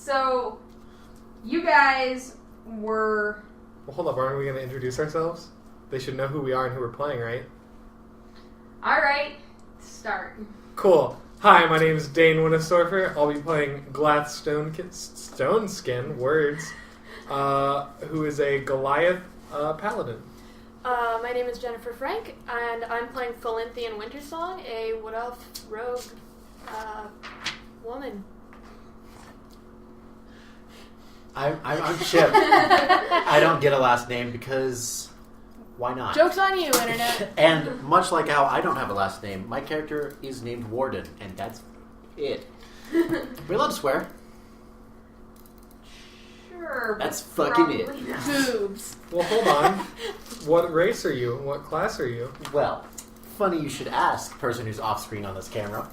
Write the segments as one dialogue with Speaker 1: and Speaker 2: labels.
Speaker 1: So, you guys were...
Speaker 2: Well, hold up. Aren't we going to introduce ourselves? They should know who we are and who we're playing, right?
Speaker 1: Alright, start.
Speaker 2: Cool. Hi, my name is Dane Wintersong. I'll be playing Glath Stoneskin, words, who is a Goliath paladin.
Speaker 3: My name is Jennifer Frank, and I'm playing Felinthian Wintersong, a wood elf rogue woman.
Speaker 4: I'm Chip. I don't get a last name because why not?
Speaker 3: Joke's on you, Internet.
Speaker 4: And much like how I don't have a last name, my character is named Warden, and that's it. We're allowed to swear.
Speaker 1: Sure,
Speaker 4: That's fucking it.
Speaker 3: Boobs.
Speaker 2: Well, hold on. What race are you? What class are you?
Speaker 4: Well, funny you should ask, person who's off screen on this camera.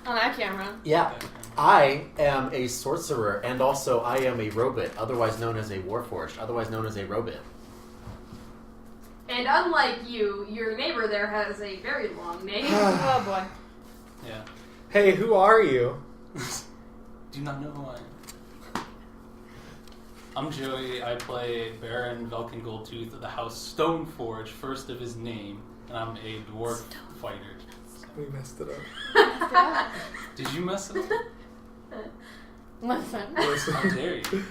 Speaker 3: On that camera.
Speaker 4: Yeah, I am a sorcerer, and also I am a robot, otherwise known as a warforged, otherwise known as a robot.
Speaker 1: And unlike you, your neighbor there has a very long name.
Speaker 3: Oh boy.
Speaker 5: Yeah.
Speaker 2: Hey, who are you?
Speaker 5: Do not know who I am. I'm Joey. I play Baron Velken Goldtooth of the House Stoneforge, first of his name, and I'm a dwarf fighter.
Speaker 2: We messed it up.
Speaker 5: Did you mess it up?
Speaker 3: Listen.
Speaker 5: How dare you?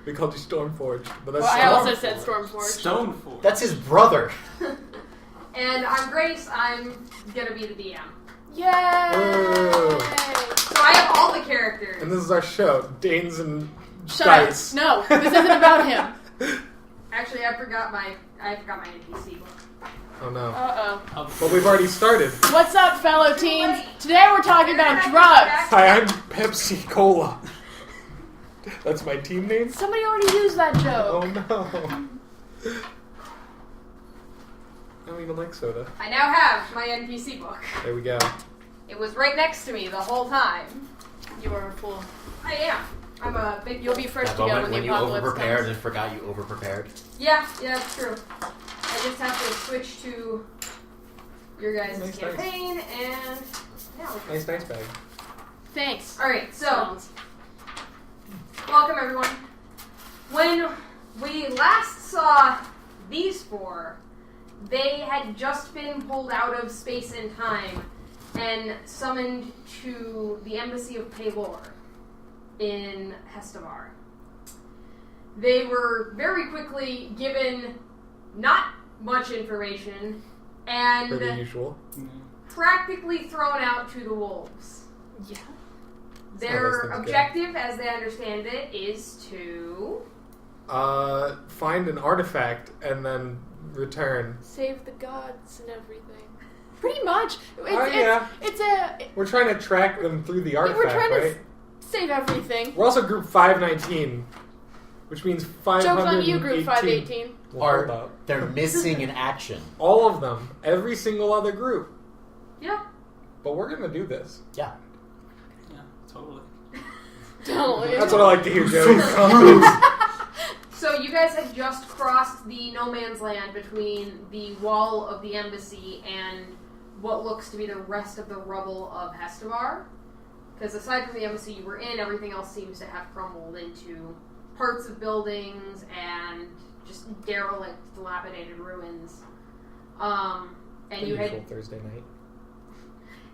Speaker 2: We called you Stormforged, but that's
Speaker 3: Well, I also said Stormforge.
Speaker 5: Stoneforge.
Speaker 4: That's his brother.
Speaker 1: And I'm Grace. I'm gonna be the DM.
Speaker 3: Yay!
Speaker 2: Whoa.
Speaker 1: So I have all the characters.
Speaker 2: And this is our show, Danes and
Speaker 3: Shut
Speaker 2: Dice.
Speaker 3: up. No, this isn't about him.
Speaker 1: Actually, I forgot my NPC book.
Speaker 2: Oh no.
Speaker 3: Uh-oh.
Speaker 2: But we've already started.
Speaker 3: What's up, fellow teens? Today we're talking about drugs.
Speaker 2: Hi, I'm Pepsi Cola. That's my team name?
Speaker 3: Somebody already used that joke.
Speaker 2: Oh no. I don't even like soda.
Speaker 1: I now have my NPC book.
Speaker 2: There we go.
Speaker 1: It was right next to me the whole time.
Speaker 3: You are a fool.
Speaker 1: I am. I'm a big...
Speaker 3: You'll be first
Speaker 4: That
Speaker 3: to go
Speaker 4: moment
Speaker 3: when
Speaker 4: when
Speaker 3: the
Speaker 4: you
Speaker 3: apocalypse
Speaker 4: overprepared
Speaker 3: comes.
Speaker 4: and forgot you overprepared.
Speaker 1: Yeah, that's true. I just have to switch to your guys'
Speaker 2: Nice,
Speaker 1: campaign and... Yeah,
Speaker 2: Nice bag.
Speaker 3: Thanks.
Speaker 1: Alright, so...
Speaker 3: Sounds.
Speaker 1: Welcome, everyone. When we last saw these four, they had just been pulled out of space and time and summoned to the embassy of Paylor in Hestavar. They were very quickly given not much information and
Speaker 2: Per usual.
Speaker 1: practically thrown out to the wolves.
Speaker 3: Yeah.
Speaker 1: Their
Speaker 2: things go.
Speaker 1: objective, as they understand it, is to...
Speaker 2: Find an artifact and then return.
Speaker 3: Save the gods and everything. Pretty much.
Speaker 2: Yeah.
Speaker 3: It's a...
Speaker 2: We're trying to track them through the artifact,
Speaker 3: we're trying
Speaker 2: right?
Speaker 3: to save everything.
Speaker 2: We're also group 519, which means 518.
Speaker 3: Joke's on you, group 518.
Speaker 2: Well, hold up.
Speaker 4: They're missing in action.
Speaker 2: All of them. Every single other group.
Speaker 1: Yeah.
Speaker 2: But we're going to do this.
Speaker 4: Yeah.
Speaker 5: Yeah, totally.
Speaker 3: Totally.
Speaker 2: That's what I like to hear, Joey. Confidence.
Speaker 1: So you guys had just crossed the no man's land between the wall of the embassy and what looks to be the rest of the rubble of Hestavar. Because aside from the embassy you were in, everything else seems to have crumbled into parts of buildings and just derelict, dilapidated ruins. And you had
Speaker 2: Thursday night.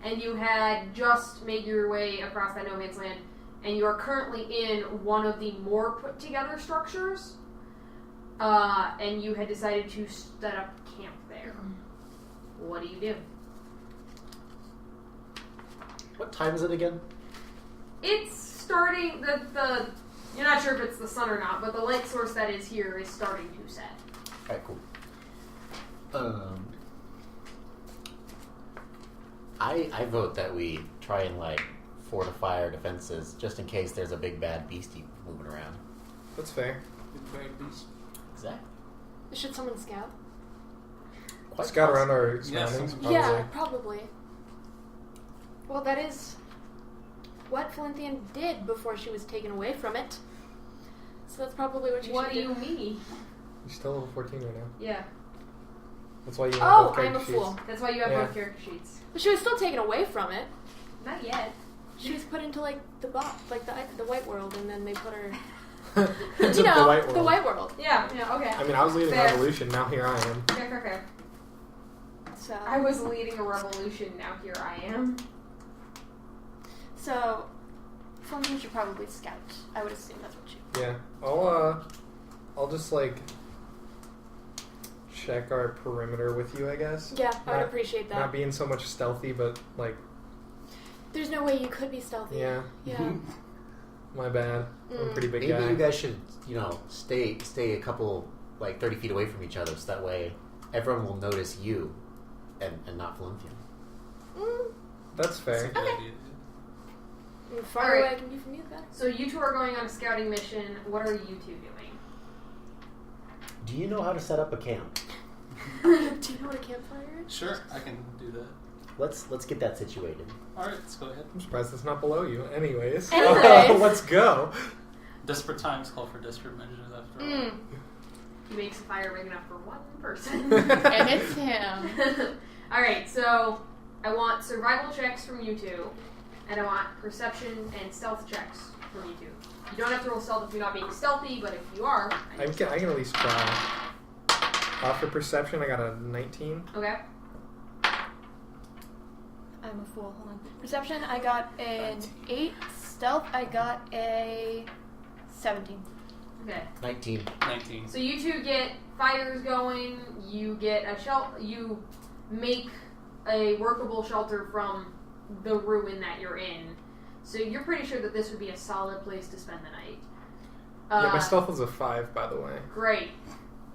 Speaker 1: and you had just made your way across that no man's land, and you are currently in one of the more put together structures, and you had decided to set up camp there. What do you do?
Speaker 4: What time is it again?
Speaker 1: It's starting, the you're not sure if it's the sun or not, but the light source that is here is starting to set.
Speaker 4: Alright, cool. I vote that we try and, fortify our defenses, just in case there's a big bad beastie moving around.
Speaker 2: That's fair.
Speaker 4: Exactly.
Speaker 3: Should someone scout?
Speaker 4: Quite
Speaker 2: Scout around
Speaker 4: possible.
Speaker 2: our surroundings, probably.
Speaker 3: Yeah, probably. Well, that is what Felinthian did before she was taken away from it. So that's probably what you
Speaker 1: What
Speaker 3: should
Speaker 1: do you mean?
Speaker 2: You're still level 14 right now.
Speaker 1: Yeah,
Speaker 2: That's why you
Speaker 3: Oh,
Speaker 2: have both
Speaker 3: I'm a
Speaker 2: character
Speaker 3: fool.
Speaker 2: sheets.
Speaker 1: that's why you have
Speaker 2: Yeah.
Speaker 1: both character sheets.
Speaker 3: But she was still taken away from it.
Speaker 1: Not yet.
Speaker 3: She was put into like the white world, and then they put her.
Speaker 2: Into
Speaker 3: the
Speaker 2: white world.
Speaker 3: The white world.
Speaker 1: Yeah, okay.
Speaker 2: I mean, I was leading a
Speaker 1: Fair.
Speaker 2: revolution. Now here I am.
Speaker 1: Fair.
Speaker 3: So.
Speaker 1: I was leading a revolution, now here I am.
Speaker 3: So, Felinthian should probably scout. I would assume that's what she.
Speaker 2: Yeah. I'll just like check our perimeter with you, I guess.
Speaker 3: Yeah, I would
Speaker 2: Not-
Speaker 3: appreciate that.
Speaker 2: Not being so much stealthy, but like,
Speaker 3: There's no way you could be stealthy.
Speaker 2: yeah,
Speaker 3: Yeah.
Speaker 2: my bad. I'm a pretty big
Speaker 4: Maybe
Speaker 2: guy.
Speaker 4: you guys should, stay a couple, 30 feet away from each other, so that way everyone will notice you and not Felinthian.
Speaker 2: That's fair.
Speaker 5: That's a good idea.
Speaker 3: The farther
Speaker 1: Alright.
Speaker 3: away I can be from you, the better.
Speaker 1: So you two are going on a scouting mission. What are you two doing?
Speaker 4: Do you know how to set up a camp?
Speaker 3: Do you know what a campfire is?
Speaker 5: Sure, I can do that.
Speaker 4: Let's get that situated.
Speaker 5: Alright, let's go ahead.
Speaker 2: I'm surprised it's not below you. Anyways,
Speaker 3: Anyways.
Speaker 2: let's go.
Speaker 5: Desperate times call for desperate measures after all.
Speaker 1: He makes a fire big enough for one person.
Speaker 3: And it's him.
Speaker 1: Alright, so I want survival checks from you two, and I want perception and stealth checks from you two. You don't have to roll stealth if you're not being stealthy, but if you are,
Speaker 2: I can at least try. For perception, I got a 19.
Speaker 1: Okay.
Speaker 3: I'm a fool. Hold on. Perception, I got an 8. Stealth, I got a 17.
Speaker 1: Okay.
Speaker 4: 19.
Speaker 5: 19.
Speaker 1: So you two get fires going. You get a you make a workable shelter from the ruin that you're in. So you're pretty sure that this would be a solid place to spend the night.
Speaker 2: Yeah, my stealth was a 5, by the way.
Speaker 1: Great.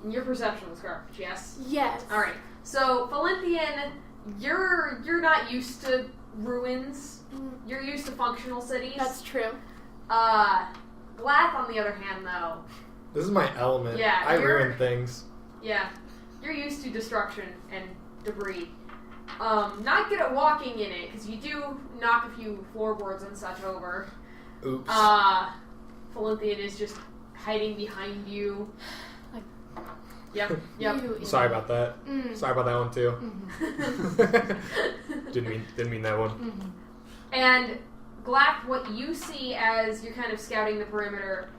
Speaker 1: And your perception was correct, yes?
Speaker 3: Yes.
Speaker 1: Alright. So, Felinthian, you're not used to ruins. You're used to functional cities.
Speaker 3: That's true.
Speaker 1: Glath, on the other hand, though,
Speaker 2: This is my element.
Speaker 1: Yeah,
Speaker 2: I
Speaker 1: you're-
Speaker 2: ruin things.
Speaker 1: yeah, you're used to destruction and debris. Not good at walking in it, because you do knock a few floorboards and such over.
Speaker 2: Oops.
Speaker 1: Felinthian is just hiding behind you.
Speaker 3: Like-
Speaker 1: Yep.
Speaker 3: You
Speaker 2: Sorry about that. Sorry about that one too.
Speaker 3: Mm-hmm.
Speaker 2: Didn't mean that one.
Speaker 3: Mm-hmm.
Speaker 1: And Glath, what you see as you're kind of scouting the perimeter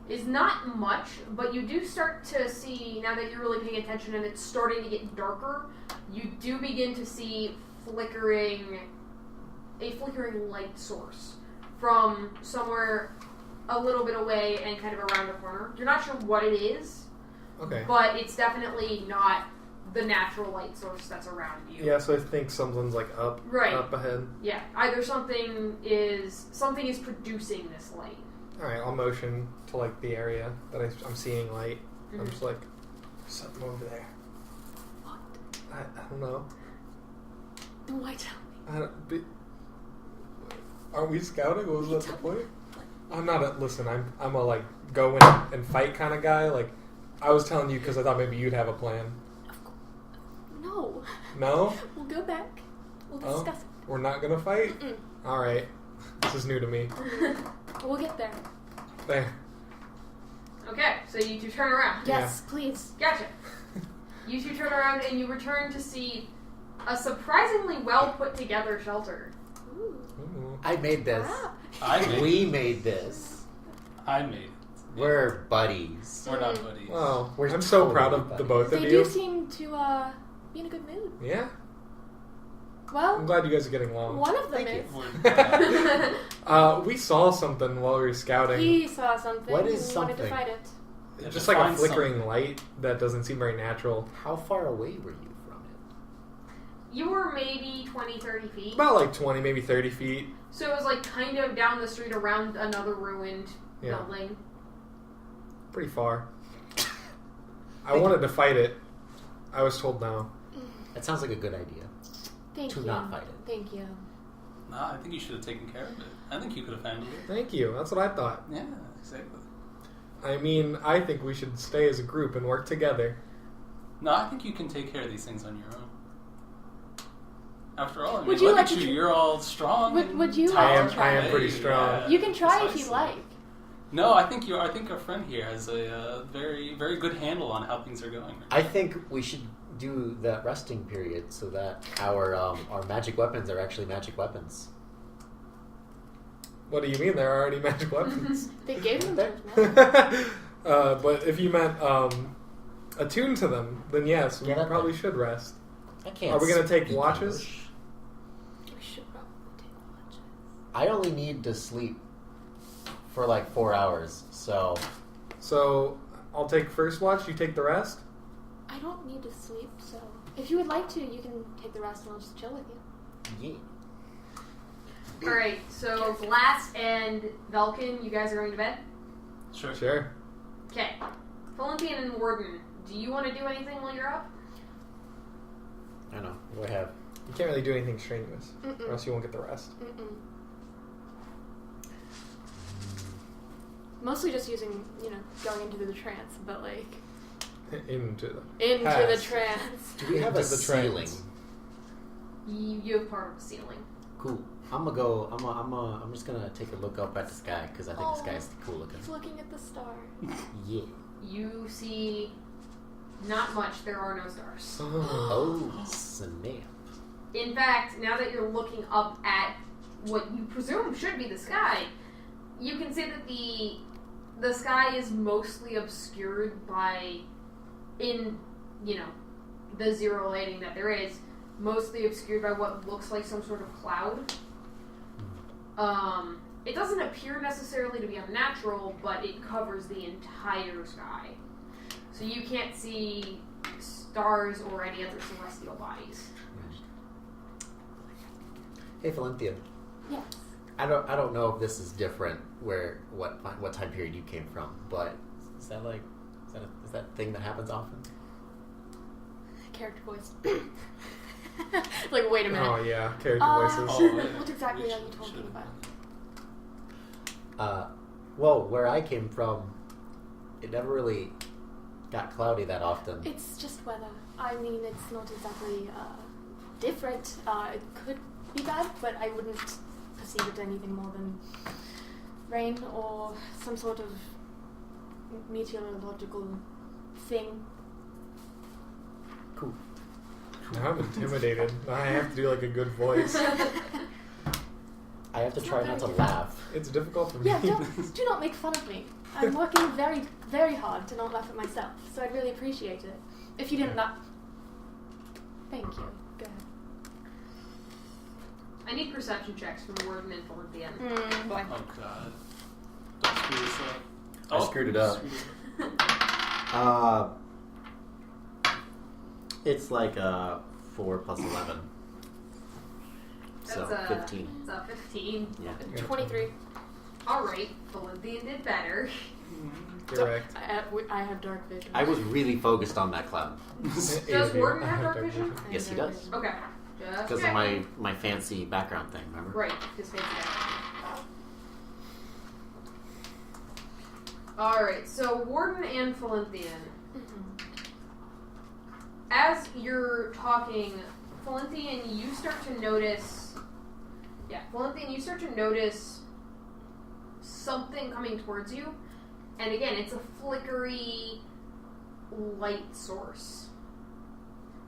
Speaker 1: is not much, but you do start to see, now that you're really paying attention and it's starting to get darker, you do begin to see a flickering light source from somewhere a little bit away and kind of around the corner. You're not sure what it is,
Speaker 2: Okay.
Speaker 1: but it's definitely not the natural light source that's around you.
Speaker 2: Yeah, so I think something's like up ahead.
Speaker 1: Yeah, either something is producing this light.
Speaker 2: Alright, I'll motion to like the area that I'm seeing light. I'm just like, something over there.
Speaker 3: What?
Speaker 2: I don't know.
Speaker 3: Then why tell me?
Speaker 2: Aren't we scouting? What was that the point? I'm not a, listen, I'm a like go in and fight kind of guy. Like, I was telling you because I thought maybe you'd have a plan.
Speaker 3: No.
Speaker 2: No?
Speaker 3: We'll go back. We'll discuss it.
Speaker 2: We're not gonna fight?
Speaker 3: Mm-mm.
Speaker 2: Alright. This is new to me.
Speaker 3: We'll get there.
Speaker 2: There.
Speaker 1: Okay, so you two turn around.
Speaker 3: Yes, please.
Speaker 1: Gotcha. You two turn around and you return to see a surprisingly well put together shelter.
Speaker 3: Ooh.
Speaker 2: Ooh.
Speaker 4: I made this.
Speaker 3: Wow.
Speaker 4: We made this.
Speaker 5: I made it.
Speaker 4: We're buddies.
Speaker 5: We're not buddies.
Speaker 2: Oh,
Speaker 4: We're
Speaker 2: I'm so
Speaker 4: totally
Speaker 2: proud of the
Speaker 4: buddies.
Speaker 2: both of
Speaker 3: They
Speaker 2: you.
Speaker 3: do seem to be in a good mood.
Speaker 2: Yeah. I'm
Speaker 3: Well,
Speaker 2: glad you guys are getting along.
Speaker 3: one of them
Speaker 4: Thank you.
Speaker 3: is.
Speaker 5: We're,
Speaker 2: We saw something while we were scouting.
Speaker 3: He saw something.
Speaker 4: What is
Speaker 3: and wanted to
Speaker 4: something?
Speaker 3: fight it.
Speaker 5: Yeah,
Speaker 2: Just
Speaker 5: to
Speaker 2: like a
Speaker 5: find
Speaker 2: flickering
Speaker 5: something.
Speaker 2: light that doesn't seem very natural.
Speaker 4: How far away were you from it?
Speaker 1: You were maybe 20, 30 feet.
Speaker 2: About like 20, maybe 30 feet.
Speaker 1: So it was like kind of down the street around another ruined
Speaker 2: Yeah.
Speaker 1: building.
Speaker 2: Pretty far. I wanted to fight it. I was told no.
Speaker 4: That sounds like a good idea.
Speaker 3: Thank
Speaker 4: To
Speaker 3: you.
Speaker 4: not fight it.
Speaker 3: Thank you.
Speaker 5: Nah, I think you should have taken care of it. I think you could have handled it.
Speaker 2: Thank you. That's what I thought.
Speaker 5: Yeah, exactly.
Speaker 2: I mean, I think we should stay as a group and work together.
Speaker 5: No, I think you can take care of these things on your own. After all, I mean,
Speaker 3: Would you
Speaker 5: look
Speaker 3: like
Speaker 5: at
Speaker 3: to
Speaker 5: you.
Speaker 3: tr-
Speaker 5: You're all strong.
Speaker 3: Would you
Speaker 2: I
Speaker 3: like to try?
Speaker 2: am pretty strong.
Speaker 3: You can try if
Speaker 5: precisely.
Speaker 3: you like.
Speaker 5: No, I think our friend here has a very, very good handle on how things are going.
Speaker 4: I think we should do that resting period so that our magic weapons are actually magic weapons.
Speaker 2: What do you mean? There are already magic weapons.
Speaker 3: They gave them to us, man.
Speaker 2: But if you meant attuned to them, then yes, we
Speaker 4: Yeah, that
Speaker 2: probably
Speaker 4: might-
Speaker 2: should rest.
Speaker 4: I can't.
Speaker 2: Are we gonna take
Speaker 4: speak
Speaker 2: watches?
Speaker 4: English.
Speaker 3: We should probably take watches.
Speaker 4: I only need to sleep for like 4 hours, so
Speaker 2: So I'll take first watch. You take the rest.
Speaker 3: I don't need to sleep, so if you would like to, you can take the rest and I'll just chill with you.
Speaker 4: yeah.
Speaker 1: Alright, so Glass and Velken, you guys are going to bed?
Speaker 5: Sure.
Speaker 2: Sure.
Speaker 1: Okay. Felinthian and Warden, do you want to do anything while you're up?
Speaker 4: I know. What do I have?
Speaker 2: You can't really do anything strenuous,
Speaker 3: Mm-mm.
Speaker 2: or else you won't get the rest.
Speaker 3: Mm-mm. Mostly just using, going into the trance, but like
Speaker 2: Into the
Speaker 3: into the
Speaker 2: Pass.
Speaker 3: trance.
Speaker 4: Do we have a
Speaker 2: Into the
Speaker 4: ceiling?
Speaker 2: trance.
Speaker 1: You have part of the ceiling.
Speaker 4: Cool. I'm gonna go. I'm just gonna take a look up at the sky because I think the
Speaker 3: Oh.
Speaker 4: sky's cool looking.
Speaker 3: He's looking at the stars.
Speaker 4: Yeah.
Speaker 1: You see not much. There are no stars.
Speaker 4: Oh snap!
Speaker 1: In fact, now that you're looking up at what you presume should be the sky, you can see that the sky is mostly obscured by, the zero lighting that there is, mostly obscured by what looks like some sort of cloud. It doesn't appear necessarily to be unnatural, but it covers the entire sky. So you can't see stars or any other celestial bodies.
Speaker 4: Hey, Felinthian.
Speaker 3: Yes.
Speaker 4: I don't know if this is different. What time period you came from? But is that thing that happens often?
Speaker 3: Character voice. Like, wait a minute.
Speaker 2: Oh yeah, character voices.
Speaker 3: What exactly are you talking about?
Speaker 4: Well, where I came from, it never really got cloudy that often.
Speaker 3: It's just weather. I mean, it's not exactly different. It could be bad, but I wouldn't perceive it anything more than rain or some sort of meteorological thing.
Speaker 4: Cool.
Speaker 2: Now I'm intimidated. I have to do like a good voice.
Speaker 4: I have to
Speaker 3: It's
Speaker 4: try
Speaker 3: not
Speaker 4: not to
Speaker 3: very
Speaker 4: laugh.
Speaker 2: It's difficult for me.
Speaker 3: Yeah, do not make fun of me. I'm working very, very hard to not laugh at myself, so I'd really appreciate it. If you didn't laugh... Thank you. Go ahead.
Speaker 1: I need perception checks from Warden and Felinthian.
Speaker 3: Boy.
Speaker 5: Oh god. Don't screw this up.
Speaker 4: I screwed it up.
Speaker 5: Screwed it up.
Speaker 6: It's like 4 plus 11. So
Speaker 1: That's
Speaker 6: 15.
Speaker 1: It's a 15.
Speaker 6: Yeah.
Speaker 3: 23.
Speaker 1: Alright, Felinthian did better.
Speaker 2: Correct.
Speaker 3: I have dark vision.
Speaker 6: I was really focused on that cloud
Speaker 1: Does Warden have dark vision?
Speaker 3: I have
Speaker 6: Yes, he
Speaker 3: dark
Speaker 6: does.
Speaker 3: vision.
Speaker 1: Okay. Just
Speaker 6: because of
Speaker 1: checking.
Speaker 6: my fancy background thing. Remember?
Speaker 1: Right, his fancy guy. Alright, so Warden and Felinthian. As you're talking, Felinthian, you start to notice... Yeah, Felinthian, you start to notice something coming towards you. And again, it's a flickery light source.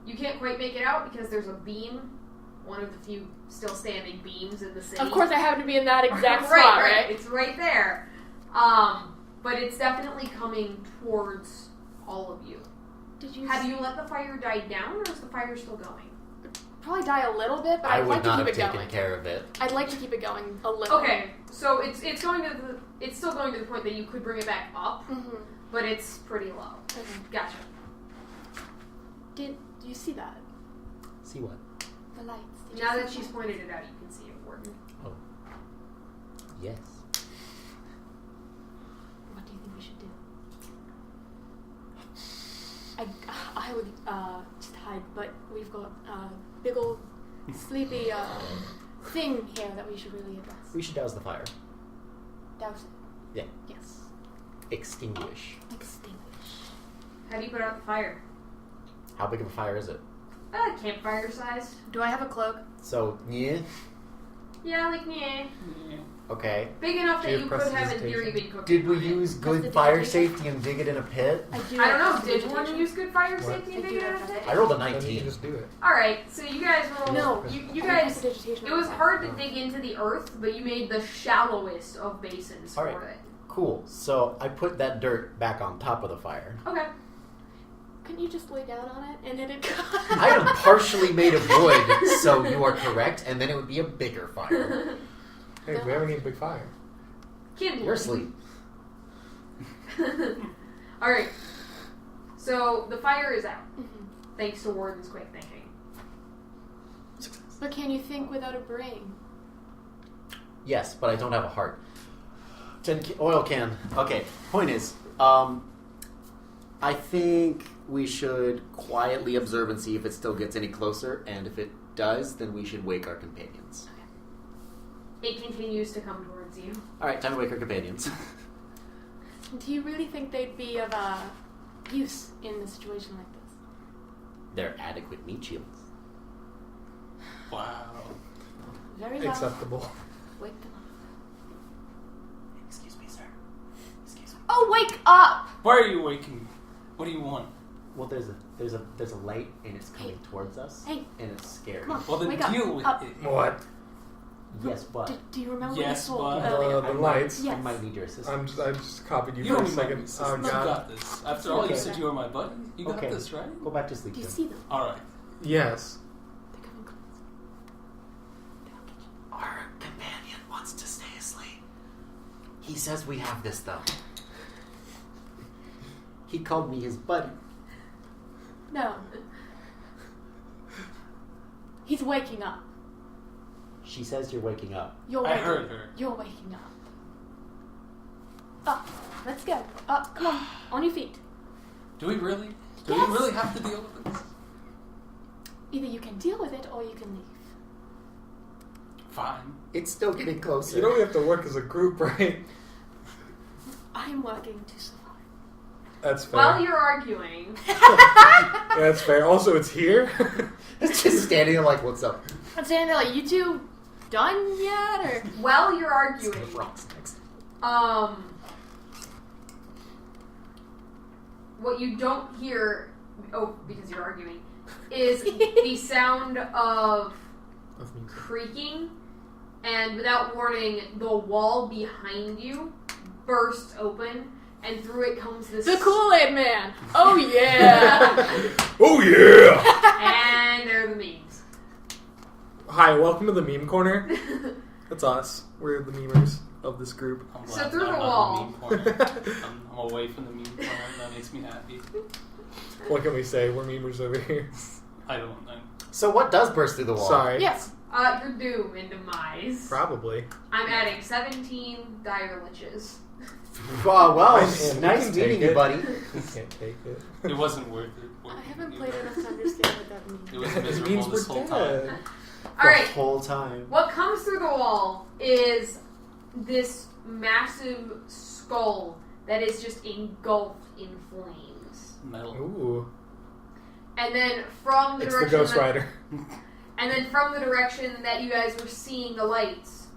Speaker 1: You can't quite make it out because there's a beam. One of the few still standing beams in the city.
Speaker 3: Of course, I happen to be in that exact
Speaker 1: right,
Speaker 3: spot,
Speaker 1: right.
Speaker 3: right?
Speaker 1: It's right there. But it's definitely coming towards all of you.
Speaker 3: Did you
Speaker 1: Have you let the fire die down, or is the fire still going?
Speaker 3: probably die a little bit, but
Speaker 4: I
Speaker 3: I'd
Speaker 4: would
Speaker 3: like to
Speaker 4: not
Speaker 3: keep
Speaker 4: have
Speaker 3: it
Speaker 4: taken
Speaker 3: going.
Speaker 4: care of it.
Speaker 3: I'd like to keep it going a little.
Speaker 1: Okay, so it's going to it's still going to the point that you could bring it back up,
Speaker 3: Mm-hmm.
Speaker 1: but it's pretty low. Gotcha.
Speaker 3: Did you see that?
Speaker 4: See what?
Speaker 3: The lights. Did you
Speaker 1: Now
Speaker 3: see
Speaker 1: that she's pointed it out, you can see it, Warden.
Speaker 4: Oh. Yes.
Speaker 3: What do you think we should do? I would just hide, but we've got a big old sleepy thing here that we should really address.
Speaker 4: We should douse the fire.
Speaker 3: Douse it.
Speaker 4: Yeah.
Speaker 3: Yes.
Speaker 4: Extinguish.
Speaker 3: Extinguish.
Speaker 1: How do you put out the fire?
Speaker 4: How big of a fire is it?
Speaker 1: Campfire size.
Speaker 3: Do I have a cloak?
Speaker 4: So, yeah.
Speaker 1: Yeah, like yeah.
Speaker 5: Yeah.
Speaker 4: Okay.
Speaker 1: Big enough
Speaker 2: Do
Speaker 1: that
Speaker 2: you
Speaker 1: you
Speaker 2: have
Speaker 1: could have in theory
Speaker 2: prestidigitation?
Speaker 1: been cooked.
Speaker 4: Did we
Speaker 1: on it.
Speaker 4: use good
Speaker 3: Prestidigitation?
Speaker 4: fire safety and dig it in a pit?
Speaker 3: I do.
Speaker 1: I don't know.
Speaker 3: have
Speaker 1: Did one
Speaker 3: prestidigitation.
Speaker 1: use good fire
Speaker 2: What?
Speaker 1: safety and
Speaker 3: I
Speaker 1: dig
Speaker 3: do
Speaker 1: it in
Speaker 3: have
Speaker 1: a pit?
Speaker 4: I rolled a
Speaker 2: Then you can
Speaker 4: 19.
Speaker 2: just do it.
Speaker 1: All right. So you guys rolled.
Speaker 3: No.
Speaker 1: You
Speaker 3: I
Speaker 1: guys.
Speaker 3: prestidigitation
Speaker 1: It was
Speaker 3: on
Speaker 1: hard to
Speaker 2: Oh.
Speaker 1: dig into the earth, but you made the shallowest of basins
Speaker 4: All
Speaker 1: for
Speaker 4: right.
Speaker 1: it.
Speaker 4: Cool. So I put that dirt back on top of the fire.
Speaker 1: Okay.
Speaker 3: Couldn't you just lay down on it and then it?
Speaker 4: I am partially made of wood, so you are correct, and then it would be a bigger fire.
Speaker 2: Hey, we haven't need big fire.
Speaker 1: Kindle.
Speaker 4: You're asleep.
Speaker 1: All right. So the fire is out,
Speaker 3: Mhm.
Speaker 1: thanks to Warden's quick thinking.
Speaker 3: But can you think without a brain?
Speaker 4: Yes, but I don't have a heart. 10 oil can.
Speaker 6: Okay, point is, I think we should quietly observe and see if it still gets any closer, and if it does, then we should wake our companions.
Speaker 1: It continues to come towards you.
Speaker 6: Alright, time to wake our companions.
Speaker 3: Do you really think they'd be of use in a situation like this?
Speaker 6: They're adequate meat shields.
Speaker 5: Wow.
Speaker 3: Very well.
Speaker 2: Acceptable.
Speaker 3: Wake them up.
Speaker 6: Excuse me, sir. Excuse me.
Speaker 3: Oh, wake up!
Speaker 5: Why are you waking? What do you want?
Speaker 4: Well, there's a light, and it's coming towards us,
Speaker 3: Hey.
Speaker 4: and it's scary.
Speaker 3: Come on.
Speaker 5: Well, then
Speaker 3: Wake up.
Speaker 5: deal with
Speaker 3: Up.
Speaker 5: it.
Speaker 2: What?
Speaker 4: Yes, but
Speaker 3: Do you remember
Speaker 5: Yes,
Speaker 3: what you
Speaker 5: but-
Speaker 3: told earlier?
Speaker 2: The lights.
Speaker 3: Yes.
Speaker 4: I might need your assistance.
Speaker 2: I just copied you
Speaker 5: You
Speaker 2: for
Speaker 5: don't
Speaker 2: a
Speaker 5: need my
Speaker 2: second.
Speaker 5: assistance.
Speaker 2: Oh
Speaker 5: You
Speaker 2: god.
Speaker 5: got this. After all, you
Speaker 3: Okay.
Speaker 5: said you were my buddy. You got
Speaker 4: Okay.
Speaker 5: this, right?
Speaker 4: Go back to sleep.
Speaker 3: Do you
Speaker 4: then.
Speaker 3: see them?
Speaker 5: All right.
Speaker 2: Yes.
Speaker 3: They're coming close. They'll get you.
Speaker 4: Our companion wants to stay asleep. He says we have this, though. He called me his buddy.
Speaker 3: No. He's waking up.
Speaker 4: She says you're waking up.
Speaker 3: You're
Speaker 5: I
Speaker 3: waking
Speaker 5: heard her.
Speaker 3: You're waking up. Up. Let's go. Up. Come on. On your feet.
Speaker 5: Do we really? Do
Speaker 3: Yes.
Speaker 5: we really have to deal with this?
Speaker 3: Either you can deal with it or you can leave.
Speaker 5: Fine.
Speaker 4: It's still getting closer.
Speaker 2: You know we have to work as a group, right?
Speaker 3: I'm working to survive.
Speaker 2: That's fair.
Speaker 1: While you're arguing,
Speaker 2: Yeah, that's fair. Also, it's here.
Speaker 4: It's just standing there like, what's up?
Speaker 3: I'm saying that, like, you two done yet? Or
Speaker 1: while you're arguing,
Speaker 4: Rocks next.
Speaker 1: what you don't hear, because you're arguing, is the sound of
Speaker 2: Of music.
Speaker 1: creaking, and without warning, the wall behind you bursts open, and through it comes this...
Speaker 3: the Kool-Aid Man. Oh yeah.
Speaker 2: Oh yeah!
Speaker 1: And there are the memes.
Speaker 2: Hi, welcome to the meme corner. That's us. We're the memers of this group.
Speaker 5: I'm
Speaker 1: So
Speaker 5: glad
Speaker 1: through
Speaker 5: that
Speaker 1: the
Speaker 5: I'm not
Speaker 1: wall.
Speaker 5: in the meme corner. I'm away from the meme corner. That makes me happy.
Speaker 2: What can we say? We're memers over here.
Speaker 5: I don't know.
Speaker 4: So what does burst through the wall?
Speaker 2: Sorry.
Speaker 3: Yes.
Speaker 1: Your doom and demise.
Speaker 2: Probably.
Speaker 1: I'm adding 17 dire liches.
Speaker 4: Oh, well,
Speaker 2: And we
Speaker 4: nice
Speaker 2: can
Speaker 4: meeting
Speaker 2: take
Speaker 4: you,
Speaker 2: it.
Speaker 4: buddy.
Speaker 2: We can't take it.
Speaker 5: It wasn't worth it.
Speaker 3: I haven't played enough to understand what that means.
Speaker 5: It was
Speaker 2: It
Speaker 5: miserable
Speaker 2: means
Speaker 5: this
Speaker 2: we're
Speaker 5: whole time.
Speaker 2: dead.
Speaker 1: Alright,
Speaker 4: The whole time.
Speaker 1: what comes through the wall is this massive skull that is just engulfed in flames.
Speaker 5: Metal.
Speaker 2: Ooh.
Speaker 1: And then from the
Speaker 2: It's the
Speaker 1: direction
Speaker 2: Ghost
Speaker 1: that,
Speaker 2: Rider.
Speaker 1: and then from the direction that you guys were seeing the lights,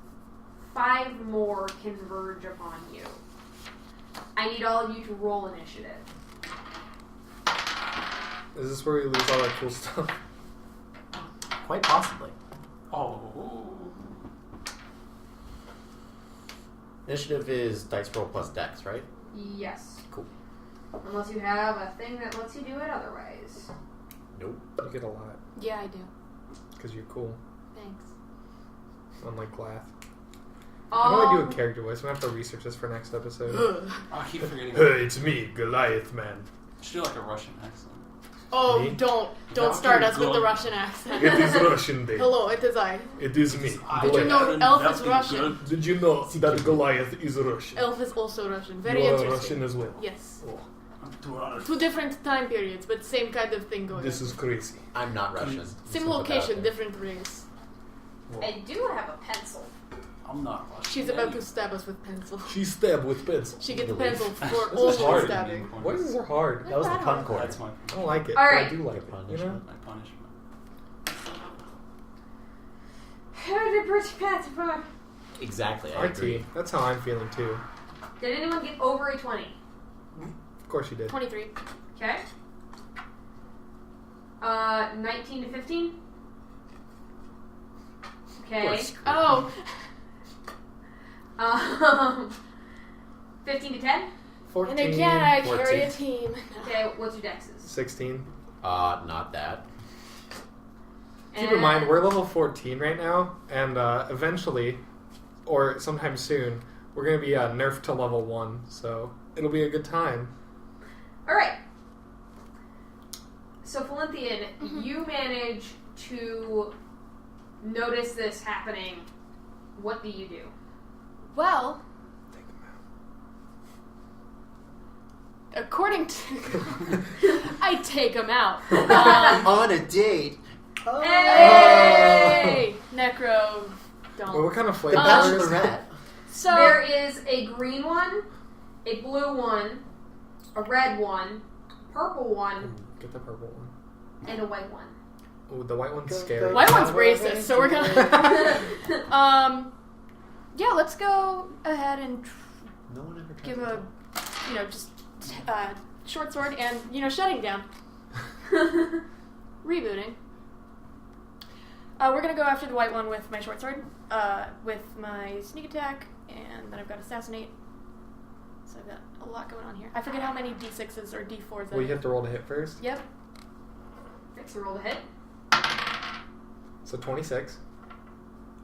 Speaker 1: 5 more converge upon you. I need all of you to roll initiative.
Speaker 2: Is this where we lose all that cool stuff?
Speaker 4: Quite possibly.
Speaker 5: Oh.
Speaker 4: Initiative is dice roll plus dex, right?
Speaker 1: Yes.
Speaker 4: Cool.
Speaker 1: Unless you have a thing that lets you do it otherwise.
Speaker 4: Nope.
Speaker 2: You get a lot.
Speaker 3: Yeah, I do.
Speaker 2: Because you're cool.
Speaker 3: Thanks.
Speaker 2: Unlike Glath. How do I do a
Speaker 1: Um,
Speaker 2: character voice? I'm going to have to research this for next episode.
Speaker 5: I keep forgetting.
Speaker 2: Hey, it's me, Goliath Man.
Speaker 5: Should do like a Russian accent.
Speaker 3: Oh,
Speaker 2: Me?
Speaker 3: don't
Speaker 5: Not
Speaker 3: start
Speaker 5: too
Speaker 3: us with the
Speaker 5: good.
Speaker 3: Russian accent.
Speaker 2: It is Russian Day.
Speaker 3: Hello, it is I.
Speaker 2: It is me.
Speaker 3: Did you know
Speaker 2: Goliath.
Speaker 3: Elf is Russian?
Speaker 2: Did you know that Goliath is Russian?
Speaker 3: Elf is also Russian. Very
Speaker 2: you are
Speaker 3: interesting.
Speaker 2: Russian as well.
Speaker 3: Yes.
Speaker 2: Oh,
Speaker 5: I'm too honored.
Speaker 3: 2 different time periods, but same kind of thing going
Speaker 2: this
Speaker 3: on.
Speaker 2: is crazy.
Speaker 4: I'm not Russian.
Speaker 3: Same location, different race.
Speaker 1: I do have a pencil.
Speaker 5: I'm not Russian.
Speaker 3: She's about to stab us with pencil.
Speaker 2: She stabbed with pencil.
Speaker 3: She gets
Speaker 4: Really?
Speaker 3: pencil for
Speaker 2: This
Speaker 3: all
Speaker 2: is hard.
Speaker 3: stabbing.
Speaker 2: Why is this hard?
Speaker 4: That was the pun chord.
Speaker 5: That's my
Speaker 2: I don't like it.
Speaker 1: All
Speaker 2: but
Speaker 1: right.
Speaker 2: I do like it. You know?
Speaker 5: my punishment.
Speaker 6: Exactly. I agree.
Speaker 2: RT. That's how I'm feeling too.
Speaker 1: Did anyone get over a 20?
Speaker 2: Of course you did.
Speaker 3: 23.
Speaker 1: Okay. 19 to 15? Okay.
Speaker 3: Oh.
Speaker 1: 15 to 10?
Speaker 2: 14.
Speaker 3: And again, I carry
Speaker 6: 14.
Speaker 3: a team.
Speaker 1: Okay, what's your dexes?
Speaker 2: 16.
Speaker 6: Not that.
Speaker 2: Keep in mind, we're level 14 right now, and eventually, or sometime soon, we're going to be nerfed to level 1, so it'll be a good time.
Speaker 1: Alright. So, Felinthian, you manage to notice this happening. What do you do?
Speaker 3: Well,
Speaker 2: Take them
Speaker 3: according to... I take him out.
Speaker 6: On a date.
Speaker 1: Hey!
Speaker 3: Necro, don't.
Speaker 2: Well, what kind of
Speaker 6: The
Speaker 2: flavor is
Speaker 6: Bachelorette.
Speaker 3: So,
Speaker 1: There is a green one, a blue one, a red one, purple one,
Speaker 2: Get the purple one.
Speaker 1: and a white one.
Speaker 2: Ooh, the white one's scary.
Speaker 3: white one's racist, so we're gonna... yeah, let's go ahead and
Speaker 6: No one ever tried
Speaker 3: give
Speaker 6: that.
Speaker 3: a, just short sword and, shutting down. Rebooting. We're gonna go after the white one with my short sword, with my sneak attack, and then I've got assassinate. So I've got a lot going on here. I forget how many d6s or d4s.
Speaker 2: Well, you have to roll to hit first.
Speaker 3: Yep.
Speaker 1: Next, roll the hit.
Speaker 2: So 26.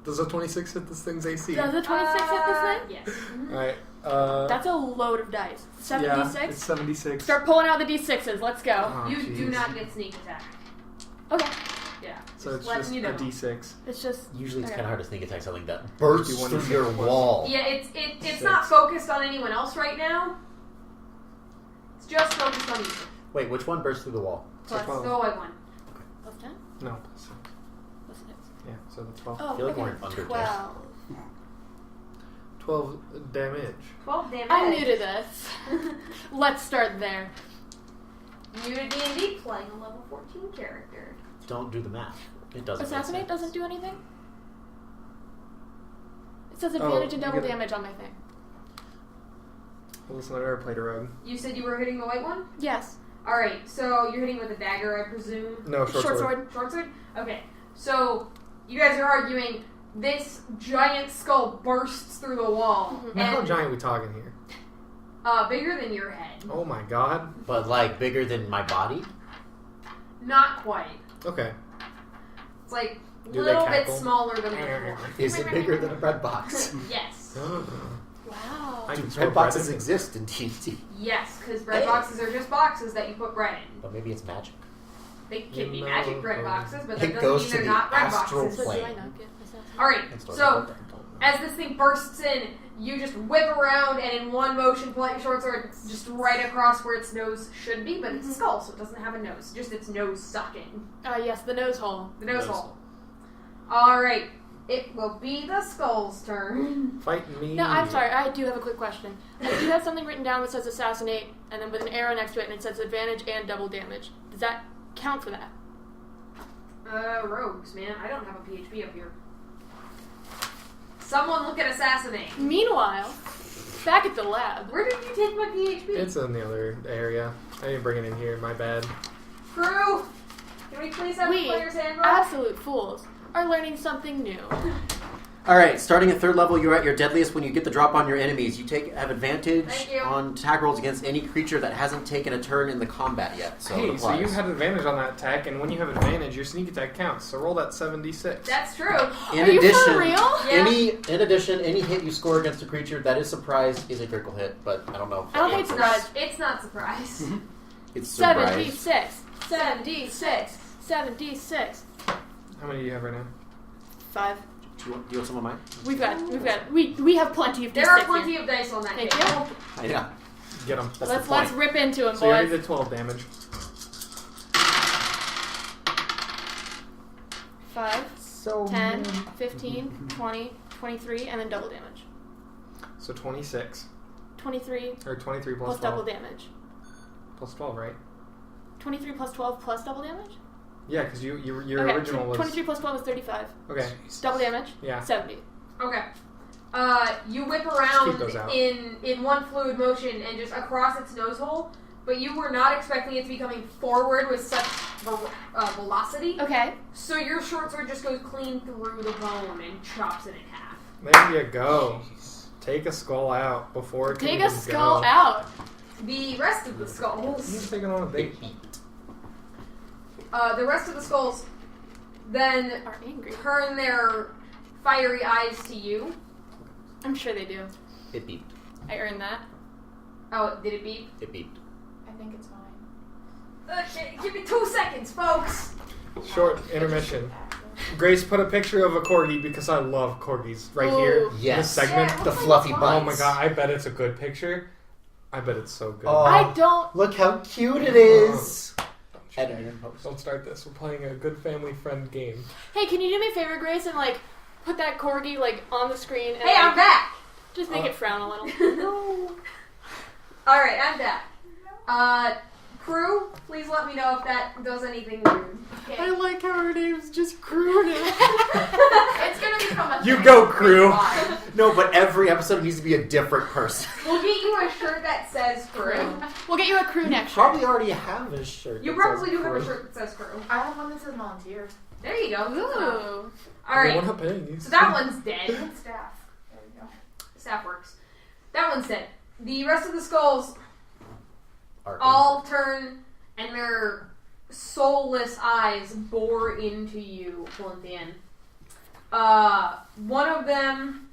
Speaker 2: Does a 26 hit this thing's AC?
Speaker 3: Does a 26 hit this thing?
Speaker 1: Yes.
Speaker 2: Alright.
Speaker 3: That's a load of dice. 7d6.
Speaker 2: Yeah, it's 76.
Speaker 3: Start pulling out the d6s. Let's go.
Speaker 2: Oh,
Speaker 1: You do
Speaker 2: jeez.
Speaker 1: not get sneak attack.
Speaker 3: Okay.
Speaker 1: Yeah.
Speaker 2: So it's
Speaker 1: letting
Speaker 2: just
Speaker 1: you know.
Speaker 2: a d6.
Speaker 3: It's just...
Speaker 6: Usually it's
Speaker 3: okay.
Speaker 6: kind of hard to sneak attack something that bursts
Speaker 2: 51
Speaker 6: through your
Speaker 2: plus.
Speaker 6: wall.
Speaker 1: Yeah, it's
Speaker 2: Six.
Speaker 1: not focused on anyone else right now. It's just focused on you.
Speaker 6: Wait, which one bursts through the wall?
Speaker 1: Plus
Speaker 2: So
Speaker 1: the white one.
Speaker 3: Plus 10?
Speaker 2: No, plus 6.
Speaker 3: Plus 6.
Speaker 2: Yeah, so that's 12.
Speaker 3: Oh,
Speaker 6: feel like
Speaker 3: okay.
Speaker 6: we're in Undertale.
Speaker 3: 12.
Speaker 2: 12 damage.
Speaker 1: 12 damage.
Speaker 3: I'm new to this. Let's start there.
Speaker 1: New to D&D, playing a level 14 character.
Speaker 6: Don't do the math. It doesn't. make
Speaker 3: Assassinate
Speaker 6: sense.
Speaker 3: doesn't do anything? It says advantage and
Speaker 2: you
Speaker 3: double
Speaker 2: get it.
Speaker 3: damage on my thing.
Speaker 2: Well, listen, I've never played a rogue.
Speaker 1: You said you were hitting the white one?
Speaker 3: Yes.
Speaker 1: Alright, so you're hitting with a dagger, I presume?
Speaker 2: No, short sword.
Speaker 1: Short sword? Okay. So, you guys are arguing, this giant skull bursts through the wall.
Speaker 3: Mhm.
Speaker 2: Now, how
Speaker 1: And,
Speaker 2: giant are we talking here?
Speaker 1: bigger than your head.
Speaker 2: Oh my god.
Speaker 6: But like bigger than my body.
Speaker 1: Not quite.
Speaker 2: Okay.
Speaker 1: It's like a
Speaker 2: Do they
Speaker 1: little bit
Speaker 2: cackle?
Speaker 1: smaller than my head.
Speaker 6: Is it bigger than a bread box?
Speaker 1: Yes.
Speaker 3: Wow.
Speaker 2: I
Speaker 6: Do
Speaker 2: can
Speaker 6: bread
Speaker 2: store
Speaker 6: boxes
Speaker 2: bread in.
Speaker 6: exist in D&D?
Speaker 1: Yes, because bread
Speaker 6: Hey.
Speaker 1: boxes are just boxes that you put bread in.
Speaker 6: But maybe it's magic.
Speaker 1: They can be
Speaker 2: No.
Speaker 1: magic bread boxes, but that
Speaker 6: It
Speaker 1: doesn't
Speaker 6: goes
Speaker 1: mean
Speaker 6: to
Speaker 1: they're
Speaker 6: the
Speaker 1: not bread
Speaker 6: astral
Speaker 1: boxes.
Speaker 3: So do I
Speaker 6: plane.
Speaker 3: not get assassinate?
Speaker 1: Alright,
Speaker 6: And store
Speaker 1: so
Speaker 6: bread.
Speaker 1: as this thing bursts in, you just whip around and in one motion pull out your short sword just right across where its nose should be, but it's a skull, so it doesn't have a nose. Just its nose sucking.
Speaker 3: Yes, the nose hole.
Speaker 1: The nose
Speaker 6: Nose
Speaker 1: hole. Alright, it will be the skull's turn.
Speaker 2: Fight me.
Speaker 3: No, I'm sorry. I do have a quick question. I do have something written down that says assassinate, and then with an arrow next to it, and it says advantage and double damage. Does that count for that?
Speaker 1: Rogues, man. I don't have a PHP up here. Someone look at assassinate.
Speaker 3: Meanwhile, back at the lab.
Speaker 1: Where did you take my PHP?
Speaker 2: It's in the other area. I didn't bring it in here. My bad.
Speaker 1: Crew! Can we please have
Speaker 3: We,
Speaker 1: a player's handbook?
Speaker 3: absolute fools, are learning something new.
Speaker 6: Alright, starting at 3rd level, you're at your deadliest when you get the drop on your enemies. You have advantage
Speaker 1: Thank you.
Speaker 6: on attack rolls against any creature that hasn't taken a turn in the combat yet. So it
Speaker 2: Hey, so you
Speaker 6: applies.
Speaker 2: had advantage on that attack, and when you have advantage, your sneak attack counts. So roll that 7d6.
Speaker 1: That's true.
Speaker 6: In
Speaker 3: Are you
Speaker 6: addition,
Speaker 3: for real?
Speaker 1: Yeah.
Speaker 6: in addition, any hit you score against a creature that is surprised is a critical hit, but I don't know. If
Speaker 3: I don't think
Speaker 1: It's
Speaker 3: Surprise.
Speaker 1: not, it's not surprise.
Speaker 6: it's surprise.
Speaker 3: 7d6. 7d6. 7d6.
Speaker 2: How many do you have right now?
Speaker 3: 5.
Speaker 6: Do you want some of mine?
Speaker 3: We have plenty of d6
Speaker 1: There are
Speaker 3: here.
Speaker 1: plenty of dice on that
Speaker 3: Thank
Speaker 1: table.
Speaker 6: I know.
Speaker 2: Get them.
Speaker 6: That's
Speaker 3: Let's
Speaker 6: the point.
Speaker 3: rip into them,
Speaker 2: So you already
Speaker 3: boys.
Speaker 2: did 12 damage.
Speaker 3: 5, 10, 15, 20, 23, and then double damage.
Speaker 2: So 26.
Speaker 3: 23
Speaker 2: Or 23 plus
Speaker 3: plus
Speaker 2: 12.
Speaker 3: double damage.
Speaker 2: Plus 12, right?
Speaker 3: 23 plus 12 plus double damage?
Speaker 2: Yeah, because your
Speaker 3: Okay,
Speaker 2: original
Speaker 3: so
Speaker 2: was...
Speaker 3: 23 plus 12 is 35.
Speaker 2: Okay.
Speaker 3: Double damage?
Speaker 2: Yeah.
Speaker 3: 70.
Speaker 1: Okay. You whip
Speaker 2: keep
Speaker 1: around
Speaker 2: those out.
Speaker 1: in one fluid motion and just across its nose hole, but you were not expecting it to be coming forward with such velocity.
Speaker 3: Okay.
Speaker 1: So your short sword just goes clean through the bone and chops it in half.
Speaker 2: There you go. Take a skull out before it can
Speaker 3: Take a
Speaker 2: even
Speaker 3: skull
Speaker 2: go.
Speaker 3: out.
Speaker 1: The rest of the skulls,
Speaker 2: He's taking on a big then
Speaker 3: Are angry.
Speaker 1: turn their fiery eyes to you.
Speaker 3: I'm sure they do.
Speaker 4: It beeped.
Speaker 3: I earned that.
Speaker 1: Oh, did it beep?
Speaker 4: It beeped.
Speaker 7: I think it's fine.
Speaker 1: Okay, give me 2 seconds, folks.
Speaker 2: short intermission. Grace, put a picture of a corgi because I love corgis right here.
Speaker 3: Ooh.
Speaker 2: In
Speaker 4: Yes.
Speaker 2: this segment.
Speaker 1: Yeah.
Speaker 4: The fluffy
Speaker 1: Oh
Speaker 4: buns.
Speaker 2: Oh my god, I bet it's a good picture. I bet it's so good.
Speaker 4: Oh.
Speaker 3: I don't.
Speaker 4: Look how cute it is. Editor in post.
Speaker 2: Don't start this. We're playing a good family friend game.
Speaker 3: Hey, can you do me a favor, Grace, and like put that corgi like on the screen and
Speaker 1: Hey,
Speaker 3: like,
Speaker 1: I'm back.
Speaker 3: just make it frown a little.
Speaker 1: No. All right, I'm back. Crew, please let me know if that does anything weird.
Speaker 3: I like how her name's just Crew now.
Speaker 7: It's gonna become a
Speaker 2: You
Speaker 7: thing.
Speaker 2: go, crew.
Speaker 7: It's fine.
Speaker 4: No, but every episode needs to be a different person.
Speaker 1: We'll get you a shirt that says crew.
Speaker 3: We'll get you a crew next
Speaker 4: Probably already have a shirt.
Speaker 1: You
Speaker 4: that
Speaker 1: probably
Speaker 4: says
Speaker 1: do have a
Speaker 4: crew.
Speaker 1: shirt that says crew.
Speaker 7: I have one that says volunteer.
Speaker 1: There you go.
Speaker 3: Ooh.
Speaker 1: All right.
Speaker 2: We're not paying you.
Speaker 1: So that one's dead.
Speaker 7: Good staff. There we go.
Speaker 1: Staff works. That one's dead. The rest of the skulls
Speaker 4: Arcane.
Speaker 1: all turn, and their soulless eyes bore into you, Felinthian. One of them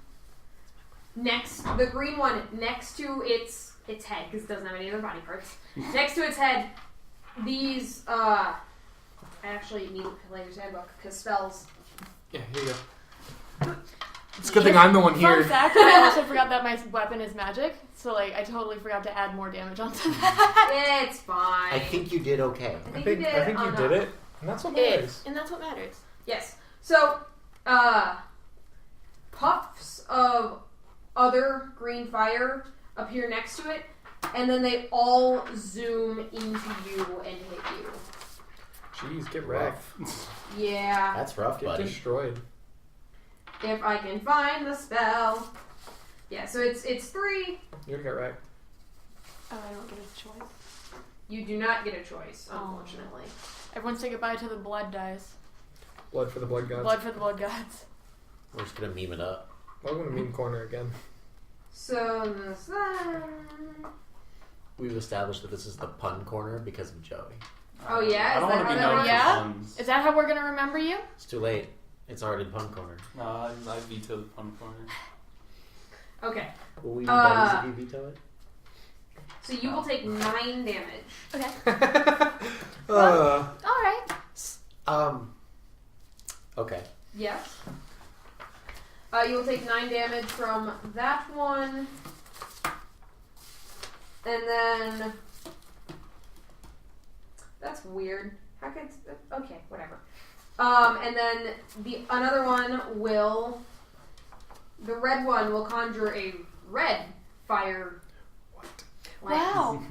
Speaker 1: the green one next to its head, because it doesn't have any other body parts. Next to its head, these I actually need Player's Handbook because spells.
Speaker 2: Yeah, here you go. It's a good thing I'm the one
Speaker 3: Fun
Speaker 2: here.
Speaker 3: fact, I also forgot that my weapon is magic, so like I totally forgot to add more damage onto that.
Speaker 1: It's fine.
Speaker 4: I think you did okay.
Speaker 2: I think you did it, and that's what matters.
Speaker 3: And that's what matters.
Speaker 1: Yes. So, puffs of other green fire appear next to it, and then they all zoom into you and hit you.
Speaker 2: Jeez, get wrecked.
Speaker 1: Yeah.
Speaker 4: That's rough,
Speaker 2: Get
Speaker 4: buddy.
Speaker 2: destroyed.
Speaker 1: If I can find the spell. Yeah, so it's 3.
Speaker 2: You're gonna get wrecked.
Speaker 3: Oh, I don't get a choice.
Speaker 1: You do not get a choice, unfortunately.
Speaker 3: Everyone say goodbye to the blood dice.
Speaker 2: Blood for the blood gods.
Speaker 3: Blood for the blood gods.
Speaker 4: We're just gonna meme it up.
Speaker 2: Welcome to meme corner again.
Speaker 1: So,
Speaker 4: We've established that this is the pun corner because of Joey.
Speaker 1: oh yeah?
Speaker 5: I
Speaker 1: Is
Speaker 5: don't
Speaker 1: that
Speaker 5: want to
Speaker 1: how
Speaker 5: be
Speaker 1: that
Speaker 5: known
Speaker 1: works?
Speaker 5: for
Speaker 3: Yeah?
Speaker 5: puns.
Speaker 3: Is that how we're gonna remember you?
Speaker 4: It's too late. It's already pun corner.
Speaker 5: No, I veto the pun corner.
Speaker 1: Okay.
Speaker 4: Will we be buddies if you veto it?
Speaker 1: So you will take 9 damage.
Speaker 3: Okay. Alright.
Speaker 4: Okay.
Speaker 1: Yes. You will take 9 damage from that one. And then... That's weird. How could... Okay, whatever. And then another one will... The red one will conjure a red fire.
Speaker 2: What?
Speaker 3: Wow.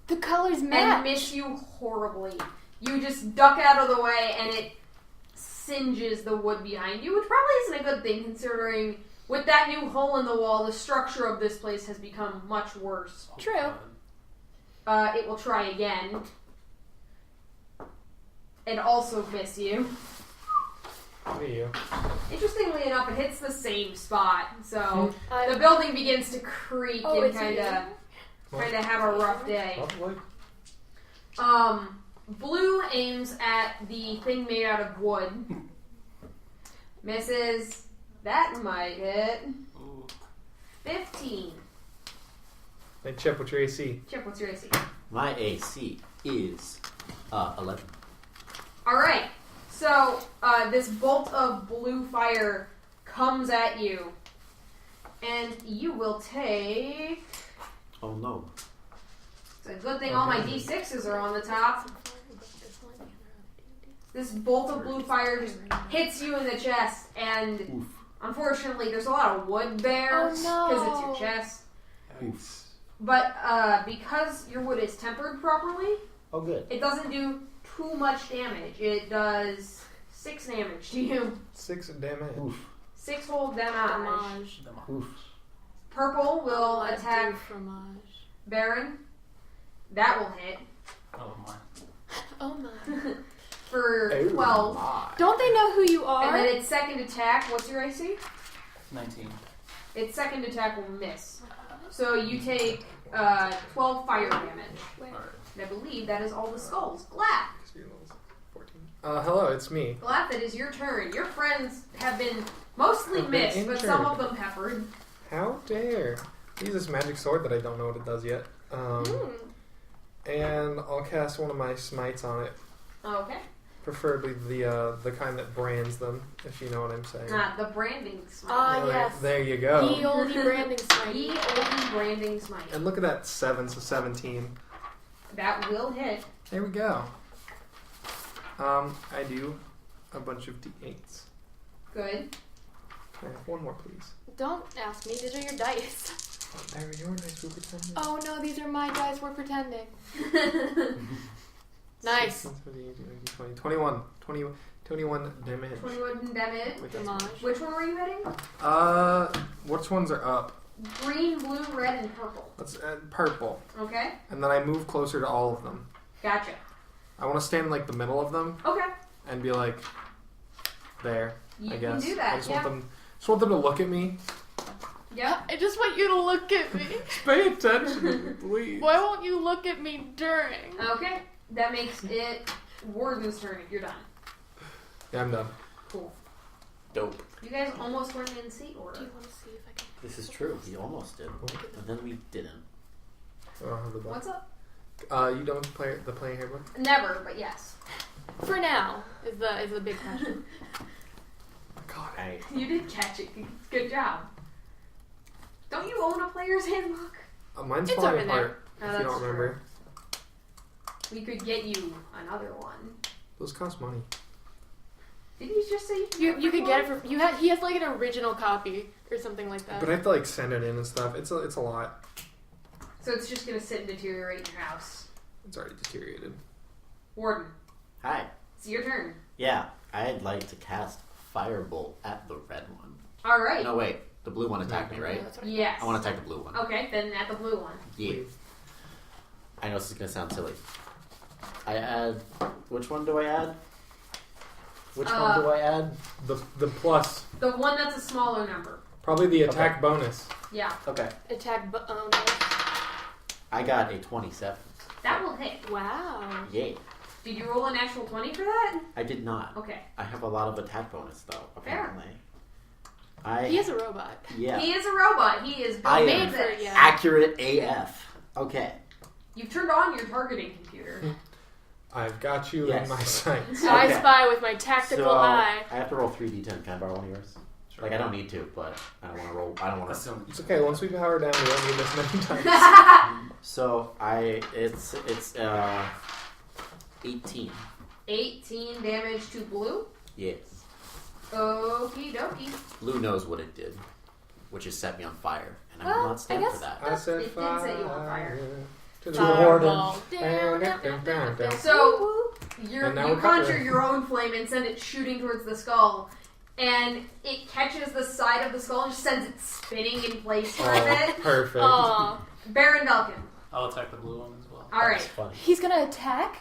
Speaker 3: The colors
Speaker 1: And
Speaker 3: match.
Speaker 1: miss you horribly. You just duck out of the way and it singes the wood behind you, which probably isn't a good thing considering with that new hole in the wall, the structure of this place has become much worse.
Speaker 5: Oh,
Speaker 3: True.
Speaker 5: God.
Speaker 1: It will try again. And also miss you.
Speaker 2: Look at you.
Speaker 1: Interestingly enough, it hits the same spot, so
Speaker 3: I'm-
Speaker 1: the building begins to creak
Speaker 3: Oh,
Speaker 1: and
Speaker 3: it's
Speaker 1: kind of have a rough day.
Speaker 2: Probably.
Speaker 1: Blue aims at the thing made out of wood. Misses. That might hit.
Speaker 5: Ooh.
Speaker 1: 15.
Speaker 2: Hey, Chip, what's your AC?
Speaker 1: Chip, what's your AC?
Speaker 6: My AC is 11.
Speaker 1: Alright. So, this bolt of blue fire comes at you. And you will take...
Speaker 6: Oh no.
Speaker 1: It's a good thing all my D6s are on the top. This bolt of blue fire just hits you in the chest, and
Speaker 6: Oof.
Speaker 1: unfortunately, there's a lot of wood there
Speaker 3: Oh,
Speaker 1: because
Speaker 3: no.
Speaker 1: it's your chest.
Speaker 5: Yikes.
Speaker 1: But because your wood is tempered properly,
Speaker 4: Oh, good.
Speaker 1: it doesn't do too much damage. It does 6 damage to you.
Speaker 2: 6 damage.
Speaker 4: Oof.
Speaker 1: 6-hole damage.
Speaker 3: Damage.
Speaker 4: Oof.
Speaker 1: Purple will
Speaker 3: Let's
Speaker 1: attack
Speaker 3: do fromage.
Speaker 1: Baron. That will hit
Speaker 5: Oh my.
Speaker 3: Oh my.
Speaker 1: for
Speaker 4: Oh
Speaker 1: 12.
Speaker 4: my.
Speaker 3: Don't they know who you
Speaker 1: And
Speaker 3: are?
Speaker 1: then its second attack, what's your AC?
Speaker 5: 19.
Speaker 1: Its second attack will miss. So you take 12 fire damage.
Speaker 3: Where?
Speaker 1: And I believe that is all the skulls. Glath.
Speaker 2: 14. Hello, it's me.
Speaker 1: Glath, it is your turn. Your friends have been mostly
Speaker 2: Have been
Speaker 1: missed, but some
Speaker 2: injured.
Speaker 1: of them peppered.
Speaker 2: How dare. Use this magic sword that I don't know what it does yet. And I'll cast one of my smites on it.
Speaker 1: Okay.
Speaker 2: Preferably the kind that brands them, if you know what I'm saying.
Speaker 1: The branding smite.
Speaker 3: Ah,
Speaker 2: There-
Speaker 3: yes.
Speaker 2: There you go.
Speaker 3: Ye olde branding smite.
Speaker 1: Ye olde branding smite.
Speaker 2: And look at that 7, so 17.
Speaker 1: That will hit.
Speaker 2: There we go. I do a bunch of d8s.
Speaker 1: Good.
Speaker 2: Can I have one more, please?
Speaker 3: Don't ask me. These are your dice.
Speaker 2: Oh, there we are. Nice, we pretend.
Speaker 3: Oh no, these are my dice. We're pretending. Nice.
Speaker 2: 20, 21 damage.
Speaker 1: 21 damage.
Speaker 2: With
Speaker 3: Damage.
Speaker 1: Which one were you hitting?
Speaker 2: Which ones are up?
Speaker 1: Green, blue, red, and purple.
Speaker 2: Let's purple.
Speaker 1: Okay.
Speaker 2: And then I move closer to all of them.
Speaker 1: Gotcha.
Speaker 2: I want to stand in, like, the middle of them
Speaker 1: Okay.
Speaker 2: and be like, there.
Speaker 1: You
Speaker 2: I
Speaker 1: can
Speaker 2: guess.
Speaker 1: do that,
Speaker 2: I just
Speaker 1: yeah.
Speaker 2: want them to look at me.
Speaker 1: Yep.
Speaker 3: I just want you to look at me.
Speaker 2: Pay attention, please.
Speaker 3: Why won't you look at me during?
Speaker 1: Okay. That makes it Warden's turn if you're done.
Speaker 2: Yeah, I'm done.
Speaker 1: Cool.
Speaker 6: Dope.
Speaker 1: You guys almost went in seat order.
Speaker 3: Do you want to see if I can?
Speaker 6: This is true. We almost did, and then we didn't.
Speaker 2: I don't have the book.
Speaker 1: What's up?
Speaker 2: You don't play the playing handbook?
Speaker 1: Never, but yes.
Speaker 3: For now is the big question.
Speaker 2: God,
Speaker 6: I
Speaker 1: You did catch it. Good job. Don't you own a player's handbook?
Speaker 2: mine's
Speaker 3: It's
Speaker 2: falling
Speaker 3: over there.
Speaker 2: apart.
Speaker 1: Oh,
Speaker 2: If
Speaker 1: that's
Speaker 2: you don't remember,
Speaker 1: We could get you another one.
Speaker 2: those cost money.
Speaker 1: Did you just say
Speaker 3: You could get it for he has like an original copy or something like that.
Speaker 2: But I have to like send it in and stuff. It's a lot.
Speaker 1: So it's just gonna sit and deteriorate in your house.
Speaker 2: It's already deteriorated.
Speaker 1: Warden,
Speaker 6: Hi.
Speaker 1: it's your turn.
Speaker 6: Yeah, I'd like to cast Firebolt at the red one.
Speaker 1: All right.
Speaker 6: No, wait. The blue one attacked me, right?
Speaker 3: That's what
Speaker 1: Yes.
Speaker 6: I want to attack the blue one.
Speaker 1: Okay, then at the blue one.
Speaker 6: Yeah. I know this is gonna sound silly. I add. Which one do I add? Which one do I add?
Speaker 2: The plus,
Speaker 1: The one that's a smaller number.
Speaker 2: probably the attack bonus.
Speaker 1: Yeah,
Speaker 6: Okay.
Speaker 3: attack. No.
Speaker 6: I got a 27.
Speaker 1: that will hit.
Speaker 3: Wow.
Speaker 6: Yay.
Speaker 1: Did you roll a natural 20 for that?
Speaker 6: I did not.
Speaker 1: Okay.
Speaker 6: I have a lot of attack bonus though. Apparently.
Speaker 3: He is a robot.
Speaker 6: Yeah.
Speaker 1: He is a robot. He is
Speaker 6: I
Speaker 1: built
Speaker 6: am
Speaker 1: for this.
Speaker 3: yeah.
Speaker 6: accurate AF. Okay.
Speaker 1: You've turned on your targeting computer.
Speaker 2: I've got you
Speaker 6: Yes.
Speaker 2: in my sights.
Speaker 3: I
Speaker 6: Okay.
Speaker 3: spy with my tactical
Speaker 6: So
Speaker 3: eye.
Speaker 6: I have to roll 3d10. Can I borrow one of yours?
Speaker 5: Sure.
Speaker 6: Like I don't need to, but I don't want to roll. I don't want
Speaker 5: That's
Speaker 6: to.
Speaker 5: the only
Speaker 2: It's okay. Once we power down, we don't need this many times.
Speaker 6: So it's 18.
Speaker 1: 18 damage to blue.
Speaker 6: Yes.
Speaker 1: Okie dokie.
Speaker 6: Blue knows what it did, which is set me on fire, and I will
Speaker 3: Well,
Speaker 6: not stand
Speaker 3: I
Speaker 6: for that.
Speaker 2: I said
Speaker 1: It did set you on fire.
Speaker 2: To the
Speaker 3: Fireball.
Speaker 2: warden.
Speaker 1: So you
Speaker 2: And now we're
Speaker 1: conjure
Speaker 2: covering.
Speaker 1: your own flame and send it shooting towards the skull, and it catches the side of the skull and just sends it spinning in place for a
Speaker 2: Oh,
Speaker 1: bit.
Speaker 2: perfect.
Speaker 3: Aw.
Speaker 1: Baron Velken.
Speaker 5: I'll attack the blue one as well.
Speaker 1: All
Speaker 6: That's
Speaker 1: right.
Speaker 6: funny.
Speaker 3: He's gonna attack?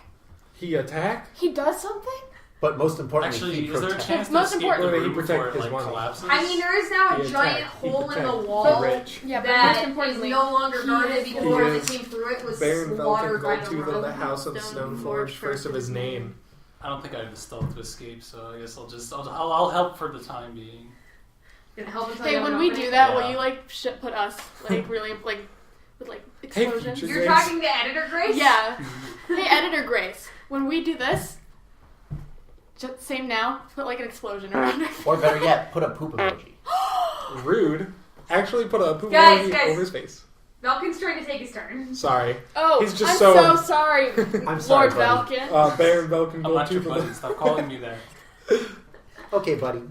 Speaker 2: He attack?
Speaker 3: He does something?
Speaker 4: But most importantly,
Speaker 5: Actually,
Speaker 4: he
Speaker 5: is there a
Speaker 4: protects.
Speaker 5: chance to
Speaker 3: Most
Speaker 5: escape
Speaker 3: important-
Speaker 5: the
Speaker 2: He
Speaker 5: room
Speaker 2: protect
Speaker 5: before it
Speaker 2: his
Speaker 5: like
Speaker 2: money.
Speaker 5: collapses?
Speaker 1: I mean, there is now a
Speaker 2: He
Speaker 1: giant
Speaker 2: attack. He
Speaker 1: hole in
Speaker 2: protect
Speaker 1: the
Speaker 2: the
Speaker 1: wall
Speaker 2: rich.
Speaker 3: Yeah, but
Speaker 1: that
Speaker 3: most
Speaker 1: is
Speaker 3: importantly,
Speaker 1: no longer
Speaker 3: he
Speaker 1: guarded
Speaker 3: is
Speaker 1: because
Speaker 2: the-
Speaker 1: the one
Speaker 2: He
Speaker 1: that
Speaker 2: is
Speaker 1: came through it was
Speaker 2: Baron
Speaker 1: slaughtered
Speaker 2: Velken
Speaker 1: by the
Speaker 2: Goldtooth of the
Speaker 1: road.
Speaker 2: House of Stoneforge, first of his name.
Speaker 5: I don't think I have the stealth to escape, so I guess I'll help for the time being.
Speaker 1: Gonna help until
Speaker 3: Hey,
Speaker 1: you have
Speaker 3: when
Speaker 1: an
Speaker 3: we
Speaker 1: opening?
Speaker 3: do that,
Speaker 5: Yeah.
Speaker 3: will you like put us like really like with like explosions?
Speaker 2: future
Speaker 1: You're
Speaker 2: Grace.
Speaker 1: talking to Editor Grace?
Speaker 3: Yeah. Hey, Editor Grace, when we do this, just same now, put like an explosion around it.
Speaker 4: Or better yet, put a poop emoji.
Speaker 2: Rude. Actually put a poop
Speaker 1: Guys,
Speaker 2: emoji
Speaker 1: guys.
Speaker 2: over his face.
Speaker 1: Velken's trying to take his turn.
Speaker 2: Sorry.
Speaker 3: Oh,
Speaker 2: He's just
Speaker 3: I'm
Speaker 2: so-
Speaker 3: so sorry,
Speaker 4: I'm sorry,
Speaker 3: Lord
Speaker 4: buddy.
Speaker 3: Velken.
Speaker 2: Baron Velken
Speaker 5: I'm not your
Speaker 2: Goldtooth
Speaker 5: buddy.
Speaker 2: of the...
Speaker 5: Stop calling me that.
Speaker 4: Okay, buddy.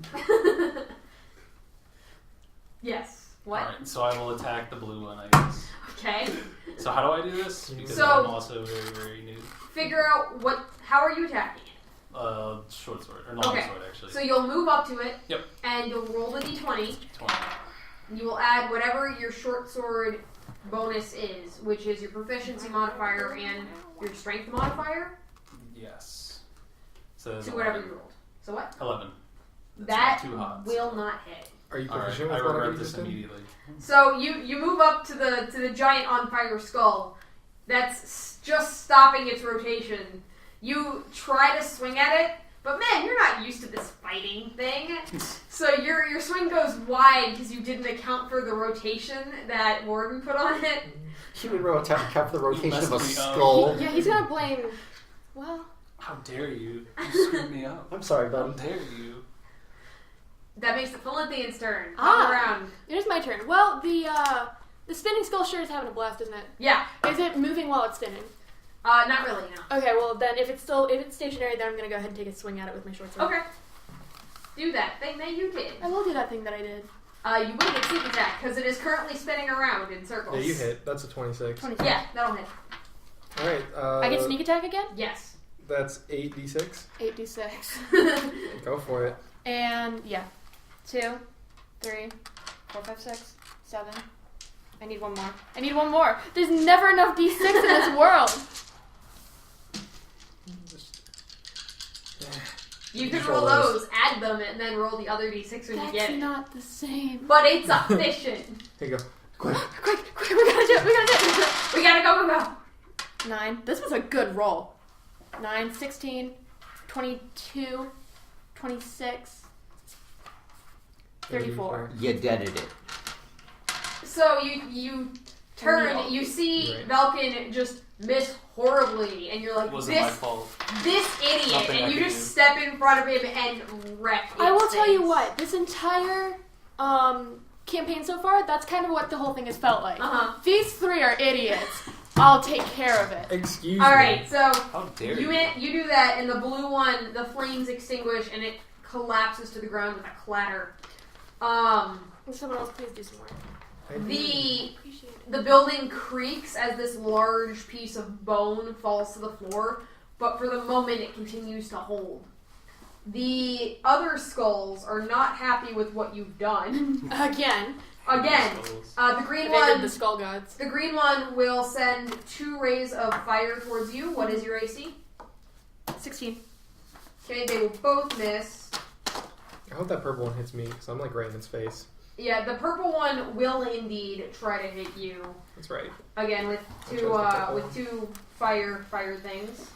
Speaker 1: Yes. What?
Speaker 5: Alright, so I will attack the blue one, I guess.
Speaker 1: Okay.
Speaker 5: So how do I do this? Because
Speaker 1: So-
Speaker 5: I'm also very, very new.
Speaker 1: Figure out how are you attacking it?
Speaker 5: Short sword or long
Speaker 1: Okay.
Speaker 5: sword actually.
Speaker 1: So you'll move up to it.
Speaker 5: Yep.
Speaker 1: And you'll roll the d20.
Speaker 5: 20.
Speaker 1: You will add whatever your short sword bonus is, which is your proficiency modifier and your strength modifier,
Speaker 5: Yes. So
Speaker 1: to whatever you rolled. So what?
Speaker 5: 11. That's
Speaker 1: That
Speaker 5: not too hot.
Speaker 1: will not hit.
Speaker 2: Are you
Speaker 5: All right,
Speaker 2: proficient
Speaker 5: I
Speaker 2: with whatever
Speaker 5: regret
Speaker 2: you
Speaker 5: this
Speaker 2: just did?
Speaker 5: immediately.
Speaker 1: So you move up to the giant on fire skull that's just stopping its rotation. You try to swing at it, but man, you're not used to this fighting thing. So your swing goes wide because you didn't account for the rotation that Warden put on it.
Speaker 4: She would account for the rotation
Speaker 5: messed
Speaker 4: of a
Speaker 5: me up.
Speaker 4: skull.
Speaker 3: Yeah, he's gonna blame. Well,
Speaker 5: How dare you? You screwed me up.
Speaker 4: I'm sorry,
Speaker 5: How
Speaker 4: buddy.
Speaker 5: dare you?
Speaker 1: That makes the Felinthian's turn.
Speaker 3: Ah.
Speaker 1: Hop around.
Speaker 3: it is my turn. Well, the spinning skull sure is having a blast, isn't it?
Speaker 1: Yeah.
Speaker 3: Is it moving while it's spinning?
Speaker 1: Not really, no.
Speaker 3: Okay, well then if it's stationary, then I'm gonna go ahead and take a swing at it with my short sword.
Speaker 1: Okay. Do that thing that you did.
Speaker 3: I will do that thing that I did.
Speaker 1: You will get sneak attack because it is currently spinning around in circles.
Speaker 2: Yeah, you hit. That's a 26.
Speaker 3: 26.
Speaker 1: Yeah, that'll hit.
Speaker 2: Alright,
Speaker 3: I get sneak attack again?
Speaker 1: Yes.
Speaker 2: That's 8d6.
Speaker 3: 8d6.
Speaker 2: Go for it.
Speaker 3: And yeah. 2, 3, 4, 5, 6, 7. I need one more. There's never enough d6 in this world.
Speaker 1: You can
Speaker 2: Control
Speaker 1: roll
Speaker 2: those.
Speaker 1: those, add them, and then roll the other d6 when you get
Speaker 3: That's
Speaker 1: it.
Speaker 3: not the same.
Speaker 1: But it's efficient.
Speaker 2: Here you go. Quick.
Speaker 3: Quick, we gotta do it.
Speaker 1: We gotta go.
Speaker 3: 9. This was a good roll. 9, 16, 22, 26, 34.
Speaker 4: You deaded it.
Speaker 1: So you turn, you see
Speaker 2: Right.
Speaker 1: Velken just miss horribly, and you're like,
Speaker 5: It wasn't my
Speaker 1: this
Speaker 5: fault.
Speaker 1: idiot,
Speaker 5: Nothing I
Speaker 1: and you
Speaker 5: could
Speaker 1: just
Speaker 5: do.
Speaker 1: step in front of him and wreck
Speaker 3: I will
Speaker 1: its
Speaker 3: tell you
Speaker 1: face.
Speaker 3: what, this entire campaign so far, that's kind of what the whole thing has felt like.
Speaker 1: Uh-huh.
Speaker 3: These 3 are idiots. I'll take care of it.
Speaker 2: Excuse me.
Speaker 1: Alright, so
Speaker 5: How dare
Speaker 1: you
Speaker 5: you?
Speaker 1: you do that, and the blue one, the flames extinguish, and it collapses to the ground with a clatter.
Speaker 3: Can someone else please do some more?
Speaker 1: The
Speaker 3: Appreciate it.
Speaker 1: The building creaks as this large piece of bone falls to the floor, but for the moment it continues to hold. The other skulls are not happy with what you've done.
Speaker 3: Again.
Speaker 1: The green
Speaker 3: Evaded
Speaker 1: one.
Speaker 3: the skull gods.
Speaker 1: The green one will send 2 rays of fire towards you. What is your AC?
Speaker 3: 16.
Speaker 1: Okay, they will both miss.
Speaker 2: I hope that purple one hits me, because I'm like right in its face.
Speaker 1: Yeah, the purple one will indeed try to hit you.
Speaker 2: That's right.
Speaker 1: Again, with
Speaker 2: I chose
Speaker 1: two
Speaker 2: the purple
Speaker 1: with
Speaker 2: one.
Speaker 1: 2 fire things.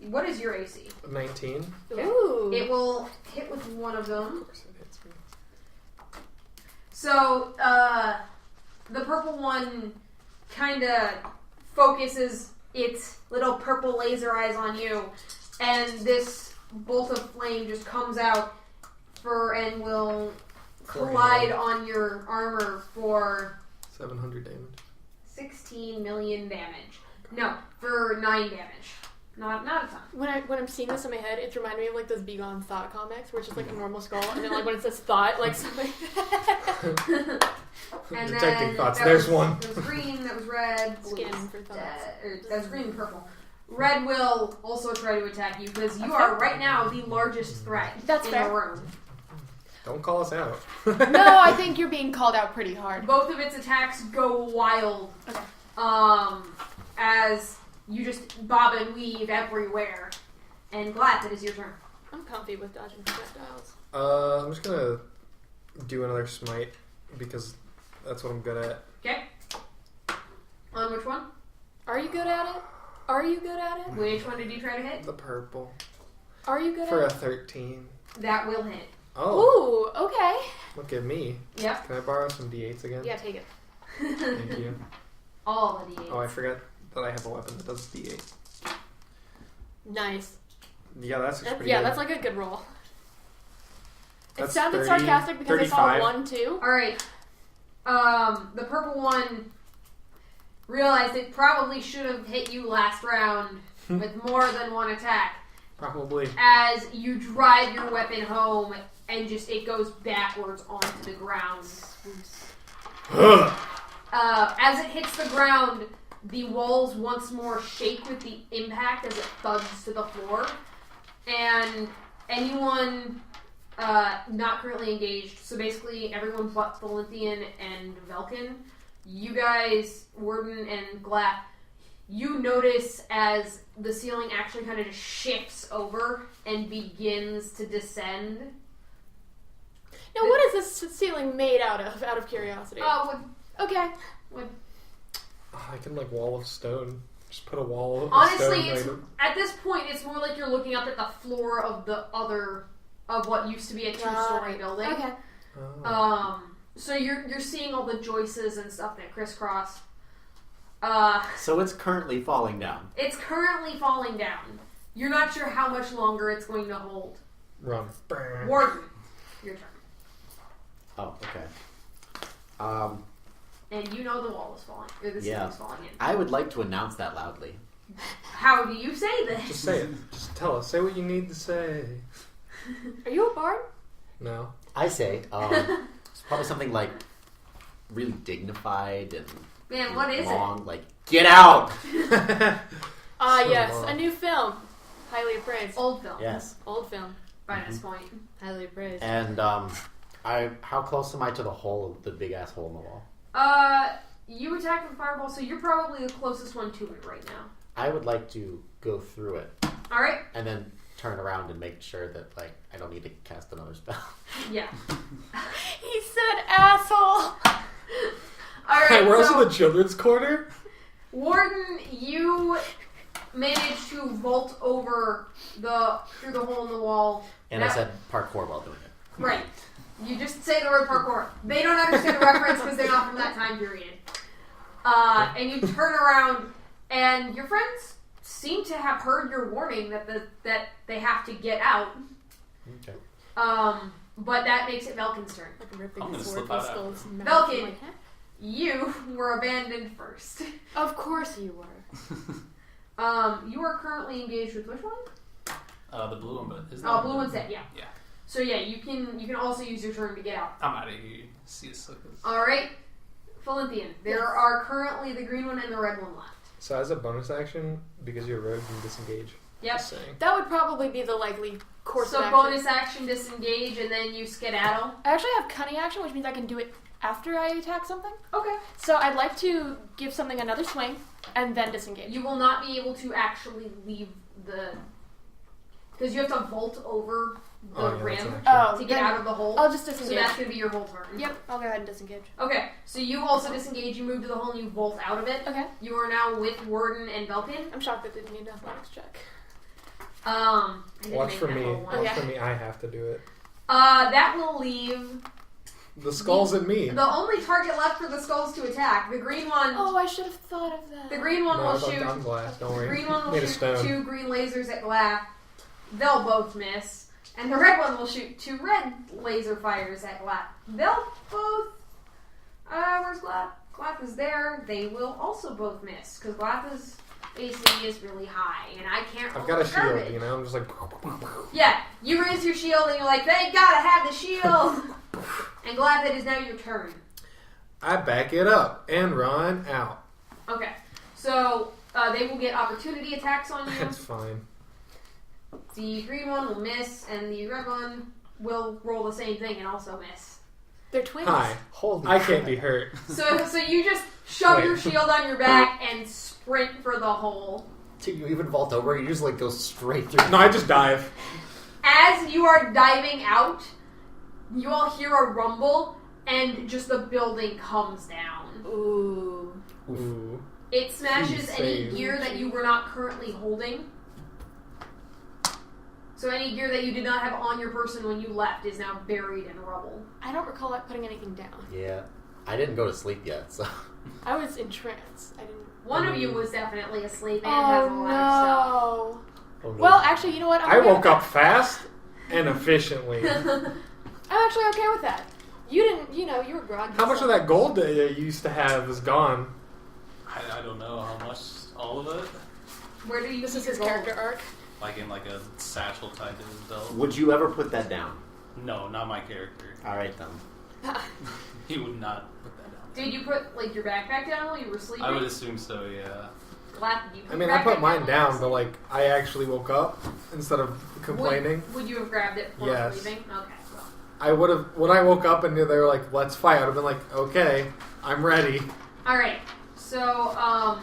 Speaker 1: What is your AC?
Speaker 2: 19.
Speaker 1: Okay.
Speaker 3: Ooh.
Speaker 1: It will hit with one of
Speaker 2: Of
Speaker 1: them.
Speaker 2: course it hits me.
Speaker 1: So, the purple one kind of focuses its little purple laser eyes on you, and this bolt of flame just comes out and will collide on your armor for
Speaker 2: 700 damage.
Speaker 1: 16 million damage. No, for 9 damage. Not a ton.
Speaker 3: When I'm seeing this in my head, it's reminding me of like those Be Gone Thought comics where it's just like a normal skull, and then like when it says thought, like something.
Speaker 1: And
Speaker 2: Detecting
Speaker 1: then
Speaker 2: thoughts.
Speaker 1: that
Speaker 2: There's
Speaker 1: was,
Speaker 2: one.
Speaker 1: That was green, that was red, blue
Speaker 3: Skin
Speaker 1: was
Speaker 3: for thoughts.
Speaker 1: that was green and purple. Red will also try to attack you because you are right now the largest threat
Speaker 3: That's
Speaker 1: in
Speaker 3: fair.
Speaker 1: the room.
Speaker 2: Don't call us out.
Speaker 3: No, I think you're being called out pretty hard.
Speaker 1: Both of its attacks go wild.
Speaker 3: Okay.
Speaker 1: As you just bob and weave everywhere. And Glath, it is your turn.
Speaker 3: I'm comfy with dodging projectiles.
Speaker 2: I'm just gonna do another smite, because that's what I'm good at.
Speaker 1: Okay. On which one?
Speaker 3: Are you good at it? Are you good at it?
Speaker 1: Which one did you try to hit?
Speaker 2: The purple.
Speaker 3: Are you good
Speaker 2: For a
Speaker 3: at it?
Speaker 2: 13.
Speaker 1: That will hit.
Speaker 2: Oh,
Speaker 3: Ooh, okay.
Speaker 2: look at me.
Speaker 1: Yep.
Speaker 2: Can I borrow some d8s again?
Speaker 3: Yeah, take it.
Speaker 2: Thank you.
Speaker 1: All the d8s.
Speaker 2: Oh, I forgot that I have a weapon that does d8.
Speaker 3: Nice.
Speaker 2: Yeah, that's pretty
Speaker 3: Yeah,
Speaker 2: good.
Speaker 3: that's like a good roll. It
Speaker 2: That's
Speaker 3: sounded
Speaker 2: 30,
Speaker 3: sarcastic because
Speaker 2: 35.
Speaker 3: I saw 1, 2.
Speaker 1: Alright. The purple one realized it probably should have hit you last round with more than one attack.
Speaker 2: Probably.
Speaker 1: As you drive your weapon home and just it goes backwards onto the ground. As it hits the ground, the walls once more shake with the impact as it thuds to the floor. and anyone not currently engaged, so basically everyone but Felinthian and Velken, you guys, Warden and Glath, you notice as the ceiling actually kind of just shifts over and begins to descend.
Speaker 3: Now, what is this ceiling made out of curiosity?
Speaker 1: Wood.
Speaker 3: Okay.
Speaker 1: Wood.
Speaker 2: I can wall of stone. Just put a wall of
Speaker 1: Honestly,
Speaker 2: stone.
Speaker 1: at this point, it's more like you're looking up at the floor of of what used to be a two-story building.
Speaker 3: Okay.
Speaker 1: So you're seeing all the joists and stuff that crisscross.
Speaker 6: So it's currently falling down.
Speaker 1: It's currently falling down. You're not sure how much longer it's going to hold.
Speaker 2: Run.
Speaker 1: Warden, your turn.
Speaker 6: Oh, okay.
Speaker 1: And you know the wall is falling. Or the ceiling is falling in.
Speaker 6: I would like to announce that loudly.
Speaker 1: How do you say this?
Speaker 2: Just say it. Just tell us. Say what you need to say.
Speaker 3: Are you a bard?
Speaker 2: No.
Speaker 6: I say, it's probably something really dignified and
Speaker 1: Man, what is
Speaker 6: long, get out!
Speaker 3: Yes,
Speaker 2: long.
Speaker 3: a new film. Highly appraised.
Speaker 1: Old film.
Speaker 6: Yes.
Speaker 3: Old film.
Speaker 1: By this point.
Speaker 3: Highly appraised.
Speaker 6: And, how close am I to the big ass hole in the wall?
Speaker 1: You attack with fireball, so you're probably the closest one to it right now.
Speaker 6: I would like to go through it.
Speaker 1: Alright?
Speaker 6: And then turn around and make sure that, I don't need to cast another spell.
Speaker 1: Yeah.
Speaker 3: He said asshole!
Speaker 1: Alright,
Speaker 2: Hey, we're
Speaker 1: so
Speaker 2: also the children's corner?
Speaker 1: Warden, you managed to vault over through the hole in the wall.
Speaker 6: And I said parkour while doing it.
Speaker 1: Right. You just say the word parkour. They don't understand the reference because they're not from that time period. And you turn around, and your friends seem to have heard your warning that they have to get out.
Speaker 6: Okay.
Speaker 1: But that makes it Velken's turn.
Speaker 3: Like ripping
Speaker 5: I'm gonna
Speaker 3: his
Speaker 5: slip
Speaker 3: sword
Speaker 5: out
Speaker 3: from Skull's mouth.
Speaker 1: Velken.
Speaker 3: Like, huh?
Speaker 1: You were abandoned first.
Speaker 3: Of course you were.
Speaker 1: You are currently engaged with which one?
Speaker 5: The blue one, but isn't
Speaker 1: Oh,
Speaker 5: that
Speaker 1: blue one's dead. Yeah.
Speaker 5: Yeah.
Speaker 1: So yeah, you can also use your turn to get out.
Speaker 5: I'm out of here. See you suckers.
Speaker 1: All right, Felinthian. There
Speaker 3: Yes.
Speaker 1: are currently the green one and the red one left.
Speaker 2: So as a bonus action, because you're a rogue, you can disengage.
Speaker 1: Yep.
Speaker 2: Just saying.
Speaker 3: That would probably be the likely course
Speaker 1: So
Speaker 3: of action.
Speaker 1: bonus action, disengage, and then you skedaddle.
Speaker 3: I actually have cunning action, which means I can do it after I attack something.
Speaker 1: Okay.
Speaker 3: So I'd like to give something another swing and then disengage.
Speaker 1: You will not be able to actually leave because you have to vault over the
Speaker 2: Oh, yeah, that's
Speaker 1: rim
Speaker 2: an action.
Speaker 3: Oh,
Speaker 1: to get
Speaker 3: then
Speaker 1: out of the hole.
Speaker 3: I'll just
Speaker 1: So
Speaker 3: disengage.
Speaker 1: that's going to be your whole turn.
Speaker 3: Yep, I'll go ahead and disengage.
Speaker 1: Okay, so you also disengage, you move to the hole, and you vault out of it.
Speaker 3: Okay.
Speaker 1: You are now with Warden and Velken.
Speaker 3: I'm shocked that didn't need an athletics check.
Speaker 1: I didn't
Speaker 2: Watch
Speaker 1: make
Speaker 2: for
Speaker 1: that
Speaker 2: me.
Speaker 1: whole one.
Speaker 2: Watch
Speaker 3: Okay.
Speaker 2: for me. I have to do it.
Speaker 1: That will leave
Speaker 2: The skull's in me.
Speaker 1: the only target left for the skulls to attack. The green one.
Speaker 3: Oh, I should have thought of that.
Speaker 1: The green one
Speaker 2: No,
Speaker 1: will
Speaker 2: it's
Speaker 1: shoot.
Speaker 2: on glass. Don't
Speaker 1: The
Speaker 2: worry.
Speaker 1: green one will
Speaker 2: Made of
Speaker 1: shoot
Speaker 2: stone.
Speaker 1: 2 green lasers at Glath. They'll both miss. And the red one will shoot 2 red laser fires at Glath. They'll both. Where's Glath? Glath is there. They will also both miss because Glath's AC is really high, and I can't.
Speaker 2: I've
Speaker 1: roll
Speaker 2: got a
Speaker 1: the
Speaker 2: shield,
Speaker 1: garbage.
Speaker 2: you know? I'm just like...
Speaker 1: Yeah, you raise your shield and you're like, thank God I have the shield. And Glath, it is now your turn.
Speaker 2: I back it up and run out.
Speaker 1: Okay, so they will get opportunity attacks on you.
Speaker 2: That's fine.
Speaker 1: The green one will miss, and the red one will roll the same thing and also miss.
Speaker 3: They're twins.
Speaker 2: Hi.
Speaker 6: Holy
Speaker 2: I
Speaker 6: crap.
Speaker 2: can't be hurt.
Speaker 1: So you just shove
Speaker 2: Wait.
Speaker 1: your shield on your back and sprint for the hole.
Speaker 6: Did you even vault over? You just go straight through.
Speaker 2: No, I just dive.
Speaker 1: As you are diving out, you all hear a rumble, and just the building comes down.
Speaker 3: Ooh.
Speaker 2: Ooh.
Speaker 1: It smashes
Speaker 2: Please
Speaker 1: any
Speaker 2: save.
Speaker 1: gear that you were not currently holding. So any gear that you did not have on your person when you left is now buried in rubble.
Speaker 3: I don't recall putting anything down.
Speaker 6: Yeah. I didn't go to sleep yet, so.
Speaker 3: I was in trance. I didn't.
Speaker 1: One of you was definitely asleep and has a lot of stuff.
Speaker 3: Oh
Speaker 6: Oh, no.
Speaker 3: Well, actually, you know what?
Speaker 2: I woke up fast and efficiently.
Speaker 3: I'm actually okay with that. You didn't, you were groggy.
Speaker 2: How much of that gold that you used to have is gone?
Speaker 5: I don't know how much. All of it?
Speaker 1: Where do you
Speaker 3: This
Speaker 1: keep
Speaker 3: is
Speaker 1: your
Speaker 3: his
Speaker 1: gold?
Speaker 3: character arc.
Speaker 5: Like in a satchel tied to his belt?
Speaker 6: Would you ever put that down?
Speaker 5: No, not my character.
Speaker 6: Alright then.
Speaker 5: He would not put that down.
Speaker 1: Did you put your backpack down while you were sleeping?
Speaker 5: I would assume so, yeah.
Speaker 1: Glath, did you
Speaker 2: I mean, I
Speaker 1: grab
Speaker 2: put
Speaker 1: it
Speaker 2: mine
Speaker 1: when
Speaker 2: down,
Speaker 1: you
Speaker 2: but like I actually woke up instead of complaining.
Speaker 1: Would you have grabbed it before
Speaker 2: Yes.
Speaker 1: leaving? Okay, well.
Speaker 2: I would have when I woke up and they were like, "Let's fight." I'd have been like, "Okay, I'm ready."
Speaker 1: All right. So,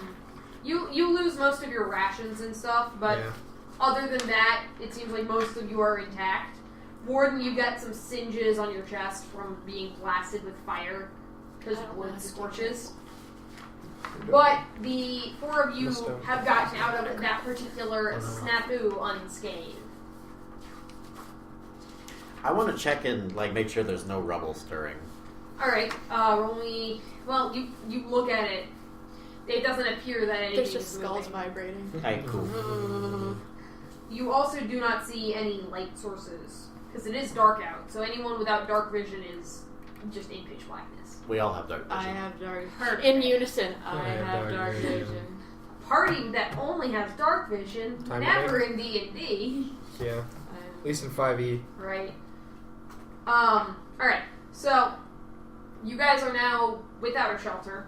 Speaker 1: you lose most of your rations and stuff, but
Speaker 2: Yeah.
Speaker 1: other than that, it seems like most of you are intact. Warden, you got some singes on your chest from being blasted with fire because
Speaker 3: I don't
Speaker 1: wood
Speaker 3: know.
Speaker 1: scorches. But the four of you
Speaker 2: The stone.
Speaker 1: have gotten out of that particular snafu unscathed.
Speaker 6: I want to check and like make sure there's no rubble stirring.
Speaker 1: Alright, roll me... Well, you look at it. It doesn't appear that anything
Speaker 3: There's just
Speaker 1: is
Speaker 3: skulls
Speaker 1: moving.
Speaker 3: vibrating.
Speaker 6: Okay, cool.
Speaker 1: You also do not see any light sources, because it is dark out, so anyone without dark vision is just in pitch blackness.
Speaker 6: We all have dark vision.
Speaker 3: I have dark.
Speaker 1: Perfect.
Speaker 3: In unison, I
Speaker 2: I have
Speaker 3: have
Speaker 2: dark
Speaker 3: dark
Speaker 2: vision.
Speaker 3: vision.
Speaker 1: A party that only has dark vision,
Speaker 2: Time
Speaker 1: never in D&D.
Speaker 2: Yeah, at least in 5e.
Speaker 1: Right. Alright, so you guys are now without a shelter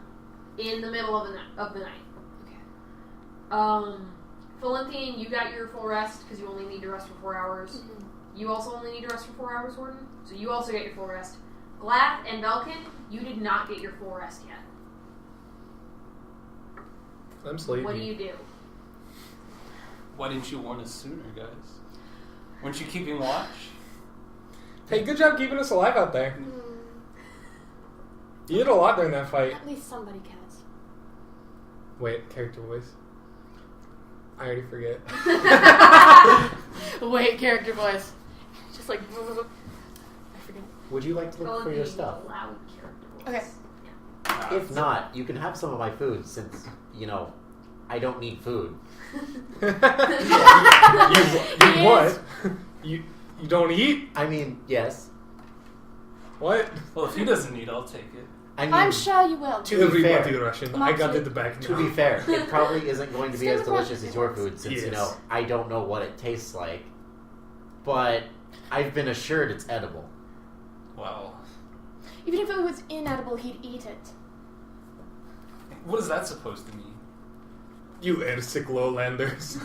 Speaker 1: in the middle of the night.
Speaker 3: Okay.
Speaker 1: Felinthian, you got your full rest because you only need to rest for 4 hours.
Speaker 3: Mhm.
Speaker 1: You also only need to rest for 4 hours, Warden. So you also get your full rest. Glath and Velken, you did not get your full rest yet.
Speaker 2: I'm sleepy.
Speaker 1: What do you do?
Speaker 5: Why didn't you warn us sooner, guys? Weren't you keeping watch?
Speaker 2: Hey, good job keeping us alive out there. You did a lot during that fight.
Speaker 3: At least somebody counts.
Speaker 2: Wait, character voice. I already forget.
Speaker 3: Wait, character voice. Just like I forget.
Speaker 4: Would you like to look for your stuff?
Speaker 1: Loud character voice.
Speaker 3: Okay.
Speaker 4: If not, you can have some of my food since, you know, I don't need food.
Speaker 2: you
Speaker 3: He
Speaker 2: what? You don't eat?
Speaker 4: I mean, yes.
Speaker 2: What?
Speaker 5: Well, if he doesn't need, I'll take it.
Speaker 4: I mean,
Speaker 3: I'm sure you will.
Speaker 4: to be fair,
Speaker 2: Russian. I got it back now.
Speaker 4: to be fair, it probably isn't going to be as
Speaker 3: Still
Speaker 4: delicious as your food since, you know,
Speaker 2: Yes.
Speaker 4: I don't know what it tastes like. But I've been assured it's edible.
Speaker 5: Wow.
Speaker 3: Even if it was inedible, he'd eat it.
Speaker 5: What is that supposed to mean?
Speaker 2: You Ersic lowlanders.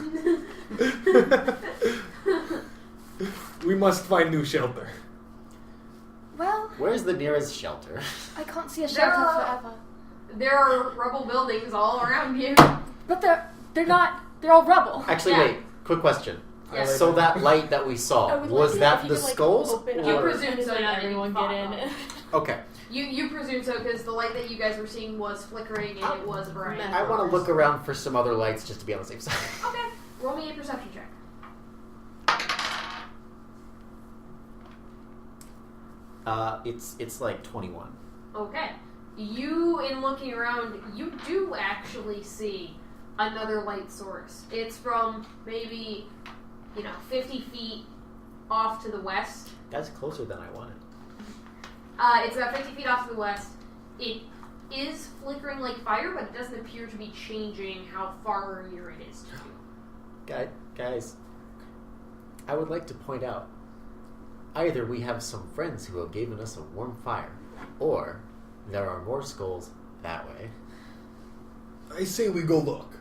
Speaker 2: We must find new shelter.
Speaker 3: Well,
Speaker 4: Where's the nearest shelter?
Speaker 3: I can't see a shelter
Speaker 1: There are-
Speaker 3: forever.
Speaker 1: There are rubble buildings all around you.
Speaker 3: But they're not. They're all rubble.
Speaker 4: Actually,
Speaker 1: Yeah.
Speaker 4: wait. Quick question.
Speaker 1: Yeah.
Speaker 4: So that light that we
Speaker 3: I
Speaker 4: saw,
Speaker 3: would
Speaker 4: was
Speaker 3: like
Speaker 4: that
Speaker 3: if you
Speaker 4: the
Speaker 3: could, like,
Speaker 4: skulls?
Speaker 3: open
Speaker 1: You
Speaker 3: up
Speaker 1: presume
Speaker 3: and
Speaker 1: so,
Speaker 3: let
Speaker 1: yeah,
Speaker 3: everyone
Speaker 1: you
Speaker 3: get
Speaker 1: follow.
Speaker 3: in.
Speaker 4: Okay.
Speaker 1: You presume so because the light that you guys were seeing was flickering and it was bright.
Speaker 3: Man.
Speaker 4: I want to look around for some other lights just to be on the safe side.
Speaker 1: Okay, roll me a perception check.
Speaker 4: It's like 21.
Speaker 1: Okay. You, in looking around, you do actually see another light source. It's from maybe, 50 feet off to the west.
Speaker 4: That's closer than I wanted.
Speaker 1: It's about 50 feet off to the west. It is flickering like fire, but it doesn't appear to be changing how far near it is to you.
Speaker 4: Guys, I would like to point out, either we have some friends who have given us a warm fire, or there are more skulls that way.
Speaker 2: I say we go look.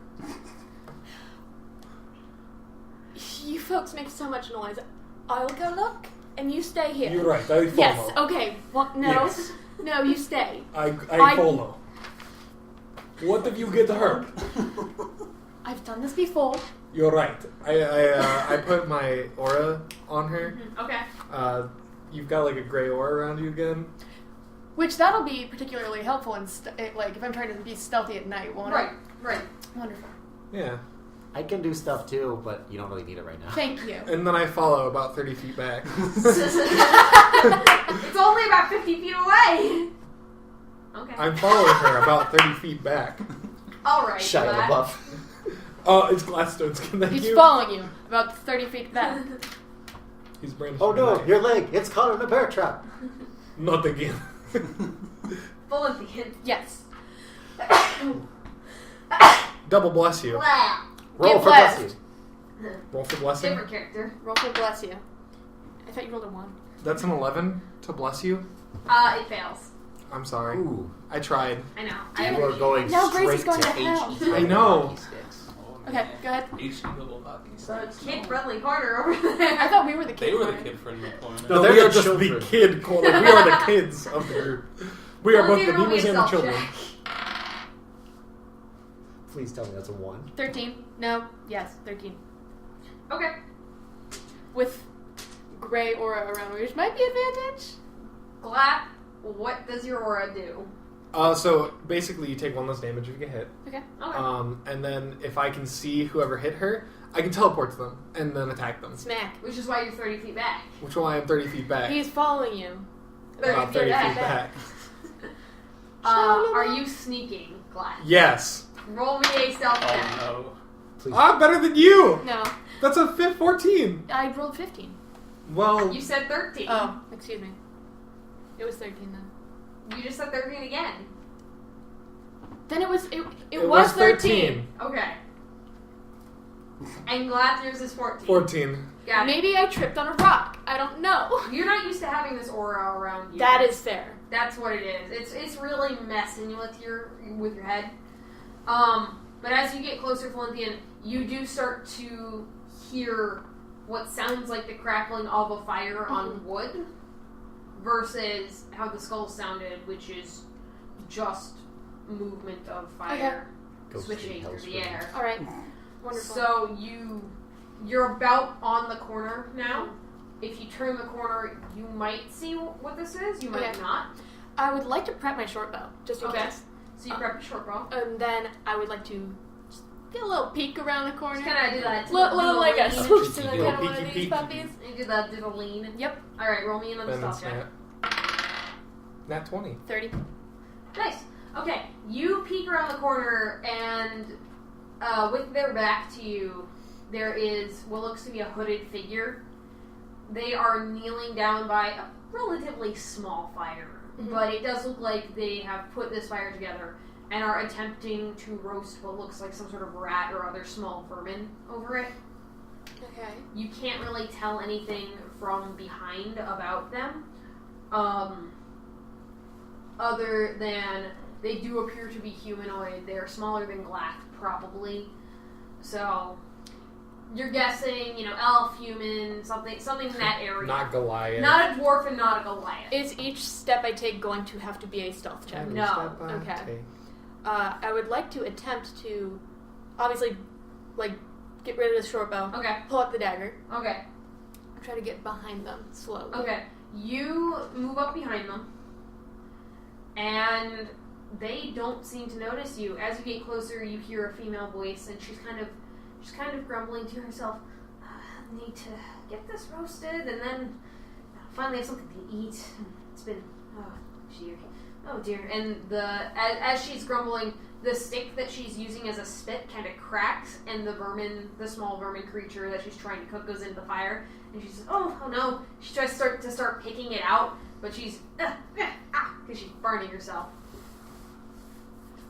Speaker 3: You folks make so much noise. I'll go look, and you stay here.
Speaker 2: You're right. I follow.
Speaker 3: Yes. Okay. Well, no.
Speaker 2: Yes.
Speaker 3: No, you stay.
Speaker 2: I
Speaker 3: I-
Speaker 2: follow. What if you get hurt?
Speaker 3: I've done this before.
Speaker 2: You're right. I put my aura on her.
Speaker 1: Okay.
Speaker 2: You've got like a gray aura around you again.
Speaker 3: Which that'll be particularly helpful in like if I'm trying to be stealthy at night, won't
Speaker 1: Right,
Speaker 3: it?
Speaker 1: right.
Speaker 3: Wonderful.
Speaker 2: Yeah.
Speaker 4: I can do stuff too, but you don't really need it right now.
Speaker 3: Thank you.
Speaker 2: And then I follow about 30 feet back.
Speaker 1: It's only about 50 feet away. Okay.
Speaker 2: I'm following her about 30 feet back.
Speaker 1: Alright.
Speaker 4: Shia
Speaker 1: Glath.
Speaker 4: LaBeouf.
Speaker 2: Oh, it's Glath Stoneskin. Thank
Speaker 3: He's
Speaker 2: you.
Speaker 3: following you about 30 feet back.
Speaker 2: He's brandishing
Speaker 4: Oh
Speaker 2: a
Speaker 4: no,
Speaker 2: knife.
Speaker 4: your leg! It's caught in a bear trap!
Speaker 2: Not again.
Speaker 1: Felinthian.
Speaker 3: Yes.
Speaker 2: Double bless you.
Speaker 1: Glath.
Speaker 4: Roll
Speaker 3: Get
Speaker 4: for
Speaker 3: blessed.
Speaker 4: bless you.
Speaker 2: Roll for blessing.
Speaker 1: Different character.
Speaker 3: Roll for bless you. I thought you rolled a 1.
Speaker 2: That's an 11 to bless you.
Speaker 1: It fails.
Speaker 2: I'm sorry.
Speaker 4: Ooh.
Speaker 2: I tried.
Speaker 1: I know.
Speaker 3: Damn
Speaker 4: You are going
Speaker 3: Now Grace is
Speaker 4: straight
Speaker 3: going
Speaker 4: to
Speaker 3: to hell.
Speaker 4: HE.
Speaker 2: I know.
Speaker 4: hockey sticks.
Speaker 3: Okay, go ahead.
Speaker 5: HD level bodies.
Speaker 1: The kid-friendly corner over there.
Speaker 3: I thought we were the
Speaker 5: They
Speaker 3: kid
Speaker 5: were the
Speaker 3: corner.
Speaker 5: kid-friendly corner.
Speaker 2: No,
Speaker 4: they're
Speaker 2: we are
Speaker 4: the
Speaker 2: just
Speaker 4: children.
Speaker 2: the kid corner. We are the kids of the group. We are both the
Speaker 1: Roll me
Speaker 2: demons
Speaker 1: a
Speaker 2: and the
Speaker 1: self
Speaker 2: children.
Speaker 1: check.
Speaker 4: Please tell me that's a 1.
Speaker 3: 13. No. Yes, 13.
Speaker 1: Okay.
Speaker 3: With gray aura around me, which might be advantage.
Speaker 1: Glath, what does your aura do?
Speaker 2: So basically, you take 1 less damage if you get hit.
Speaker 3: Okay.
Speaker 1: Okay.
Speaker 2: And then if I can see whoever hit her, I can teleport to them and then attack them.
Speaker 3: Smack.
Speaker 1: Which is why you're 30 feet back.
Speaker 2: Which is why I'm 30 feet back.
Speaker 3: He's following you.
Speaker 2: About 30 feet back.
Speaker 1: Are you sneaking, Glath?
Speaker 2: Yes.
Speaker 1: Roll me a stealth check.
Speaker 5: Oh no.
Speaker 4: Please.
Speaker 2: I'm better than you!
Speaker 3: No,
Speaker 2: That's a 14.
Speaker 3: I rolled 15.
Speaker 2: Well,
Speaker 1: You said 13.
Speaker 3: Oh, excuse me. It was 13 then.
Speaker 1: You just said 13 again.
Speaker 3: Then it was
Speaker 2: it was 13.
Speaker 1: Okay. And Glath, yours is 14.
Speaker 2: 14.
Speaker 1: Got it.
Speaker 3: Maybe I tripped on a rock. I don't know.
Speaker 1: You're not used to having this aura around you.
Speaker 3: That is fair.
Speaker 1: That's what it is. It's really messing with your head. But as you get closer, Felinthian, you do start to hear what sounds like the crackling of a fire on wood versus how the skull sounded, which is just movement of fire swishing through the air.
Speaker 3: All right. Wonderful.
Speaker 1: So you're about on the corner now. If you turn the corner, you might see what this is. You might
Speaker 3: Okay.
Speaker 1: not.
Speaker 3: I would like to prep my short bow, just in
Speaker 1: Okay.
Speaker 3: case.
Speaker 1: So you prep your short bow.
Speaker 3: And then I would like to just get a little peek around the corner.
Speaker 1: Just kind of do that.
Speaker 3: Little like a
Speaker 1: lean.
Speaker 3: swoosh to the
Speaker 2: Little
Speaker 3: kind of one of
Speaker 2: peeky
Speaker 3: these
Speaker 2: peek.
Speaker 3: puppies.
Speaker 1: You do that. Do the lean.
Speaker 3: Yep.
Speaker 1: All right. Roll me another
Speaker 2: Then
Speaker 1: stealth check.
Speaker 2: Nat 20.
Speaker 3: 30.
Speaker 1: Nice. Okay. You peek around the corner, and with their back to you, there is what looks to be a hooded figure. They are kneeling down by a relatively small fire, but it does look like they have put this fire together and are attempting to roast what looks like some sort of rat or other small vermin over it.
Speaker 3: Okay.
Speaker 1: You can't really tell anything from behind about them, other than they do appear to be humanoid. They are smaller than Glath, probably. So you're guessing, elf, human, something in that area.
Speaker 2: Not Goliath.
Speaker 1: Not a dwarf and not a Goliath.
Speaker 3: Is each step I take going to have to be a stealth check?
Speaker 2: Every
Speaker 1: No.
Speaker 2: step I
Speaker 3: Okay.
Speaker 2: take.
Speaker 3: I would like to attempt to, obviously, get rid of the short bow.
Speaker 1: Okay.
Speaker 3: Pull out the dagger.
Speaker 1: Okay.
Speaker 3: Try to get behind them slowly.
Speaker 1: Okay. You move up behind them, and they don't seem to notice you. As you get closer, you hear a female voice, and she's kind of grumbling to herself. I need to get this roasted, and then finally have something to eat. It's been oh dear. And as she's grumbling, the stick that she's using as a spit kind of cracks, and the small vermin creature that she's trying to cook goes into the fire. And she says, "Oh no!" She tries to start picking it out, but she's because she's burning herself.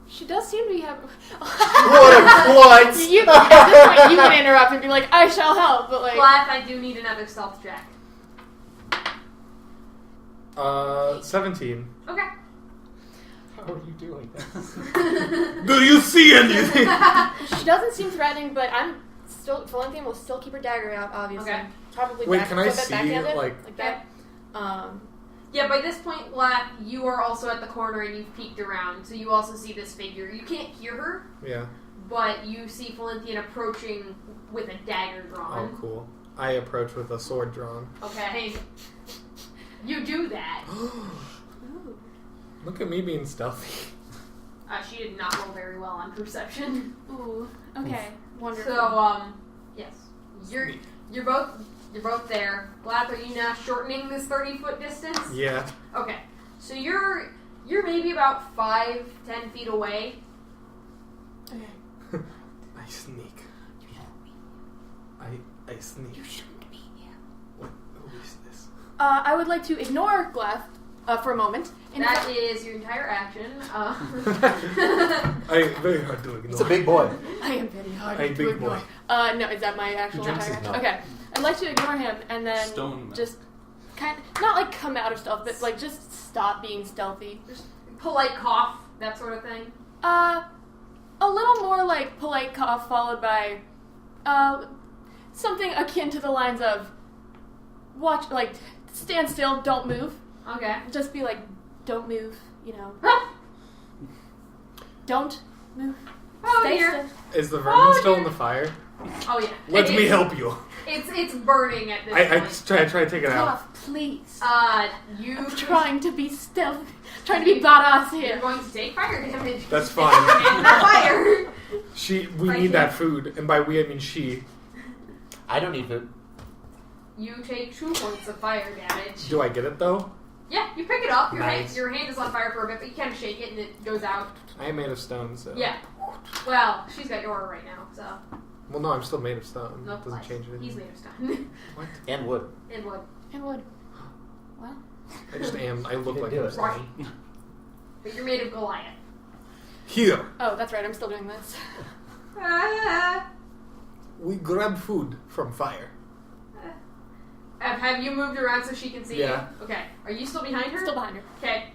Speaker 3: She does seem to be having.
Speaker 4: What a klutz!
Speaker 3: At this point, you can interrupt and be like, "I shall help," but
Speaker 1: Glath, I do need another stealth check.
Speaker 2: 17.
Speaker 1: Okay.
Speaker 2: How are you doing that? Do you see anything?
Speaker 3: she doesn't seem threatening. But Felinthian will still keep her dagger out, obviously.
Speaker 1: Okay.
Speaker 3: Probably.
Speaker 2: Wait, can I
Speaker 3: flip it,
Speaker 2: see,
Speaker 3: backhand it,
Speaker 2: like
Speaker 3: that?
Speaker 1: Yeah, by this point, Glath, you are also at the corner and you've peeked around, so you also see this figure. You can't hear her,
Speaker 2: Yeah.
Speaker 1: but you see Felinthian approaching with a dagger drawn.
Speaker 2: Oh, cool. I approach with a sword drawn.
Speaker 1: Okay. You do that.
Speaker 3: Ooh.
Speaker 2: Look at me being stealthy.
Speaker 1: She did not roll very well on perception.
Speaker 3: Ooh. Okay. Wonderful.
Speaker 1: So, yes. You're both there. Glath, are you now shortening this 30-foot distance?
Speaker 2: Yeah.
Speaker 1: Okay. So you're maybe about 5-10 feet away.
Speaker 3: Okay.
Speaker 2: I sneak. I sneak. You shouldn't be here. What? Who is this?
Speaker 3: I would like to ignore Glath for a moment. And
Speaker 1: That is your entire action.
Speaker 2: I very hard to ignore.
Speaker 4: It's a big boy.
Speaker 3: I am very hard
Speaker 2: Hey,
Speaker 3: to
Speaker 2: big
Speaker 3: ignore.
Speaker 2: boy.
Speaker 3: No, is that my actual
Speaker 2: Jumps
Speaker 3: entire
Speaker 2: his
Speaker 3: action?
Speaker 4: mouth.
Speaker 3: Okay. I'd like to ignore him and then
Speaker 5: Stone
Speaker 3: just not like come out of stealth, but like just stop being stealthy.
Speaker 1: Polite cough, that sort of thing.
Speaker 3: a little more like polite cough followed by something akin to the lines of watch, like, stand still, don't move.
Speaker 1: Okay.
Speaker 3: Just be like, don't move, you know. Don't move.
Speaker 1: Oh,
Speaker 3: Stay
Speaker 1: dear.
Speaker 3: still.
Speaker 2: Is the vermin still in the fire?
Speaker 1: Oh, yeah.
Speaker 2: Let me help you.
Speaker 1: It's burning at this
Speaker 2: I
Speaker 1: point.
Speaker 2: try to take it out.
Speaker 3: Glath, please.
Speaker 1: You...
Speaker 3: I'm trying to be stealthy. Trying to be badass
Speaker 1: You're
Speaker 3: here.
Speaker 1: going to take fire damage.
Speaker 2: That's
Speaker 1: Your
Speaker 2: fine.
Speaker 1: hand in that fire.
Speaker 2: We
Speaker 1: Right
Speaker 2: need
Speaker 1: here.
Speaker 2: that food, and by we I mean she.
Speaker 4: I don't need food.
Speaker 1: You take 2 points of fire damage.
Speaker 2: Do I get it though?
Speaker 1: Yeah, you pick it up.
Speaker 2: Nice.
Speaker 1: Your hand is on fire for a bit, but you kind of shake it and it goes out.
Speaker 2: I am made of stone, so.
Speaker 1: Yeah. Well, she's got your aura right now, so.
Speaker 2: Well, no, I'm still made of stone.
Speaker 1: No,
Speaker 2: Doesn't change anything.
Speaker 1: He's made of stone.
Speaker 2: What?
Speaker 4: And wood.
Speaker 1: And wood.
Speaker 3: And wood. Well,
Speaker 2: I just am. I look
Speaker 4: You
Speaker 2: like
Speaker 4: can do
Speaker 2: I'm
Speaker 4: it.
Speaker 2: stone.
Speaker 1: But you're made of Goliath.
Speaker 2: Here,
Speaker 3: oh, that's right. I'm still doing this.
Speaker 2: we grab food from fire.
Speaker 1: Have you moved around so she can see
Speaker 2: Yeah.
Speaker 1: you? Okay. Are you still behind her?
Speaker 3: Still behind her.
Speaker 1: Okay.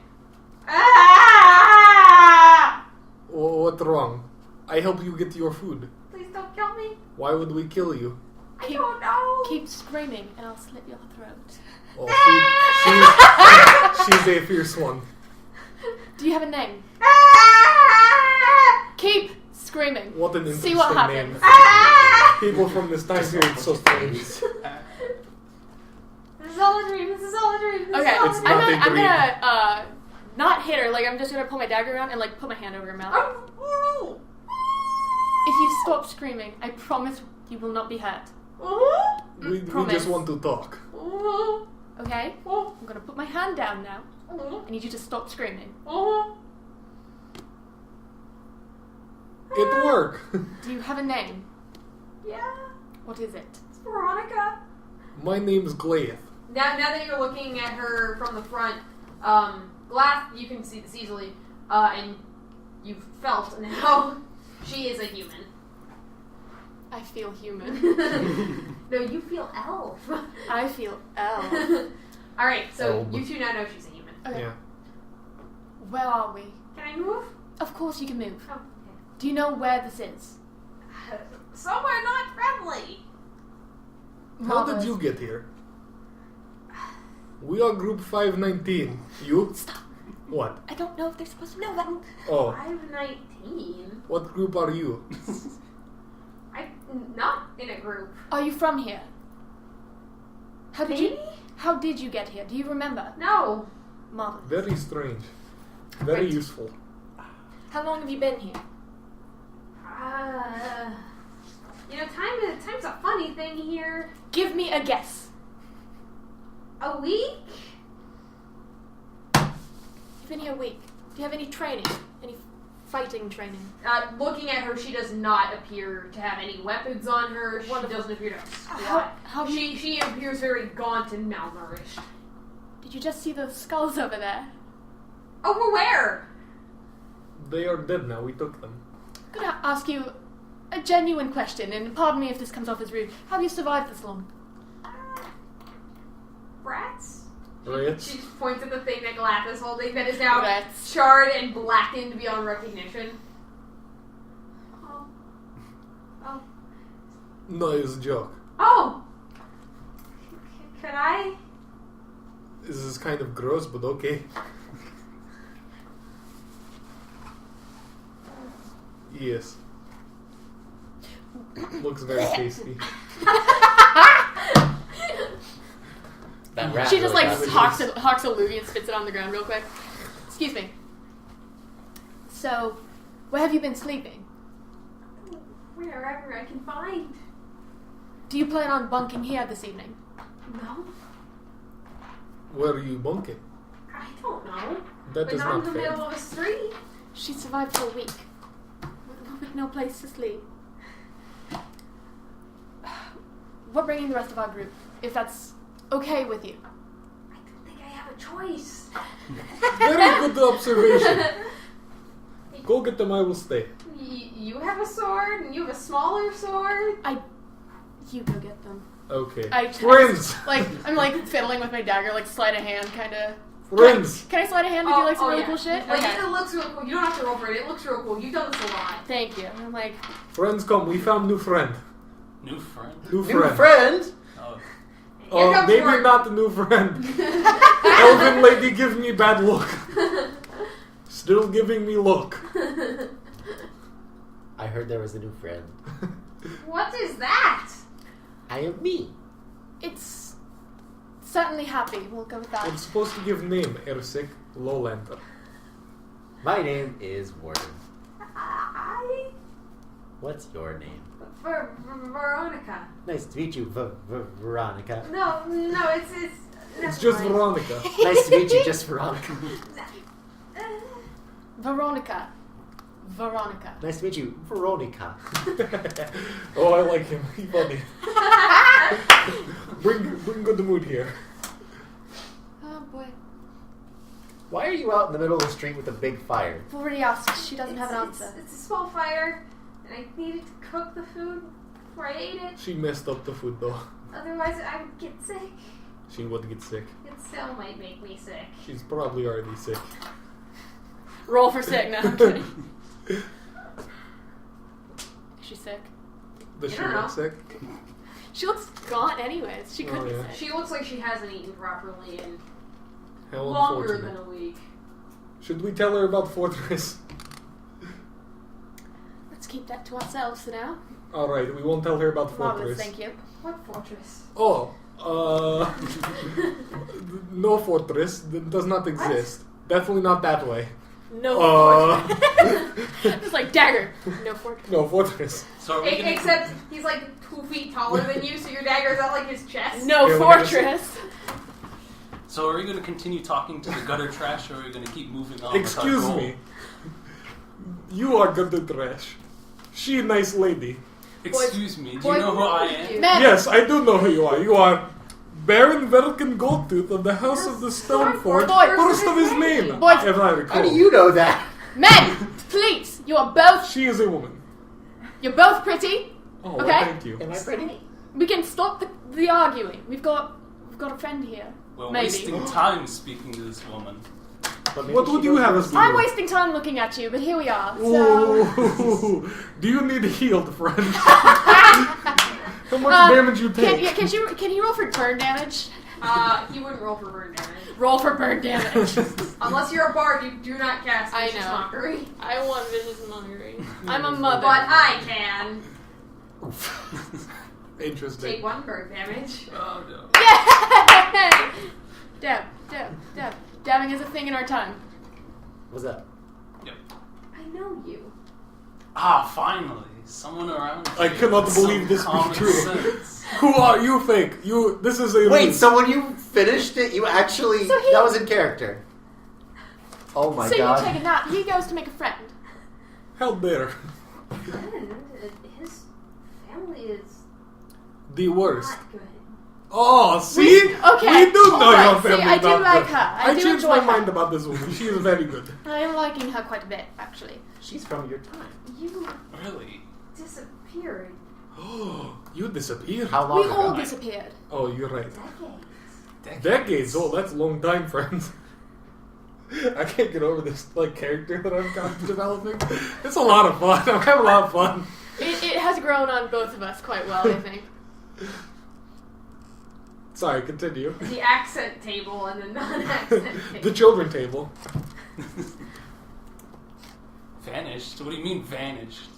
Speaker 2: What's wrong? I help you get your food.
Speaker 1: Please don't kill me.
Speaker 2: Why would we kill you?
Speaker 1: I don't know.
Speaker 3: Keep screaming, and I'll slit your throat.
Speaker 2: Oh, she's a fierce one.
Speaker 3: Do you have a name? Keep screaming.
Speaker 2: What an
Speaker 3: See
Speaker 2: interesting
Speaker 3: what
Speaker 2: name.
Speaker 3: happens.
Speaker 2: People from this time period so strange.
Speaker 1: This is all a dream. This is all a dream. This
Speaker 3: Okay,
Speaker 1: is all
Speaker 2: It's
Speaker 1: a
Speaker 2: not
Speaker 1: dream.
Speaker 2: a
Speaker 3: I'm
Speaker 2: dream.
Speaker 3: gonna not hit her. Like, I'm just gonna pull my dagger around and like put my hand over her mouth.
Speaker 1: Oh.
Speaker 3: If you stop screaming, I promise you will not be hurt.
Speaker 2: We
Speaker 3: Promise.
Speaker 2: just want to talk.
Speaker 3: Okay?
Speaker 1: Oh.
Speaker 3: I'm gonna put my hand down now. I need you to stop screaming.
Speaker 2: It worked.
Speaker 3: Do you have a name?
Speaker 1: Yeah.
Speaker 3: What is it?
Speaker 1: It's Veronica.
Speaker 2: My name's Glath.
Speaker 1: Now that you're looking at her from the front, Glath, you can see this easily, and you've felt now she is a human.
Speaker 3: I feel human.
Speaker 1: No, you feel elf.
Speaker 3: I feel elf.
Speaker 1: Alright, so
Speaker 2: Elf.
Speaker 1: you two now know she's a human.
Speaker 3: Okay.
Speaker 2: Yeah.
Speaker 3: Where are we?
Speaker 1: Can I move?
Speaker 3: Of course you can move.
Speaker 1: Oh,
Speaker 3: Do you know where this is?
Speaker 1: okay. Somewhere not friendly.
Speaker 2: How did you get here? We are group 519. You?
Speaker 3: Stop.
Speaker 2: What?
Speaker 3: I don't know if they're supposed to know that.
Speaker 2: Oh,
Speaker 1: 519?
Speaker 2: what group are you?
Speaker 1: I'm not in a group.
Speaker 3: Are you from here? How did
Speaker 1: Maybe?
Speaker 3: you? How did you get here? Do you remember?
Speaker 1: No.
Speaker 3: Marvelous.
Speaker 2: Very strange. Very
Speaker 3: Right.
Speaker 2: useful.
Speaker 3: How long have you been here?
Speaker 1: Time's a funny thing here.
Speaker 3: Give me a guess.
Speaker 1: A week?
Speaker 3: You've been here a week. Do you have any training? Any fighting training?
Speaker 1: Looking at her, she does not appear to have any weapons on her. She
Speaker 3: Wonderful.
Speaker 1: doesn't appear to have a
Speaker 3: How
Speaker 1: squat.
Speaker 3: have you?
Speaker 1: She appears very gaunt and malnourished.
Speaker 3: Did you just see those skulls over there?
Speaker 1: Over where?
Speaker 2: They are dead now. We took them.
Speaker 3: I'm gonna ask you a genuine question, and pardon me if this comes off as rude. How have you survived this long?
Speaker 1: Rats?
Speaker 2: Rats?
Speaker 1: She just points at the thing that Glath is holding that is now
Speaker 3: Rats.
Speaker 1: charred and blackened beyond recognition. Oh. Oh.
Speaker 2: Nice joke.
Speaker 1: Oh! Can I?
Speaker 2: This is kind of gross, but okay. Yes. Looks very tasty.
Speaker 4: That rat
Speaker 3: She just
Speaker 4: really
Speaker 3: like
Speaker 4: got me.
Speaker 3: hawks a loogie and spits it on the ground real quick. Excuse me. So, where have you been sleeping?
Speaker 1: Wherever I can find.
Speaker 3: Do you plan on bunking here this evening?
Speaker 1: No?
Speaker 2: Where are you bunking?
Speaker 1: I don't know.
Speaker 2: That
Speaker 1: But
Speaker 2: is
Speaker 1: not in
Speaker 2: not
Speaker 1: the
Speaker 2: fair.
Speaker 1: middle of a street.
Speaker 3: She survived for a week. With no place to sleep. We're bringing the rest of our group, if that's okay with you.
Speaker 1: I don't think I have a choice.
Speaker 2: Very good observation. Go get them, I will stay.
Speaker 1: You have a sword, and you have a smaller sword.
Speaker 3: You go get them.
Speaker 2: Okay.
Speaker 3: I just,
Speaker 2: Friends!
Speaker 3: like, I'm like fiddling with my dagger, like sleight of hand kind of
Speaker 2: Friends.
Speaker 3: Can I slide a hand and do like some really
Speaker 1: yeah.
Speaker 3: cool shit?
Speaker 1: Like,
Speaker 3: Okay.
Speaker 1: it looks real cool. You don't have to roll for it. It looks real cool. You've done this a lot.
Speaker 3: Thank you. I'm like,
Speaker 2: Friends, come. We found new friend.
Speaker 5: New friend?
Speaker 2: New
Speaker 6: New
Speaker 2: friend.
Speaker 6: friend?
Speaker 5: Oh.
Speaker 1: Here comes
Speaker 2: Maybe
Speaker 1: Warden.
Speaker 2: not the new friend. Elven lady gives me bad look. Still giving me look.
Speaker 4: I heard there was a new friend.
Speaker 1: What is that?
Speaker 4: I am me.
Speaker 3: it's certainly happy. We'll go with that.
Speaker 2: I'm supposed to give name, Ersik Lowlander.
Speaker 4: My name is Warden.
Speaker 1: I...
Speaker 4: What's your name?
Speaker 1: Veronica.
Speaker 4: Nice to meet you, Veronica.
Speaker 1: No, it's
Speaker 2: It's just
Speaker 1: never mind.
Speaker 2: Veronica.
Speaker 4: Nice to meet you, just Veronica.
Speaker 3: Veronica. Veronica.
Speaker 4: Nice to meet you, Veronica.
Speaker 2: Oh, I like him. He's funny. Bring good mood here.
Speaker 3: Oh boy.
Speaker 4: Why are you out in the middle of the street with a big fire?
Speaker 3: I've already asked. She doesn't have an answer.
Speaker 1: It's a small fire, and I needed to cook the food before I ate it.
Speaker 2: She messed up the food though.
Speaker 1: Otherwise, I would get sick.
Speaker 2: She would get sick.
Speaker 1: It still might make me sick.
Speaker 2: She's probably already sick.
Speaker 3: Roll for sick. No, I'm kidding. Is she sick?
Speaker 2: Does
Speaker 1: I
Speaker 2: she
Speaker 1: don't
Speaker 2: look
Speaker 1: know.
Speaker 2: sick?
Speaker 3: She looks gaunt anyways. She could
Speaker 2: Oh,
Speaker 3: be
Speaker 2: yeah.
Speaker 3: sick.
Speaker 1: She looks like she hasn't eaten properly in
Speaker 2: How
Speaker 1: longer
Speaker 2: unfortunate.
Speaker 1: than a week.
Speaker 2: Should we tell her about Fortress?
Speaker 3: Let's keep that to ourselves for now.
Speaker 2: Alright, we won't tell her about
Speaker 3: Marvelous,
Speaker 2: Fortress.
Speaker 3: thank you.
Speaker 1: What fortress?
Speaker 2: Oh, no Fortress. Does not exist. Definitely not that way.
Speaker 3: No fortress. It's like dagger. No fortress.
Speaker 2: No Fortress.
Speaker 5: So are we gonna...
Speaker 1: Except he's like 2 feet taller than you, so your dagger's at like his chest.
Speaker 3: No
Speaker 2: Okay, look at
Speaker 3: fortress.
Speaker 5: So are we going to continue talking to the gutter trash, or are we going to keep moving on? with our
Speaker 2: Excuse
Speaker 5: goal?
Speaker 2: me. You are good to trash. She a nice lady.
Speaker 5: Excuse me. Do
Speaker 1: Boy,
Speaker 5: you know who I am?
Speaker 3: Men.
Speaker 2: Yes, I do know who you are. You are Baron Velken Goldtooth of the House of the Stoneforge,
Speaker 3: Boy,
Speaker 2: first of his name,
Speaker 3: Boy.
Speaker 2: if I recall.
Speaker 6: How do you know that?
Speaker 3: Men, please. You are both.
Speaker 2: She is a woman.
Speaker 3: You're both pretty.
Speaker 2: Oh,
Speaker 3: Okay.
Speaker 2: well, thank you.
Speaker 6: Am I pretty?
Speaker 3: We can stop the arguing. We've got a friend here.
Speaker 5: We're
Speaker 3: Maybe.
Speaker 5: wasting time speaking to this woman.
Speaker 4: But maybe
Speaker 2: What
Speaker 4: she
Speaker 2: would you
Speaker 4: knows
Speaker 2: have
Speaker 4: yours
Speaker 2: us
Speaker 4: too.
Speaker 2: do?
Speaker 3: I'm wasting time looking at you, but here we are. So.
Speaker 2: Ooh. Do you need healed, friend? How much damage you take?
Speaker 3: Can you roll for burn damage?
Speaker 1: He wouldn't roll for burn damage.
Speaker 3: Roll for burn damage.
Speaker 1: Unless you're a bard, you do not cast
Speaker 3: I
Speaker 1: Vicious
Speaker 3: know.
Speaker 1: Mockery.
Speaker 3: I want vicious mockery. I'm a mother.
Speaker 1: But I can.
Speaker 2: Interesting.
Speaker 1: Take 1 burn damage.
Speaker 5: Oh no.
Speaker 3: Yay! Dab. Dabbing is a thing in our time.
Speaker 4: What's that?
Speaker 1: I know you.
Speaker 5: Ah, finally, someone around.
Speaker 2: I
Speaker 5: here
Speaker 2: cannot
Speaker 5: with
Speaker 2: believe
Speaker 5: some
Speaker 2: this be
Speaker 5: common
Speaker 2: true.
Speaker 5: sense.
Speaker 2: Who are you, fake? This is a
Speaker 6: Wait,
Speaker 2: ruse.
Speaker 6: so when you finished it, you actually...
Speaker 3: So he-
Speaker 6: that was in character. Oh my
Speaker 3: So
Speaker 6: god.
Speaker 3: you take a nap. He goes to make a friend.
Speaker 2: How dare.
Speaker 1: His family is
Speaker 2: The worst.
Speaker 1: not good.
Speaker 2: Oh, see?
Speaker 3: Okay,
Speaker 2: We do know
Speaker 3: alright,
Speaker 2: your family.
Speaker 3: see, I do
Speaker 2: not
Speaker 3: like
Speaker 2: good.
Speaker 3: her. I do
Speaker 2: changed
Speaker 3: enjoy
Speaker 2: my
Speaker 3: her.
Speaker 2: mind about this woman. She is very good.
Speaker 3: I am liking her quite a bit, actually.
Speaker 4: She's from your time.
Speaker 1: You
Speaker 5: Really?
Speaker 1: disappeared
Speaker 2: Oh, you disappeared.
Speaker 4: How long
Speaker 3: We
Speaker 4: ago?
Speaker 3: all disappeared.
Speaker 2: Oh, you're right.
Speaker 1: decades.
Speaker 2: Decades. Oh, that's a long time, friends. I can't get over this character that I'm kind of developing. It's a lot of fun. I'm having a lot of fun.
Speaker 3: It has grown on both of us quite well, I think.
Speaker 2: Sorry, continue.
Speaker 1: The accent table and the non-accent table.
Speaker 2: The children table.
Speaker 5: Vanished? What do you mean vanished?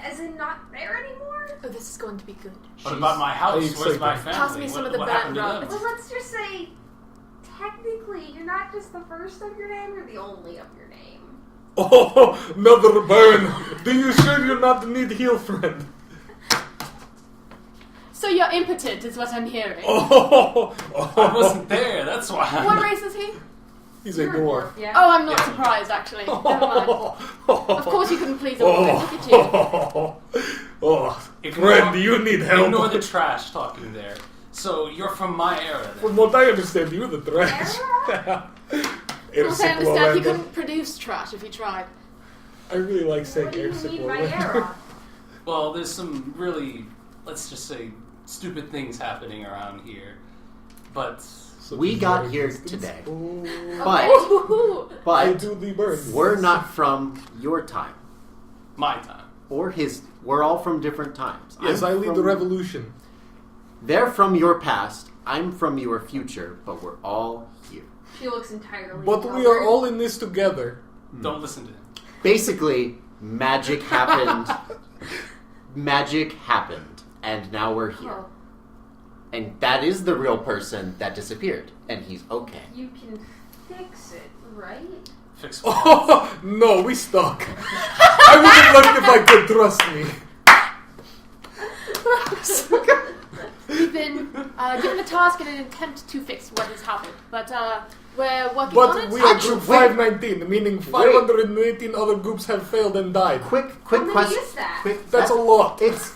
Speaker 1: As in not there anymore?
Speaker 3: Oh, this is going to be good.
Speaker 5: What about my
Speaker 2: Are
Speaker 5: house?
Speaker 2: you
Speaker 5: Where's my
Speaker 2: sleeping?
Speaker 5: family?
Speaker 3: Pass me some of the
Speaker 5: what
Speaker 3: burnt
Speaker 5: happened to them?
Speaker 3: rubs.
Speaker 1: Well, let's just say, technically, you're not just the first of your name, you're the only of your name.
Speaker 2: Oh, another burn. Do you sure you're not the need heal friend?
Speaker 3: So you're impotent, is what I'm hearing.
Speaker 2: Oh,
Speaker 5: I wasn't there, that's why.
Speaker 3: What race is he?
Speaker 2: He's a
Speaker 1: You're
Speaker 2: dwarf.
Speaker 1: Yeah.
Speaker 3: Oh, I'm not
Speaker 5: Yeah.
Speaker 3: surprised, actually. Never mind. Of course you couldn't please a woman. Look at you.
Speaker 2: Oh, friend, you need help.
Speaker 5: Ignore the trash talking there. So you're from my era then?
Speaker 2: From what I understand, you're the trash.
Speaker 3: From what I understand, he couldn't produce trash if he tried.
Speaker 2: I really like saying
Speaker 1: What do you
Speaker 2: Airsick
Speaker 1: mean by
Speaker 2: Warlander.
Speaker 1: era?
Speaker 5: Well, there's some really, let's just say, stupid things happening around here. But
Speaker 2: Such
Speaker 4: We
Speaker 2: is
Speaker 4: got
Speaker 2: your
Speaker 4: here
Speaker 2: existence.
Speaker 4: today.
Speaker 2: Oh.
Speaker 3: Ooh.
Speaker 2: I
Speaker 4: But
Speaker 2: do the burn.
Speaker 4: we're not from your time.
Speaker 5: My time.
Speaker 4: Or his. We're all from different times.
Speaker 2: Yes, I lead the revolution.
Speaker 4: They're from your past. I'm from your future, but we're all here.
Speaker 1: She looks entirely.
Speaker 2: But we are
Speaker 1: bewildered.
Speaker 2: all in this together.
Speaker 5: Don't listen to him.
Speaker 4: Basically, magic happened. Magic happened, and now we're here.
Speaker 1: Oh,
Speaker 4: And that is the real person that disappeared, and he's okay.
Speaker 1: you can fix it, right?
Speaker 5: Fix what?
Speaker 2: Oh, no, we stuck. I would have left if I could, trust me.
Speaker 3: We've been given a task and an attempt to fix what has happened, but we're working on
Speaker 2: But
Speaker 3: it.
Speaker 2: we are
Speaker 4: Actually,
Speaker 2: group
Speaker 4: wait.
Speaker 2: 519, meaning 518 other groups have failed and died.
Speaker 4: Quick
Speaker 1: How many
Speaker 4: question.
Speaker 1: is that?
Speaker 2: That's a lot.
Speaker 4: It's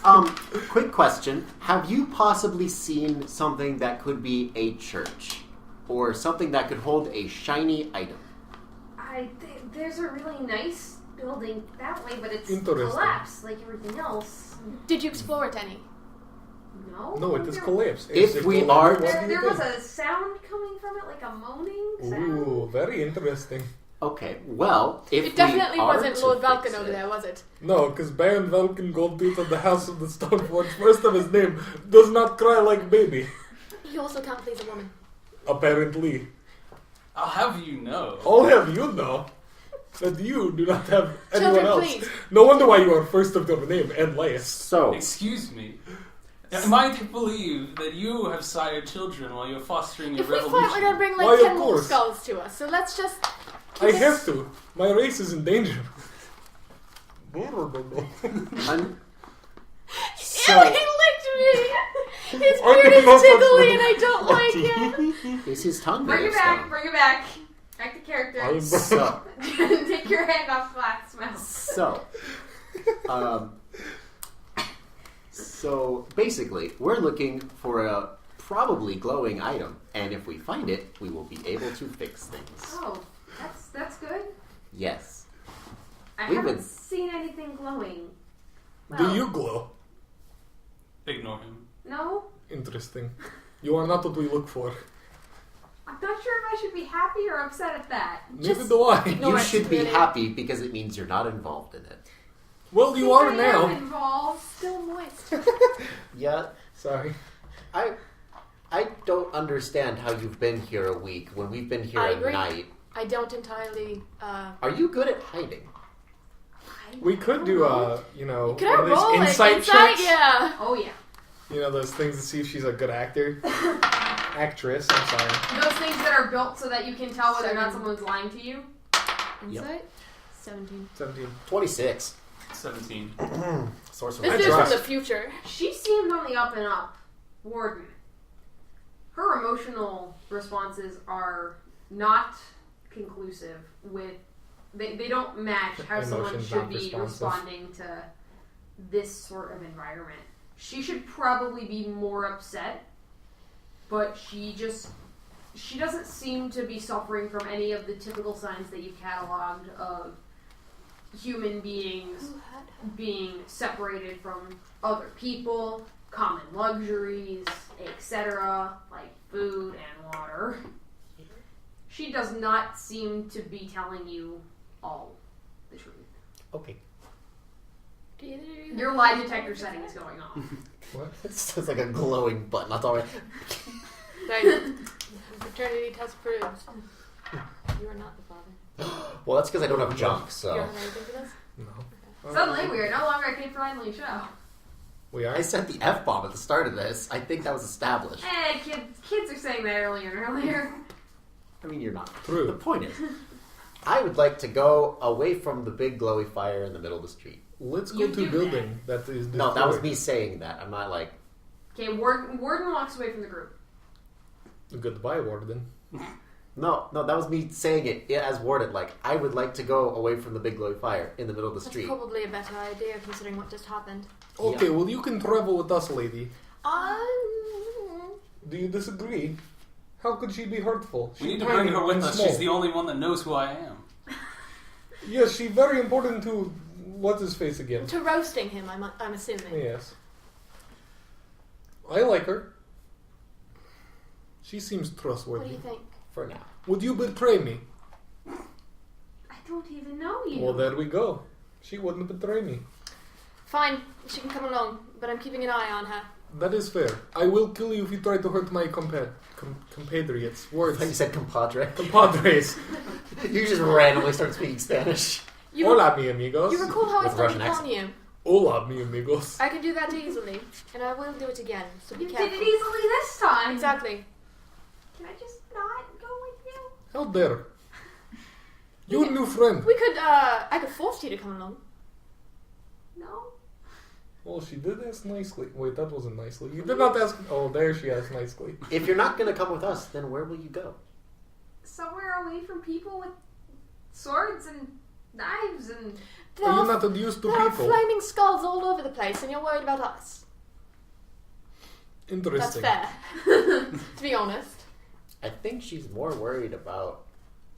Speaker 4: quick question. Have you possibly seen something that could be a church, or something that could hold a shiny item?
Speaker 1: There's a really nice building that way, but it's
Speaker 2: Interesting.
Speaker 1: collapsed like everything else.
Speaker 3: Did you explore it any?
Speaker 1: No.
Speaker 2: No, it is collapsed.
Speaker 4: If
Speaker 2: Is it
Speaker 4: we
Speaker 2: collapsed?
Speaker 4: are-
Speaker 2: What do you
Speaker 1: There was
Speaker 2: think?
Speaker 1: a sound coming from it, like a moaning sound.
Speaker 2: Ooh, very interesting.
Speaker 4: Okay, well, if
Speaker 3: It definitely
Speaker 4: we are
Speaker 3: wasn't
Speaker 4: to
Speaker 3: Lord
Speaker 4: fix
Speaker 3: Velken over
Speaker 4: it-
Speaker 3: there, was it?
Speaker 2: No, because Baron Velken Goldtooth of the House of the Stoneforge, first of his name, does not cry like baby.
Speaker 3: He also can't please a woman.
Speaker 2: Apparently.
Speaker 5: I'll have you know.
Speaker 2: I'll have you know that you do not have anyone
Speaker 3: Children,
Speaker 2: else.
Speaker 3: please.
Speaker 2: No wonder why you are first of your name and last.
Speaker 4: So,
Speaker 5: Excuse me. Am I to believe that you have sired children while you're fostering your
Speaker 3: If we
Speaker 5: revolution?
Speaker 3: fight, we're gonna bring
Speaker 2: Why,
Speaker 3: like
Speaker 2: of
Speaker 3: 10 more
Speaker 2: course.
Speaker 3: skulls to us, so let's just...
Speaker 2: I have to. My race is in danger.
Speaker 4: un-
Speaker 3: Ew,
Speaker 4: so
Speaker 3: he licked me! His
Speaker 2: I
Speaker 3: beard
Speaker 2: did
Speaker 3: is
Speaker 2: not touch
Speaker 3: tickly
Speaker 2: me.
Speaker 3: and I don't like it.
Speaker 4: is his tongue
Speaker 1: Bring
Speaker 4: very
Speaker 1: it back,
Speaker 4: stone?
Speaker 1: bring it back. Back to character.
Speaker 4: So,
Speaker 1: Take your hand off Glath's mouth.
Speaker 4: so basically, we're looking for a probably glowing item, and if we find it, we will be able to fix things.
Speaker 1: Oh, that's good.
Speaker 4: Yes.
Speaker 1: I
Speaker 4: We've
Speaker 1: haven't
Speaker 4: been-
Speaker 1: seen anything glowing.
Speaker 2: Do
Speaker 1: Well,
Speaker 2: you glow?
Speaker 5: Ignore him.
Speaker 1: No?
Speaker 2: Interesting. You are not what we look for.
Speaker 1: I'm not sure if I should be happy or upset at that.
Speaker 2: Neither do I.
Speaker 3: ignore
Speaker 4: You
Speaker 3: it,
Speaker 4: should be
Speaker 3: really.
Speaker 4: happy because it means you're not involved in it.
Speaker 2: Well, you
Speaker 1: I
Speaker 2: are
Speaker 1: am
Speaker 2: now.
Speaker 1: involved.
Speaker 3: Still moist.
Speaker 4: Yeah,
Speaker 2: Sorry.
Speaker 4: I don't understand how you've been here a week when we've been here
Speaker 3: I
Speaker 4: a
Speaker 3: agree.
Speaker 4: night.
Speaker 3: I don't entirely...
Speaker 4: Are you good at hiding?
Speaker 2: We could do
Speaker 3: Could I
Speaker 2: one of
Speaker 3: roll
Speaker 2: these
Speaker 3: like
Speaker 2: insight
Speaker 3: insight?
Speaker 2: checks.
Speaker 3: Yeah.
Speaker 1: Oh yeah.
Speaker 2: You know those things to see if she's a good actor, actress. I'm sorry.
Speaker 1: Those things that are built so that you can tell whether or not
Speaker 3: 7.
Speaker 1: someone's lying to you.
Speaker 3: Insight? 17.
Speaker 2: 17.
Speaker 4: 26.
Speaker 5: 17.
Speaker 4: Sorcerer.
Speaker 3: This
Speaker 2: I
Speaker 3: is from
Speaker 2: trust.
Speaker 3: the future.
Speaker 1: She seemed on the up and up. Warden. Her emotional responses are not conclusive with. They don't match how someone
Speaker 2: Emotions
Speaker 1: should
Speaker 2: not
Speaker 1: be
Speaker 2: responsive.
Speaker 1: responding to this sort of environment. She should probably be more upset, but she doesn't seem to be suffering from any of the typical signs that you've cataloged of human beings
Speaker 3: Who had her?
Speaker 1: being separated from other people, common luxuries, etc., like food and water. She does not seem to be telling you all the truth.
Speaker 4: Okay.
Speaker 3: Do either of you
Speaker 1: Your
Speaker 3: have
Speaker 1: lie
Speaker 3: any
Speaker 1: detector
Speaker 3: knowledge of
Speaker 1: setting is
Speaker 3: that?
Speaker 1: going off.
Speaker 2: What?
Speaker 4: It's like a glowing button. That's all right.
Speaker 3: Right. Paternity test proves. You are not the father.
Speaker 4: Well, that's because I don't have junk,
Speaker 3: You
Speaker 4: so.
Speaker 3: don't have anything for this?
Speaker 2: No.
Speaker 1: Suddenly, we are no longer a kid-friendly show.
Speaker 2: We are.
Speaker 4: I said the F-bomb at the start of this. I think that was established.
Speaker 1: Kids are saying that earlier and earlier.
Speaker 4: I mean, you're not.
Speaker 2: True.
Speaker 4: The point is, I would like to go away from the big glowy fire in the middle of the street.
Speaker 2: Let's go
Speaker 1: You
Speaker 2: to
Speaker 1: do
Speaker 2: a building that is destroyed.
Speaker 4: No, that was me saying that. I'm not like,
Speaker 1: Okay, Warden walks away from the group.
Speaker 2: Goodbye, Warden.
Speaker 4: no, that was me saying it as Warden. Like, I would like to go away from the big glowy fire in the middle of the
Speaker 3: That's
Speaker 4: street.
Speaker 3: probably a better idea considering what just happened.
Speaker 2: Okay, well, you can travel with us, lady. Do you disagree? How could she be hurtful?
Speaker 5: We
Speaker 2: She's
Speaker 5: need to bring
Speaker 2: tiny
Speaker 5: her with
Speaker 2: and
Speaker 5: us.
Speaker 2: small.
Speaker 5: She's the only one that knows who I am.
Speaker 2: Yes, she's very important to what's his face again.
Speaker 3: To roasting him, I'm assuming.
Speaker 2: Yes. I like her. She seems
Speaker 3: What
Speaker 2: trustworthy.
Speaker 3: do you think?
Speaker 4: For now.
Speaker 2: Would you betray me?
Speaker 1: I don't even know you.
Speaker 2: Well, there we go. She wouldn't betray me.
Speaker 3: Fine, she can come along, but I'm keeping an eye on her.
Speaker 2: That is fair. I will kill you if you try to hurt my compatriots.
Speaker 4: I thought you
Speaker 2: Words.
Speaker 4: said compadre.
Speaker 2: Compadres.
Speaker 4: You just randomly start speaking Spanish.
Speaker 3: You,
Speaker 2: Hola, mi amigos.
Speaker 3: you recall how I
Speaker 4: With
Speaker 3: started
Speaker 4: Russian
Speaker 3: calling you?
Speaker 2: Hola, mi amigos.
Speaker 3: I can do that easily, and I will do it again, so be
Speaker 1: You did
Speaker 3: careful.
Speaker 1: it easily this time.
Speaker 3: Exactly.
Speaker 1: Can I just not go with you?
Speaker 2: How dare. Your new friend.
Speaker 3: We could, I could force you to come along.
Speaker 1: No.
Speaker 2: Well, she did ask nicely. Wait, that wasn't nicely. You did not ask... Oh, there she asked nicely.
Speaker 4: If you're not going to come with us, then where will you go?
Speaker 1: Somewhere away from people with swords and knives and...
Speaker 3: There
Speaker 2: Are you
Speaker 3: are,
Speaker 2: not used to
Speaker 3: there are
Speaker 2: people?
Speaker 3: flaming skulls all over the place, and you're worried about us. That's
Speaker 2: Interesting.
Speaker 3: fair. To be honest.
Speaker 4: I think she's more worried about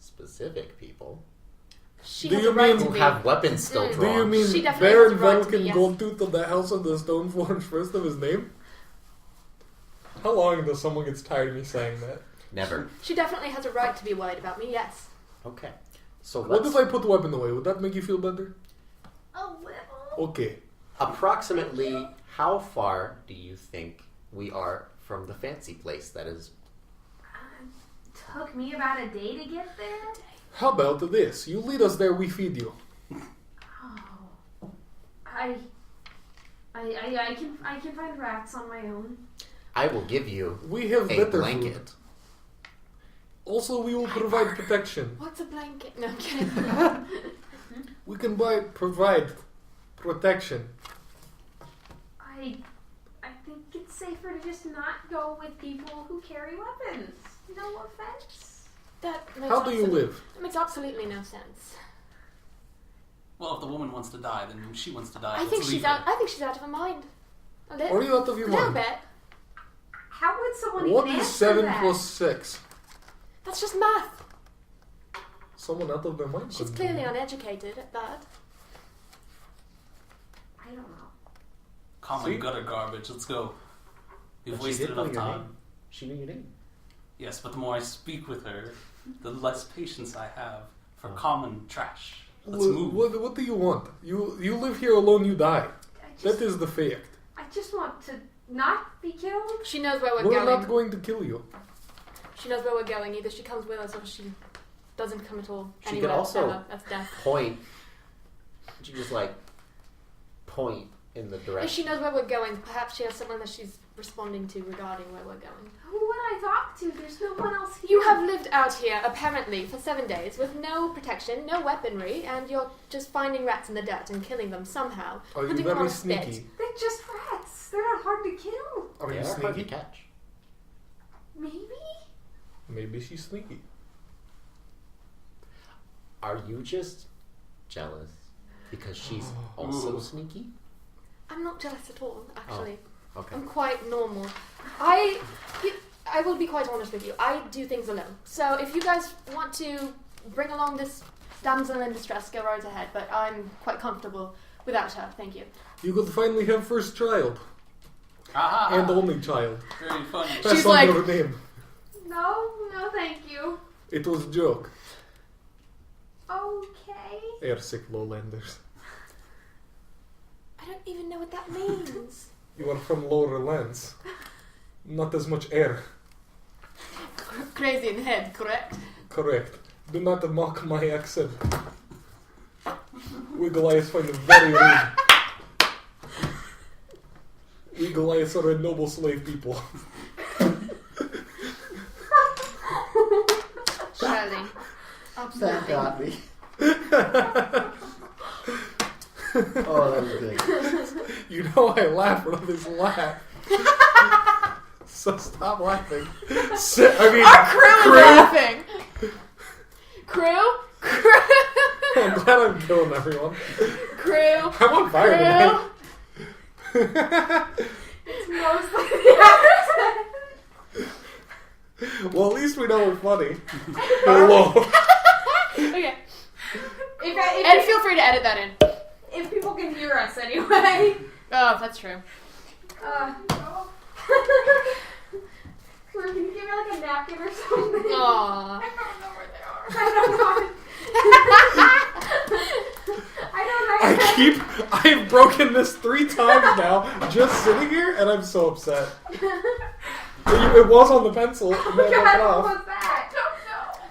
Speaker 4: specific people
Speaker 3: She
Speaker 2: Do
Speaker 3: has
Speaker 2: you
Speaker 3: a right
Speaker 2: mean
Speaker 3: to
Speaker 4: who
Speaker 3: be.
Speaker 4: have weapons still
Speaker 3: Mm.
Speaker 2: Do you
Speaker 4: drawn.
Speaker 2: mean
Speaker 3: She definitely
Speaker 2: Baron
Speaker 3: has a right to be,
Speaker 2: Velken
Speaker 3: yes.
Speaker 2: Goldtooth of the House of the Stoneforge first of his name? How long until someone gets tired of me saying that?
Speaker 4: Never.
Speaker 3: She definitely has a right to be worried about me, yes.
Speaker 4: Okay. So
Speaker 2: What
Speaker 4: let's
Speaker 2: if I put the weapon away? Would that make you feel better?
Speaker 1: A little.
Speaker 2: Okay.
Speaker 4: approximately how far do you think we are from the fancy place that is?
Speaker 1: Took me about a day to get there.
Speaker 2: How about this? You lead us there, we feed you.
Speaker 1: Oh, I can find rats on my own.
Speaker 4: I will give you
Speaker 2: We have
Speaker 4: a
Speaker 2: better
Speaker 4: blanket.
Speaker 2: food. Also, we will provide protection.
Speaker 3: What's a blanket? No, I'm kidding.
Speaker 2: We can provide protection.
Speaker 1: I think it's safer to just not go with people who carry weapons. No offense.
Speaker 3: That makes
Speaker 2: How do you live?
Speaker 3: That makes absolutely no sense.
Speaker 5: Well, if the woman wants to die, then she wants to die.
Speaker 3: I
Speaker 5: Let's
Speaker 3: think
Speaker 5: leave
Speaker 3: she's
Speaker 5: her.
Speaker 3: out. I think she's out of her mind. A little,
Speaker 2: Are you out of your
Speaker 3: a little
Speaker 2: mind?
Speaker 3: bit.
Speaker 1: How would someone
Speaker 2: What
Speaker 1: even
Speaker 2: is
Speaker 1: answer
Speaker 2: 7
Speaker 1: that?
Speaker 2: plus 6?
Speaker 3: That's just math.
Speaker 2: Someone out of their mind?
Speaker 3: She's
Speaker 2: couldn't
Speaker 3: clearly
Speaker 2: do that.
Speaker 3: uneducated at that.
Speaker 1: I don't know.
Speaker 5: Common
Speaker 2: See?
Speaker 5: gutter garbage. Let's go. We've
Speaker 4: But she
Speaker 5: wasted
Speaker 4: did know
Speaker 5: enough
Speaker 4: your
Speaker 5: time.
Speaker 4: name. She knew your name.
Speaker 5: Yes, but the more I speak with her, the less patience I have for
Speaker 4: Oh.
Speaker 5: common trash. Let's
Speaker 2: What,
Speaker 5: move.
Speaker 2: what do you want? You live here alone, you die.
Speaker 1: I
Speaker 2: That
Speaker 1: just,
Speaker 2: is the fact.
Speaker 1: I just want to not be killed.
Speaker 3: She knows where we're
Speaker 2: We're
Speaker 3: going.
Speaker 2: not going to kill you.
Speaker 3: She knows where we're going. Either she comes with us or she doesn't come at all.
Speaker 4: She could
Speaker 3: Anywhere,
Speaker 4: also-
Speaker 3: ever. That's death.
Speaker 4: Point. She just point in the
Speaker 3: If
Speaker 4: direction.
Speaker 3: she knows where we're going, perhaps she has someone that she's responding to regarding where we're going.
Speaker 1: Who would I talk to? There's no one else here.
Speaker 3: You have lived out here, apparently, for 7 days with no protection, no weaponry, and you're just finding rats in the dirt and killing them somehow.
Speaker 2: Are you
Speaker 3: putting them on
Speaker 2: very
Speaker 3: a spit.
Speaker 2: sneaky?
Speaker 1: They're just rats. They're not hard to kill.
Speaker 2: Are
Speaker 4: They
Speaker 2: you
Speaker 4: are hard to
Speaker 2: sneaky?
Speaker 4: catch.
Speaker 1: Maybe.
Speaker 2: Maybe she's sneaky.
Speaker 4: Are you just jealous because she's also
Speaker 5: Ooh.
Speaker 4: sneaky?
Speaker 3: I'm not jealous at all, actually.
Speaker 4: Okay.
Speaker 3: I'm quite normal. I will be quite honest with you. I do things alone. So if you guys want to bring along this damsel in distress, go right ahead. But I'm quite comfortable without her. Thank you.
Speaker 2: You could finally have first child.
Speaker 5: Aha!
Speaker 2: And only child.
Speaker 5: Very funny.
Speaker 2: Pass
Speaker 3: She's
Speaker 2: on
Speaker 3: like-
Speaker 2: your name.
Speaker 1: No, thank you.
Speaker 2: It was a joke.
Speaker 1: Okay.
Speaker 2: Air sick lowlanders.
Speaker 3: I don't even know what that means.
Speaker 2: You are from lower lands. Not as much air.
Speaker 3: Crazy in the head, correct?
Speaker 2: Correct. Do not mock my accent. We Goliaths find it very rude. We Goliaths are a noble slave people.
Speaker 3: Surely. Absolutely.
Speaker 4: got me. Oh, that was good.
Speaker 2: You know I laugh when others laugh. So stop laughing.
Speaker 3: Our crew is laughing. Crew?
Speaker 2: I'm glad I'm killing everyone.
Speaker 3: Crew?
Speaker 2: I'm on fire tonight.
Speaker 1: It's mostly the accent.
Speaker 2: Well, at least we know we're funny. Hello.
Speaker 3: Okay.
Speaker 1: If
Speaker 3: And feel free to edit that in.
Speaker 1: if people can hear us anyway.
Speaker 3: Oh, that's true.
Speaker 1: Sir, can you give me like a napkin or something?
Speaker 3: Aww.
Speaker 7: I don't know where they are.
Speaker 1: I
Speaker 2: I've broken this 3 times now, just sitting here, and I'm so upset. It was on the pencil, and then I took it
Speaker 1: God, what
Speaker 2: off.
Speaker 1: was that?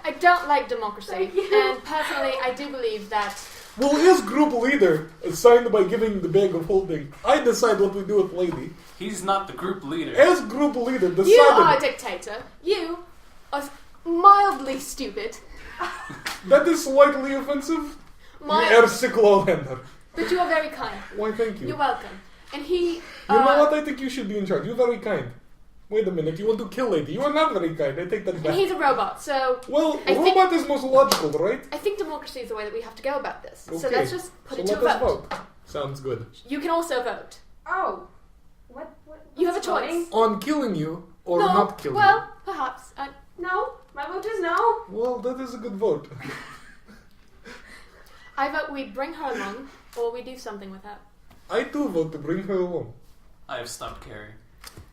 Speaker 3: I don't like democracy,
Speaker 1: Thank you.
Speaker 3: and personally, I do believe that
Speaker 2: Well, as group leader, assigned by giving the bag of holding, I decide what we do with Lady.
Speaker 5: He's not the group leader.
Speaker 2: As group leader,
Speaker 3: you are a
Speaker 2: decided
Speaker 3: dictator. You are mildly stupid.
Speaker 2: that is slightly offensive. You are
Speaker 3: Mild,
Speaker 2: Siklolander.
Speaker 3: but you are very kind.
Speaker 2: Why, thank you.
Speaker 3: You're welcome. And he.
Speaker 2: You know what? I think you should be in charge. You're very kind. Wait a minute, you want to kill Lady. You are not very kind. I take that
Speaker 3: And
Speaker 2: back.
Speaker 3: he's a robot, so
Speaker 2: Well,
Speaker 3: I think-
Speaker 2: robot is most logical, right?
Speaker 3: I think democracy is the way that we have to go about this. So
Speaker 2: Okay.
Speaker 3: let's just put it
Speaker 2: So
Speaker 3: to
Speaker 2: let
Speaker 3: a
Speaker 2: us
Speaker 3: vote.
Speaker 2: vote. Sounds good.
Speaker 3: You can also vote.
Speaker 1: Oh. What?
Speaker 3: You have a
Speaker 1: what's voting?
Speaker 3: choice.
Speaker 2: On killing you or
Speaker 3: no,
Speaker 2: not killing
Speaker 3: well, perhaps.
Speaker 1: No. My vote is no.
Speaker 2: you. Well, that is a good vote.
Speaker 3: I vote we bring her along, or we do something with her.
Speaker 2: I too vote to bring her along.
Speaker 5: I have stopped caring.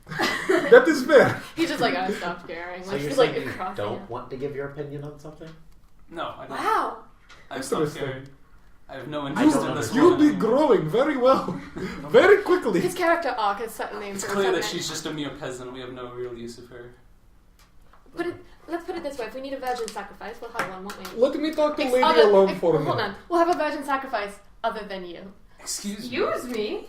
Speaker 2: That is fair.
Speaker 3: He's just like, I stopped caring.
Speaker 4: So
Speaker 3: Like,
Speaker 4: you're
Speaker 3: he's
Speaker 4: saying
Speaker 3: like
Speaker 4: you
Speaker 3: across
Speaker 4: don't want to give your opinion on something?
Speaker 5: No, I don't.
Speaker 3: Wow.
Speaker 5: I've stopped
Speaker 2: Interesting.
Speaker 5: caring. I have no
Speaker 4: I
Speaker 5: interest
Speaker 4: don't
Speaker 5: in this
Speaker 2: You'll
Speaker 5: woman
Speaker 2: be
Speaker 5: anymore.
Speaker 2: growing very well. Very quickly.
Speaker 3: His character arc has certainly
Speaker 5: It's
Speaker 3: improved.
Speaker 5: clear that
Speaker 3: hasn't it?
Speaker 5: she's just a mere peasant. We have no real use of her.
Speaker 3: Let's put it this way: if we need a virgin sacrifice, we'll have one, won't we?
Speaker 2: Let me talk to
Speaker 3: Ex-
Speaker 2: Lady
Speaker 3: other-
Speaker 2: alone
Speaker 3: ex-
Speaker 2: for a
Speaker 3: Hold
Speaker 2: minute.
Speaker 3: on, we'll have a virgin sacrifice other than you.
Speaker 5: Excuse me.
Speaker 1: Excuse me.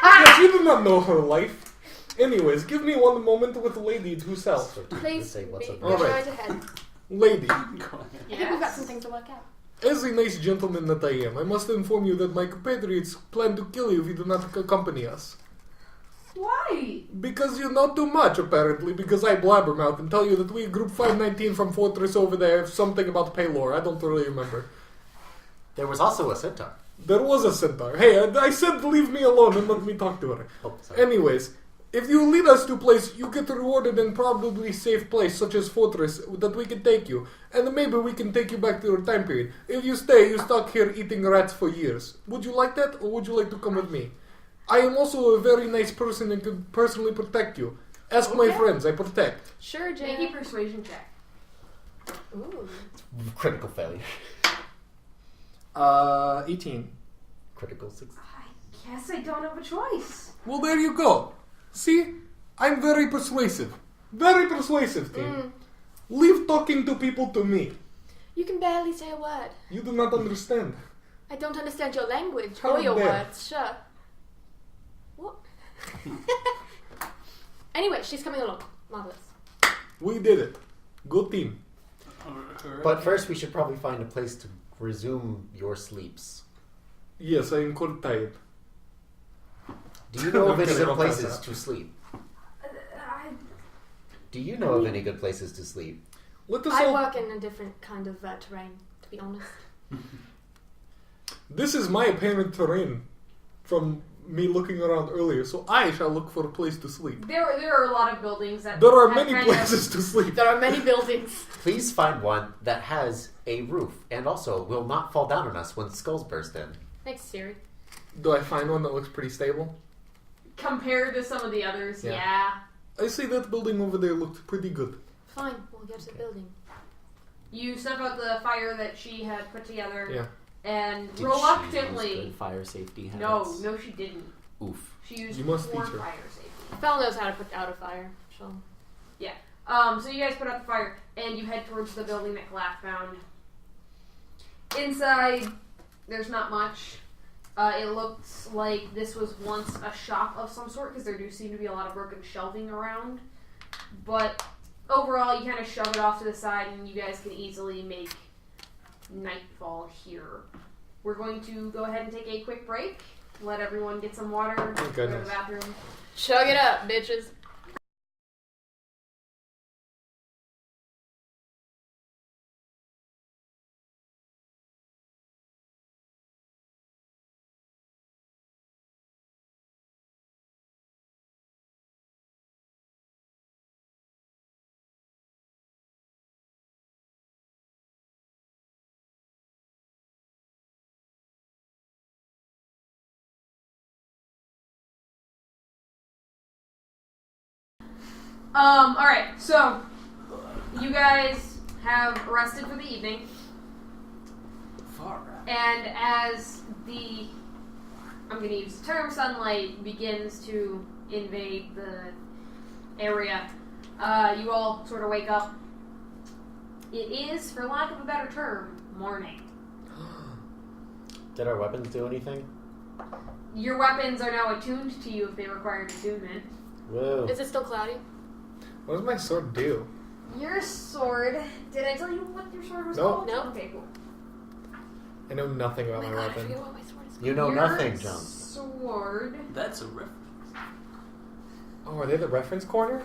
Speaker 2: Yes, you do not know her life. Anyways, give me one moment with Lady to self.
Speaker 4: So to
Speaker 3: Please,
Speaker 4: say what's
Speaker 3: be,
Speaker 4: up.
Speaker 3: go
Speaker 2: All right.
Speaker 3: right ahead.
Speaker 2: Lady,
Speaker 5: Go ahead.
Speaker 3: I think we've got some things to work out.
Speaker 2: as a nice gentleman that I am, I must inform you that my compatriots plan to kill you if you do not accompany us.
Speaker 1: Why?
Speaker 2: Because you know too much, apparently, because I blabbermouth and tell you that we, Group 519 from Fortress over there, have something about Paylor. I don't really remember.
Speaker 4: There was also a centaur.
Speaker 2: There was a centaur. Hey, I said leave me alone and let me talk to her.
Speaker 4: Oh, sorry.
Speaker 2: Anyways, if you lead us to a place, you get rewarded in probably safe place, such as Fortress, that we can take you. And maybe we can take you back to your time period. If you stay, you're stuck here eating rats for years. Would you like that, or would you like to come with me? I am also a very nice person and could personally protect you. Ask my
Speaker 1: Okay.
Speaker 2: friends, I protect.
Speaker 3: Sure,
Speaker 1: Make
Speaker 3: Jane.
Speaker 1: a persuasion check.
Speaker 3: Ooh.
Speaker 4: Critical failure.
Speaker 2: 18.
Speaker 4: Critical success.
Speaker 1: I guess I don't have a choice.
Speaker 2: Well, there you go. See? I'm very persuasive. Very persuasive, team.
Speaker 3: Mm.
Speaker 2: Leave talking to people to me.
Speaker 3: You can barely say a word.
Speaker 2: You do not understand.
Speaker 3: I don't understand your language
Speaker 2: How
Speaker 3: or your
Speaker 2: dare.
Speaker 3: words. Sure. What? Anyway, she's coming along. Marvelous.
Speaker 2: We did it. Good team.
Speaker 4: But first, we should probably find a place to resume your sleeps.
Speaker 2: Yes, I am quite tired.
Speaker 4: Do you know of
Speaker 2: I'm
Speaker 4: any
Speaker 2: gonna
Speaker 4: good
Speaker 2: go pass
Speaker 4: places
Speaker 2: out.
Speaker 4: to sleep?
Speaker 1: I,
Speaker 4: Do you know of any good places to sleep?
Speaker 2: Let us
Speaker 3: I
Speaker 2: all...
Speaker 3: work in a different kind of terrain, to be honest.
Speaker 2: This is my apparent terrain from me looking around earlier, so I shall look for a place to sleep.
Speaker 1: there are a lot of buildings that
Speaker 2: There are
Speaker 1: have
Speaker 2: many
Speaker 1: kind
Speaker 2: places to sleep.
Speaker 3: There are many buildings.
Speaker 4: Please find one that has a roof and also will not fall down on us when skulls burst in.
Speaker 3: Thanks, Siri.
Speaker 2: Do I find one that looks pretty stable?
Speaker 1: compared to some of the others.
Speaker 2: Yeah.
Speaker 1: Yeah.
Speaker 2: I see that building over there looked pretty good.
Speaker 3: Fine, we'll go to the building.
Speaker 1: You snuff out the fire that she had put together.
Speaker 2: Yeah.
Speaker 1: And
Speaker 6: Did she
Speaker 1: reluctantly.
Speaker 6: use good fire safety
Speaker 1: No,
Speaker 6: habits?
Speaker 1: no, she didn't.
Speaker 6: Oof.
Speaker 1: She used
Speaker 2: You must
Speaker 1: poor
Speaker 2: teach her.
Speaker 1: fire safety.
Speaker 3: Fel knows how to put out a fire, so.
Speaker 1: So you guys put out the fire, and you head towards the building that Glath found. Inside, there's not much. It looks like this was once a shop of some sort, because there do seem to be a lot of broken shelving around. But overall, you kind of shove it off to the side, and you guys can easily make nightfall here. We're going to go ahead and take a quick break, let everyone get some water, go to the
Speaker 2: goodness.
Speaker 1: bathroom.
Speaker 3: Chug it up, bitches.
Speaker 1: Alright, so you guys have rested for the evening.
Speaker 5: Far out.
Speaker 1: And as the, I'm going to use the term, sunlight begins to invade the area, you all sort of wake up. It is, for lack of a better term, morning.
Speaker 4: Did our weapons do anything?
Speaker 1: Your weapons are now attuned to you if they require attunement.
Speaker 4: Whoa.
Speaker 3: Is it still cloudy?
Speaker 2: What does my sword do?
Speaker 1: Your sword, did I tell you what your sword was
Speaker 2: Nope.
Speaker 1: called?
Speaker 3: Nope.
Speaker 1: Okay, cool.
Speaker 2: I know nothing
Speaker 3: Oh
Speaker 2: about
Speaker 3: my
Speaker 2: my
Speaker 3: god, I
Speaker 2: weapon.
Speaker 3: forget what my sword is called.
Speaker 4: You know
Speaker 1: Your
Speaker 4: nothing, John.
Speaker 1: sword...
Speaker 5: That's a reference.
Speaker 2: Oh, are they the reference corner?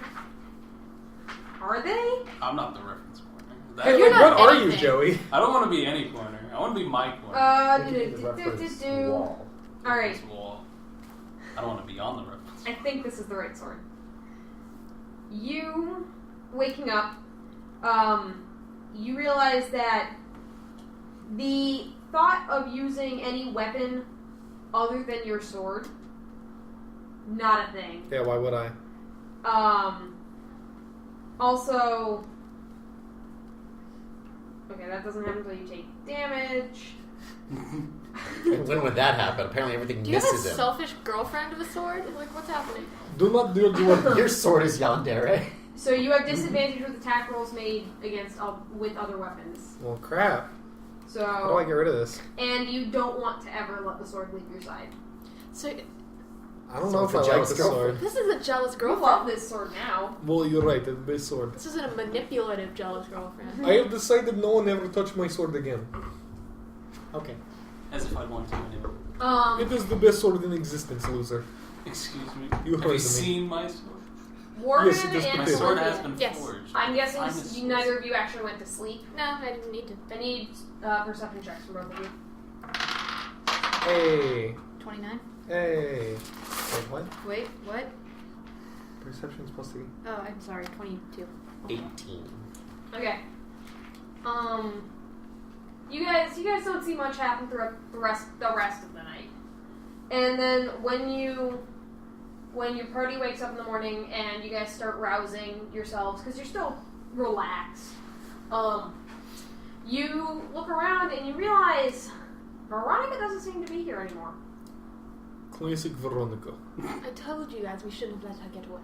Speaker 1: Are they?
Speaker 5: I'm not the reference corner. That-
Speaker 2: Hey,
Speaker 3: You're
Speaker 2: like,
Speaker 3: not
Speaker 2: what are you,
Speaker 3: anything.
Speaker 2: Joey?
Speaker 5: I don't want to be any corner. I want to be my corner.
Speaker 2: We can be the reference wall.
Speaker 1: Alright,
Speaker 5: This wall. I don't want to be on the reference.
Speaker 1: I think this is the right sword. You, waking up, you realize that the thought of using any weapon other than your sword, not a thing.
Speaker 2: Yeah, why would I?
Speaker 1: Also, okay, that doesn't happen until you take damage.
Speaker 4: When would that happen? Apparently everything
Speaker 3: Do you have a
Speaker 4: misses him.
Speaker 3: selfish girlfriend with a sword? Like, what's happening?
Speaker 2: Do not do what
Speaker 4: Your sword is yandere.
Speaker 1: So you have disadvantage with attack rolls made against with other weapons.
Speaker 2: Well, crap.
Speaker 1: So
Speaker 2: How do I get rid of this?
Speaker 1: and you don't want to ever let the sword leave your side.
Speaker 3: So,
Speaker 2: I don't
Speaker 4: So
Speaker 2: know
Speaker 4: it's
Speaker 2: if
Speaker 4: a
Speaker 2: I like
Speaker 4: jealous
Speaker 2: the
Speaker 4: girlfriend.
Speaker 2: sword.
Speaker 3: this is a jealous
Speaker 1: You
Speaker 3: girlfriend.
Speaker 1: love this sword now.
Speaker 2: Well, you're right, it's the best sword.
Speaker 3: This isn't a manipulative jealous girlfriend.
Speaker 2: I have decided no one ever touch my sword again.
Speaker 4: Okay.
Speaker 5: As if I'd want to anyway.
Speaker 2: It is the best sword in existence, loser.
Speaker 5: Excuse me.
Speaker 2: You
Speaker 5: Have
Speaker 2: heard
Speaker 5: you
Speaker 2: me.
Speaker 5: seen my sword?
Speaker 1: Warden
Speaker 2: Yes, it is
Speaker 1: and
Speaker 5: My
Speaker 2: potato.
Speaker 5: sword
Speaker 1: Felinthian.
Speaker 5: has been
Speaker 3: Yes.
Speaker 5: forged.
Speaker 1: I'm guessing
Speaker 5: I'm a
Speaker 1: neither of you actually went to sleep.
Speaker 3: No, I didn't need to.
Speaker 1: I need perception checks from both of you.
Speaker 2: Hey.
Speaker 3: 29?
Speaker 2: Hey. Wait, what?
Speaker 3: Wait, what?
Speaker 2: Perception's supposed to be...
Speaker 3: Oh, I'm sorry, 22.
Speaker 4: 18.
Speaker 1: Okay. You guys don't see much happen throughout the rest of the night. And then when your party wakes up in the morning and you guys start rousing yourselves because you're still relaxed, you look around and you realize Veronica doesn't seem to be here anymore.
Speaker 2: Classic Veronica.
Speaker 3: I told you guys we shouldn't have let her get away.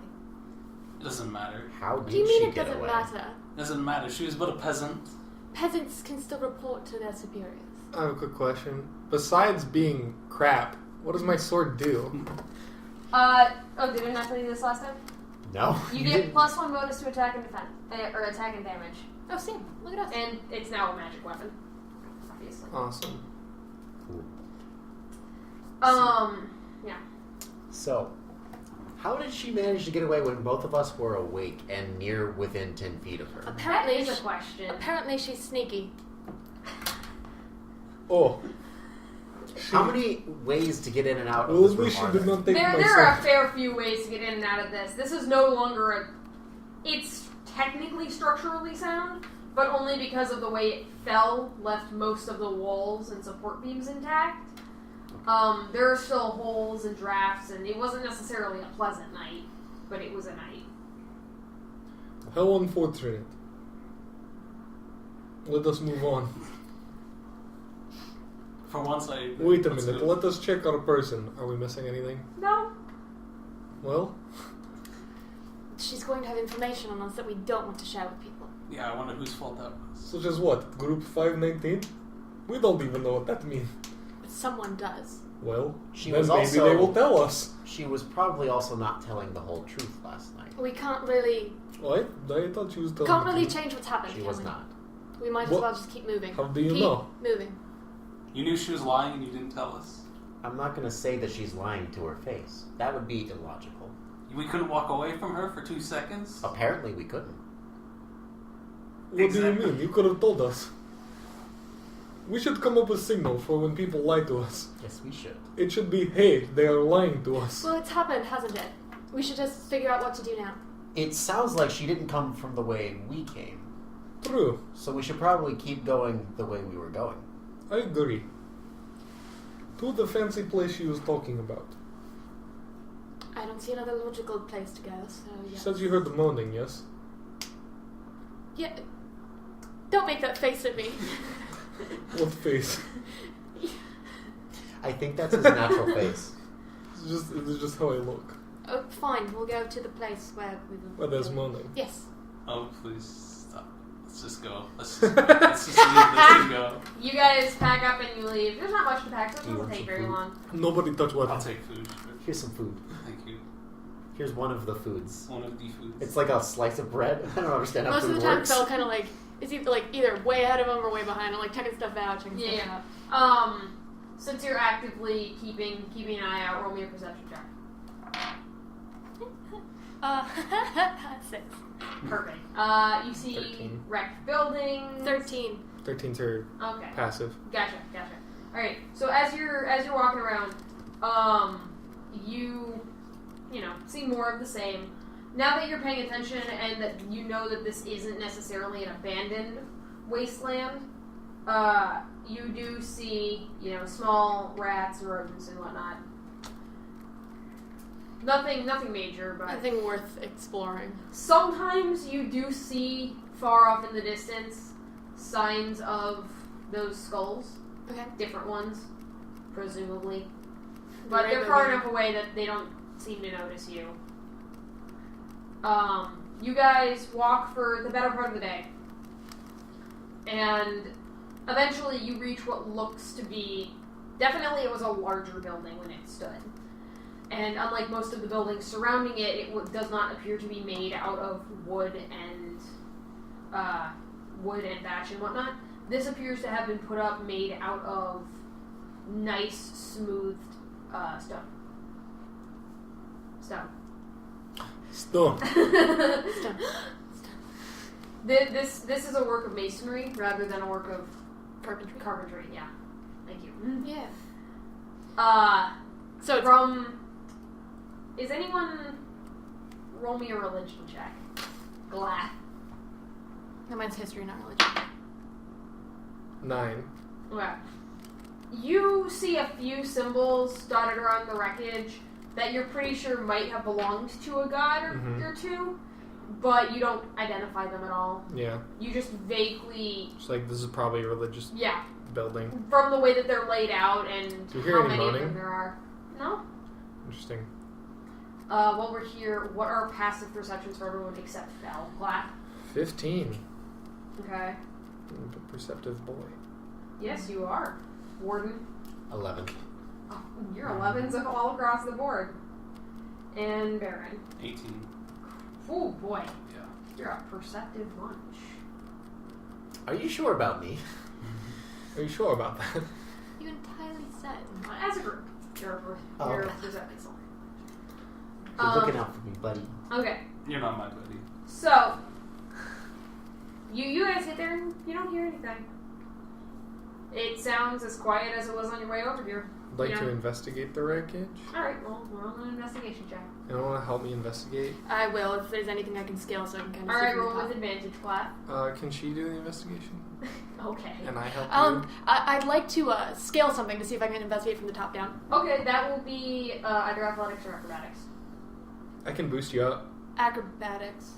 Speaker 5: It doesn't matter.
Speaker 4: How
Speaker 3: What
Speaker 4: did
Speaker 3: do you
Speaker 4: she
Speaker 3: mean it
Speaker 4: get
Speaker 3: doesn't
Speaker 4: away?
Speaker 3: matter?
Speaker 5: It doesn't matter. She was but a peasant.
Speaker 3: Peasants can still report to their superiors.
Speaker 2: I have a quick question. Besides being crap, what does my sword do?
Speaker 1: Oh, did I not tell you this last time?
Speaker 4: No.
Speaker 1: You get +1 bonus to attack and defense, or attack and damage.
Speaker 3: Oh, see, look at us.
Speaker 1: And it's now a magic weapon, obviously.
Speaker 2: Awesome.
Speaker 4: Cool.
Speaker 1: Yeah.
Speaker 4: So, how did she manage to get away when both of us were awake and near within 10 feet of her?
Speaker 1: That
Speaker 3: Apparently,
Speaker 1: is a question.
Speaker 3: apparently she's sneaky.
Speaker 2: Oh.
Speaker 4: How many ways to get in and out of
Speaker 2: Well,
Speaker 4: this
Speaker 2: at
Speaker 4: room
Speaker 2: least she
Speaker 4: are
Speaker 2: did
Speaker 4: there?
Speaker 2: not take my
Speaker 1: There are a
Speaker 2: sword.
Speaker 1: fair few ways to get in and out of this. This is no longer a... It's technically structurally sound, but only because of the way it fell, left most of the walls and support beams intact. There are still holes and drafts, and it wasn't necessarily a pleasant night, but it was a night.
Speaker 2: How unfortunate. Let us move on.
Speaker 5: For once, I...
Speaker 2: Wait a
Speaker 5: let's
Speaker 2: minute,
Speaker 5: go.
Speaker 2: let us check our person. Are we missing anything?
Speaker 1: No.
Speaker 2: Well,
Speaker 3: She's going to have information on us that we don't want to share with people.
Speaker 5: Yeah, I wonder whose fault that was.
Speaker 2: such as what? Group 519? We don't even know what that means.
Speaker 3: But someone does.
Speaker 2: Well,
Speaker 4: She
Speaker 2: then
Speaker 4: was
Speaker 2: maybe
Speaker 4: also-
Speaker 2: they will tell us.
Speaker 4: She was probably also not telling the whole truth last night.
Speaker 3: We can't really
Speaker 2: What? I thought she was telling
Speaker 3: can't
Speaker 2: the
Speaker 3: really
Speaker 2: truth.
Speaker 3: change what's happened.
Speaker 4: She
Speaker 3: can
Speaker 4: was
Speaker 3: we?
Speaker 4: not.
Speaker 3: We might as
Speaker 2: What-
Speaker 3: well just keep moving.
Speaker 2: How do you
Speaker 3: keep
Speaker 2: know?
Speaker 3: moving.
Speaker 5: You knew she was lying and you didn't tell us?
Speaker 4: I'm not going to say that she's lying to her face. That would be illogical.
Speaker 5: We couldn't walk away from her for 2 seconds?
Speaker 4: Apparently we couldn't.
Speaker 2: What do you
Speaker 5: Exactly.
Speaker 2: mean? You could have told us. We should come up with a signal for when people lie to us.
Speaker 4: Yes, we should.
Speaker 2: It should be, hey, they are lying to us.
Speaker 3: Well, it's happened, hasn't it? We should just figure out what to do now.
Speaker 4: It sounds like she didn't come from the way we came.
Speaker 2: True.
Speaker 4: So we should probably keep going the way we were going.
Speaker 2: I agree. To the fancy place she was talking about.
Speaker 3: I don't see another logical place to go, so
Speaker 2: She
Speaker 3: yes.
Speaker 2: says you heard the moaning, yes?
Speaker 3: Yeah. Don't make that face at me.
Speaker 2: What face?
Speaker 4: I think that's his natural face.
Speaker 2: It's just how I look.
Speaker 3: Oh, fine. We'll go to the place where we will.
Speaker 2: Where there's
Speaker 3: go.
Speaker 2: moaning.
Speaker 3: Yes.
Speaker 5: Oh, please stop. Let's just go. Let's just leave this and go.
Speaker 1: You guys pack up and you leave. There's not much to pack, so it
Speaker 4: Do you
Speaker 1: doesn't
Speaker 4: want
Speaker 1: take
Speaker 4: some
Speaker 1: very
Speaker 4: food?
Speaker 1: long.
Speaker 2: Nobody touch
Speaker 5: I'll
Speaker 2: weapons.
Speaker 5: take food.
Speaker 4: Here's some food.
Speaker 5: Thank you.
Speaker 4: Here's one of the foods.
Speaker 5: One of the foods.
Speaker 4: It's like a slice of bread. I don't understand how
Speaker 3: Most of
Speaker 4: food
Speaker 3: the time,
Speaker 4: works.
Speaker 3: Phil kind of like is either way ahead of him or way behind him, like checking stuff out, checking stuff
Speaker 1: Yeah.
Speaker 3: out.
Speaker 1: Since you're actively keeping an eye out, roll me a perception check.
Speaker 3: 6.
Speaker 1: Perfect. You see
Speaker 2: 13.
Speaker 1: wrecked buildings.
Speaker 3: 13.
Speaker 2: 13's her
Speaker 1: Okay.
Speaker 2: passive.
Speaker 1: Gotcha. All right. So as you're walking around, you see more of the same. Now that you're paying attention and that you know that this isn't necessarily an abandoned wasteland, you do see small rats and rodents and whatnot. Nothing major, but
Speaker 3: Nothing worth exploring.
Speaker 1: sometimes you do see far off in the distance signs of those skulls.
Speaker 3: Okay.
Speaker 1: Different ones, presumably. But
Speaker 3: Rainbow
Speaker 1: they're far
Speaker 3: beam.
Speaker 1: enough away that they don't seem to notice you. You guys walk for the better part of the day. And eventually you reach what looks to be... Definitely it was a larger building when it stood. And unlike most of the buildings surrounding it, it does not appear to be made out of wood and thatch and whatnot. This appears to have been put up made out of nice, smoothed stone.
Speaker 2: Stone.
Speaker 1: This is a work of masonry rather than a work of
Speaker 3: Carpentry.
Speaker 1: yeah. Thank you.
Speaker 3: Yeah. So it's
Speaker 1: Is anyone roll me a religion check? Glath.
Speaker 3: no, mine's history, not religion.
Speaker 2: 9.
Speaker 1: Okay. You see a few symbols dotted around the wreckage that you're pretty sure might have belonged to a god or two, but you don't identify them at all.
Speaker 2: Yeah.
Speaker 1: You just vaguely,
Speaker 2: It's like, this is probably a religious
Speaker 1: yeah,
Speaker 2: building.
Speaker 1: from the way that they're laid out and
Speaker 2: Do you hear
Speaker 1: how
Speaker 2: any
Speaker 1: many of
Speaker 2: moaning?
Speaker 1: them there are. No.
Speaker 2: Interesting.
Speaker 1: While we're here, what are passive perceptions for everyone except Fel? Glath?
Speaker 2: 15.
Speaker 1: Okay.
Speaker 2: I'm a perceptive boy.
Speaker 1: Yes, you are. Warden?
Speaker 4: 11.
Speaker 1: Oh, you're 11s all across the board. And Baron?
Speaker 5: 18.
Speaker 1: Oh boy.
Speaker 5: Yeah.
Speaker 1: You're a perceptive bunch.
Speaker 4: Are you sure about me?
Speaker 2: Are you sure about that?
Speaker 3: You entirely said.
Speaker 1: As a group, you're a perceptive self.
Speaker 4: You're looking out for me, buddy.
Speaker 1: Okay.
Speaker 5: You're not my buddy.
Speaker 1: So, you guys sit there and you don't hear anything. It sounds as quiet as it was on your way over here.
Speaker 2: I'd like
Speaker 1: Yeah.
Speaker 2: to investigate the wreckage.
Speaker 1: Alright, well, roll an investigation check.
Speaker 2: Anyone want to help me investigate?
Speaker 3: I will if there's anything I can scale, so I can kind of.
Speaker 1: Alright, roll with advantage, Glath.
Speaker 2: Can she do the investigation?
Speaker 1: Okay.
Speaker 2: And I help you?
Speaker 3: I'd like to scale something to see if I can investigate from the top down.
Speaker 1: Okay, that will be either athletics or acrobatics.
Speaker 2: I can boost you up.
Speaker 3: Acrobatics.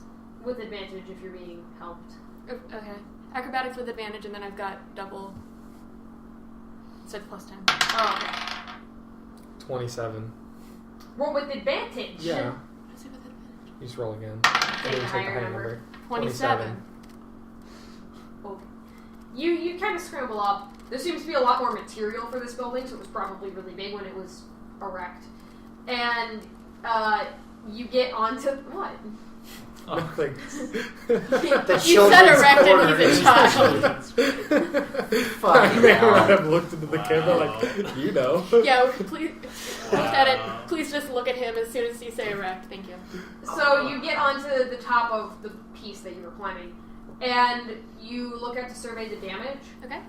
Speaker 1: With advantage if you're being helped.
Speaker 3: Okay. Acrobatics with advantage, and then I've got double. So it's plus 10.
Speaker 1: Oh, okay.
Speaker 2: 27.
Speaker 1: Roll with advantage.
Speaker 2: Yeah.
Speaker 3: What is it with advantage?
Speaker 2: You just roll again.
Speaker 1: Take
Speaker 2: And
Speaker 1: a
Speaker 2: then
Speaker 1: higher number.
Speaker 3: 27.
Speaker 1: Okay. You kind of scramble up. There seems to be a lot more material for this building, so it was probably really big when it was erect. And you get onto what?
Speaker 2: Nothing.
Speaker 4: The
Speaker 3: You said
Speaker 4: children's
Speaker 3: erect and
Speaker 4: corner
Speaker 3: he's a
Speaker 4: is
Speaker 3: child.
Speaker 2: I may
Speaker 4: hell.
Speaker 2: have looked into the camera like, you know.
Speaker 3: Yeah, please. Looked at it. Please just look at him as soon as you say erect. Thank you.
Speaker 1: So you get onto the top of the piece that you were climbing, and you look out to survey the damage.
Speaker 3: Okay.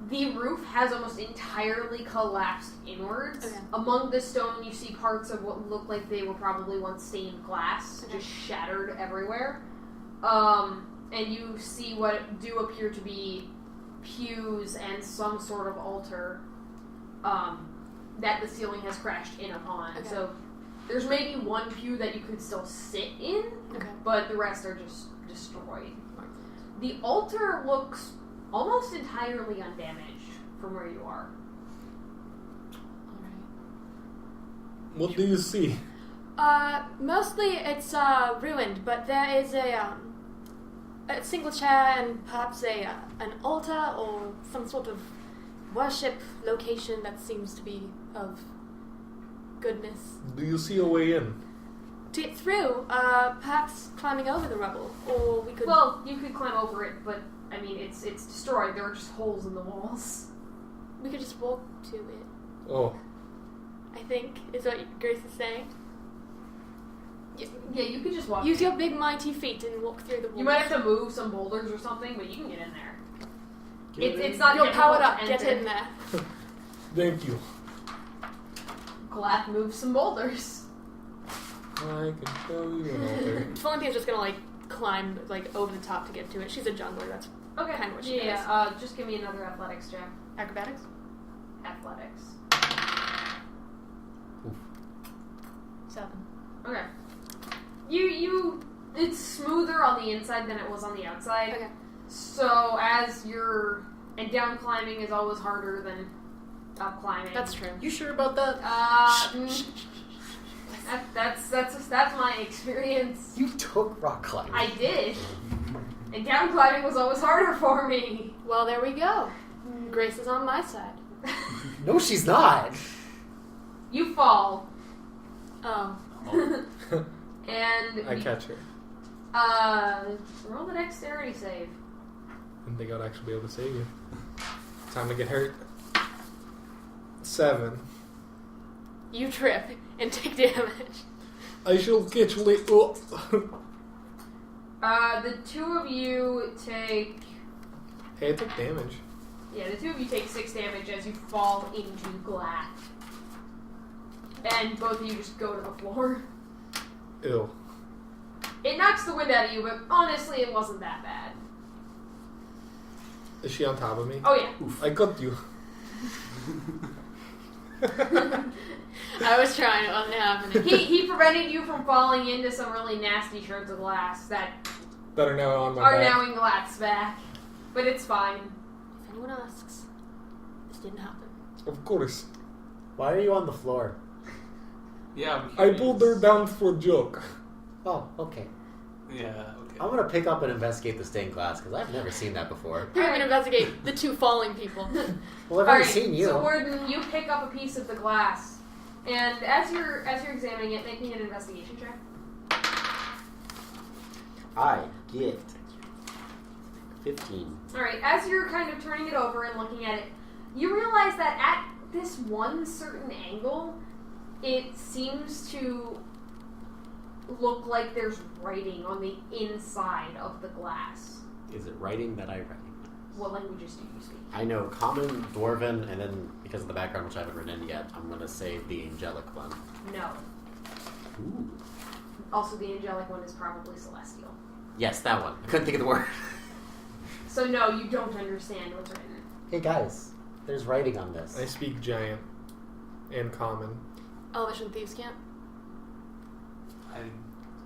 Speaker 1: The roof has almost entirely collapsed inwards.
Speaker 3: Okay.
Speaker 1: Among the stone, you see parts of what look like they were probably once stained glass,
Speaker 3: Okay.
Speaker 1: just shattered everywhere. And you see what do appear to be pews and some sort of altar that the ceiling has crashed in upon.
Speaker 3: Okay.
Speaker 1: So There's maybe one pew that you could still sit in,
Speaker 3: Okay.
Speaker 1: but the rest are just destroyed. The altar looks almost entirely undamaged from where you are.
Speaker 3: Alright.
Speaker 2: What do you see?
Speaker 3: Mostly it's ruined, but there is a single chair and perhaps an altar or some sort of worship location that seems to be of goodness.
Speaker 2: Do you see a way in?
Speaker 3: To get through, perhaps climbing over the rubble, or we could.
Speaker 1: Well, you could climb over it, but I mean, it's destroyed. There are just holes in the walls.
Speaker 3: We could just walk to it.
Speaker 2: Oh,
Speaker 3: I think is what Grace is saying.
Speaker 1: Yeah, you could just walk.
Speaker 3: Use your big mighty feet and walk through the walls.
Speaker 1: You might have to move some boulders or something, but you can get in there. It's not
Speaker 3: You're
Speaker 1: difficult
Speaker 3: powered up.
Speaker 1: to
Speaker 3: Get
Speaker 1: enter.
Speaker 3: in there.
Speaker 2: thank you.
Speaker 1: Glath moves some boulders.
Speaker 2: I can show you an altar.
Speaker 3: Felinthian's just gonna climb over the top to get to it. She's a jungler. That's
Speaker 1: Okay.
Speaker 3: Kinda what she
Speaker 1: yeah. Just give me another athletics check.
Speaker 3: acrobatics.
Speaker 1: Athletics.
Speaker 3: 7.
Speaker 1: Okay. It's smoother on the inside than it was on the outside.
Speaker 3: Okay.
Speaker 1: So and down climbing is always harder than up climbing.
Speaker 3: That's true.
Speaker 6: You sure about that?
Speaker 1: That's my experience.
Speaker 6: You took rock climbing.
Speaker 1: I did. And down climbing was always harder for me.
Speaker 3: Well, there we go. Grace is on my side.
Speaker 6: No, she's not.
Speaker 1: You fall.
Speaker 3: Oh.
Speaker 1: And
Speaker 2: I catch her.
Speaker 1: roll the dexterity save.
Speaker 2: Didn't think I'd actually be able to save you. Time to get hurt. 7.
Speaker 3: You trip and take damage.
Speaker 2: I shall catch late. Oh.
Speaker 1: The two of you take...
Speaker 2: Hey, I took damage.
Speaker 1: Yeah, the two of you take 6 damage as you fall into Glath. And both of you just go to the floor.
Speaker 2: Ew.
Speaker 1: It knocks the wind out of you, but honestly, it wasn't that bad.
Speaker 2: Is she on top of me?
Speaker 1: Oh, yeah.
Speaker 2: I cut you.
Speaker 3: I was trying. It wasn't happening.
Speaker 1: He prevented you from falling into some really nasty shards of glass that
Speaker 2: That are now on my
Speaker 1: are
Speaker 2: back.
Speaker 1: now in Glath's back. But it's fine.
Speaker 3: If anyone asks, this didn't happen.
Speaker 2: Of course.
Speaker 4: Why are you on the floor?
Speaker 5: Yeah, I'm
Speaker 2: I
Speaker 5: curious.
Speaker 2: pulled her down for a joke.
Speaker 4: Oh, okay.
Speaker 5: Yeah, okay.
Speaker 4: I'm gonna pick up and investigate the stained glass because I've never seen that before.
Speaker 3: We're going to investigate the 2 falling people.
Speaker 4: Well, I've
Speaker 1: All
Speaker 4: never
Speaker 1: right,
Speaker 4: seen you.
Speaker 1: so Warden, you pick up a piece of the glass, and as you're examining it, make me an investigation check.
Speaker 6: I get 15.
Speaker 1: All right, as you're kind of turning it over and looking at it, you realize that at this one certain angle, it seems to look like there's writing on the inside of the glass.
Speaker 6: Is it writing that I recognize?
Speaker 1: What languages do you speak?
Speaker 6: I know Common, Dwarven, and then because of the background, which I haven't written in yet, I'm going to say the Angelic one.
Speaker 1: No.
Speaker 6: Ooh.
Speaker 1: Also, the angelic one is probably celestial.
Speaker 6: Yes, that one. I couldn't think of the word.
Speaker 1: So no, you don't understand what's written.
Speaker 4: Hey guys, there's writing on this.
Speaker 2: I speak giant and common.
Speaker 3: Elvish and Thieves can't.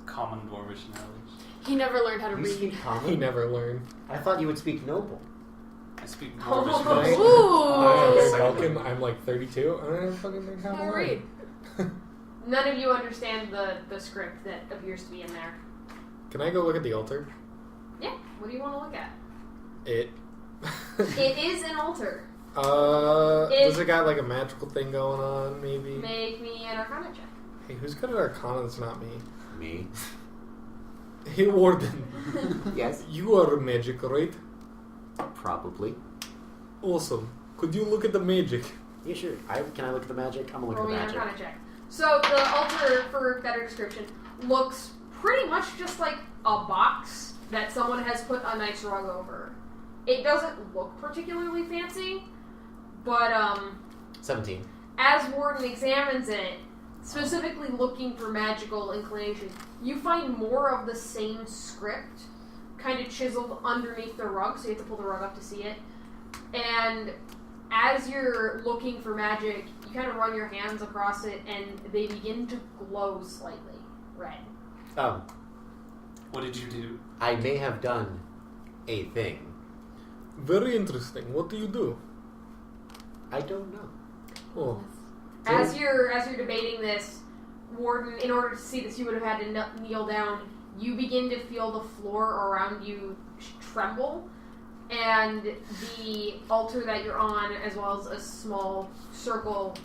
Speaker 5: Common dwarvish knowledge.
Speaker 3: He never learned how to
Speaker 4: You
Speaker 3: read.
Speaker 4: speak
Speaker 2: He
Speaker 4: common?
Speaker 2: never learned.
Speaker 4: I thought you would speak noble.
Speaker 5: I speak
Speaker 1: Oh.
Speaker 5: dwarvish
Speaker 2: Right.
Speaker 5: knowledge.
Speaker 3: Ooh!
Speaker 2: I'm Velken. I'm like 32. I don't fucking learn how to
Speaker 3: How to
Speaker 2: read.
Speaker 1: None of you understand the script that appears to be in there.
Speaker 2: Can I go look at the altar?
Speaker 1: Yeah, what do you want to look at?
Speaker 2: It.
Speaker 1: It is an altar.
Speaker 2: Does it got like a magical thing going on? Maybe.
Speaker 1: Make me an Arcana check.
Speaker 2: Hey, who's good at Arcana? That's not me.
Speaker 6: Me.
Speaker 2: Hey, Warden.
Speaker 6: Yes.
Speaker 2: You are magic, right?
Speaker 6: Probably.
Speaker 2: Awesome. Could you look at the magic?
Speaker 6: Yeah, sure. Can I look at the magic? I'm going to
Speaker 1: Roll
Speaker 6: look
Speaker 1: me
Speaker 6: at
Speaker 1: an
Speaker 6: the magic.
Speaker 1: Arcana check. So the altar, for better description, looks pretty much just like a box that someone has put a nice rug over. It doesn't look particularly fancy, but
Speaker 4: 17.
Speaker 1: as Warden examines it, specifically looking for magical inclination, you find more of the same script kind of chiseled underneath the rug, so you have to pull the rug up to see it. And as you're looking for magic, you kind of run your hands across it, and they begin to glow slightly red.
Speaker 5: What did you do?
Speaker 4: I may have done a thing.
Speaker 2: Very interesting. What do you do?
Speaker 4: I don't know.
Speaker 2: Oh.
Speaker 1: As you're debating this, Warden, in order to see this, you would have had to kneel down. You begin to feel the floor around you tremble, and the altar that you're on, as well as a small circle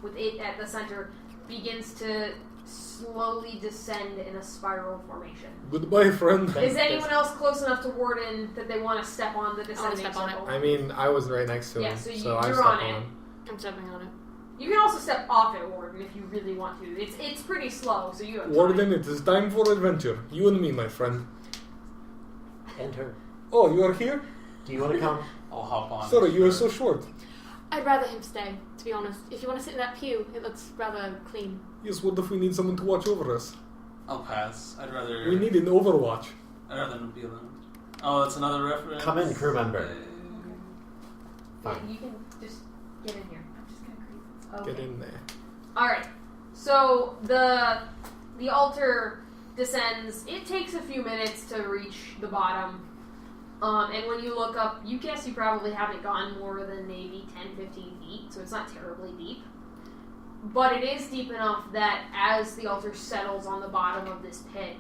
Speaker 1: with it at the center, begins to slowly descend in a spiral formation.
Speaker 2: Goodbye, friend.
Speaker 1: Is anyone else close enough to Warden that they want to step on the descending
Speaker 3: step on it.
Speaker 1: circle?
Speaker 2: I mean, I was right next to him,
Speaker 1: Yeah, so
Speaker 2: I
Speaker 1: you're
Speaker 2: stepped
Speaker 1: on it.
Speaker 3: I'm stepping on it.
Speaker 1: You can also step off it, Warden, if you really want to. It's pretty slow, so you have time.
Speaker 2: Warden, it is time for adventure. You and me, my friend.
Speaker 4: And her.
Speaker 2: Oh, you are here?
Speaker 4: Do you want to come?
Speaker 5: I'll hop on.
Speaker 2: Sorry, you are so short.
Speaker 3: I'd rather him stay, to be honest. If you want to sit in that pew, it looks rather clean.
Speaker 2: Yes, what if we need someone to watch over us?
Speaker 5: I'll pass. I'd rather.
Speaker 2: We need an overwatch.
Speaker 5: I'd rather not be alone. Oh, that's another reference.
Speaker 4: Come in, crew member.
Speaker 1: Yeah,
Speaker 4: Fine.
Speaker 1: you can just get in here. I'm just gonna creep. Okay.
Speaker 2: Get in there.
Speaker 1: Alright. So the altar descends. It takes a few minutes to reach the bottom. And when you look up, you guess you probably haven't gone more than maybe 10-15 feet, so it's not terribly deep. But it is deep enough that as the altar settles on the bottom of this pit,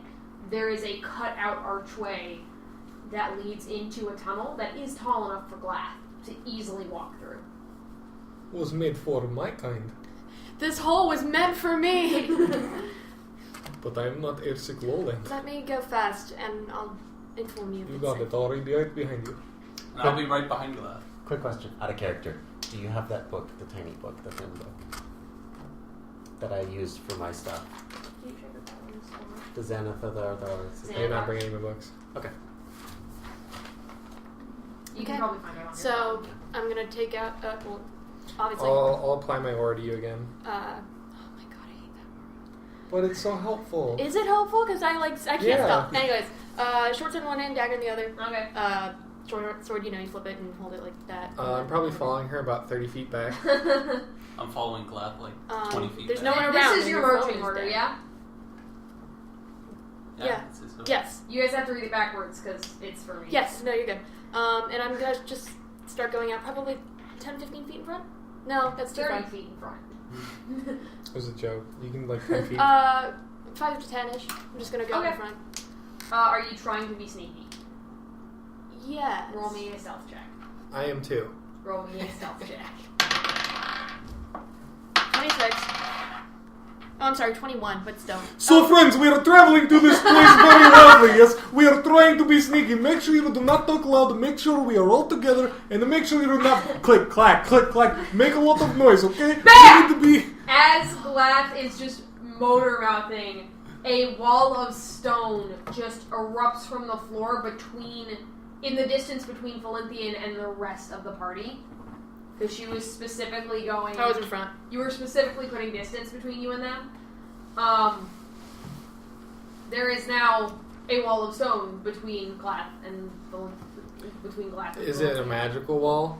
Speaker 1: there is a cut-out archway that leads into a tunnel that is tall enough for Glath to easily walk through.
Speaker 2: Was made for my kind.
Speaker 3: This hole was meant for me!
Speaker 2: But I am not Ersic Lowland.
Speaker 3: Let me go fast, and I'll inform you. if
Speaker 2: You
Speaker 3: it's
Speaker 2: got
Speaker 3: safe.
Speaker 2: it, already right behind you.
Speaker 5: And I'll be right behind you, lad.
Speaker 4: Quick question, out of character. Do you have that book, the tiny book, the thin book, that I used for my stuff?
Speaker 1: Can you check if that one is still on?
Speaker 4: The Xanath,
Speaker 2: You're not bringing any bucks.
Speaker 4: Okay.
Speaker 1: You
Speaker 3: Okay.
Speaker 1: can probably find it on your
Speaker 3: So,
Speaker 1: phone.
Speaker 3: I'm gonna take out, well, obviously,
Speaker 2: I'll apply my aura to you again.
Speaker 3: oh my god, I hate that
Speaker 2: But it's so helpful.
Speaker 3: word. Is it helpful? Because I can't
Speaker 2: Yeah.
Speaker 3: stop. Anyways, short sword in one hand, dagger in the other.
Speaker 1: Okay.
Speaker 3: Short sword, you flip it and hold it like that.
Speaker 2: I'm probably following her about 30 feet back.
Speaker 5: I'm following Glath like 20 feet
Speaker 3: there's
Speaker 5: back.
Speaker 3: no one
Speaker 1: This
Speaker 3: around.
Speaker 1: is
Speaker 3: and
Speaker 1: your
Speaker 3: phone
Speaker 1: marching
Speaker 3: is
Speaker 1: order,
Speaker 3: dead.
Speaker 1: yeah?
Speaker 3: Yeah.
Speaker 5: it's
Speaker 3: Yes.
Speaker 1: You guys have to read it backwards because it's for me.
Speaker 3: Yes. No, you're good. And I'm gonna just start going out probably 10-15 feet in front? No, that's too
Speaker 1: 30
Speaker 3: far.
Speaker 1: feet in front.
Speaker 2: It was a joke. You can, 10 feet.
Speaker 3: 5 to 10-ish. I'm just gonna go
Speaker 1: Okay.
Speaker 3: in front.
Speaker 1: Are you trying to be sneaky?
Speaker 3: Yes.
Speaker 1: Roll me a stealth check.
Speaker 2: I am too.
Speaker 1: Roll me a stealth check.
Speaker 3: 26. Oh, I'm sorry, 21, but still.
Speaker 2: So, friends, we are traveling to this place very loudly, yes? We are trying to be sneaky. Make sure you do not talk loud. Make sure we are all together. And make sure you do not click, clack, click, clack. Make a lot of noise, okay?
Speaker 1: Bam!
Speaker 2: We need to be...
Speaker 1: As Glath is just motor mouthing, a wall of stone just erupts from the floor in the distance between Felinthian and the rest of the party. Because she was specifically going...
Speaker 3: I was in front.
Speaker 1: You were specifically putting distance between you and them. There is now a wall of stone between Glath and
Speaker 2: Is it a magical wall?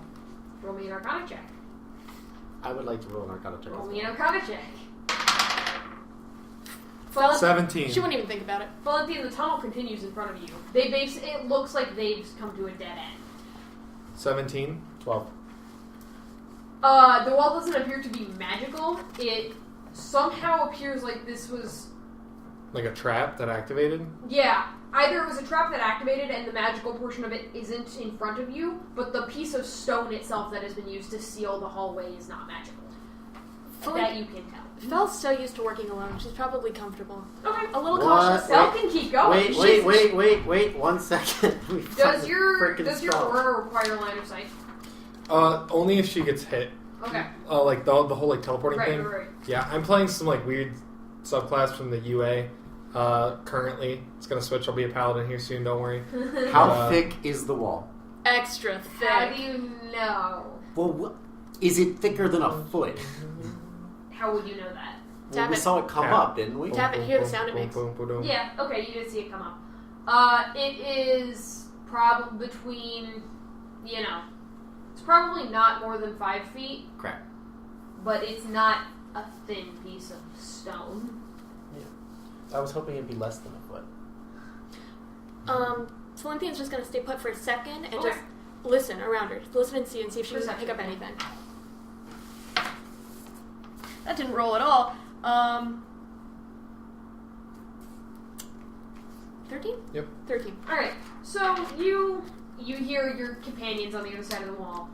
Speaker 1: Roll me an Arcana check.
Speaker 4: I would like to roll an Arcana check.
Speaker 1: Roll me an Arcana check.
Speaker 2: 17.
Speaker 3: She wouldn't even think about it.
Speaker 1: Felinthian, the tunnel continues in front of you. It looks like they've come to a dead end.
Speaker 2: 17.
Speaker 4: 12.
Speaker 1: The wall doesn't appear to be magical. It somehow appears like this was...
Speaker 2: Like a trap that activated?
Speaker 1: Yeah. Either it was a trap that activated and the magical portion of it isn't in front of you, but the piece of stone itself that has been used to seal the hallway is not magical. That you can tell.
Speaker 3: Fel's so used to working alone. She's probably comfortable.
Speaker 1: Okay.
Speaker 3: A little
Speaker 4: What?
Speaker 3: cautious.
Speaker 1: Sel can keep going.
Speaker 4: Wait, 1 second.
Speaker 1: Does your aura require line of sight?
Speaker 2: Only if she gets hit.
Speaker 1: Okay.
Speaker 2: Like the whole teleporting thing.
Speaker 1: Right.
Speaker 2: Yeah, I'm playing some weird subclass from the UA. Currently, it's gonna switch. I'll be a paladin here soon. Don't worry.
Speaker 6: How thick is the wall?
Speaker 3: Extra thick.
Speaker 1: How do you know?
Speaker 6: Well, is it thicker than a foot?
Speaker 1: How would you know that?
Speaker 6: Well,
Speaker 3: Tap
Speaker 6: we
Speaker 3: it.
Speaker 6: saw it come
Speaker 2: Tap.
Speaker 6: up, didn't we?
Speaker 3: Tap it, hear the sound it makes.
Speaker 1: Yeah, okay, you did see it come up. It is probably between, it's probably not more than 5 feet.
Speaker 6: Crap.
Speaker 1: but it's not a thin piece of stone.
Speaker 4: I was hoping it'd be less than a foot.
Speaker 3: Felinthian's just gonna stay put for a second and
Speaker 1: Okay.
Speaker 3: just listen around her. Just listen and see if she can
Speaker 1: Perception.
Speaker 3: pick up anything. That didn't roll at all. 13?
Speaker 2: Yep.
Speaker 3: 13.
Speaker 1: Alright, so you hear your companions on the other side of the wall,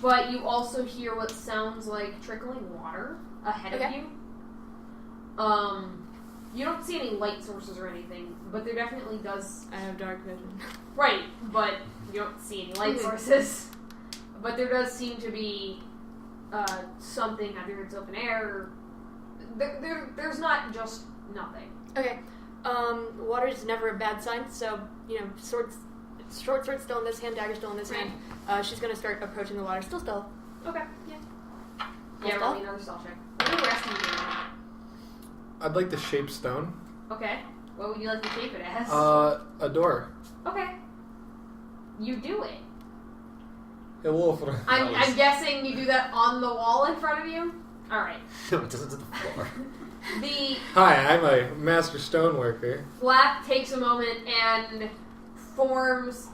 Speaker 1: but you also hear what sounds like trickling water ahead of
Speaker 3: Okay.
Speaker 1: you. You don't see any light sources or anything, but there definitely does...
Speaker 3: I have dark vision.
Speaker 1: Right, but you don't see any light sources. But there does seem to be something, either it's open air or... There's not just nothing.
Speaker 3: Okay. Water is never a bad sign, so, short sword still in this hand, dagger still in this hand. She's gonna start approaching the water. Still stealth.
Speaker 1: Okay.
Speaker 3: Yeah.
Speaker 1: Yeah,
Speaker 3: Stealth?
Speaker 1: roll me another stealth check. What are the rest of you doing?
Speaker 2: I'd like to shape stone.
Speaker 1: Okay. What would you like to shape it as?
Speaker 2: A door.
Speaker 1: Okay. You do it.
Speaker 2: Hello, friend.
Speaker 1: I'm guessing you do that on the wall in front of you? Alright.
Speaker 4: No, it doesn't to the floor.
Speaker 1: The
Speaker 2: Hi, I'm a master stoneworker.
Speaker 1: Glath takes a moment and forms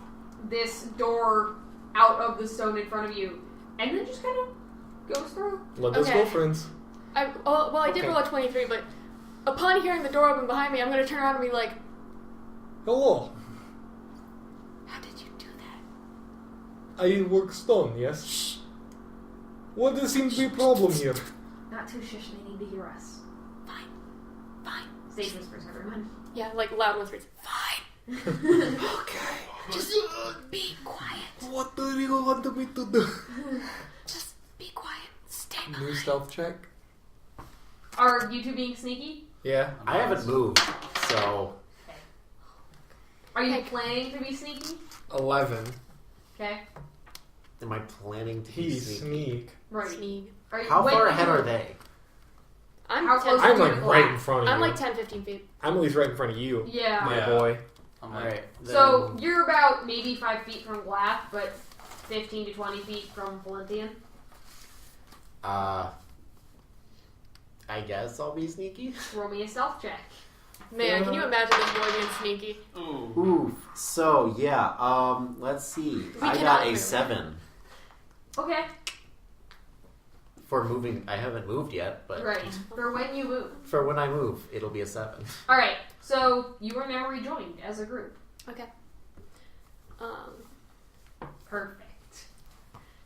Speaker 1: this door out of the stone in front of you, and then just kind of goes through.
Speaker 2: Let us
Speaker 3: Okay.
Speaker 2: go, friends.
Speaker 3: I did
Speaker 2: Okay.
Speaker 3: roll a 23, but upon hearing the door open behind me, I'm gonna turn around and be like,
Speaker 2: Hello.
Speaker 3: how did you do that?
Speaker 2: I work stone, yes? Shh. What does seem to be a problem here?
Speaker 1: Not too shush, they need to hear us.
Speaker 3: Fine.
Speaker 1: Stage whispers, everyone.
Speaker 3: Yeah, like loud whispers. Fine.
Speaker 2: Okay.
Speaker 3: Just be quiet.
Speaker 2: What do you want me to do?
Speaker 3: Just be quiet. Stay
Speaker 2: New
Speaker 3: behind.
Speaker 2: stealth check?
Speaker 1: Are you two being sneaky?
Speaker 2: Yeah.
Speaker 4: I haven't moved, so
Speaker 1: Are you
Speaker 3: Okay.
Speaker 1: planning to be sneaky?
Speaker 2: 11.
Speaker 1: Okay.
Speaker 4: am I planning to be
Speaker 2: He's
Speaker 4: sneaky?
Speaker 2: sneak.
Speaker 1: Right.
Speaker 3: Sneak.
Speaker 1: Are you,
Speaker 4: How
Speaker 1: when
Speaker 4: far
Speaker 1: you-
Speaker 4: ahead are they?
Speaker 3: I'm
Speaker 1: How
Speaker 3: 10,
Speaker 1: close
Speaker 2: I'm
Speaker 1: are you
Speaker 2: like
Speaker 1: to
Speaker 2: right
Speaker 1: Glath?
Speaker 2: in front of you.
Speaker 3: I'm like 10, 15 feet.
Speaker 2: I'm at least right in front of you,
Speaker 1: Yeah.
Speaker 2: my
Speaker 5: Yeah.
Speaker 2: boy.
Speaker 5: I'm like,
Speaker 4: Alright.
Speaker 1: So you're about maybe 5 feet from Glath, but 15 to 20 feet from Felinthian.
Speaker 4: I guess I'll be sneaky.
Speaker 1: Roll me a stealth check.
Speaker 3: Man, can you imagine this boy being sneaky?
Speaker 5: ooh.
Speaker 6: Ooh. So yeah. Let's see. I
Speaker 3: cannot
Speaker 6: got a
Speaker 3: move.
Speaker 6: 7
Speaker 1: Okay.
Speaker 4: For moving, I haven't moved yet, but
Speaker 1: Right. For when you move.
Speaker 4: for when I move, it'll be a 7.
Speaker 1: Alright, so you are now rejoined as a group.
Speaker 3: Okay.
Speaker 1: Perfect.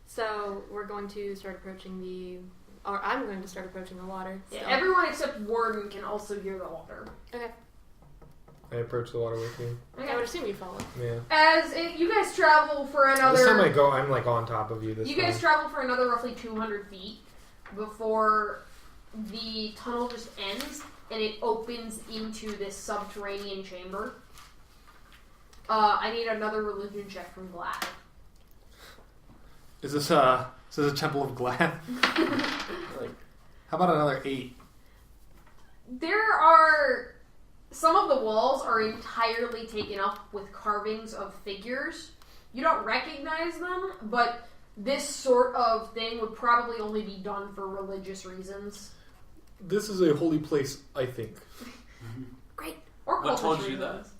Speaker 3: So we're going to start approaching I'm going to start approaching the water.
Speaker 1: Yeah,
Speaker 3: so-
Speaker 1: everyone except Warden can also hear the water.
Speaker 3: Okay.
Speaker 2: I approach the water with you.
Speaker 3: I
Speaker 1: Okay.
Speaker 3: would assume you follow.
Speaker 2: Yeah.
Speaker 1: You guys travel for another...
Speaker 2: This time I go, I'm like on top of you this
Speaker 1: You
Speaker 2: time.
Speaker 1: guys travel for another roughly 200 feet before the tunnel just ends and it opens into this subterranean chamber. I need another religion check from Glath.
Speaker 2: Is this a temple of Glath? How about another 8?
Speaker 1: There are... Some of the walls are entirely taken up with carvings of figures. You don't recognize them, but this sort of thing would probably only be done for religious reasons.
Speaker 2: This is a holy place, I think.
Speaker 3: Great.
Speaker 1: Or
Speaker 5: What
Speaker 1: cultish
Speaker 5: told you
Speaker 1: reasons.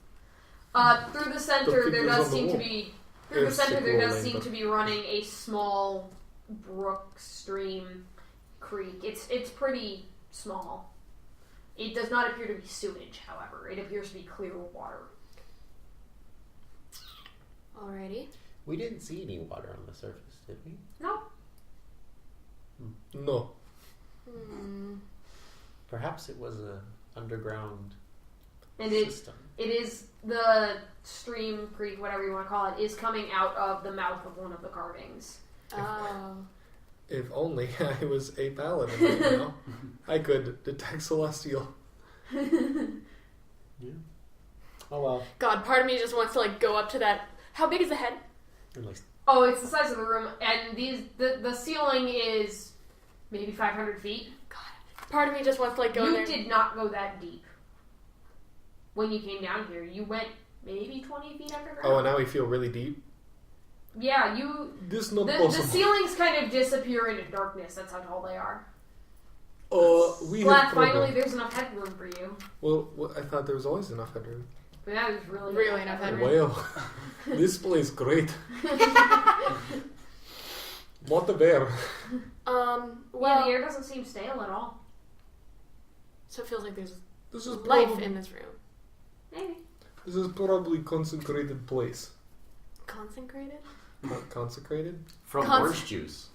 Speaker 5: that?
Speaker 1: Through the center,
Speaker 2: The
Speaker 1: there
Speaker 2: figures
Speaker 1: does
Speaker 2: on the
Speaker 1: seem to
Speaker 2: wall.
Speaker 1: be... Through the
Speaker 2: It's
Speaker 1: center, there does
Speaker 2: rolling,
Speaker 1: seem
Speaker 2: but-
Speaker 1: to be running a small brook, stream, creek. It's pretty small. It does not appear to be sewage, however. It appears to be clear water.
Speaker 3: Alrighty.
Speaker 4: We didn't see any water on the surface, did we?
Speaker 1: No.
Speaker 2: No.
Speaker 4: Perhaps it was a underground
Speaker 1: And
Speaker 4: system.
Speaker 1: it is the stream, creek, whatever you want to call it, is coming out of the mouth of one of the carvings.
Speaker 3: Oh.
Speaker 2: If only I was a paladin right now. I could detect celestial.
Speaker 4: Yeah. Oh well.
Speaker 3: God, part of me just wants to go up to that. How big is the head?
Speaker 4: At least
Speaker 1: Oh, it's the size of the room, and the ceiling is maybe 500 feet.
Speaker 3: God, part of me just wants to go in
Speaker 1: You
Speaker 3: there.
Speaker 1: did not go that deep. When you came down here, you went maybe 20 feet underground.
Speaker 2: Oh, and now we feel really deep.
Speaker 1: Yeah, you...
Speaker 2: This is not
Speaker 1: The
Speaker 2: possible.
Speaker 1: ceilings kind of disappear into darkness. That's how tall they are.
Speaker 2: We
Speaker 1: Glath,
Speaker 2: have
Speaker 1: finally
Speaker 2: problem.
Speaker 1: there's enough headroom for you.
Speaker 2: Well, I thought there was always enough headroom.
Speaker 1: But now there's really
Speaker 3: Enough headroom.
Speaker 2: Well, this place great. What the bear?
Speaker 1: Well,
Speaker 3: Well,
Speaker 1: the air doesn't seem stale at all.
Speaker 3: so it feels like there's
Speaker 2: This is
Speaker 3: life
Speaker 2: probably,
Speaker 3: in this room.
Speaker 1: Maybe.
Speaker 2: This is probably consecrated place.
Speaker 3: Consecrated?
Speaker 2: Consecrated?
Speaker 6: From
Speaker 3: Cons-
Speaker 6: orange juice.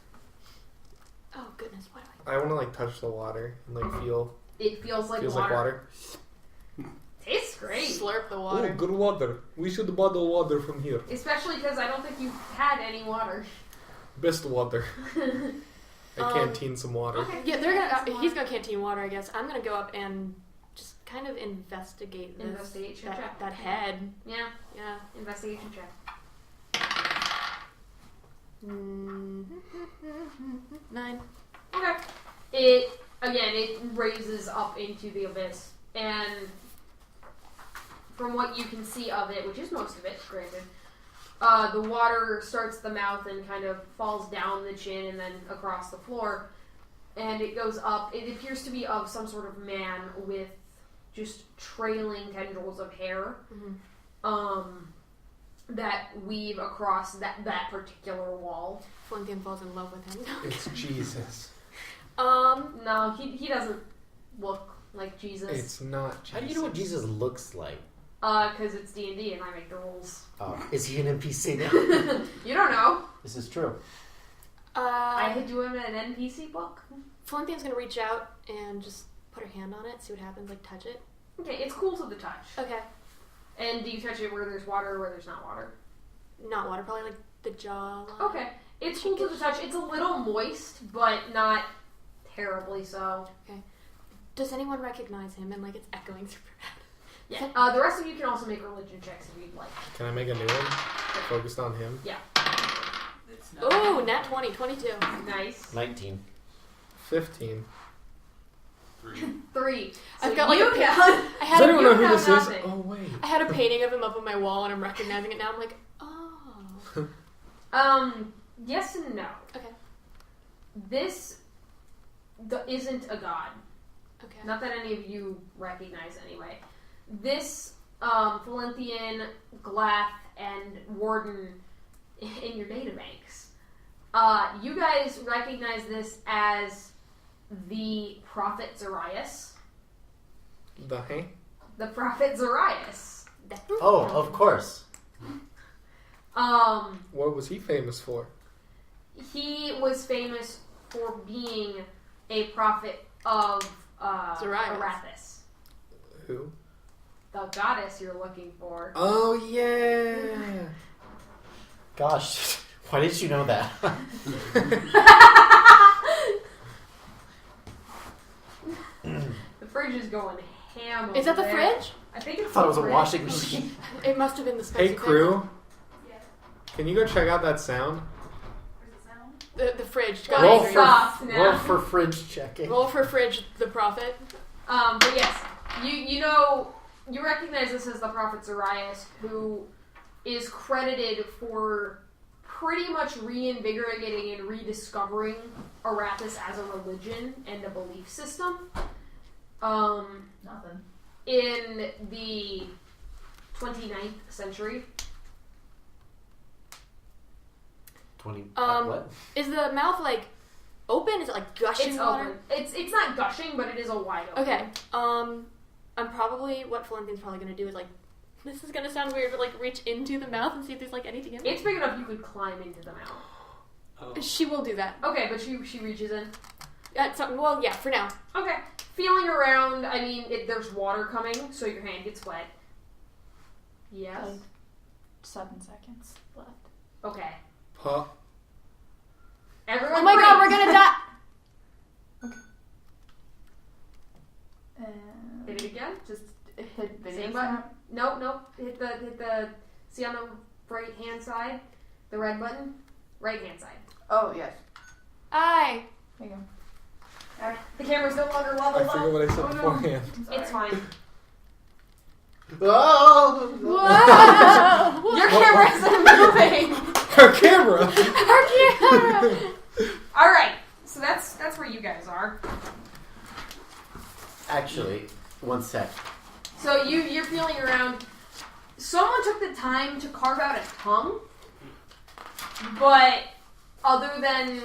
Speaker 3: Oh goodness, what do
Speaker 2: I want to like touch the water and like feel.
Speaker 1: It feels like
Speaker 2: feels
Speaker 1: water.
Speaker 2: like water.
Speaker 1: Tastes
Speaker 3: I
Speaker 1: great.
Speaker 3: slurp the
Speaker 2: Oh,
Speaker 3: water?
Speaker 2: good water. We should bottle water from here.
Speaker 1: Especially because I don't think you've had any water.
Speaker 2: Best water. I canteen some water.
Speaker 1: Okay.
Speaker 3: Yeah, they're gonna. He's gonna canteen water, I guess. I'm gonna go up and just kind of investigate this.
Speaker 1: Investigation check.
Speaker 3: That head.
Speaker 1: Yeah,
Speaker 3: Yeah.
Speaker 1: investigation check.
Speaker 3: 9.
Speaker 1: Okay. It raises up into the abyss, and from what you can see of it, which is most of it, granted, the water starts at the mouth and kind of falls down the chin and then across the floor, and it goes up. It appears to be of some sort of man with just trailing tendrils of hair, that weave across that particular wall.
Speaker 3: Felinthian falls in love with him.
Speaker 2: It's Jesus.
Speaker 1: No, he doesn't look like Jesus.
Speaker 2: It's not Jesus.
Speaker 4: How do you know what Jesus looks like?
Speaker 1: Because it's D&D and I make the rules.
Speaker 4: Is he an NPC now?
Speaker 1: You don't know.
Speaker 4: This is true.
Speaker 1: I had you in an NPC book.
Speaker 3: Felinthian's gonna reach out and just put her hand on it, see what happens, like touch it.
Speaker 1: Okay, it's cool to the touch.
Speaker 3: Okay.
Speaker 1: And do you touch it where there's water or where there's not water?
Speaker 3: Not water, probably like the jawline.
Speaker 1: Okay. It's cool to the touch. It's a little moist, but not terribly so.
Speaker 3: Does anyone recognize him? And like it's echoing through her head.
Speaker 1: Yeah. The rest of you can also make religion checks if you'd like.
Speaker 2: Can I make a new one? Focused on him?
Speaker 1: Yeah.
Speaker 5: It's not
Speaker 3: Oh, nat 20, 22.
Speaker 1: Nice.
Speaker 4: 19.
Speaker 2: 15.
Speaker 1: 3.
Speaker 3: I've got like
Speaker 1: you
Speaker 3: a
Speaker 1: know-
Speaker 3: I
Speaker 2: Does
Speaker 3: had
Speaker 2: anyone know who
Speaker 1: have
Speaker 2: this
Speaker 1: nothing.
Speaker 2: is? Oh, wait.
Speaker 3: I had a painting of him up on my wall and I'm recognizing it now. I'm like, oh.
Speaker 1: Yes and no.
Speaker 3: Okay.
Speaker 1: This isn't a god.
Speaker 3: Okay.
Speaker 1: Not that any of you recognize anyway. This Felinthian, Glath, and Warden in your databanks. You guys recognize this as the Prophet Zarias.
Speaker 2: The hey?
Speaker 1: The Prophet Zarias.
Speaker 4: Oh, of course.
Speaker 2: What was he famous for?
Speaker 1: He was famous for being a prophet of
Speaker 3: Zarias.
Speaker 1: Arathis,
Speaker 2: Who?
Speaker 1: the goddess you're looking for.
Speaker 2: Oh, yeah.
Speaker 4: Gosh, why didn't you know that?
Speaker 1: The fridge is going ham.
Speaker 3: Is that the
Speaker 1: over there.
Speaker 3: fridge?
Speaker 1: I think it's
Speaker 4: I thought it was
Speaker 1: the
Speaker 4: a
Speaker 1: fridge.
Speaker 4: washing machine.
Speaker 3: It must have been the spicy
Speaker 2: Hey, crew. Can you go check out that sound?
Speaker 3: The fridge.
Speaker 1: Well,
Speaker 3: Got
Speaker 4: Roll
Speaker 3: angry.
Speaker 4: for,
Speaker 1: soft now.
Speaker 4: roll for fridge checking.
Speaker 3: Roll for fridge, the prophet.
Speaker 1: But yes, you know, you recognize this as the Prophet Zarias, who is credited for pretty much reinvigorating and rediscovering Arathis as a religion and a belief system.
Speaker 7: Nothing.
Speaker 1: In the 29th century.
Speaker 4: 20.
Speaker 3: What? Is the mouth like open? Is it like gushing
Speaker 1: It's
Speaker 3: water?
Speaker 1: open. It's not gushing, but it is a wide open.
Speaker 3: Okay. I'm probably what Felinthian's probably gonna do is like, this is gonna sound weird, but like reach into the mouth and see if there's like anything in there.
Speaker 1: It's big enough you could climb into the mouth.
Speaker 5: Oh.
Speaker 3: She will do that.
Speaker 1: Okay, but she reaches in.
Speaker 3: Well, yeah, for now.
Speaker 1: Okay. Feeling around, I mean, there's water coming, so your hand gets wet. Yes.
Speaker 7: Like 7 seconds left.
Speaker 1: Okay.
Speaker 2: Huh?
Speaker 1: Everyone
Speaker 3: Oh my god, we're
Speaker 1: breathe.
Speaker 3: gonna die!
Speaker 1: Hit it again.
Speaker 7: Just hit video
Speaker 1: Same
Speaker 7: snap.
Speaker 1: button. Nope. Hit the. See on the right hand side, the red button. Right hand side.
Speaker 7: Oh, yes.
Speaker 3: Aye.
Speaker 7: There you go.
Speaker 1: The camera's no longer
Speaker 2: I
Speaker 1: leveled
Speaker 2: forgot
Speaker 1: up.
Speaker 2: what I said
Speaker 1: Oh, no.
Speaker 2: beforehand.
Speaker 7: I'm sorry.
Speaker 1: It's fine.
Speaker 4: Oh!
Speaker 3: Whoa!
Speaker 1: Your camera isn't moving.
Speaker 2: Her camera!
Speaker 3: Our camera!
Speaker 1: All right. So that's where you guys are.
Speaker 4: Actually, one sec.
Speaker 1: So you're feeling around. Someone took the time to carve out a tongue, but other than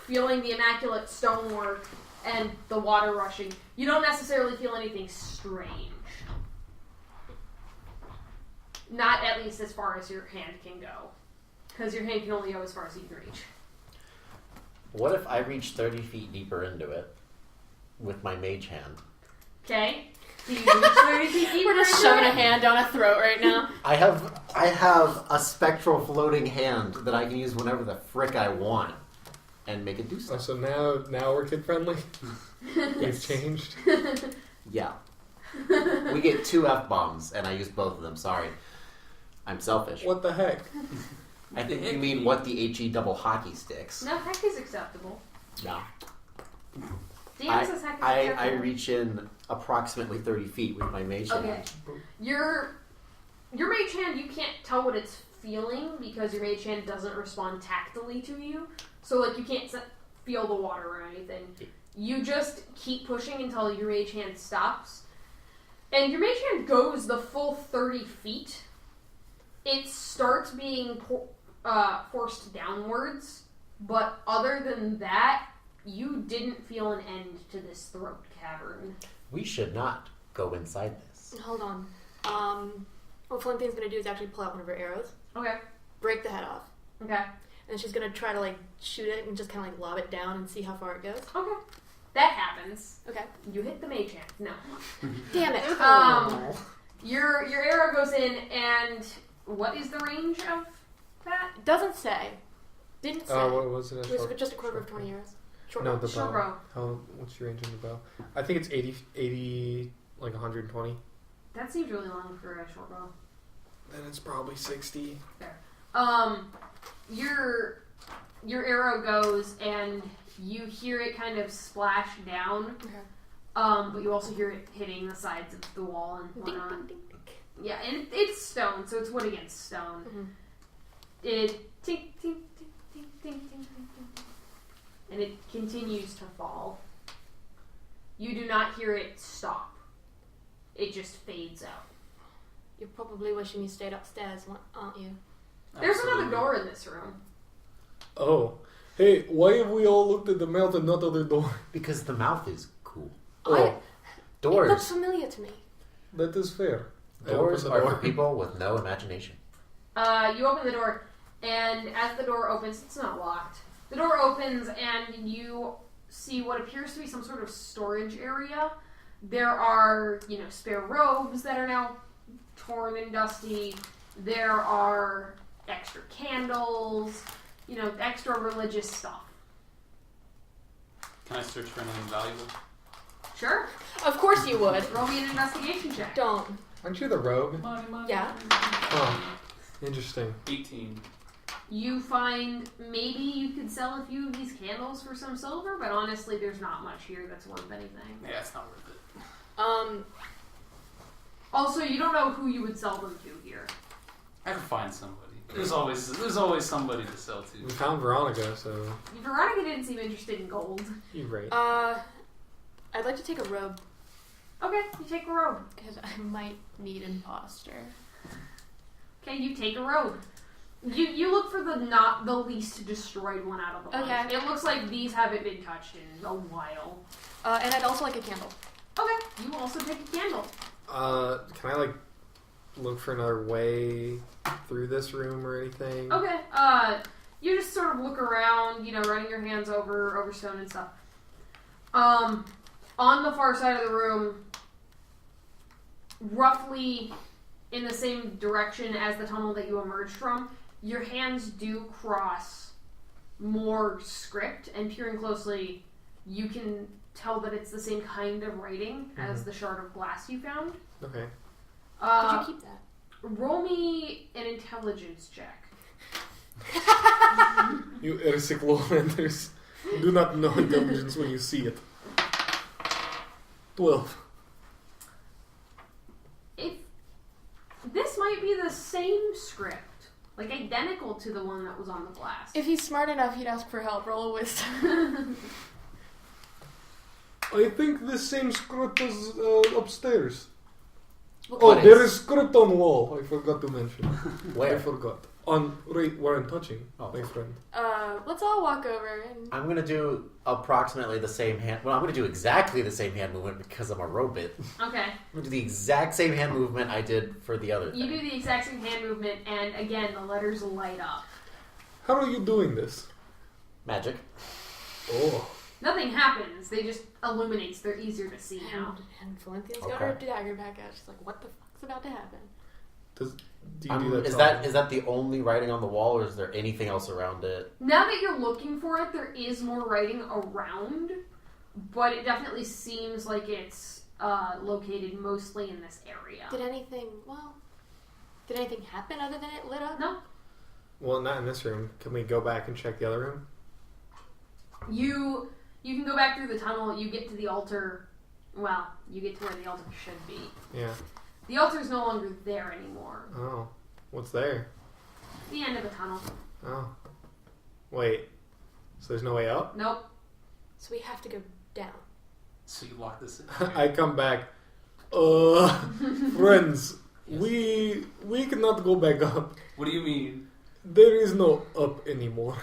Speaker 1: feeling the immaculate stonework and the water rushing, you don't necessarily feel anything strange. Not at least as far as your hand can go. Because your hand can only go as far as you can reach.
Speaker 4: What if I reach 30 feet deeper into it with my mage hand?
Speaker 1: Okay? Do you reach 30 feet deeper?
Speaker 3: We're just
Speaker 1: into
Speaker 3: shoving
Speaker 1: it?
Speaker 3: a hand down a throat right now.
Speaker 4: I have a spectral floating hand that I can use whenever the frick I want and make it do
Speaker 2: Oh,
Speaker 4: stuff.
Speaker 2: so now we're kid friendly. It's changed.
Speaker 6: Yeah. We get 2 F-bombs, and I use both of them. Sorry. I'm selfish.
Speaker 2: What the heck?
Speaker 6: I think you mean what the HE double hockey sticks.
Speaker 1: No, heck is acceptable.
Speaker 6: No.
Speaker 1: DM says heck is
Speaker 6: I
Speaker 1: acceptable.
Speaker 6: reach in approximately 30 feet with my mage hand.
Speaker 1: Okay. Your mage hand, you can't tell what it's feeling because your mage hand doesn't respond tactily to you. So, like, you can't feel the water or anything. You just keep pushing until your mage hand stops. And your mage hand goes the full 30 feet. It starts being forced downwards, but other than that, you didn't feel an end to this throat cavern.
Speaker 4: We should not go inside this.
Speaker 3: Hold on. What Felinthian's going to do is actually pull out one of her arrows,
Speaker 1: Okay.
Speaker 3: break the head off,
Speaker 1: Okay.
Speaker 3: and she's going to try to, like, shoot it and just kind of, like, lob it down and see how far it goes.
Speaker 1: Okay. That happens.
Speaker 3: Okay.
Speaker 1: You hit the mage hand. No.
Speaker 3: Damn it.
Speaker 1: Your arrow goes in, and what is the range of that?
Speaker 3: Doesn't say. Didn't say.
Speaker 2: What was it?
Speaker 3: It was just a quarter of 20 arrows. Short
Speaker 2: No,
Speaker 3: roll.
Speaker 2: the
Speaker 1: Short
Speaker 2: bow.
Speaker 1: bow.
Speaker 2: What's your range on the bow? I think it's 80, like 120.
Speaker 1: That seems really long for a short bow.
Speaker 2: Then it's probably 60.
Speaker 1: Your arrow goes, and you hear it kind of splash down.
Speaker 3: Okay.
Speaker 1: But you also hear it hitting the sides of the wall and
Speaker 3: Ding,
Speaker 1: whatnot.
Speaker 3: ding, ding, ding.
Speaker 1: Yeah, and it's stone, so it's wood against stone.
Speaker 3: Mhm.
Speaker 1: It tink, tink, tink, tink, tink, tink, tink, tink, and it continues to fall. You do not hear it stop. It just fades out.
Speaker 3: You're probably wishing you stayed upstairs, aren't you?
Speaker 1: There's
Speaker 5: Absolutely.
Speaker 1: another door in this room.
Speaker 2: Oh. Hey, why have we all looked at the mouth and not at the door?
Speaker 4: Because the mouth is cool.
Speaker 2: Oh,
Speaker 3: It looks
Speaker 4: Doors.
Speaker 3: familiar to me.
Speaker 2: that is fair. I
Speaker 4: Doors
Speaker 2: open the
Speaker 4: are
Speaker 2: door.
Speaker 4: for people with no imagination.
Speaker 1: You open the door, and as the door opens, it's not locked. The door opens, and you see what appears to be some sort of storage area. There are, spare robes that are now torn and dusty. There are extra candles, extra religious stuff.
Speaker 5: Can I search for anything valuable?
Speaker 1: Sure.
Speaker 3: Of course you would.
Speaker 1: Roll me an investigation check.
Speaker 3: Don't.
Speaker 2: Aren't you the rogue?
Speaker 5: Money, money.
Speaker 3: Yeah.
Speaker 2: Oh, interesting.
Speaker 5: 18.
Speaker 1: You find maybe you could sell a few of these candles for some silver, but honestly, there's not much here that's worth anything.
Speaker 5: Yeah, it's not worth it.
Speaker 1: Also, you don't know who you would sell them to here.
Speaker 5: I can find somebody. There's always somebody to sell
Speaker 2: We
Speaker 5: to.
Speaker 2: found Veronica, so
Speaker 1: Veronica didn't seem interested in gold.
Speaker 2: you're right.
Speaker 3: I'd like to take a robe,
Speaker 1: Okay, you take a robe.
Speaker 3: because I might need imposter.
Speaker 1: Okay, you take a robe. You look for the least destroyed one out of the bunch.
Speaker 3: Okay.
Speaker 1: It looks like these haven't been touched in a while.
Speaker 3: And I'd also like a candle.
Speaker 1: Okay, you also take a candle.
Speaker 2: Can I look for another way through this room or anything?
Speaker 1: Okay, you just sort of look around, running your hands over stone and stuff. On the far side of the room, roughly in the same direction as the tunnel that you emerged from, your hands do cross more script, and peering closely, you can tell that it's the same kind of writing as the shard of glass you found.
Speaker 2: Okay.
Speaker 3: Did you keep that?
Speaker 1: Roll me an intelligence check.
Speaker 2: You Erisic do not know intelligence when you see it. 12.
Speaker 1: This might be the same script, identical to the one that was on the glass.
Speaker 3: If he's smart enough, he'd ask for help. Roll a wisdom.
Speaker 2: I think the same script is upstairs.
Speaker 3: Well,
Speaker 2: Oh,
Speaker 4: What
Speaker 2: there
Speaker 4: is?
Speaker 2: is script on wall. I forgot to mention. I
Speaker 4: Where?
Speaker 2: forgot. On right where I'm touching,
Speaker 4: Oh.
Speaker 2: my friend.
Speaker 3: let's all walk over and
Speaker 4: I'm gonna do approximately the same hand. Well, I'm gonna do exactly the same hand movement because I'm a robot.
Speaker 1: Okay.
Speaker 4: I'm gonna do the exact same hand movement I did for the other
Speaker 1: You
Speaker 4: thing.
Speaker 1: do the exact same hand movement, and again, the letters light up.
Speaker 2: How are you doing this?
Speaker 4: Magic.
Speaker 2: Oh.
Speaker 1: Nothing happens. They just illuminates. They're easier to see now.
Speaker 3: and Felinthian's got her dagger back out. She's like, what the fuck's about to happen?
Speaker 2: Do you do that?
Speaker 4: Is
Speaker 2: to
Speaker 4: that is that the only writing on the wall, or is there anything else around it?
Speaker 1: Now that you're looking for it, there is more writing around, but it definitely seems like it's located mostly in this area.
Speaker 3: Did anything happen other than it lit up?
Speaker 1: No.
Speaker 2: Well, not in this room. Can we go back and check the other room?
Speaker 1: You can go back through the tunnel. You get to the altar. Well, you get to where the altar should be.
Speaker 2: Yeah.
Speaker 1: The altar is no longer there anymore.
Speaker 2: Oh. What's there?
Speaker 1: The end of the tunnel.
Speaker 2: Oh. Wait. So there's no way up?
Speaker 1: Nope.
Speaker 3: So we have to go down.
Speaker 5: So you lock this in.
Speaker 2: I come back. Friends,
Speaker 5: Yes.
Speaker 2: we cannot go back up.
Speaker 5: What do you mean?
Speaker 2: There is no up anymore.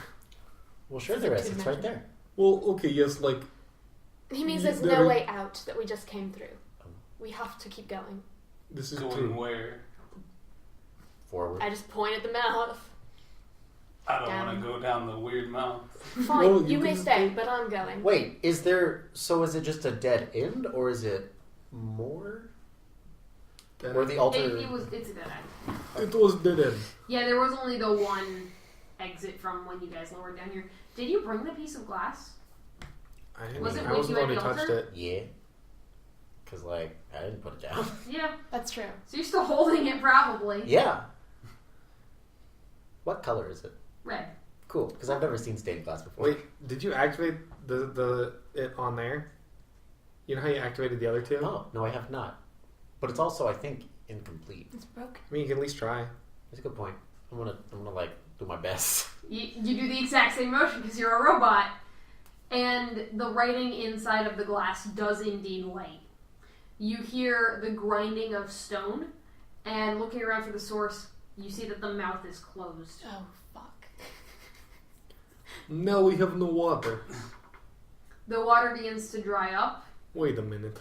Speaker 4: Well, sure there is. It's right there.
Speaker 2: Well, okay, yes, like
Speaker 3: He means
Speaker 2: Yeah,
Speaker 3: there's
Speaker 2: there
Speaker 3: no
Speaker 2: is-
Speaker 3: way out that we just came through. We have to keep going.
Speaker 2: this is
Speaker 5: Going
Speaker 2: true.
Speaker 5: where?
Speaker 4: Forward.
Speaker 3: I just point at the mouth.
Speaker 5: I don't
Speaker 3: Down.
Speaker 5: want to go down the weird mouth.
Speaker 3: Fine,
Speaker 2: Well,
Speaker 3: you
Speaker 2: you
Speaker 3: may
Speaker 2: can
Speaker 3: stay,
Speaker 2: go-
Speaker 3: but I'm going.
Speaker 4: Wait, is there? So is it just a dead end, or is it more? Or the altar?
Speaker 1: It's a dead end.
Speaker 2: It was dead end.
Speaker 1: Yeah, there was only the one exit from when you guys lowered down here. Did you bring the piece of glass?
Speaker 2: I didn't.
Speaker 1: Was it
Speaker 2: I
Speaker 1: with
Speaker 2: wasn't
Speaker 1: you
Speaker 2: the
Speaker 1: at
Speaker 2: one who
Speaker 1: the
Speaker 2: touched
Speaker 1: altar?
Speaker 2: it.
Speaker 4: Yeah. Because like I didn't put it down.
Speaker 1: Yeah.
Speaker 3: That's true.
Speaker 1: So you're still holding it, probably.
Speaker 4: Yeah. What color is it?
Speaker 1: Red.
Speaker 4: Cool, because I've never seen stained glass before.
Speaker 2: Wait, did you activate the it on there? You know how you activated the other two?
Speaker 4: Oh no, I have not. But it's also, I think, incomplete.
Speaker 3: It's broken.
Speaker 2: I mean, you can at least try.
Speaker 4: That's a good point. I'm gonna like do my best.
Speaker 1: You do the exact same motion because you're a robot. And the writing inside of the glass does indeed light. You hear the grinding of stone, and looking around for the source, you see that the mouth is closed.
Speaker 3: Oh, fuck.
Speaker 2: Now we have no water.
Speaker 1: The water begins to dry up.
Speaker 2: Wait a minute.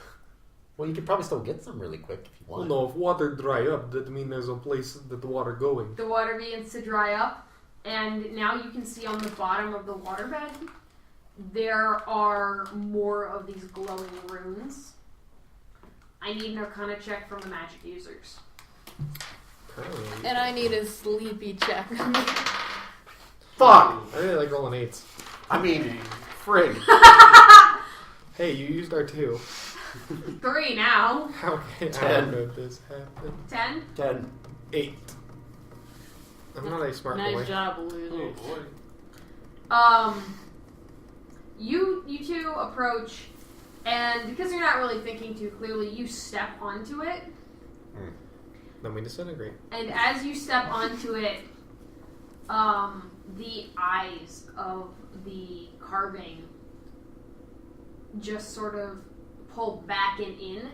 Speaker 4: Well, you could probably still get some really quick if you
Speaker 2: Well,
Speaker 4: want.
Speaker 2: no, if water dry up, that means there's a place that the water going.
Speaker 1: The water begins to dry up, and now you can see on the bottom of the waterbed, there are more of these glowing runes. I need an Arcana check from the magic users.
Speaker 2: Apparently.
Speaker 3: And I need a sleepy check.
Speaker 4: Fuck!
Speaker 2: I really like rolling eights.
Speaker 4: I mean, frig.
Speaker 2: Hey, you used our two.
Speaker 1: 3 now.
Speaker 2: How can I
Speaker 4: 10.
Speaker 2: know this happened?
Speaker 1: 10.
Speaker 4: 10.
Speaker 2: 8. I'm not a smart boy.
Speaker 3: Nice job,
Speaker 5: Oh
Speaker 3: losers.
Speaker 5: boy.
Speaker 1: You two approach, and because you're not really thinking too clearly, you step onto it,
Speaker 2: Then we disintegrate.
Speaker 1: and as you step onto it, the eyes of the carving just sort of pull back and in,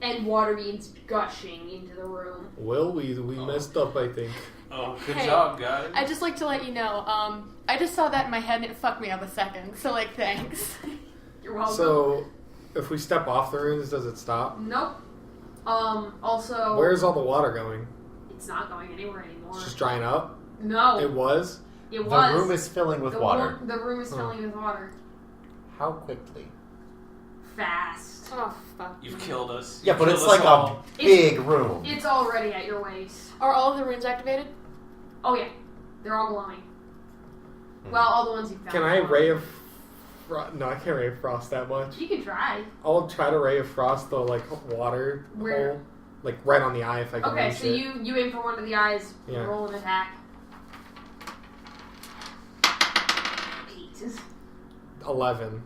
Speaker 1: and water begins gushing into the room.
Speaker 2: Well, we messed up, I think.
Speaker 5: Oh, good
Speaker 3: Hey,
Speaker 5: job, guys.
Speaker 3: I'd just like to let you know, I just saw that in my head and it fucked me up a second. So, like, thanks.
Speaker 1: You're welcome.
Speaker 2: So, if we step off the runes, does it stop?
Speaker 1: Nope. Also,
Speaker 2: Where's all the water going?
Speaker 1: it's not going anywhere anymore.
Speaker 2: It's just drying up?
Speaker 1: No,
Speaker 2: It was?
Speaker 1: it
Speaker 4: The
Speaker 1: was.
Speaker 4: room is filling with
Speaker 1: the
Speaker 4: water.
Speaker 1: The room is
Speaker 2: Huh.
Speaker 1: filling with water.
Speaker 4: How quickly?
Speaker 1: Fast.
Speaker 3: Oh, fuck.
Speaker 5: You've killed us.
Speaker 4: Yeah,
Speaker 5: You've
Speaker 4: but
Speaker 5: killed
Speaker 4: it's
Speaker 5: us
Speaker 4: like
Speaker 5: all.
Speaker 4: a big room.
Speaker 1: It's already at your waist.
Speaker 3: Are all of the runes activated?
Speaker 1: Oh yeah, they're all glowing. Well, all the ones you found.
Speaker 2: Can I
Speaker 1: are.
Speaker 2: ray of frost? No, I can't ray of frost that much.
Speaker 1: You can try.
Speaker 2: I'll try to ray of frost the, like, water
Speaker 1: Where?
Speaker 2: hole. Like, right on the eye if I can
Speaker 1: Okay,
Speaker 2: reach
Speaker 1: so
Speaker 2: it.
Speaker 1: you aim for one of the eyes.
Speaker 2: Yeah.
Speaker 1: Roll an attack. 8.
Speaker 2: 11.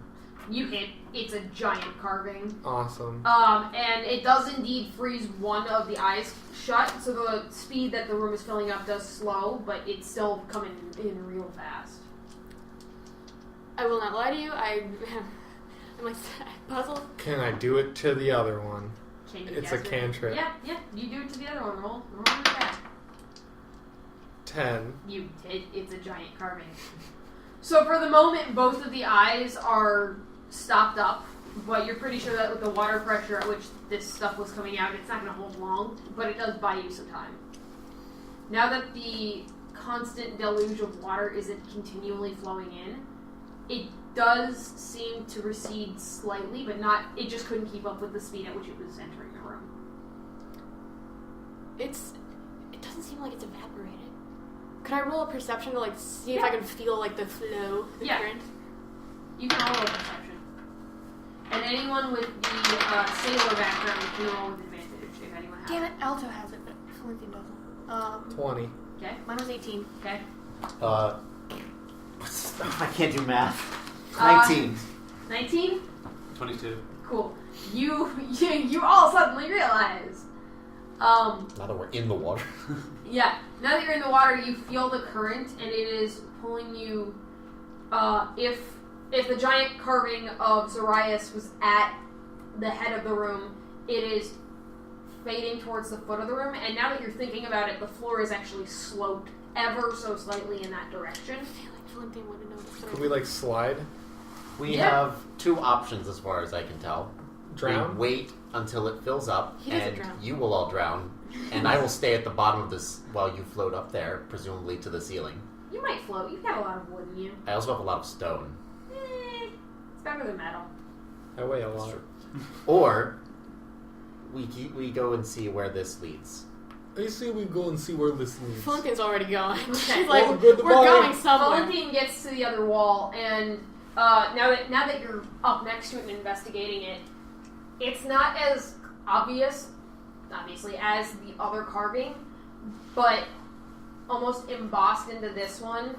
Speaker 1: You hit. It's a giant carving.
Speaker 2: Awesome.
Speaker 1: And it does indeed freeze one of the eyes shut, so the speed that the room is filling up does slow, but it's still coming in real fast.
Speaker 3: I will not lie to you. Am I puzzled?
Speaker 2: Can I do it to the other one?
Speaker 1: Can you
Speaker 2: It's
Speaker 1: guess
Speaker 2: a
Speaker 1: it?
Speaker 2: cantrip.
Speaker 1: Yeah, you do it to the other one. Roll with that.
Speaker 2: 10.
Speaker 1: It's a giant carving. So for the moment, both of the eyes are stopped up, but you're pretty sure that with the water pressure at which this stuff was coming out, it's not going to hold long, but it does buy you some time. Now that the constant deluge of water isn't continually flowing in, it does seem to recede slightly, but not. It just couldn't keep up with the speed at which it was entering the room.
Speaker 3: It doesn't seem like it's evaporated. Could I roll a perception to see if
Speaker 1: Yeah.
Speaker 3: I can feel the flow, the
Speaker 1: Yeah.
Speaker 3: current?
Speaker 1: You can roll a perception. And anyone with the sailor background can roll with advantage if anyone has.
Speaker 3: Damn it, Alto has it, but Felinthian doesn't.
Speaker 2: 20.
Speaker 1: Okay.
Speaker 3: Mine was 18.
Speaker 1: Okay.
Speaker 6: I can't do math. 19.
Speaker 1: 19?
Speaker 5: 22.
Speaker 1: Cool. You all suddenly realize.
Speaker 4: Now that we're in the water.
Speaker 1: Yeah. Now that you're in the water, you feel the current, and it is pulling you. If the giant carving of Zarias was at the head of the room, it is fading towards the foot of the room. And now that you're thinking about it, the floor is actually sloped ever so slightly in that direction.
Speaker 3: I feel like Felinthian would have noticed.
Speaker 2: Could we slide?
Speaker 6: We
Speaker 1: Yeah.
Speaker 6: have two options as far as I can tell.
Speaker 2: Drown?
Speaker 6: We wait until it fills up,
Speaker 3: He doesn't
Speaker 6: and
Speaker 3: drown.
Speaker 6: you will all drown, and I will stay at the bottom of this while you float up there, presumably to the ceiling.
Speaker 1: You might float. You've got a lot of wood in you.
Speaker 6: I also have a lot of stone.
Speaker 1: It's better than metal.
Speaker 2: I weigh a lot.
Speaker 6: Or we go and see where this leads.
Speaker 2: I say we go and see where this leads.
Speaker 3: Felinthian's already going.
Speaker 1: Okay.
Speaker 3: She's like,
Speaker 2: Well,
Speaker 3: we're
Speaker 2: goodbye.
Speaker 3: going somewhere.
Speaker 1: Valentine gets to the other wall, and now that you're up next to it and investigating it, it's not as obvious, obviously, as the other carving, but almost embossed into this one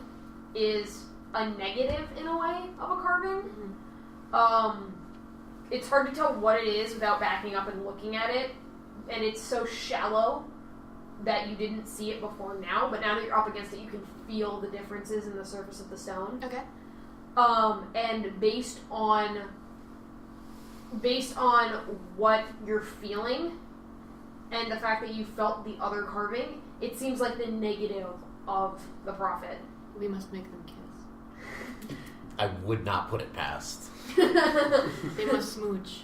Speaker 1: is a negative in a way of a carving.
Speaker 3: Mhm.
Speaker 1: It's hard to tell what it is without backing up and looking at it, and it's so shallow that you didn't see it before now, but now that you're up against it, you can feel the differences in the surface of the stone.
Speaker 3: Okay.
Speaker 1: And based on what you're feeling and the fact that you felt the other carving, it seems like the negative of the prophet.
Speaker 3: We must make them kiss.
Speaker 6: I would not put it past.
Speaker 3: They must smooch.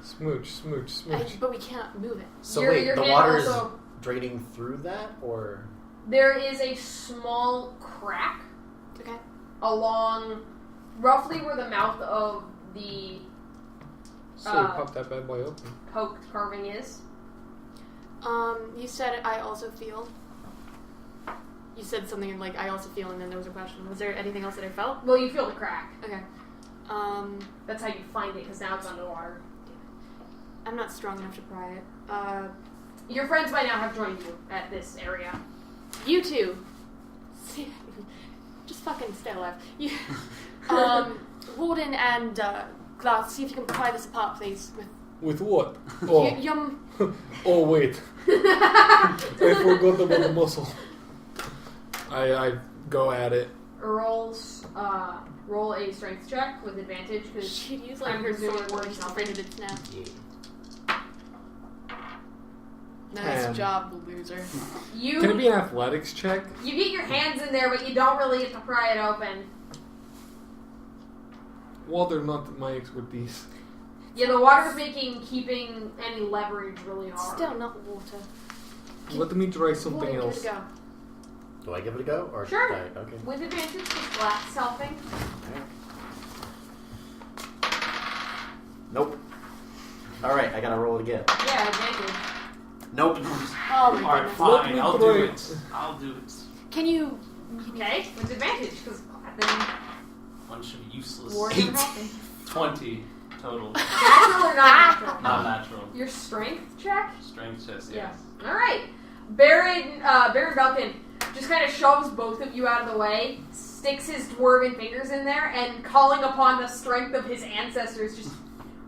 Speaker 2: Smooch, smooch, smooch.
Speaker 3: But we can't move it.
Speaker 6: So
Speaker 1: Your
Speaker 6: wait, the
Speaker 1: hand
Speaker 6: water
Speaker 1: also-
Speaker 6: is draining through that, or
Speaker 1: There is a small crack
Speaker 3: Okay.
Speaker 1: along roughly where the mouth of the
Speaker 2: So we pop that bad boy open.
Speaker 1: poked carving is.
Speaker 3: You said I also feel. You said something like I also feel, and then there was a question. Was there anything else that I felt?
Speaker 1: Well, you feel the crack.
Speaker 3: Okay.
Speaker 1: That's how you find it, because now it's underwater.
Speaker 3: I'm not strong enough to pry it.
Speaker 1: Your friends by now have joined you at this area.
Speaker 3: You two. Just fucking stay alive. You, Warden and Glath, see if you can pry this apart, please.
Speaker 2: With what? Oh,
Speaker 3: Yum.
Speaker 2: oh wait. I forgot about the muscle. I go at it.
Speaker 1: Roll a strength check with advantage, because
Speaker 3: She'd use
Speaker 1: I'm
Speaker 3: her
Speaker 1: presuming
Speaker 3: sword
Speaker 1: we're
Speaker 3: when she's afraid of it snap. Nice
Speaker 2: 10.
Speaker 3: job, loser.
Speaker 2: Can it be an athletics check?
Speaker 1: You get your hands in there, but you don't really get to pry it open.
Speaker 2: Water, not my expertise.
Speaker 1: Yeah, the water's making keeping any leverage really hard.
Speaker 3: Still not water.
Speaker 2: Let me try something
Speaker 3: Warden,
Speaker 2: else.
Speaker 3: give it a go.
Speaker 6: do I give it a go, or
Speaker 1: Sure.
Speaker 6: should I? Okay.
Speaker 1: With advantage, because Glath's helping.
Speaker 6: Nope. All right, I gotta roll it again.
Speaker 1: Yeah, advantage.
Speaker 6: Nope.
Speaker 3: Oh my
Speaker 5: Alright,
Speaker 3: goodness.
Speaker 2: Let
Speaker 5: fine.
Speaker 2: me
Speaker 5: I'll
Speaker 2: try
Speaker 5: do
Speaker 2: it.
Speaker 5: it. I'll do it.
Speaker 3: Can you...
Speaker 1: Okay, with advantage, because then
Speaker 5: Bunch of useless.
Speaker 1: Warden
Speaker 6: 8.
Speaker 1: helping.
Speaker 5: 20 total.
Speaker 1: Natural or not natural?
Speaker 5: Not natural.
Speaker 1: Your strength check?
Speaker 5: Strength test,
Speaker 1: Yeah.
Speaker 5: yes.
Speaker 1: Alright. Baron Velken just kind of shoves both of you out of the way, sticks his dwarven fingers in there, and calling upon the strength of his ancestors, just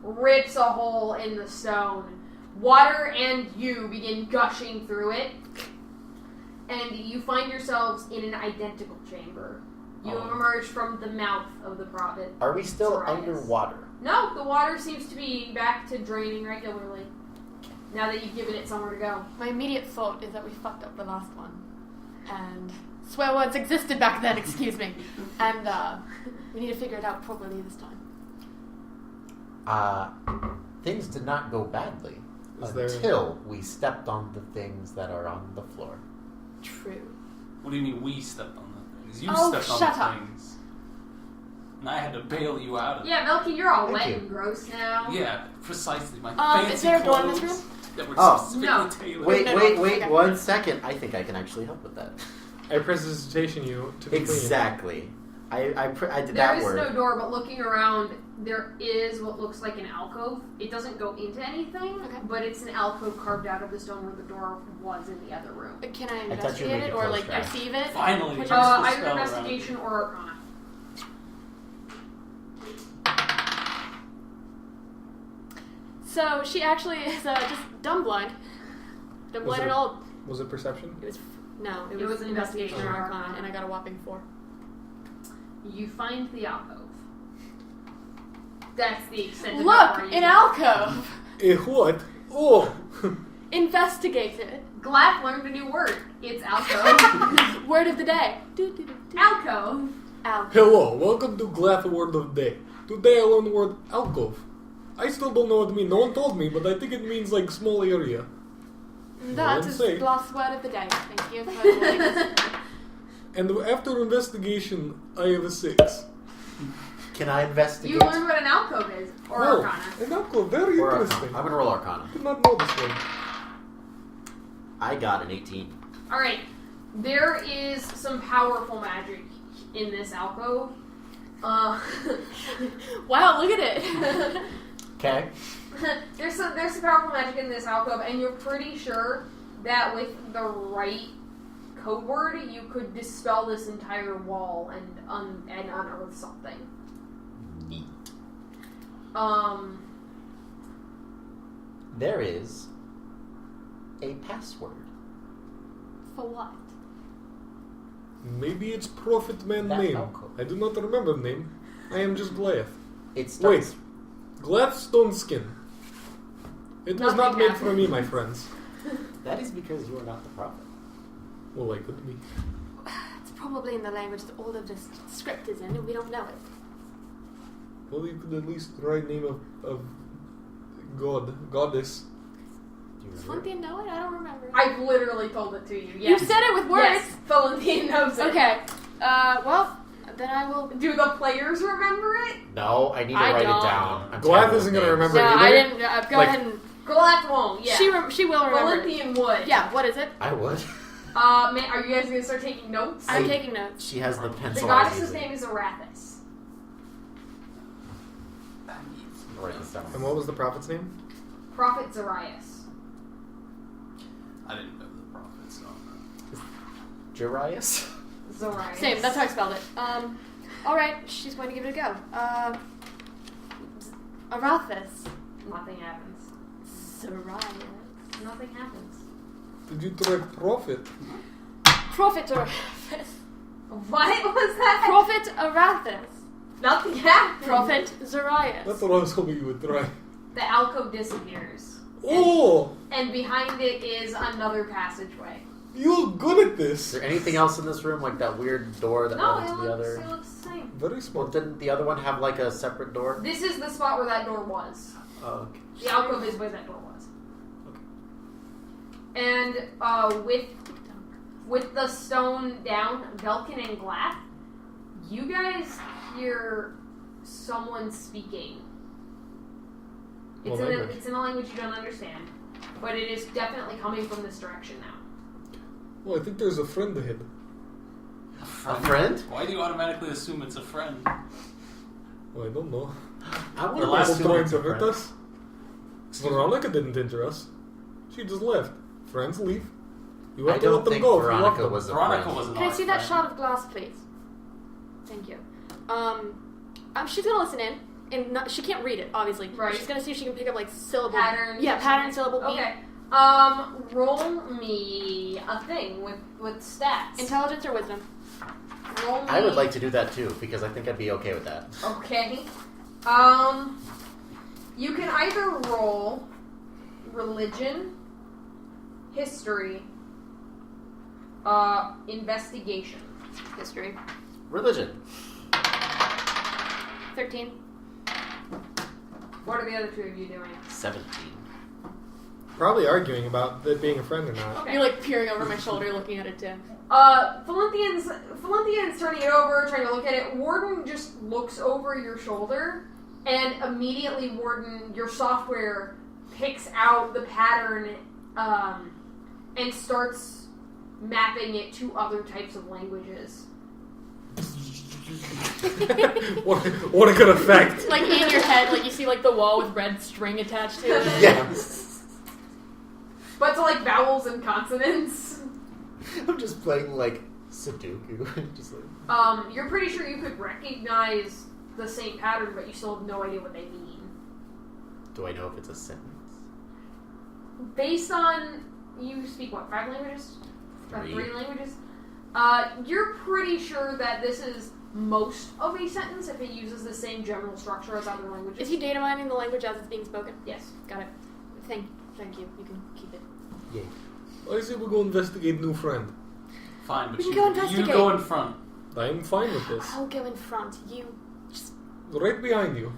Speaker 1: rips a hole in the stone. Water and you begin gushing through it, and you find yourselves in an identical chamber. You have emerged from the mouth of the prophet.
Speaker 4: Are we still
Speaker 1: Zarias.
Speaker 4: underwater?
Speaker 1: No, the water seems to be back to draining regularly. Now that you've given it somewhere to go.
Speaker 3: My immediate thought is that we fucked up the last one. And swear words existed back then, excuse me. And we need to figure it out properly this time.
Speaker 4: Things did not go badly until we stepped on the things that are on the floor.
Speaker 3: True.
Speaker 5: What do you mean we stepped on the things? You
Speaker 3: Oh,
Speaker 5: stepped on
Speaker 3: shut
Speaker 5: the
Speaker 3: up.
Speaker 5: things. And I had to bail you out of it.
Speaker 1: Yeah, Velken, you're all
Speaker 4: Thank
Speaker 1: wet
Speaker 4: you.
Speaker 1: and gross now.
Speaker 5: Yeah, precisely. My fancy
Speaker 3: Is there a door in this
Speaker 5: clothes
Speaker 3: room?
Speaker 5: that were
Speaker 6: Oh.
Speaker 5: specifically
Speaker 1: No.
Speaker 5: tailored.
Speaker 6: Wait,
Speaker 3: No,
Speaker 6: wait,
Speaker 3: no,
Speaker 6: wait,
Speaker 3: okay.
Speaker 6: 1 second. I think I can actually help with that.
Speaker 2: I prestidigitation you to be
Speaker 6: Exactly. I did
Speaker 1: There
Speaker 6: that
Speaker 1: is
Speaker 6: word.
Speaker 1: no door, but looking around, there is what looks like an alcove. It doesn't go into anything,
Speaker 3: Okay.
Speaker 1: but it's an alcove carved out of the stone where the door was in the other room.
Speaker 3: Can I
Speaker 4: I thought you were
Speaker 3: investigate it
Speaker 4: making
Speaker 3: or
Speaker 4: close
Speaker 3: like
Speaker 4: track.
Speaker 3: perceive it?
Speaker 5: Finally,
Speaker 3: Put
Speaker 5: there's
Speaker 3: your-
Speaker 5: the
Speaker 1: Either
Speaker 5: spell around.
Speaker 1: investigation or arcana.
Speaker 3: So she actually is just dumb blind. Dumb blind
Speaker 2: it-
Speaker 3: and old.
Speaker 2: Was it perception?
Speaker 3: It was no, it
Speaker 1: It
Speaker 3: was
Speaker 1: was
Speaker 3: investigation or
Speaker 1: investigation.
Speaker 3: arcana, and I got a whopping 4.
Speaker 1: You find the alcove. That's the extent of
Speaker 3: Look,
Speaker 1: how far you
Speaker 3: an
Speaker 1: get.
Speaker 3: alcove.
Speaker 2: What? Oh!
Speaker 3: Investigate it.
Speaker 1: Glath learned a new word. It's alcove.
Speaker 3: Word of the day.
Speaker 1: Alcove.
Speaker 3: Alcove.
Speaker 2: Hello, welcome to Glath Word of Day. Today I learned the word alcove. I still don't know what it means. No one told me, but I think it means like small area.
Speaker 3: That
Speaker 2: Well,
Speaker 3: is
Speaker 2: say.
Speaker 3: the last word of the day. Thank you for doing this.
Speaker 2: And after investigation, I have a 6.
Speaker 4: Can I investigate?
Speaker 1: You learned what an alcove is. Or
Speaker 2: Oh,
Speaker 1: arcana.
Speaker 2: an alcove, very
Speaker 6: Or
Speaker 2: interesting.
Speaker 6: Arcana. I'm gonna roll Arcana.
Speaker 2: Did not know this one.
Speaker 6: I got an 18.
Speaker 1: Alright. There is some powerful magic in this alcove.
Speaker 3: Wow, look at it.
Speaker 4: Okay.
Speaker 1: there's some powerful magic in this alcove, and you're pretty sure that with the right code word, you could dispel this entire wall and unearth something.
Speaker 4: Neat. There is a password.
Speaker 3: For what?
Speaker 2: Maybe it's Prophet Man
Speaker 4: That
Speaker 2: name.
Speaker 4: alcove.
Speaker 2: I do not remember the name. I am just Glath.
Speaker 4: It starts.
Speaker 2: Wait. Glath Stoneskin. It was
Speaker 1: Nothing
Speaker 2: not made
Speaker 1: happened.
Speaker 2: for me, my friends.
Speaker 4: That is because you are not the prophet.
Speaker 2: Well, I could be.
Speaker 3: It's probably in the language that all of this script is in, and we don't know it.
Speaker 2: Well, you could at least write name of goddess.
Speaker 4: Do you
Speaker 3: Does
Speaker 4: remember?
Speaker 3: Felinthian know it? I don't remember.
Speaker 1: I've literally told it to you. Yes.
Speaker 3: You said it with words.
Speaker 1: Yes, Felinthian knows it.
Speaker 3: Okay. Well, then I will.
Speaker 1: Do the players remember it?
Speaker 4: No, I need to
Speaker 3: I
Speaker 4: write
Speaker 3: don't.
Speaker 4: it down. I'm
Speaker 2: Glath
Speaker 4: terrible
Speaker 2: isn't
Speaker 4: with
Speaker 2: gonna
Speaker 4: names.
Speaker 2: remember
Speaker 3: No,
Speaker 2: either.
Speaker 3: I didn't. Go
Speaker 2: Like-
Speaker 3: ahead and.
Speaker 1: Glath won't, yeah.
Speaker 3: She will remember. it.
Speaker 1: Felinthian would.
Speaker 3: Yeah. What is it?
Speaker 4: I would.
Speaker 1: Man, are you guys going to start taking notes?
Speaker 3: I'm
Speaker 4: I-
Speaker 3: taking notes.
Speaker 4: She has the
Speaker 1: The
Speaker 4: pencil.
Speaker 1: goddess's name is Arathis.
Speaker 4: I'll write this down.
Speaker 2: And what was the prophet's name?
Speaker 1: Prophet Zarias.
Speaker 5: I didn't know the prophet, so
Speaker 4: Jarius?
Speaker 1: Zarias.
Speaker 3: Same. That's how I spelled it. All right. She's going to give it a go. Arathis.
Speaker 1: Nothing happens.
Speaker 3: Zarias.
Speaker 1: Nothing happens.
Speaker 2: Did you try prophet?
Speaker 3: Prophet Arathis.
Speaker 1: What was that?
Speaker 3: Prophet Arathis.
Speaker 1: Nothing happened.
Speaker 3: Prophet Zarias.
Speaker 2: That's what I was hoping you would try.
Speaker 1: The alcove disappears.
Speaker 2: Oh!
Speaker 1: And behind it is another passageway.
Speaker 2: You're good at
Speaker 4: Is
Speaker 2: this!
Speaker 4: there anything else in this room, like that weird door that
Speaker 1: No,
Speaker 4: led to the
Speaker 1: it
Speaker 4: other?
Speaker 1: looks the same.
Speaker 2: Very
Speaker 4: Well,
Speaker 2: smart.
Speaker 4: didn't the other one have like a separate door?
Speaker 1: This is the spot where that door was.
Speaker 4: Oh, okay.
Speaker 1: The alcove is where that door was. And with the stone down, Velken and Glath, you guys hear someone speaking.
Speaker 2: What language?
Speaker 1: It's in a language you don't understand, but it is definitely coming from this direction now.
Speaker 2: Well, I think there's a friend ahead.
Speaker 4: A friend?
Speaker 5: why do you automatically assume it's a friend?
Speaker 2: Well, I don't know.
Speaker 4: I
Speaker 5: The
Speaker 4: would
Speaker 5: last
Speaker 2: People
Speaker 5: two
Speaker 2: trying
Speaker 5: ones
Speaker 2: to
Speaker 5: are
Speaker 2: hurt
Speaker 5: friends.
Speaker 2: us? Veronica didn't injure us. She just left. Friends leave. You have
Speaker 4: I
Speaker 2: to let
Speaker 4: don't
Speaker 2: them
Speaker 4: think
Speaker 2: go if you love
Speaker 4: Veronica
Speaker 2: them.
Speaker 4: was a
Speaker 5: Veronica
Speaker 4: friend.
Speaker 5: wasn't.
Speaker 3: Can I
Speaker 5: our
Speaker 3: see that
Speaker 5: friend.
Speaker 3: shot of glass, please? Thank you. She's gonna listen in, and not, she can't read it, obviously.
Speaker 1: Right.
Speaker 3: She's gonna see if she can pick up like syllable
Speaker 1: Patterns.
Speaker 3: Yeah,
Speaker 1: or
Speaker 3: pattern,
Speaker 1: something?
Speaker 3: syllable.
Speaker 1: Okay. Roll me a thing with stats.
Speaker 3: Intelligence or wisdom?
Speaker 1: roll me.
Speaker 6: I would like to do that too, because I think I'd be okay with that.
Speaker 1: Okay. You can either roll religion, history, investigation.
Speaker 3: History.
Speaker 6: Religion.
Speaker 3: 13.
Speaker 1: What are the other two of you doing?
Speaker 6: 17.
Speaker 2: Probably arguing about it being a friend or not.
Speaker 1: Okay.
Speaker 3: You're like peering over my shoulder looking at it too.
Speaker 1: Felinthian's turning it over, trying to look at it. Warden just looks over your shoulder, and immediately, Warden, your software picks out the pattern and starts mapping it to other types of languages.
Speaker 2: what a good effect.
Speaker 3: Like in your head, like you see like the wall with red string attached to it.
Speaker 6: Yes.
Speaker 1: But to like vowels and consonants.
Speaker 6: I'm just playing like Sudoku. Just like.
Speaker 1: You're pretty sure you could recognize the same pattern, but you still have no idea what they mean.
Speaker 6: Do I know if it's a sentence?
Speaker 1: Based on you speak what, 5 languages? Or
Speaker 6: 3.
Speaker 1: 3 languages? You're pretty sure that this is most of a sentence if it uses the same general structure as other languages.
Speaker 3: Is he data mining the language as it's being spoken?
Speaker 1: Yes.
Speaker 3: Got it. Thank you. You can keep it.
Speaker 6: Yeah.
Speaker 2: I say we go investigate new friend.
Speaker 5: Fine, but
Speaker 3: We can
Speaker 5: you,
Speaker 3: go
Speaker 5: you
Speaker 3: investigate.
Speaker 5: go in front.
Speaker 2: I'm fine with this.
Speaker 3: I'll go in front. You just...
Speaker 2: Right behind you.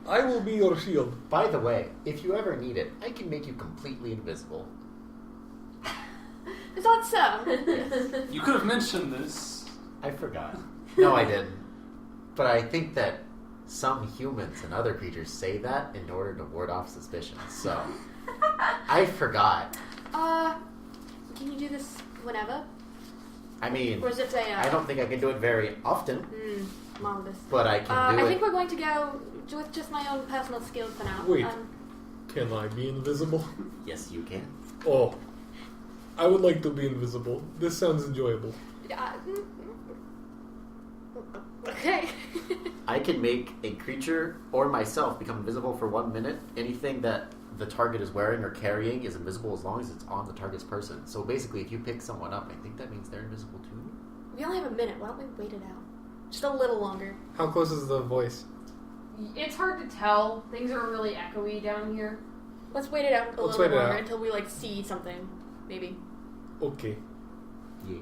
Speaker 2: I will be your shield.
Speaker 6: By the way, if you ever need it, I can make you completely invisible.
Speaker 3: I thought so.
Speaker 5: You could have mentioned this.
Speaker 6: I forgot. No, I didn't. But I think that some humans and other creatures say that in order to ward off suspicion. So, I forgot.
Speaker 3: Can you do this whenever?
Speaker 6: I mean,
Speaker 3: Or is it a...
Speaker 6: I don't think I can do it very often,
Speaker 3: marvelous.
Speaker 6: but I can do
Speaker 3: I
Speaker 6: it.
Speaker 3: think we're going to go with just my own personal skills for now.
Speaker 2: Wait. Can I be invisible?
Speaker 6: Yes, you can.
Speaker 2: Oh. I would like to be invisible. This sounds enjoyable.
Speaker 3: Okay.
Speaker 6: I can make a creature or myself become invisible for 1 minute. Anything that the target is wearing or carrying is invisible as long as it's on the target's person. So basically, if you pick someone up, I think that means they're invisible too.
Speaker 3: We only have a minute. Why don't we wait it out? Just a little longer.
Speaker 2: How close is the voice?
Speaker 1: It's hard to tell. Things are really echoey down here.
Speaker 3: Let's wait it out a
Speaker 2: Let's
Speaker 3: little
Speaker 2: wait it
Speaker 3: longer
Speaker 2: out.
Speaker 3: until we like see something. Maybe.
Speaker 2: Okay.
Speaker 6: Yeah.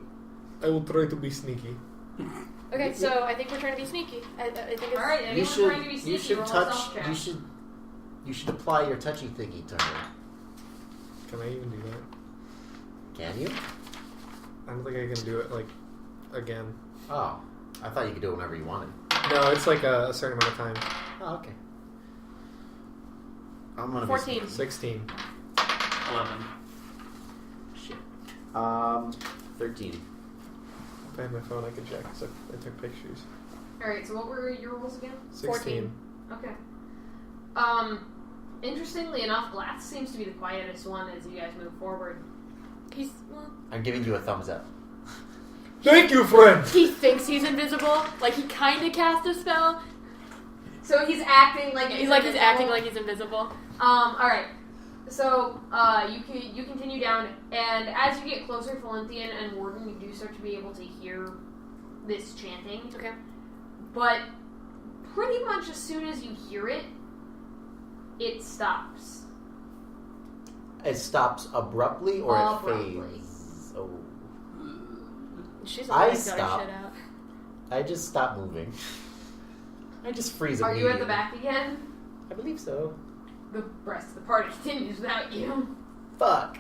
Speaker 2: I will try to be sneaky.
Speaker 3: Okay, so I think we're trying to be sneaky. I think it's...
Speaker 1: Alright,
Speaker 6: You
Speaker 1: anyone
Speaker 6: should.
Speaker 1: trying to be sneaky,
Speaker 6: You should
Speaker 1: roll a
Speaker 6: touch.
Speaker 1: stealth check.
Speaker 6: You should apply your touchy thingy to her.
Speaker 2: Can I even do that?
Speaker 6: Can you?
Speaker 2: I don't think I can do it, like, again.
Speaker 6: Oh, I thought you could do it whenever you wanted.
Speaker 2: No, it's like a certain amount of time.
Speaker 6: Oh, okay. I'm gonna
Speaker 3: 14.
Speaker 6: be
Speaker 2: 16.
Speaker 5: 11.
Speaker 6: shit. 13.
Speaker 2: If I had my phone, I could check, so I took pictures.
Speaker 1: Alright, so what were your rolls again?
Speaker 2: 16.
Speaker 1: Okay. Interestingly enough, Glath seems to be the quietest one as you guys move forward.
Speaker 3: He's... Well,
Speaker 6: I'm giving you a thumbs up.
Speaker 2: Thank you, friend!
Speaker 3: he thinks he's invisible. Like, he kind of cast a spell.
Speaker 1: So he's acting like
Speaker 3: He's acting like he's invisible.
Speaker 1: Alright. So, you continue down, and as you get closer, Felinthian and Warden, you do start to be able to hear this chanting.
Speaker 3: Okay.
Speaker 1: But pretty much as soon as you hear it, it stops.
Speaker 6: It stops abruptly or
Speaker 1: Abruptly.
Speaker 6: it fades? Oh.
Speaker 3: She's
Speaker 6: I
Speaker 3: always got
Speaker 6: stop.
Speaker 3: her shit out.
Speaker 6: I just stop moving. I just freeze
Speaker 1: Are you at the
Speaker 6: immediately.
Speaker 1: back again?
Speaker 6: I believe so.
Speaker 1: The rest of the party continues without you.
Speaker 6: Fuck.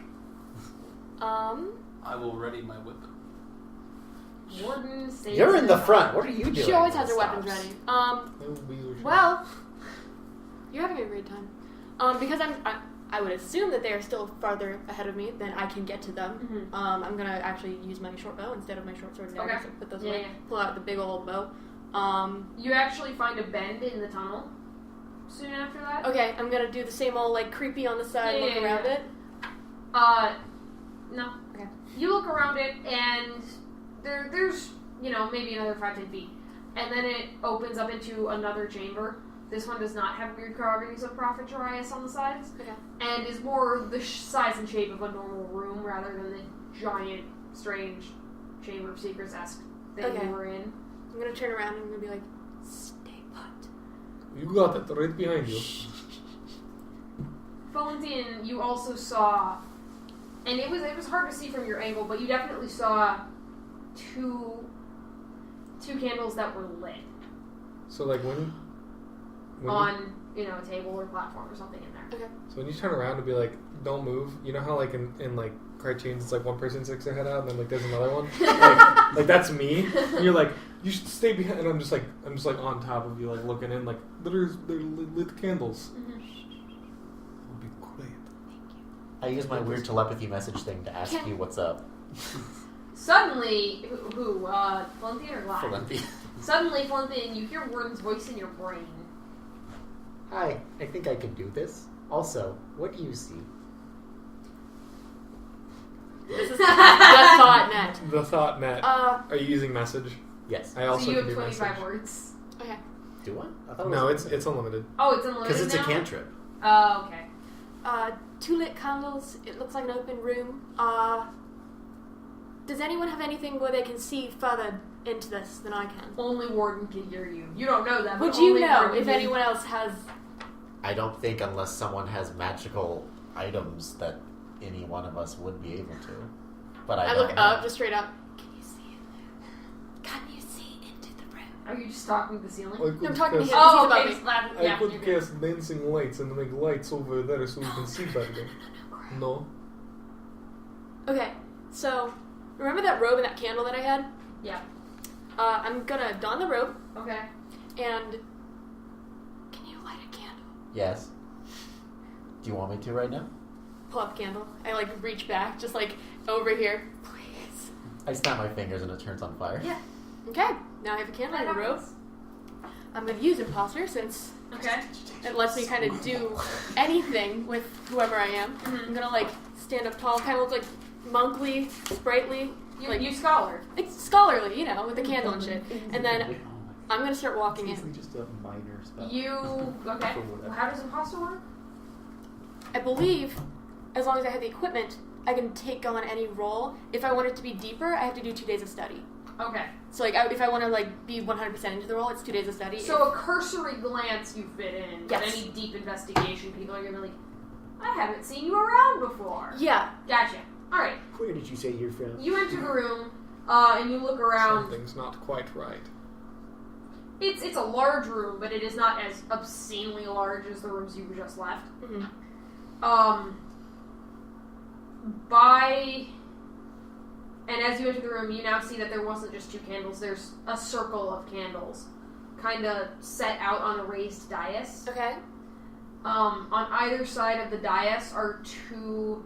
Speaker 5: I will ready my whip.
Speaker 1: Warden stays
Speaker 6: You're in the front. What are you doing?
Speaker 3: She always has
Speaker 6: when
Speaker 3: her
Speaker 6: it
Speaker 3: weapons
Speaker 6: stops?
Speaker 3: ready.
Speaker 2: That would be your
Speaker 3: Well, you're having a great time. Because I would assume that they are still farther ahead of me than I can get to them.
Speaker 1: Mhm.
Speaker 3: I'm gonna actually use my short bow instead of my short sword.
Speaker 1: Okay.
Speaker 3: So put those
Speaker 1: Yeah,
Speaker 3: away.
Speaker 1: yeah.
Speaker 3: Pull out the big old bow.
Speaker 1: You actually find a bend in the tunnel soon after that.
Speaker 3: Okay, I'm gonna do the same old like creepy on the side, look around it.
Speaker 1: No.
Speaker 3: Okay.
Speaker 1: You look around it, and there's, maybe another 5-10 feet. And then it opens up into another chamber. This one does not have weird carvings of Prophet Jarius on the sides.
Speaker 3: Okay.
Speaker 1: And is more the size and shape of a normal room rather than the giant, strange Chamber of Secrets-esque that
Speaker 3: Okay.
Speaker 1: you were in.
Speaker 3: I'm gonna turn around and I'm gonna be like, stay put.
Speaker 2: You got it, right behind you.
Speaker 1: Felinthian, you also saw, and it was hard to see from your angle, but you definitely saw two candles that were lit
Speaker 2: So like when
Speaker 1: on a table or platform or something in there.
Speaker 3: Okay.
Speaker 2: So when you turn around and be like, don't move, you know how like in like cartoons it's like one person sticks their head out and then like there's another one? like that's me. And you're like, you should stay behind, and I'm just like on top of you, like looking in, like they're lit candles.
Speaker 1: Mm-hmm.
Speaker 2: I'll be quiet.
Speaker 6: I use my weird telepathy message thing to ask you what's up.
Speaker 1: Suddenly, Felinthian or Glath?
Speaker 6: Felinthian.
Speaker 1: Suddenly, Felinthian, you hear Warden's voice in your brain.
Speaker 6: Hi, I think I can do this. Also, what do you see?
Speaker 3: This is the thought net.
Speaker 2: The thought net. Are you using message?
Speaker 6: Yes.
Speaker 2: I also
Speaker 1: So you
Speaker 2: can
Speaker 1: have
Speaker 2: do
Speaker 1: 25
Speaker 2: message.
Speaker 1: words.
Speaker 3: Okay.
Speaker 6: Do I? thought it
Speaker 2: No,
Speaker 6: was
Speaker 2: it's unlimited.
Speaker 1: Oh, it's unlimited
Speaker 6: because it's a
Speaker 1: now?
Speaker 6: cantrip.
Speaker 1: Oh, okay.
Speaker 3: 2 lit candles. It looks like an open room. Does anyone have anything where they can see further into this than I can?
Speaker 1: Only Warden can hear you. You don't know that, but
Speaker 3: Would you
Speaker 1: only
Speaker 3: know
Speaker 1: Warden
Speaker 3: if
Speaker 1: can-
Speaker 3: anyone else has?
Speaker 6: I don't think unless someone has magical items that any one of us would be able to. But I
Speaker 3: I
Speaker 6: don't
Speaker 3: look
Speaker 6: know.
Speaker 3: up, just straight up. Can you see in there? Can you see into the room?
Speaker 1: Are you just talking to the ceiling?
Speaker 3: I'm talking to him.
Speaker 1: Oh,
Speaker 3: He's above
Speaker 1: okay.
Speaker 3: me.
Speaker 1: Just laugh.
Speaker 2: I
Speaker 1: Yeah,
Speaker 2: could
Speaker 1: you're good.
Speaker 2: cast dancing lights and make lights over there so we can see better. No.
Speaker 3: Okay, so remember that robe and that candle that I had?
Speaker 1: Yeah.
Speaker 3: I'm gonna don the robe
Speaker 1: Okay.
Speaker 3: and can you light a candle?
Speaker 6: Yes. Do you want me to right now?
Speaker 3: Pull up a candle. I like reach back, just like over here. Please.
Speaker 6: I snap my fingers and it turns on fire.
Speaker 1: Yeah.
Speaker 3: Okay, now I have a candle and a robe. I'm gonna use imposter since
Speaker 1: Okay.
Speaker 3: it lets me kind of do anything with whoever I am. I'm gonna like stand up tall, kind of look like monkly, sprightly, like
Speaker 1: You scholar.
Speaker 3: it's scholarly, with the candle and shit. And then I'm gonna start walking in.
Speaker 6: just a minor spell.
Speaker 1: Okay. Well, how does imposter work?
Speaker 3: I believe, as long as I have the equipment, I can take on any role. If I want it to be deeper, I have to do 2 days of study.
Speaker 1: Okay.
Speaker 3: So if I want to be 100% into the role, it's 2 days of study.
Speaker 1: So a cursory glance you fit in, but
Speaker 3: Yes.
Speaker 1: any deep investigation, people are gonna be like, I haven't seen you around before.
Speaker 3: Yeah.
Speaker 1: Gotcha. All right.
Speaker 6: Where did you say you're from?
Speaker 1: You enter the room, and you look around.
Speaker 2: Something's not quite right.
Speaker 1: It's a large room, but it is not as obscenely large as the rooms you just left.
Speaker 3: Mm-hmm.
Speaker 1: And as you enter the room, you now see that there wasn't just 2 candles. There's a circle of candles, kind of set out on a raised dais.
Speaker 3: Okay.
Speaker 1: On either side of the dais are 2.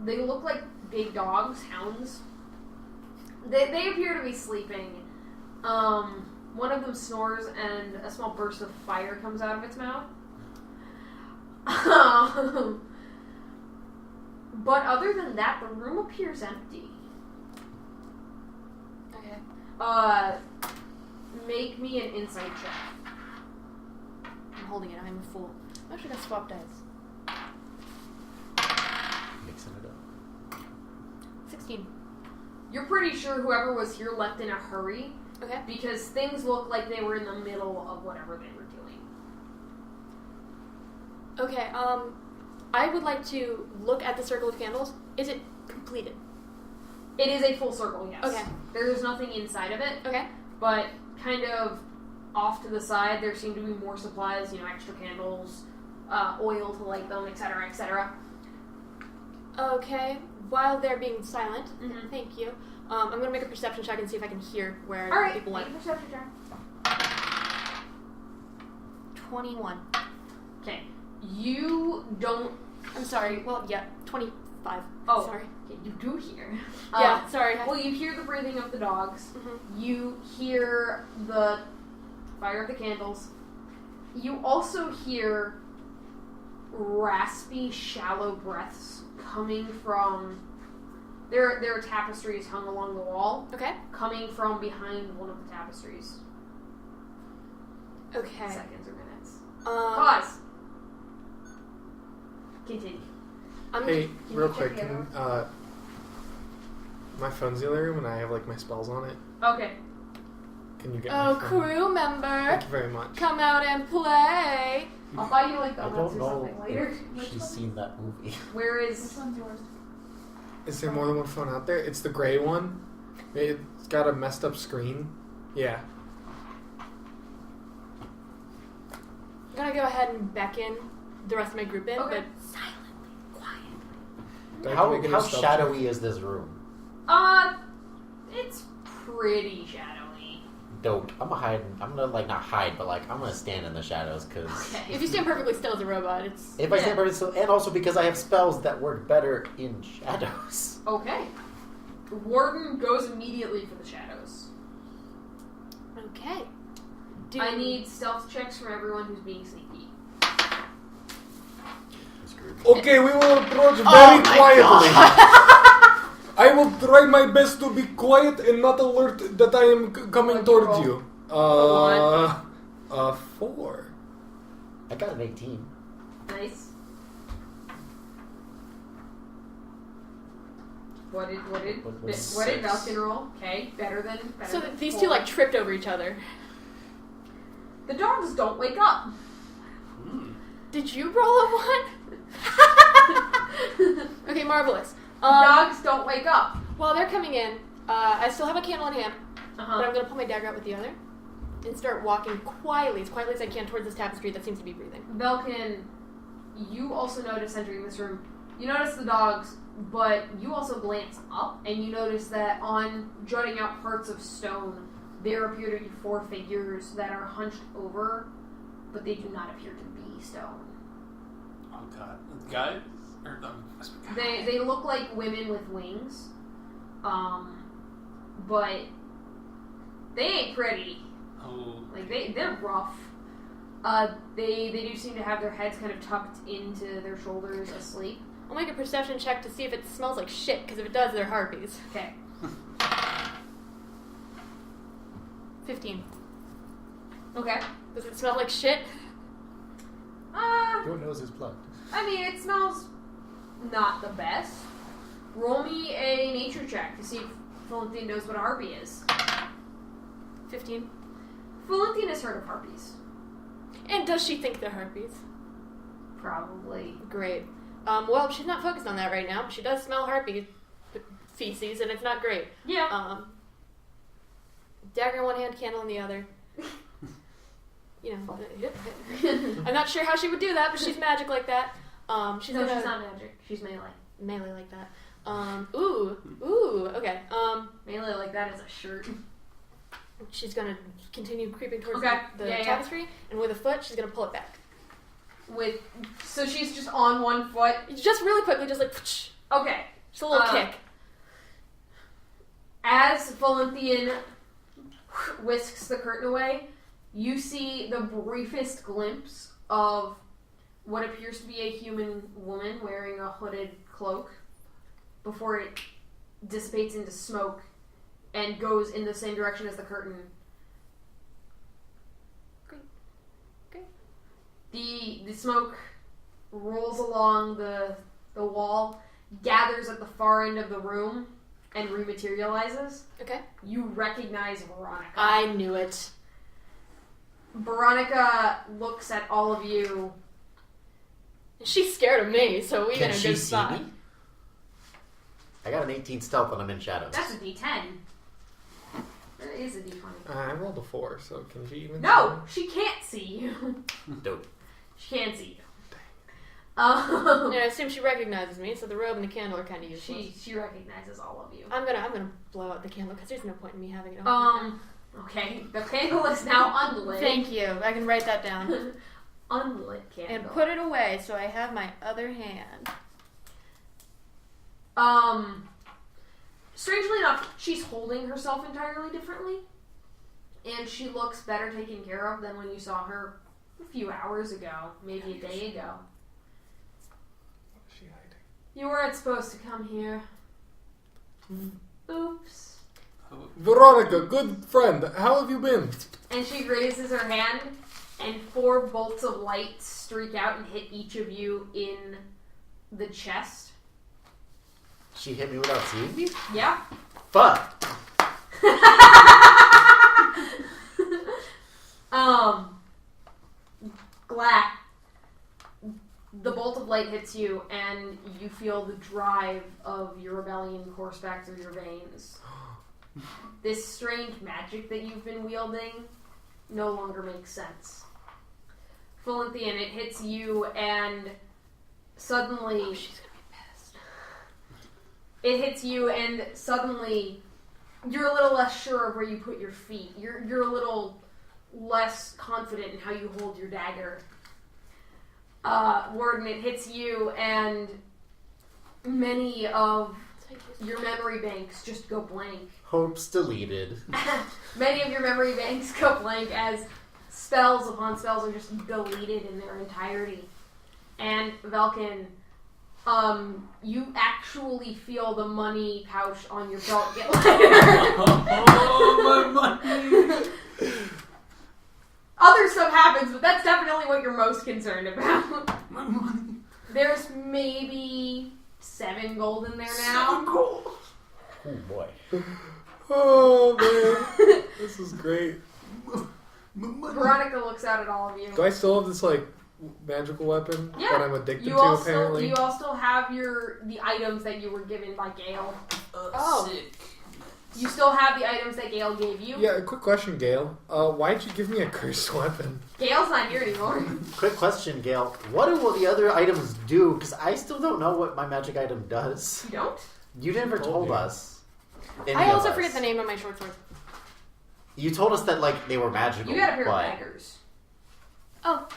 Speaker 1: They look like big dogs, hounds. They appear to be sleeping. One of them snores, and a small burst of fire comes out of its mouth. But other than that, the room appears empty.
Speaker 3: Okay.
Speaker 1: Make me an insight check.
Speaker 3: I'm holding it. I'm a fool. I'm actually gonna swap dice.
Speaker 6: Mixing it up.
Speaker 3: 16.
Speaker 1: You're pretty sure whoever was here left in a hurry,
Speaker 3: Okay.
Speaker 1: because things look like they were in the middle of whatever they were doing.
Speaker 3: Okay. I would like to look at the circle of candles. Is it completed?
Speaker 1: It is a full circle, yes.
Speaker 3: Okay.
Speaker 1: There's nothing inside of it,
Speaker 3: Okay.
Speaker 1: but kind of off to the side, there seem to be more supplies, extra candles, oil to light them, etc., etc.
Speaker 3: Okay. While they're being silent,
Speaker 1: Mhm.
Speaker 3: thank you. I'm gonna make a perception check and see if I can hear where
Speaker 1: All right,
Speaker 3: people
Speaker 1: make
Speaker 3: went.
Speaker 1: a perception check.
Speaker 3: 21.
Speaker 1: Okay. You don't...
Speaker 3: I'm sorry. Well, yeah, 25.
Speaker 1: Oh.
Speaker 3: Sorry.
Speaker 1: Okay, you do hear.
Speaker 3: Yeah, sorry.
Speaker 1: Well, you hear the breathing of the dogs.
Speaker 3: Mhm.
Speaker 1: You hear the fire of the candles. You also hear raspy, shallow breaths coming from... There are tapestries hung along the wall,
Speaker 3: Okay.
Speaker 1: coming from behind one of the tapestries.
Speaker 3: Okay.
Speaker 1: Seconds or minutes.
Speaker 3: Pause.
Speaker 1: Continue.
Speaker 3: I'm
Speaker 2: Hey,
Speaker 1: Can
Speaker 2: real
Speaker 1: you
Speaker 2: quick,
Speaker 1: check the
Speaker 2: can, My phone's in the room and I have like my spells on it.
Speaker 1: Okay.
Speaker 2: Can you get
Speaker 3: Oh,
Speaker 2: my phone?
Speaker 3: crew member,
Speaker 2: Thank you very much.
Speaker 3: come out and play.
Speaker 1: I'll buy you like
Speaker 6: I
Speaker 1: donuts
Speaker 6: don't
Speaker 1: or
Speaker 6: know
Speaker 1: something later.
Speaker 6: if she's seen that movie.
Speaker 1: Where
Speaker 7: Which
Speaker 1: is?
Speaker 7: one's yours?
Speaker 2: Is there more than one phone out there? It's the gray one. It's got a messed up screen. Yeah.
Speaker 3: I'm gonna go ahead and beckon the rest of my group in,
Speaker 1: Okay.
Speaker 3: but silently, quietly.
Speaker 2: Do I have to make a
Speaker 6: How
Speaker 2: stealth
Speaker 6: shadowy is this room?
Speaker 1: It's pretty shadowy.
Speaker 6: Dope. I'm gonna hide. I'm gonna like not hide, but like I'm gonna stand in the shadows because
Speaker 1: Okay.
Speaker 3: If you stand perfectly still as a robot, it's
Speaker 6: if I
Speaker 1: Yeah.
Speaker 6: stand perfectly still, and also because I have spells that work better in shadows.
Speaker 1: Okay. Warden goes immediately for the shadows.
Speaker 3: okay.
Speaker 1: I need stealth checks from everyone who's being sneaky.
Speaker 2: Okay, we will approach very
Speaker 3: Oh my
Speaker 2: quietly. I will try my best to be quiet and not alert that I am coming
Speaker 1: What'd you
Speaker 2: towards
Speaker 1: roll?
Speaker 2: you. 4.
Speaker 6: I got an 18.
Speaker 1: Nice. What did
Speaker 6: What was
Speaker 1: Velken roll? Okay, better than
Speaker 3: So
Speaker 1: than
Speaker 3: these
Speaker 1: 4.
Speaker 3: two like tripped over each other.
Speaker 1: The dogs don't wake up.
Speaker 5: Hmm.
Speaker 3: Did you roll a 1? Okay, marvelous.
Speaker 1: Dogs don't wake up.
Speaker 3: While they're coming in, I still have a candle in hand, but
Speaker 1: Uh-huh.
Speaker 3: I'm gonna pull my dagger out with the other and start walking quietly as I can towards this tapestry that seems to be breathing.
Speaker 1: Velken, you also notice entering this room. You notice the dogs, but you also glance up and you notice that on jutting out parts of stone, there appear to be 4 figures that are hunched over, but they do not appear to be stone.
Speaker 5: Oh god. Guys? Or no,
Speaker 1: They look like women with wings, but they ain't pretty.
Speaker 5: Oh.
Speaker 1: Like they're rough. They do seem to have their heads kind of tucked into their shoulders, asleep.
Speaker 3: I'll make a perception check to see if it smells like shit, because if it does, they're harpies.
Speaker 1: Okay.
Speaker 3: 15.
Speaker 1: Okay.
Speaker 3: Does it smell like shit?
Speaker 6: Your nose is plugged.
Speaker 1: I mean, it smells not the best. Roll me a nature check to see if Felinthian knows what a harpy is.
Speaker 3: 15.
Speaker 1: Felinthian has heard of harpies.
Speaker 3: And does she think they're harpies?
Speaker 1: Probably.
Speaker 3: Great. Well, she's not focused on that right now. She does smell harpy feces, and it's not great.
Speaker 1: Yeah.
Speaker 3: Dagger in one hand, candle in the other. You know, I'm not sure how she would do that, but she's magic like that. She's
Speaker 1: No,
Speaker 3: gonna
Speaker 1: she's not magic. She's melee.
Speaker 3: melee like that. Ooh, okay.
Speaker 1: Melee like that is a shirt.
Speaker 3: She's gonna continue creeping towards
Speaker 1: Okay.
Speaker 3: the
Speaker 1: Yeah.
Speaker 3: tapestry, and with a foot, she's gonna pull it back.
Speaker 1: So she's just on one foot.
Speaker 3: Just really quickly, just like,
Speaker 1: Okay.
Speaker 3: just a little
Speaker 1: Uh,
Speaker 3: kick.
Speaker 1: As Felinthian whisks the curtain away, you see the briefest glimpse of what appears to be a human woman wearing a hooded cloak before it dissipates into smoke and goes in the same direction as the curtain.
Speaker 3: Great.
Speaker 1: The smoke rolls along the wall, gathers at the far end of the room, and rematerializes.
Speaker 3: Okay.
Speaker 1: You recognize Veronica.
Speaker 3: I knew it.
Speaker 1: Veronica looks at all of you.
Speaker 3: She's scared of me, so we
Speaker 6: Can
Speaker 3: got a
Speaker 6: she
Speaker 3: good
Speaker 6: see
Speaker 3: spot.
Speaker 6: me? I got an 18 stealth when I'm in shadows.
Speaker 1: That's a D10. That is a D20.
Speaker 2: I rolled a 4, so can she even
Speaker 1: No, she can't see you.
Speaker 6: Dope.
Speaker 1: She can't see you.
Speaker 3: And I assume she recognizes me, so the robe and the candle are kind of useless.
Speaker 1: She recognizes all of you.
Speaker 3: I'm gonna blow out the candle because there's no point in me having it on.
Speaker 1: Okay. The candle is now unlit.
Speaker 3: Thank you. I can write that down
Speaker 1: Unlit candle.
Speaker 3: and put it away so I have my other hand.
Speaker 1: Strangely enough, she's holding herself entirely differently, and she looks better taken care of than when you saw her a few hours ago, maybe a day ago.
Speaker 2: Is she hiding?
Speaker 1: You weren't supposed to come here. Oops.
Speaker 2: Veronica, good friend, how have you been?
Speaker 1: And she raises her hand, and 4 bolts of light streak out and hit each of you in the chest.
Speaker 6: She hit me without seeing me?
Speaker 1: Yeah.
Speaker 6: Fuck.
Speaker 1: Glath, the bolt of light hits you, and you feel the drive of your rebellion course back through your veins. This strange magic that you've been wielding no longer makes sense. Felinthian, it hits you, and suddenly...
Speaker 3: Oh, she's gonna be pissed.
Speaker 1: It hits you, and suddenly you're a little less sure of where you put your feet. You're a little less confident in how you hold your dagger. Warden, it hits you, and many of your memory banks just go blank.
Speaker 6: Hopes deleted.
Speaker 1: Many of your memory banks go blank as spells upon spells are just deleted in their entirety. And Velken, you actually feel the money pouch on your belt get lighter.
Speaker 5: Oh, my money!
Speaker 1: Other stuff happens, but that's definitely what you're most concerned about.
Speaker 5: My money.
Speaker 1: There's maybe 7 gold in there now.
Speaker 5: 7 gold.
Speaker 6: Oh boy.
Speaker 2: Oh man, this is great.
Speaker 5: My money.
Speaker 1: Veronica looks out at all of you.
Speaker 2: Do I still have this like magical weapon
Speaker 1: Yeah.
Speaker 2: that I'm addicted
Speaker 1: You
Speaker 2: to?
Speaker 1: all
Speaker 2: Apparently.
Speaker 1: still have the items that you were given by Gale.
Speaker 3: Oh.
Speaker 5: Sick.
Speaker 1: You still have the items that Gale gave you.
Speaker 2: Yeah, a quick question, Gail. Why'd you give me a cursed weapon?
Speaker 1: Gale's not here anymore.
Speaker 6: Quick question, Gail. What do all the other items do? Because I still don't know what my magic item does.
Speaker 1: You don't?
Speaker 6: You never told
Speaker 2: me.
Speaker 6: us.
Speaker 3: I
Speaker 6: Any of
Speaker 3: also
Speaker 6: us.
Speaker 3: forget the name of my short sword.
Speaker 6: You told us that like they were magical.
Speaker 1: You got a pair of
Speaker 6: but
Speaker 1: daggers.
Speaker 3: Oh,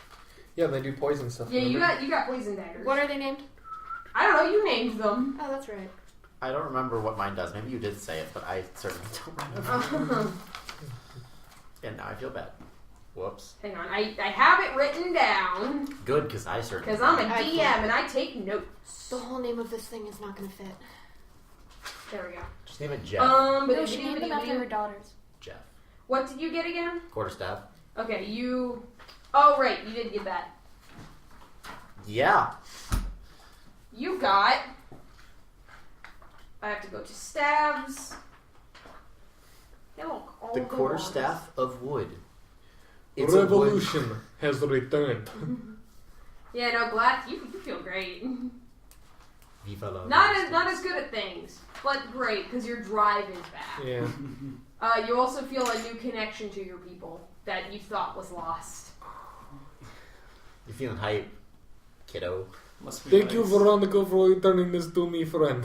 Speaker 2: Yeah, they do poison stuff.
Speaker 1: Yeah,
Speaker 2: remember?
Speaker 1: you got poison daggers.
Speaker 3: what are they named?
Speaker 1: I don't know. You named them.
Speaker 3: Oh, that's right.
Speaker 6: I don't remember what mine does. Maybe you did say it, but I certainly don't remember. And now I feel bad. Whoops.
Speaker 1: Hang on. I have it written down
Speaker 6: Good, because I certainly.
Speaker 1: because I'm a
Speaker 3: I
Speaker 1: DM and I take notes.
Speaker 3: The whole name of this thing is not going to fit.
Speaker 1: There we go.
Speaker 6: Just name it Jeff.
Speaker 1: But
Speaker 3: No, she named them after her daughters.
Speaker 6: Jeff.
Speaker 1: what did you get again?
Speaker 6: Quarterstaff.
Speaker 1: Okay, you. Oh right, you did get that.
Speaker 6: Yeah.
Speaker 1: You got. I have to go to staves. They look all
Speaker 6: The
Speaker 1: good
Speaker 6: quarterstaff of wood. It's a wood.
Speaker 2: Revolution has returned.
Speaker 1: Yeah, no, Glath, you feel great.
Speaker 6: Viva la
Speaker 1: Not
Speaker 6: resistance.
Speaker 1: as good at things, but great because your drive is back.
Speaker 2: Yeah.
Speaker 1: You also feel a new connection to your people that you thought was lost.
Speaker 6: You feeling hype, kiddo?
Speaker 5: Must be
Speaker 2: Thank
Speaker 5: nice.
Speaker 2: you, Veronica, for returning this to me, friend.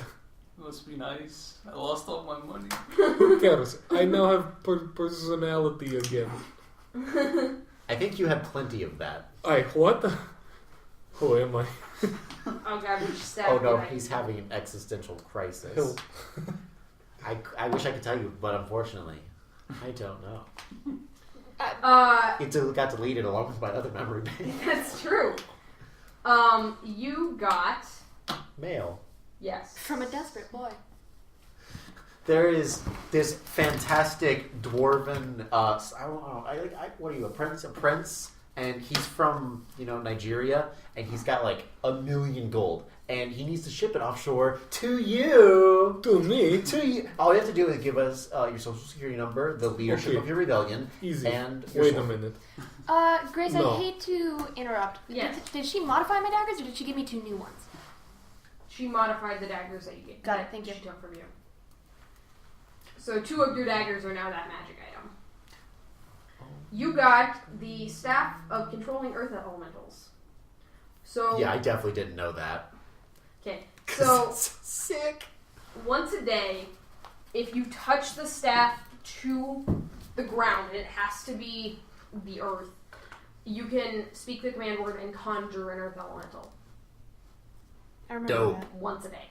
Speaker 5: Must be nice. I lost all my money.
Speaker 2: Who cares? I now have personality again.
Speaker 6: I think you had plenty of that.
Speaker 2: What? Who am I?
Speaker 1: Oh god, which stab
Speaker 6: Oh no,
Speaker 1: did I-
Speaker 6: he's having an existential crisis.
Speaker 2: Help.
Speaker 6: I wish I could tell you, but unfortunately, I don't know. It got deleted along with my other memory bank.
Speaker 1: That's true. You got
Speaker 6: Mail.
Speaker 1: yes
Speaker 3: From a desperate boy.
Speaker 6: There is this fantastic dwarven. I don't know. What are you? A prince, and he's from Nigeria, and he's got like 1 million gold, and he needs to ship it offshore to you.
Speaker 2: To me?
Speaker 6: To you. All you have to do is give us your social security number, the leadership
Speaker 2: Okay.
Speaker 6: of your rebellion,
Speaker 2: Easy.
Speaker 6: and your
Speaker 2: Wait a
Speaker 6: sword.
Speaker 2: minute.
Speaker 3: Grace,
Speaker 2: No.
Speaker 3: I hate to interrupt.
Speaker 1: Yes.
Speaker 3: Did she modify my daggers or did she give me 2 new ones?
Speaker 1: She modified the daggers that you gave.
Speaker 3: Got it,
Speaker 1: that
Speaker 3: thank you.
Speaker 1: She took from you. So 2 of your daggers are now that magic item. You got the staff of controlling earth elementals. So
Speaker 6: Yeah, I definitely didn't know that.
Speaker 1: okay. So
Speaker 6: sick.
Speaker 1: once a day, if you touch the staff to the ground, and it has to be the earth, you can speak the command word and conjure an earth elemental
Speaker 3: I remember
Speaker 6: Dope.
Speaker 3: that.
Speaker 1: once a day.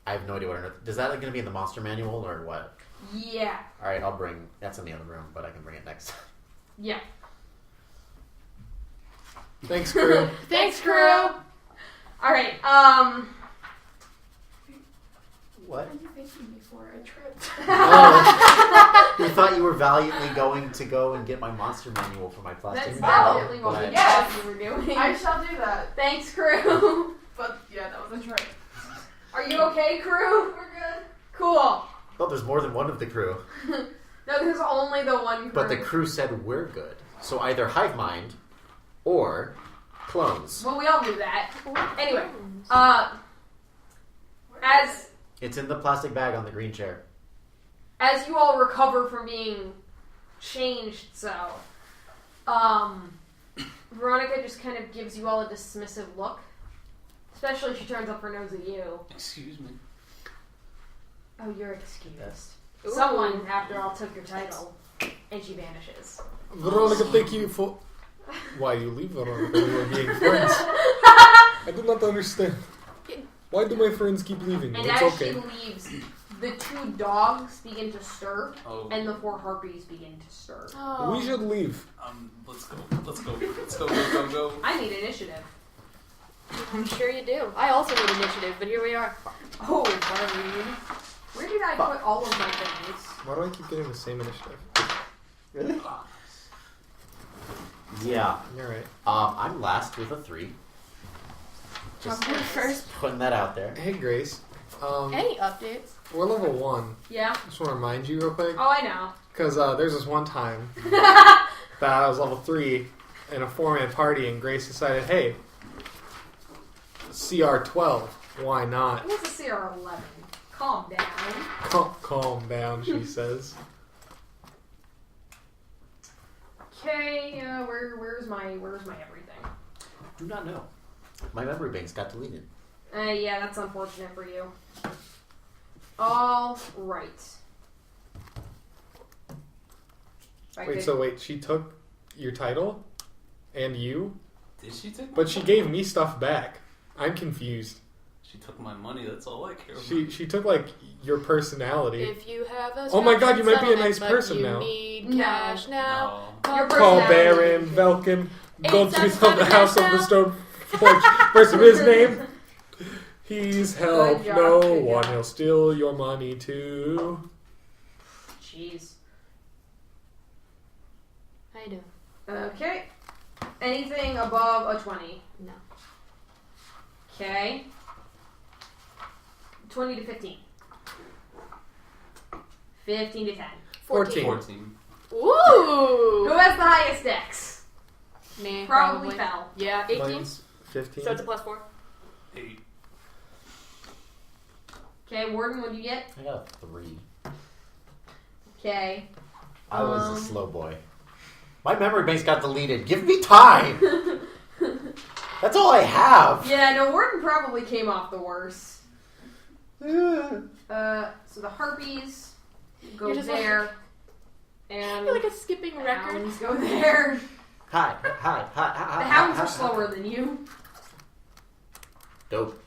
Speaker 6: I have no idea what on earth. Is that going to be in the monster manual or what?
Speaker 1: Yeah.
Speaker 6: All right, I'll bring. That's in the other room, but I can bring it next time.
Speaker 1: Yeah.
Speaker 2: Thanks, crew.
Speaker 1: Thanks, crew! Alright,
Speaker 6: What?
Speaker 7: What are you making me for a trip?
Speaker 6: Oh, you thought you were valiantly going to go and get my monster manual for my plastic
Speaker 1: that's
Speaker 6: bag,
Speaker 1: definitely what we
Speaker 6: but-
Speaker 1: thought you were doing.
Speaker 7: I shall do that.
Speaker 1: Thanks, crew.
Speaker 7: But yeah, that was a trip.
Speaker 1: Are you okay, crew?
Speaker 7: We're good.
Speaker 1: Cool.
Speaker 6: Oh, there's more than one of the crew.
Speaker 1: No, there's only the one crew.
Speaker 6: But the crew said we're good. So either hive mind or clones.
Speaker 1: Well, we all knew that. Anyway, as
Speaker 6: It's in the plastic bag on the green chair.
Speaker 1: as you all recover from being changed, Veronica just kind of gives you all a dismissive look. Especially if she turns up her nose at you.
Speaker 5: Excuse me.
Speaker 1: Oh, you're excused.
Speaker 3: Ooh.
Speaker 1: Someone, after all, took your title, and she vanishes.
Speaker 2: Veronica, thank you for... Why you leave Veronica? We were being friends. I do not understand. Why do my friends keep leaving me?
Speaker 1: And
Speaker 2: It's
Speaker 1: as
Speaker 2: okay.
Speaker 1: she leaves, the 2 dogs begin to stir,
Speaker 5: Oh.
Speaker 1: and the 4 harpies begin to stir.
Speaker 3: Oh.
Speaker 2: We should leave.
Speaker 5: Let's go. Let's go. Let's go. Go. Go. Go.
Speaker 1: I need initiative.
Speaker 3: I'm sure you do. I also need initiative, but here we are.
Speaker 1: Oh, Barney. Where did I put all of my things?
Speaker 2: Why do I keep getting the same initiative?
Speaker 6: Really? Yeah.
Speaker 2: You're right.
Speaker 6: I'm last with a 3. Just
Speaker 3: Okay, first.
Speaker 6: putting that out there.
Speaker 2: Hey, Grace.
Speaker 3: Any updates?
Speaker 2: We're level 1.
Speaker 1: Yeah.
Speaker 2: Just want to remind you real quick.
Speaker 1: Oh, I know.
Speaker 2: Because there's this one time that I was level 3 in a 4-man party, and Grace decided, hey, CR 12. Why not?
Speaker 1: It was a CR 11. Calm down.
Speaker 2: Calm down, she says.
Speaker 1: Okay, where's my everything?
Speaker 6: Do not know. My memory banks got deleted.
Speaker 1: Yeah, that's unfortunate for you. All right.
Speaker 2: Wait, she took your title? And you?
Speaker 5: Did she take?
Speaker 2: But she gave me stuff back. I'm confused.
Speaker 5: She took my money. That's all I care about.
Speaker 2: She took, like, your personality.
Speaker 3: If you have a
Speaker 2: Oh my God, you might be a
Speaker 3: settlement,
Speaker 2: nice
Speaker 3: but
Speaker 2: person
Speaker 3: you
Speaker 2: now.
Speaker 3: need
Speaker 1: No.
Speaker 3: cash now.
Speaker 5: No.
Speaker 1: Your
Speaker 2: Call
Speaker 1: personality.
Speaker 2: Baron Velken Goldtooth of the
Speaker 3: 877
Speaker 2: House of the Stone Forge. First of his name. He's helped
Speaker 1: Good job,
Speaker 2: no
Speaker 1: good
Speaker 2: one.
Speaker 1: job.
Speaker 2: He'll steal your money too.
Speaker 1: Jeez.
Speaker 3: How you doing?
Speaker 1: Okay. Anything above a 20?
Speaker 3: No.
Speaker 1: Okay. 20 to 15. 15 to 10.
Speaker 2: 14.
Speaker 5: 14.
Speaker 1: Who
Speaker 3: Ooh!
Speaker 1: has the highest dex?
Speaker 3: Me,
Speaker 1: Probably fell.
Speaker 3: Yeah, 18.
Speaker 2: Mine's 15.
Speaker 3: So it's a +4.
Speaker 5: 8.
Speaker 1: Okay, Warden, what do you get?
Speaker 6: I got a 3.
Speaker 1: Okay.
Speaker 6: I was a slow boy. My memory banks got deleted. Give me time! That's all I have!
Speaker 1: Yeah, no, Warden probably came off the worst. So the harpies go
Speaker 3: You're just
Speaker 1: there, and
Speaker 3: You're like a skipping
Speaker 1: the
Speaker 3: record.
Speaker 1: hounds go there.
Speaker 6: Hi.
Speaker 1: The hounds are slower than you.
Speaker 6: Dope.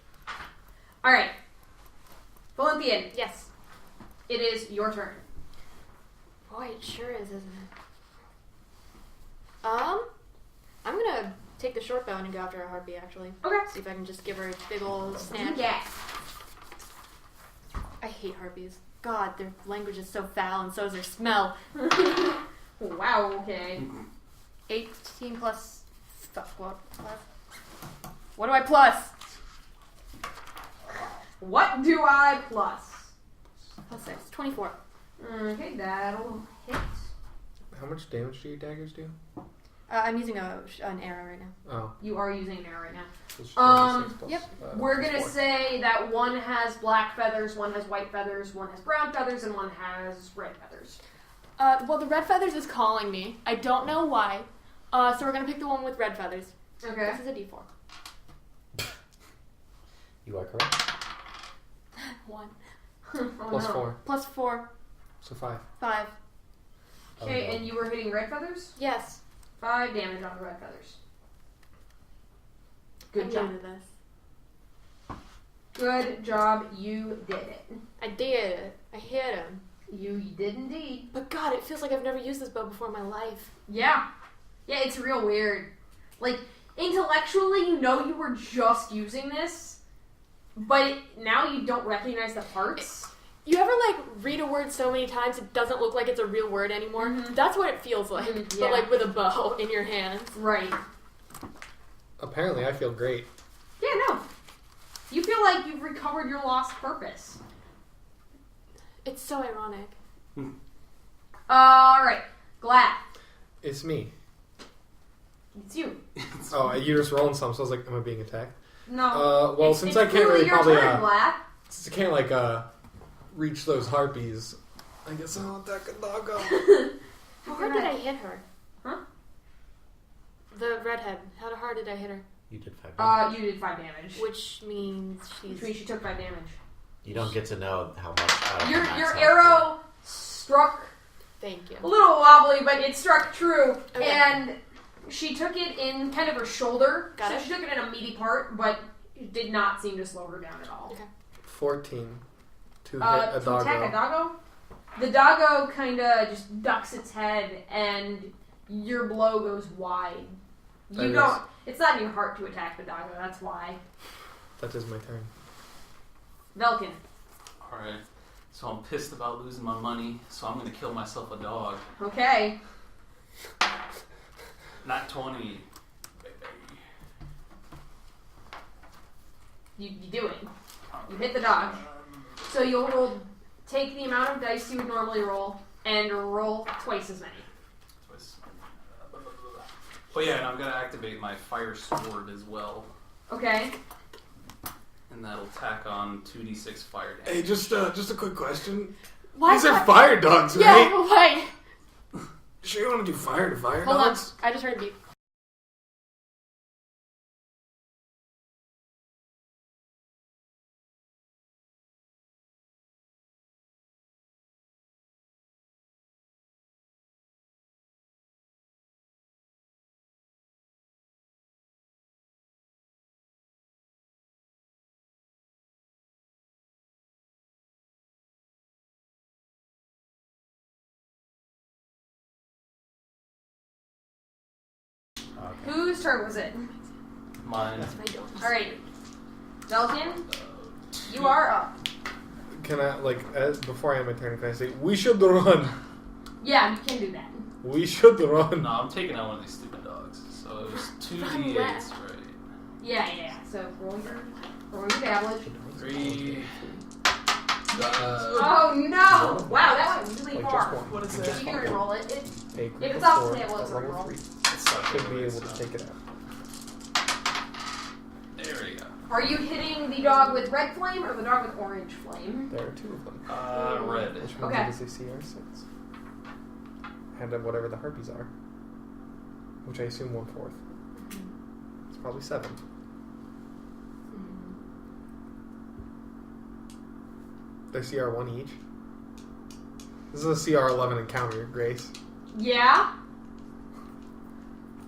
Speaker 1: Alright. Felinthian,
Speaker 3: Yes.
Speaker 1: it is your turn.
Speaker 3: Boy, it sure is, isn't it? I'm gonna take the short bow and go after a harpy, actually.
Speaker 1: Okay.
Speaker 3: See if I can just give her a big ol' snap.
Speaker 1: Yeah.
Speaker 3: I hate harpies. God, their language is so foul and so is their smell.
Speaker 1: Wow, okay.
Speaker 3: 18 plus... What do I plus?
Speaker 1: What do I plus?
Speaker 3: Plus 6. 24.
Speaker 1: Okay, that'll hit.
Speaker 2: How much damage do your daggers do?
Speaker 3: I'm using an arrow right now.
Speaker 2: Oh.
Speaker 1: You are using an arrow right now.
Speaker 2: So it's 26 plus,
Speaker 3: Yep.
Speaker 1: We're
Speaker 2: plus
Speaker 1: gonna
Speaker 2: 4.
Speaker 1: say that one has black feathers, one has white feathers, one has brown feathers, and one has red feathers.
Speaker 3: Well, the red feathers is calling me. I don't know why. So we're gonna pick the one with red feathers.
Speaker 1: Okay.
Speaker 3: This is a D4.
Speaker 6: You are correct.
Speaker 3: 1.
Speaker 1: Oh,
Speaker 2: Plus
Speaker 1: no.
Speaker 2: 4.
Speaker 3: Plus 4.
Speaker 2: So 5.
Speaker 3: 5.
Speaker 1: Okay, and you were hitting red feathers?
Speaker 3: Yes.
Speaker 1: 5 damage on the red feathers. Good
Speaker 3: I'm
Speaker 1: job.
Speaker 3: new to this.
Speaker 1: Good job. You did it.
Speaker 3: I did. I hit him.
Speaker 1: You did indeed.
Speaker 3: But God, it feels like I've never used this bow before in my life.
Speaker 1: Yeah. Yeah, it's real weird. Like, intellectually, you know you were just using this, but now you don't recognize the parts.
Speaker 3: You ever, read a word so many times it doesn't look like it's a real word anymore?
Speaker 1: Mhm.
Speaker 3: That's what it feels like.
Speaker 1: Mhm,
Speaker 3: But,
Speaker 1: yeah.
Speaker 3: with a bow in your hands.
Speaker 1: Right.
Speaker 2: Apparently, I feel great.
Speaker 1: Yeah, no. You feel like you've recovered your lost purpose.
Speaker 3: It's It's so ironic.
Speaker 1: Alright. Glath.
Speaker 2: It's me.
Speaker 1: It's you.
Speaker 2: Oh, you're just rolling some, so I was like, am I being attacked?
Speaker 1: No.
Speaker 2: Well,
Speaker 1: It's
Speaker 2: since I can't
Speaker 1: clearly
Speaker 2: really
Speaker 1: your
Speaker 2: probably,
Speaker 1: turn, Glath.
Speaker 2: since I can't reach those harpies, I guess I'll attack a doggo.
Speaker 3: How hard did I hit her?
Speaker 1: Huh?
Speaker 3: The redhead. How hard did I hit her?
Speaker 6: You did 5 damage.
Speaker 1: You did 5 damage.
Speaker 3: Which means
Speaker 1: Which
Speaker 3: she's...
Speaker 1: means she took 5 damage.
Speaker 6: You don't get to know how much out of
Speaker 1: Your
Speaker 6: the max health.
Speaker 1: arrow struck
Speaker 3: Thank you.
Speaker 1: a little wobbly, but it struck true.
Speaker 3: Okay.
Speaker 1: And she took it in kind of her shoulder.
Speaker 3: Got
Speaker 1: so
Speaker 3: it.
Speaker 1: she took it in a meaty part, but it did not seem to slow her down at all.
Speaker 3: Okay.
Speaker 2: 14 to hit
Speaker 1: To
Speaker 2: a doggo.
Speaker 1: attack a doggo? The doggo kind of just ducks its head, and your blow goes wide.
Speaker 2: That
Speaker 1: You
Speaker 2: is-
Speaker 1: don't. It's not in your heart to attack the doggo. That's why.
Speaker 2: That is my turn.
Speaker 1: Velken.
Speaker 5: Alright. So I'm pissed about losing my money, so I'm gonna kill myself a dog.
Speaker 1: Okay.
Speaker 5: Not 20.
Speaker 1: You do it. You hit the dog. So you'll roll. Take the amount of dice you would normally roll, and roll twice as many.
Speaker 5: Oh yeah, and I'm gonna activate my fire sword as well,
Speaker 1: Okay.
Speaker 5: and that'll tack on 2d6 fire damage.
Speaker 2: Hey, just a quick question.
Speaker 3: Why
Speaker 2: These are
Speaker 3: not-
Speaker 2: fire dogs,
Speaker 3: Yeah,
Speaker 2: right?
Speaker 3: wait.
Speaker 2: Sure you want to do fire to fire
Speaker 3: Hold on.
Speaker 2: dogs?
Speaker 3: I just heard a beep.
Speaker 1: Whose turn was it?
Speaker 5: Mine.
Speaker 1: Alright. Velken, you are up.
Speaker 2: Can I, before I end my turn, can I say, we should run?
Speaker 1: Yeah, you can do that.
Speaker 2: We should run.
Speaker 5: No, I'm taking out one of these stupid dogs. So it was 2d8s,
Speaker 3: left.
Speaker 5: right?
Speaker 1: Yeah. So roll your damage.
Speaker 5: 3.
Speaker 1: Oh no! Wow, that went really
Speaker 2: Like,
Speaker 1: far.
Speaker 2: just one.
Speaker 5: What is
Speaker 1: You
Speaker 5: that?
Speaker 1: can re-roll it.
Speaker 2: A
Speaker 1: If
Speaker 2: group
Speaker 1: it's
Speaker 2: of
Speaker 1: off
Speaker 2: four
Speaker 1: the table, it's
Speaker 2: at
Speaker 1: a
Speaker 2: level
Speaker 1: reroll.
Speaker 2: 3.
Speaker 5: It sucked
Speaker 2: Should be
Speaker 5: anyway,
Speaker 2: able to
Speaker 5: so-
Speaker 2: take it out.
Speaker 5: There we go.
Speaker 1: Are you hitting the dog with red flame or the dog with orange flame?
Speaker 2: There are 2 of them.
Speaker 5: Red.
Speaker 2: Which means
Speaker 1: Okay.
Speaker 2: it is a CR6. And then whatever the harpies are. Which I assume 1/4. It's probably 7. They're CR1 each. This is a CR11 encounter, Grace.
Speaker 1: Yeah?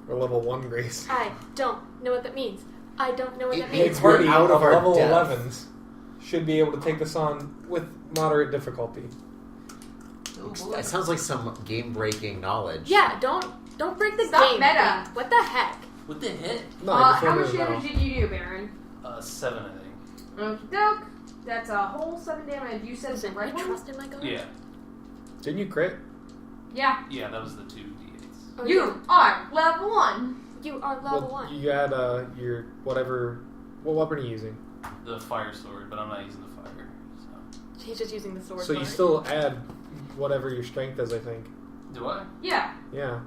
Speaker 2: Or level 1 Grace.
Speaker 3: I don't know what that means. I don't know what that
Speaker 6: It
Speaker 3: means.
Speaker 6: means we're
Speaker 2: Party
Speaker 6: out of our
Speaker 2: level
Speaker 6: depth.
Speaker 2: 11s should be able to take this on with moderate difficulty.
Speaker 6: That sounds like some game-breaking knowledge.
Speaker 3: Yeah, don't break the
Speaker 1: Stop
Speaker 3: game.
Speaker 1: meta.
Speaker 3: What the heck?
Speaker 5: With the hit?
Speaker 2: No, I just
Speaker 1: How
Speaker 2: wanted
Speaker 1: much
Speaker 2: to know.
Speaker 1: damage did you do, Baron?
Speaker 5: 7, I think.
Speaker 1: Okie doke. That's a whole 7 damage. You said the
Speaker 3: Listen,
Speaker 1: red
Speaker 3: you
Speaker 1: one?
Speaker 3: trust in my guns?
Speaker 5: Yeah.
Speaker 2: Didn't you crit?
Speaker 1: Yeah.
Speaker 5: Yeah, that was the 2d8s.
Speaker 3: Oh,
Speaker 1: You are level 1.
Speaker 3: You are level 1.
Speaker 2: You add your whatever. What weapon are you using?
Speaker 5: The fire sword, but I'm not using the fire. So.
Speaker 3: He's just using the sword.
Speaker 2: So you
Speaker 3: part.
Speaker 2: still add whatever your strength is, I think.
Speaker 5: Do I?
Speaker 1: Yeah.
Speaker 2: Yeah.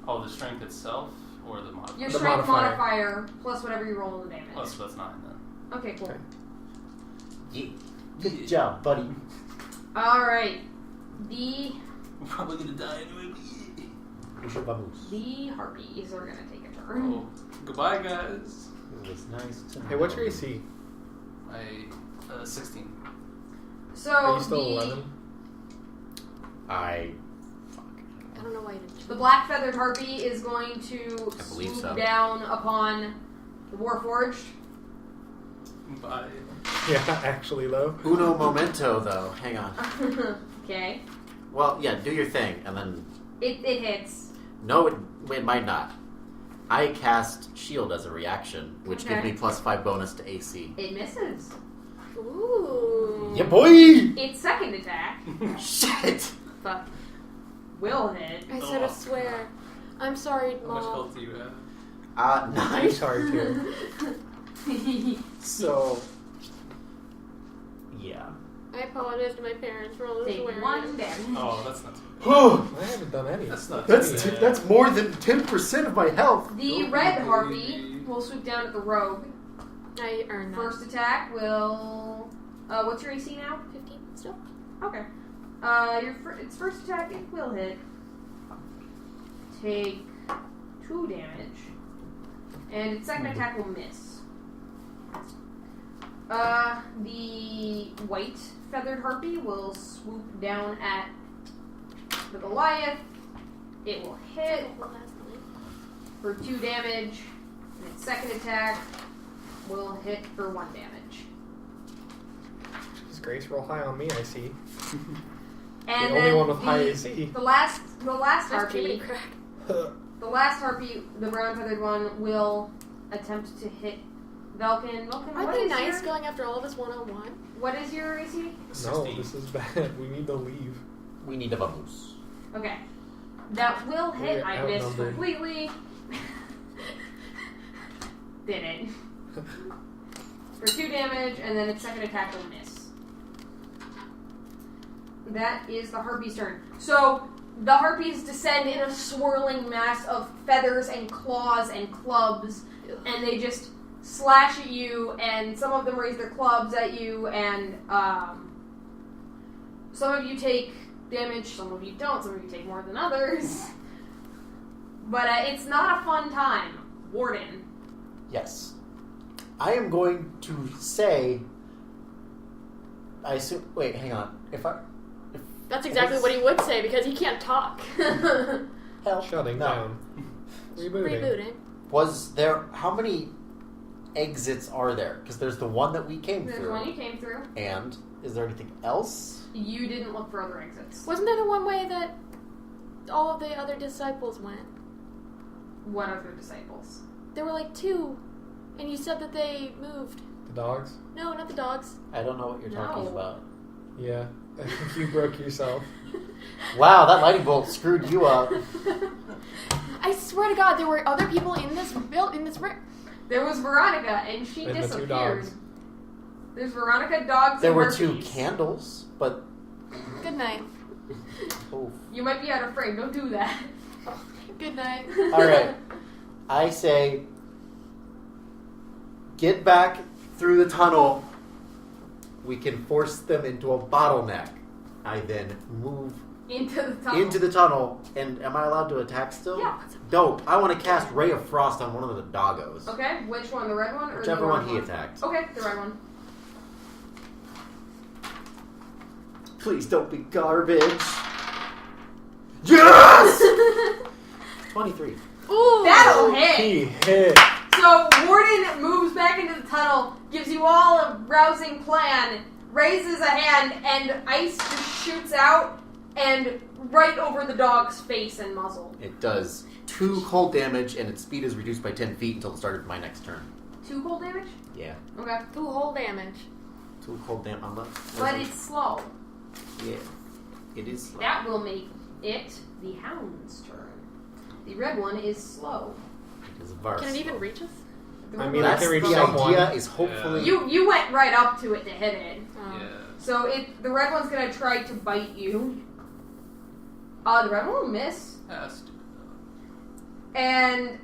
Speaker 5: Oh, the strength itself or the modifier?
Speaker 1: Your
Speaker 2: The
Speaker 1: strength
Speaker 2: modifier.
Speaker 1: modifier plus whatever you roll in the damage.
Speaker 5: Oh, so that's 9 then.
Speaker 1: Okay, cool.
Speaker 2: Okay.
Speaker 6: Yeah. Good job, buddy.
Speaker 1: Alright. The
Speaker 5: We're probably gonna die anyway, but
Speaker 1: the harpies are gonna take a turn.
Speaker 5: Oh, goodbye, guys.
Speaker 6: It was nice to
Speaker 2: Hey, what's your AC?
Speaker 5: My 16.
Speaker 1: So
Speaker 2: Are you still
Speaker 1: the
Speaker 2: 11?
Speaker 3: I don't know why you didn't.
Speaker 1: the black feathered harpy is going to
Speaker 6: I believe
Speaker 1: swoop
Speaker 6: so.
Speaker 1: down upon the Warforged.
Speaker 5: Bye.
Speaker 2: Yeah, actually, though.
Speaker 6: Uno momento, though. Hang on.
Speaker 1: Okay.
Speaker 6: Well, yeah, do your thing, and then...
Speaker 1: It hits.
Speaker 6: No, it might not. I cast Shield as a reaction, which
Speaker 1: Okay.
Speaker 6: gives me +5 bonus to AC.
Speaker 1: It misses.
Speaker 3: Ooh.
Speaker 6: Yeah, boy!
Speaker 1: Its second attack
Speaker 6: Shit!
Speaker 1: fuck will hit.
Speaker 3: I said a swear. I'm sorry,
Speaker 5: How much
Speaker 3: Mom.
Speaker 5: health do you have?
Speaker 2: I'm
Speaker 6: 9.
Speaker 2: sorry, too.
Speaker 6: So... Yeah.
Speaker 3: I apologize to my parents for all this
Speaker 1: Take
Speaker 3: swearing.
Speaker 1: 1 damage.
Speaker 5: Oh, that's not too bad.
Speaker 2: I haven't done any.
Speaker 5: That's not
Speaker 6: That's
Speaker 5: too bad.
Speaker 6: that's more than 10% of my health.
Speaker 1: The red harpy will swoop down at the rogue.
Speaker 3: I earned that.
Speaker 1: First attack will. What's your AC now?
Speaker 3: 15 still?
Speaker 1: Okay. Its first attack it will hit. Take 2 damage, and its second attack will miss. The white feathered harpy will swoop down at the Goliath. It will hit for 2 damage, and its second attack will hit for 1 damage.
Speaker 2: Does Grace roll high on me, I see.
Speaker 1: And
Speaker 2: The only
Speaker 1: then
Speaker 2: one with high AC.
Speaker 1: The last
Speaker 3: That's
Speaker 1: harpy.
Speaker 3: Jiminy Crack.
Speaker 1: The last harpy, the brown feathered one, will attempt to hit Velken. Velken,
Speaker 3: Aren't
Speaker 1: what
Speaker 3: they
Speaker 1: is
Speaker 3: nice
Speaker 1: your,
Speaker 3: going after all of us one-on-one?
Speaker 1: what is your AC?
Speaker 2: No,
Speaker 5: 16.
Speaker 2: this is bad. We need to leave.
Speaker 6: We need a vamoose.
Speaker 1: Okay. That will hit.
Speaker 2: We're
Speaker 1: I missed
Speaker 2: outnumbered.
Speaker 1: completely. Didn't. For 2 damage, and then its second attack will miss. That is the harpy's turn. So, the harpies descend in a swirling mass of feathers and claws and clubs, and they just slash at you, and some of them raise their clubs at you, and some of you take damage, some of you don't, some of you take more than others. But it's not a fun time. Warden.
Speaker 6: Yes. I am going to say... I assume... Wait, hang on.
Speaker 3: That's exactly what he would say because he can't talk.
Speaker 6: Hell,
Speaker 2: Shutting
Speaker 6: no.
Speaker 2: down. Rebooting.
Speaker 3: Rebooting.
Speaker 6: Was there... How many exits are there? Because there's the one that we came
Speaker 1: There's
Speaker 6: through.
Speaker 1: one you came through.
Speaker 6: And is there anything else?
Speaker 1: You didn't look for other exits.
Speaker 3: Wasn't there the one way that all of the other disciples went?
Speaker 1: What other disciples?
Speaker 3: There were like 2, and you said that they moved.
Speaker 2: The dogs?
Speaker 3: No, not the dogs.
Speaker 6: I don't know what you're talking
Speaker 1: No.
Speaker 6: about.
Speaker 2: Yeah. I think you broke yourself.
Speaker 6: Wow, that lightning bolt screwed you up.
Speaker 3: I swear to God, there were other people in this room.
Speaker 1: There was Veronica, and she
Speaker 2: And the 2
Speaker 1: disappeared.
Speaker 2: dogs.
Speaker 1: There's Veronica, dogs,
Speaker 6: There
Speaker 1: and
Speaker 6: were
Speaker 1: harpies.
Speaker 6: 2 candles, but...
Speaker 3: Good night.
Speaker 6: Oh.
Speaker 1: You might be out of frame. Don't do that.
Speaker 3: Good night.
Speaker 6: Alright. I say... Get back through the tunnel. We can force them into a bottleneck. I then move
Speaker 1: Into the tunnel.
Speaker 6: into the tunnel, and am I allowed to attack still?
Speaker 1: Yeah.
Speaker 6: Dope. I want to cast Ray of Frost on one of the doggos.
Speaker 1: Okay, which one? The red one or
Speaker 6: Whichever
Speaker 1: the
Speaker 6: one
Speaker 1: orange
Speaker 6: he attacked.
Speaker 1: Okay, the red one.
Speaker 6: Please don't be garbage. Yes! 23.
Speaker 3: Ooh!
Speaker 1: That'll hit!
Speaker 2: He hit.
Speaker 1: So, Warden moves back into the tunnel, gives you all a rousing plan, raises a hand, and ice just shoots out and right over the dog's face and muzzle.
Speaker 6: It does 2 cold damage, and its speed is reduced by 10 feet until the start of my next turn.
Speaker 1: 2 cold damage?
Speaker 6: Yeah.
Speaker 1: Okay.
Speaker 3: 2 whole damage.
Speaker 6: 2 cold damage on the...
Speaker 1: But it's slow.
Speaker 6: Yeah. It is slow.
Speaker 1: That will make it the hound's turn. The red one is slow.
Speaker 6: It is very
Speaker 3: Can it even
Speaker 6: slow.
Speaker 3: reach us?
Speaker 1: The
Speaker 2: I
Speaker 1: red
Speaker 2: mean,
Speaker 1: one
Speaker 2: I
Speaker 1: is
Speaker 2: can reach
Speaker 6: The
Speaker 1: slow.
Speaker 2: someone.
Speaker 6: idea is hopefully...
Speaker 1: You went right up to it to hit it.
Speaker 5: Yeah.
Speaker 1: So the red one's gonna try to bite you. The red one will miss.
Speaker 5: Ah, stupid.
Speaker 1: And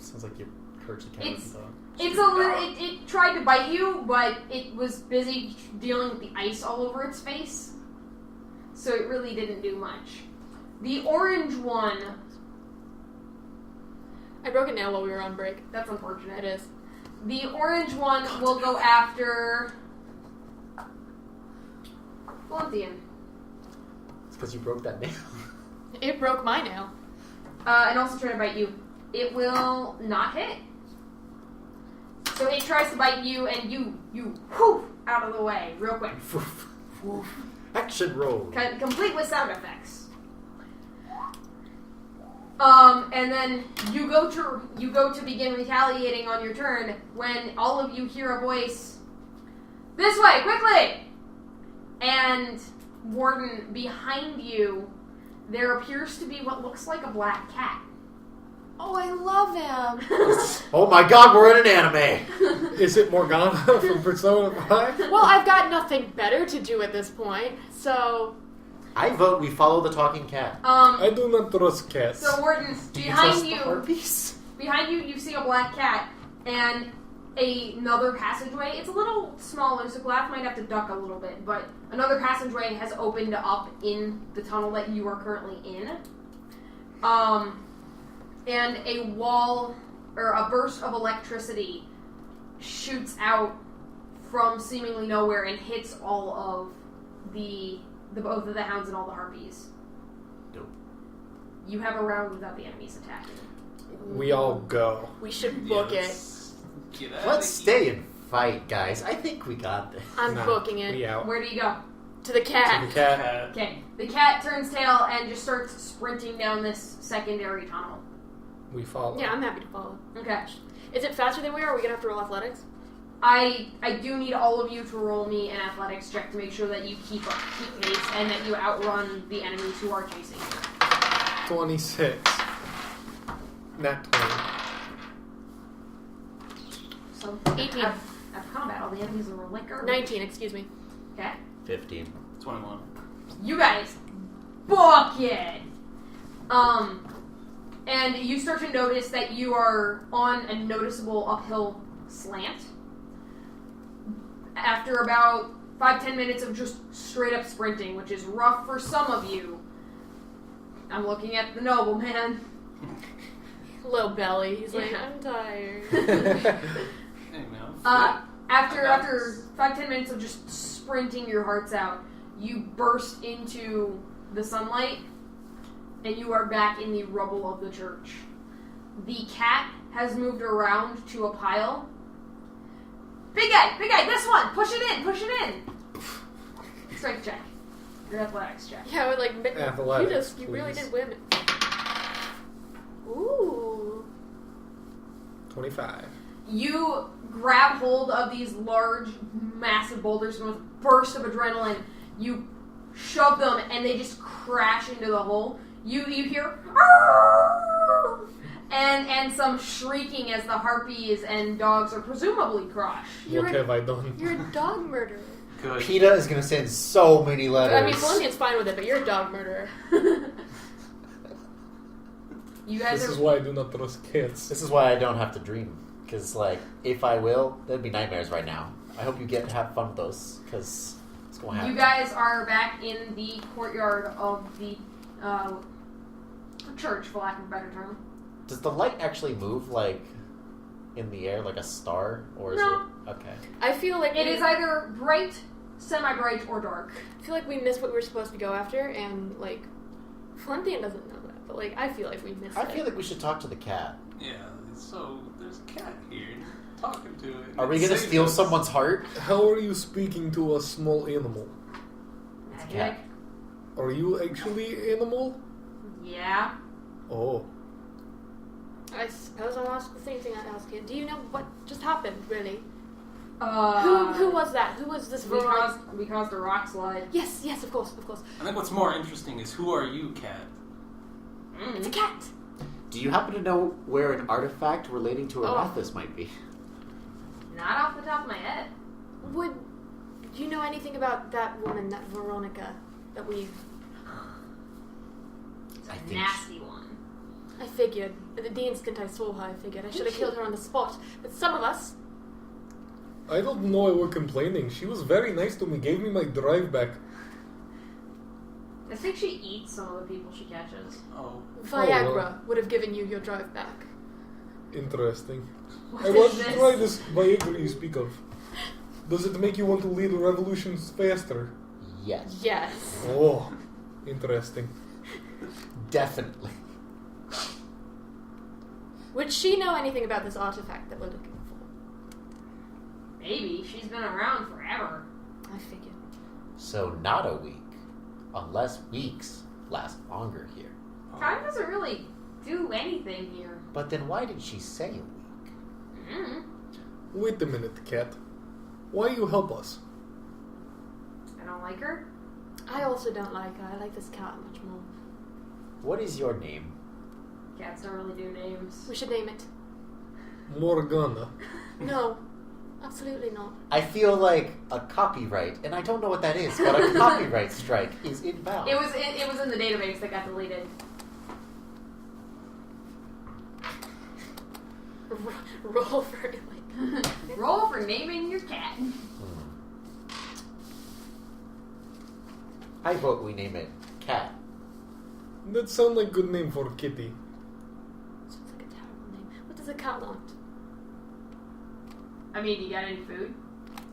Speaker 6: Sounds like you cursed a
Speaker 1: It's-
Speaker 6: dog.
Speaker 1: it's a little. It tried to bite you, but it was busy dealing with the ice all over its face, so it really didn't do much. The orange one.
Speaker 3: I broke a nail while we were on break.
Speaker 1: That's unfortunate.
Speaker 3: It is.
Speaker 1: The orange one will go after Felinthian.
Speaker 6: It's because you broke that nail.
Speaker 3: It broke my nail.
Speaker 1: And also try to bite you. It will not hit. So it tries to bite you, and you whoof out of the way real quick.
Speaker 6: Action roll.
Speaker 1: Complete with sound effects. And then you go to begin retaliating on your turn when all of you hear a voice. This way, quickly! And Warden, behind you, there appears to be what looks like a black cat.
Speaker 3: Oh, I love him.
Speaker 6: Oh my god, we're in an anime!
Speaker 2: Is it Morgana from Persona 5?
Speaker 3: Well, I've got nothing better to do at this point, so...
Speaker 6: I vote we follow the talking cat.
Speaker 2: I do not trust cats.
Speaker 1: So Warden,
Speaker 6: Do you
Speaker 1: behind
Speaker 6: trust
Speaker 1: you,
Speaker 6: the harpies?
Speaker 1: you see a black cat and another passageway. It's a little smaller, so Glath might have to duck a little bit, but another passageway has opened up in the tunnel that you are currently in. And a wall, or a burst of electricity shoots out from seemingly nowhere and hits all of the both of the hounds and all the harpies.
Speaker 6: Nope.
Speaker 1: You have a round without the enemies attacking.
Speaker 2: We all go.
Speaker 3: We should book
Speaker 5: Let's get out
Speaker 6: Let's
Speaker 5: of
Speaker 6: stay and fight, guys. I think we got this.
Speaker 3: it. I'm
Speaker 2: Nah,
Speaker 3: booking it.
Speaker 2: We out.
Speaker 1: Where do you go?
Speaker 3: To the cat.
Speaker 2: To the cat.
Speaker 5: here.
Speaker 1: Okay. The cat turns tail and just starts sprinting down this secondary tunnel.
Speaker 2: We follow.
Speaker 3: Yeah, I'm happy to follow.
Speaker 1: Okay.
Speaker 3: Is it faster than we are? Are we gonna have to roll athletics?
Speaker 1: I do need all of you to roll me an athletics check to make sure that you keep pace and that you outrun the enemies who are chasing you.
Speaker 2: 26. Not 20.
Speaker 1: So
Speaker 3: 18.
Speaker 1: After combat, all the enemies are like garbage.
Speaker 3: 19, excuse me.
Speaker 1: Okay.
Speaker 6: 15.
Speaker 5: 21.
Speaker 1: You guys book it. And you start to notice that you are on a noticeable uphill slant. After about 5-10 minutes of just straight up sprinting, which is rough for some of you. I'm looking at the nobleman.
Speaker 3: Little belly. He's like,
Speaker 1: Yeah.
Speaker 3: I'm tired.
Speaker 5: Hey, man.
Speaker 1: After 5-10 minutes of just sprinting your hearts out, you burst into the sunlight, and you are back in the rubble of the church. The cat has moved around to a pile. Big guy, this one! Push it in! Strength check. Your athletics check.
Speaker 3: Yeah, we're like,
Speaker 2: Athletics,
Speaker 3: you really
Speaker 2: please.
Speaker 3: did win. Ooh.
Speaker 2: 25.
Speaker 1: You grab hold of these large, massive boulders, and with a burst of adrenaline, you shove them, and they just crash into the hole. You hear, "Arrgh!" and some shrieking as the harpies and dogs are presumably crushed.
Speaker 3: You're
Speaker 2: What
Speaker 3: a-
Speaker 2: have I done?
Speaker 3: You're a dog murderer.
Speaker 5: Good.
Speaker 6: PETA is gonna send so many letters.
Speaker 3: I mean, Felinthian's fine with it, but you're a dog murderer.
Speaker 1: You guys
Speaker 2: This
Speaker 1: are
Speaker 2: is why I do not trust cats.
Speaker 6: This is why I don't have to dream. Because, like, if I will, there'd be nightmares right now. I hope you get to have fun with those, because it's going to happen.
Speaker 1: You guys are back in the courtyard of the church, for lack of a better term.
Speaker 6: Does the light actually move, like, in the air, like a star? Or is
Speaker 1: No.
Speaker 6: it? Okay.
Speaker 3: I feel like
Speaker 1: It is either bright, semi-bright, or dark.
Speaker 3: I feel like we missed what we were supposed to go after, and like Felinthian doesn't know that, but like I feel like we missed
Speaker 6: I
Speaker 3: it.
Speaker 6: feel like we should talk to the cat.
Speaker 5: Yeah, so there's a cat here. Talking to it.
Speaker 6: Are we going to
Speaker 5: Save
Speaker 6: steal
Speaker 5: us.
Speaker 6: someone's heart?
Speaker 2: How are you speaking to a small animal?
Speaker 6: It's a cat.
Speaker 2: Are you actually animal?
Speaker 1: Yeah.
Speaker 2: Oh.
Speaker 3: I suppose I'll ask the same thing I asked you. Do you know what just happened, really? Who was that? Who was this
Speaker 1: We
Speaker 3: Veronica?
Speaker 1: caused a rock slide.
Speaker 3: Yes, of course.
Speaker 5: I think what's more interesting is who are you, cat?
Speaker 3: It's a cat.
Speaker 6: Do you happen to know where an artifact relating to
Speaker 3: Oh.
Speaker 6: Arathis might be?
Speaker 1: Not off the top of my head.
Speaker 3: Would you know anything about that woman, that Veronica, that we've...
Speaker 1: It's
Speaker 6: I
Speaker 1: a
Speaker 6: think
Speaker 1: nasty one.
Speaker 3: I figured. The instant I saw her, I figured I should have killed her on the spot. But some of us...
Speaker 2: I don't know why we're complaining. She was very nice to me, gave me my drive back.
Speaker 1: I think she eats some of the people she catches.
Speaker 5: Oh.
Speaker 3: Viagra
Speaker 2: well.
Speaker 3: would have given you your drive back.
Speaker 2: Interesting.
Speaker 1: What
Speaker 2: I
Speaker 1: is
Speaker 2: want to
Speaker 1: this?
Speaker 2: try this Viagra you speak of. Does it make you want to lead revolutions faster?
Speaker 6: Yes.
Speaker 3: Yes.
Speaker 2: Oh, interesting.
Speaker 6: Definitely.
Speaker 3: Would she know anything about this artifact that we're looking for?
Speaker 1: Maybe. She's been around forever.
Speaker 3: I figured.
Speaker 6: So not a week. Unless weeks last longer here.
Speaker 1: Time doesn't really do anything here.
Speaker 6: But then why did she say a week?
Speaker 1: Mm.
Speaker 2: Wait a minute, cat. Why you help us?
Speaker 1: I don't like her.
Speaker 3: I also don't like her. I like this cat much more.
Speaker 6: What is your name?
Speaker 1: Cats don't really do names.
Speaker 3: We should name it.
Speaker 2: Morgana.
Speaker 3: No, absolutely not.
Speaker 4: I feel like a copyright, and I don't know what that is, but a copyright strike is inbound.
Speaker 1: It was in the database that got deleted.
Speaker 3: Roll for like.
Speaker 1: Roll for naming your cat.
Speaker 4: I vote we name it Cat.
Speaker 2: That sounds like a good name for a kitty.
Speaker 3: Sounds like a terrible name. What does a cat want?
Speaker 1: I mean, you got any food?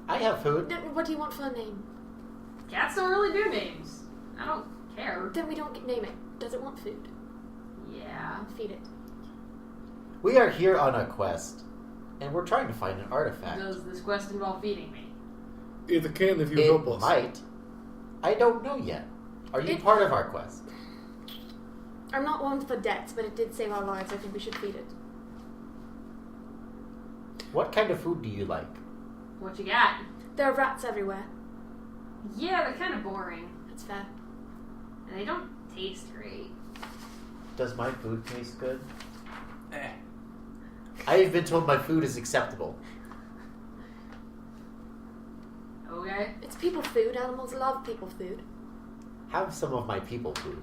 Speaker 4: I have food.
Speaker 3: What do you want for a name?
Speaker 1: Cats don't really do names. I don't care.
Speaker 3: Then we don't name it. Does it want food?
Speaker 1: Yeah.
Speaker 3: Feed it.
Speaker 4: We are here on a quest, and we're trying to find an artifact.
Speaker 1: Does this quest involve feeding me?
Speaker 2: It can if you
Speaker 4: It
Speaker 2: help us.
Speaker 4: might. I don't know yet. Are you
Speaker 3: It-
Speaker 4: part of our quest?
Speaker 3: I'm not one for debts, but it did save our lives. I think we should feed it.
Speaker 4: What kind of food do you like?
Speaker 1: What you got?
Speaker 3: There are rats everywhere.
Speaker 1: Yeah, they're kind of boring.
Speaker 3: That's fair.
Speaker 1: And they don't taste great.
Speaker 4: Does my food taste good?
Speaker 5: Eh.
Speaker 4: I have been told my food is acceptable.
Speaker 1: Okay.
Speaker 3: It's people food. Animals love people food.
Speaker 4: Have some of my people food.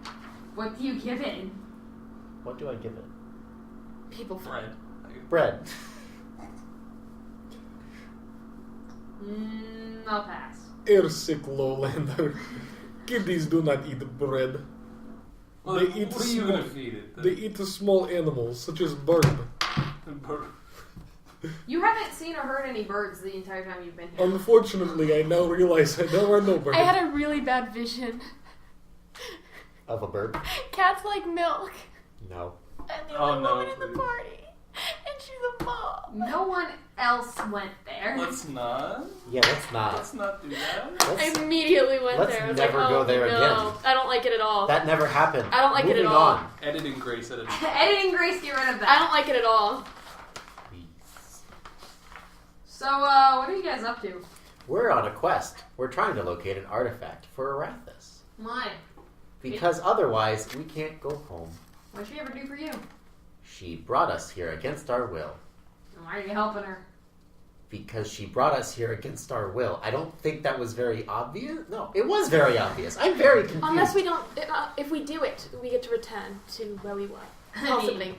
Speaker 1: What do you give it?
Speaker 4: What do I give it?
Speaker 3: People food.
Speaker 5: Bread.
Speaker 4: Bread.
Speaker 1: I'll pass.
Speaker 2: Airsick lowlander. Kitties do not eat bread.
Speaker 5: Well,
Speaker 2: They eat
Speaker 5: what are you
Speaker 2: small-
Speaker 5: going to feed it?
Speaker 2: They eat small animals, such as bird.
Speaker 1: You haven't seen or heard any birds the entire time you've been here.
Speaker 2: Unfortunately, I now realize there are no birds.
Speaker 3: I had a really bad vision.
Speaker 4: Of a bird?
Speaker 3: Cats like milk.
Speaker 4: No.
Speaker 3: And the
Speaker 5: Oh,
Speaker 3: only
Speaker 5: no,
Speaker 3: woman in the
Speaker 5: please.
Speaker 3: party. And she's a mom.
Speaker 1: No one else went there.
Speaker 5: Let's not.
Speaker 4: Yeah, let's not.
Speaker 5: Let's not do that.
Speaker 3: I
Speaker 4: Let's-
Speaker 3: immediately went
Speaker 4: let's
Speaker 3: there. I was
Speaker 4: never
Speaker 3: like,
Speaker 4: go
Speaker 3: oh,
Speaker 4: there
Speaker 3: no.
Speaker 4: again.
Speaker 3: I don't like it at all.
Speaker 4: That never happened.
Speaker 3: I don't like it at
Speaker 4: Moving
Speaker 3: all.
Speaker 4: on.
Speaker 5: Editing Grace. Editing.
Speaker 1: Editing Grace, get rid of
Speaker 3: I
Speaker 1: that.
Speaker 3: don't like it at all.
Speaker 4: Please.
Speaker 1: So, what are you guys up to?
Speaker 4: We're on a quest. We're trying to locate an artifact for Arathis.
Speaker 1: Why?
Speaker 4: Because otherwise, we can't go home.
Speaker 1: What'd she ever do for you?
Speaker 4: She brought us here against our will.
Speaker 1: And why are you helping her?
Speaker 4: Because she brought us here against our will. I don't think that was very obvious. No, it was very obvious. I'm very confused.
Speaker 3: Unless we don't... if we do it, we get to return to where we were. Possibly.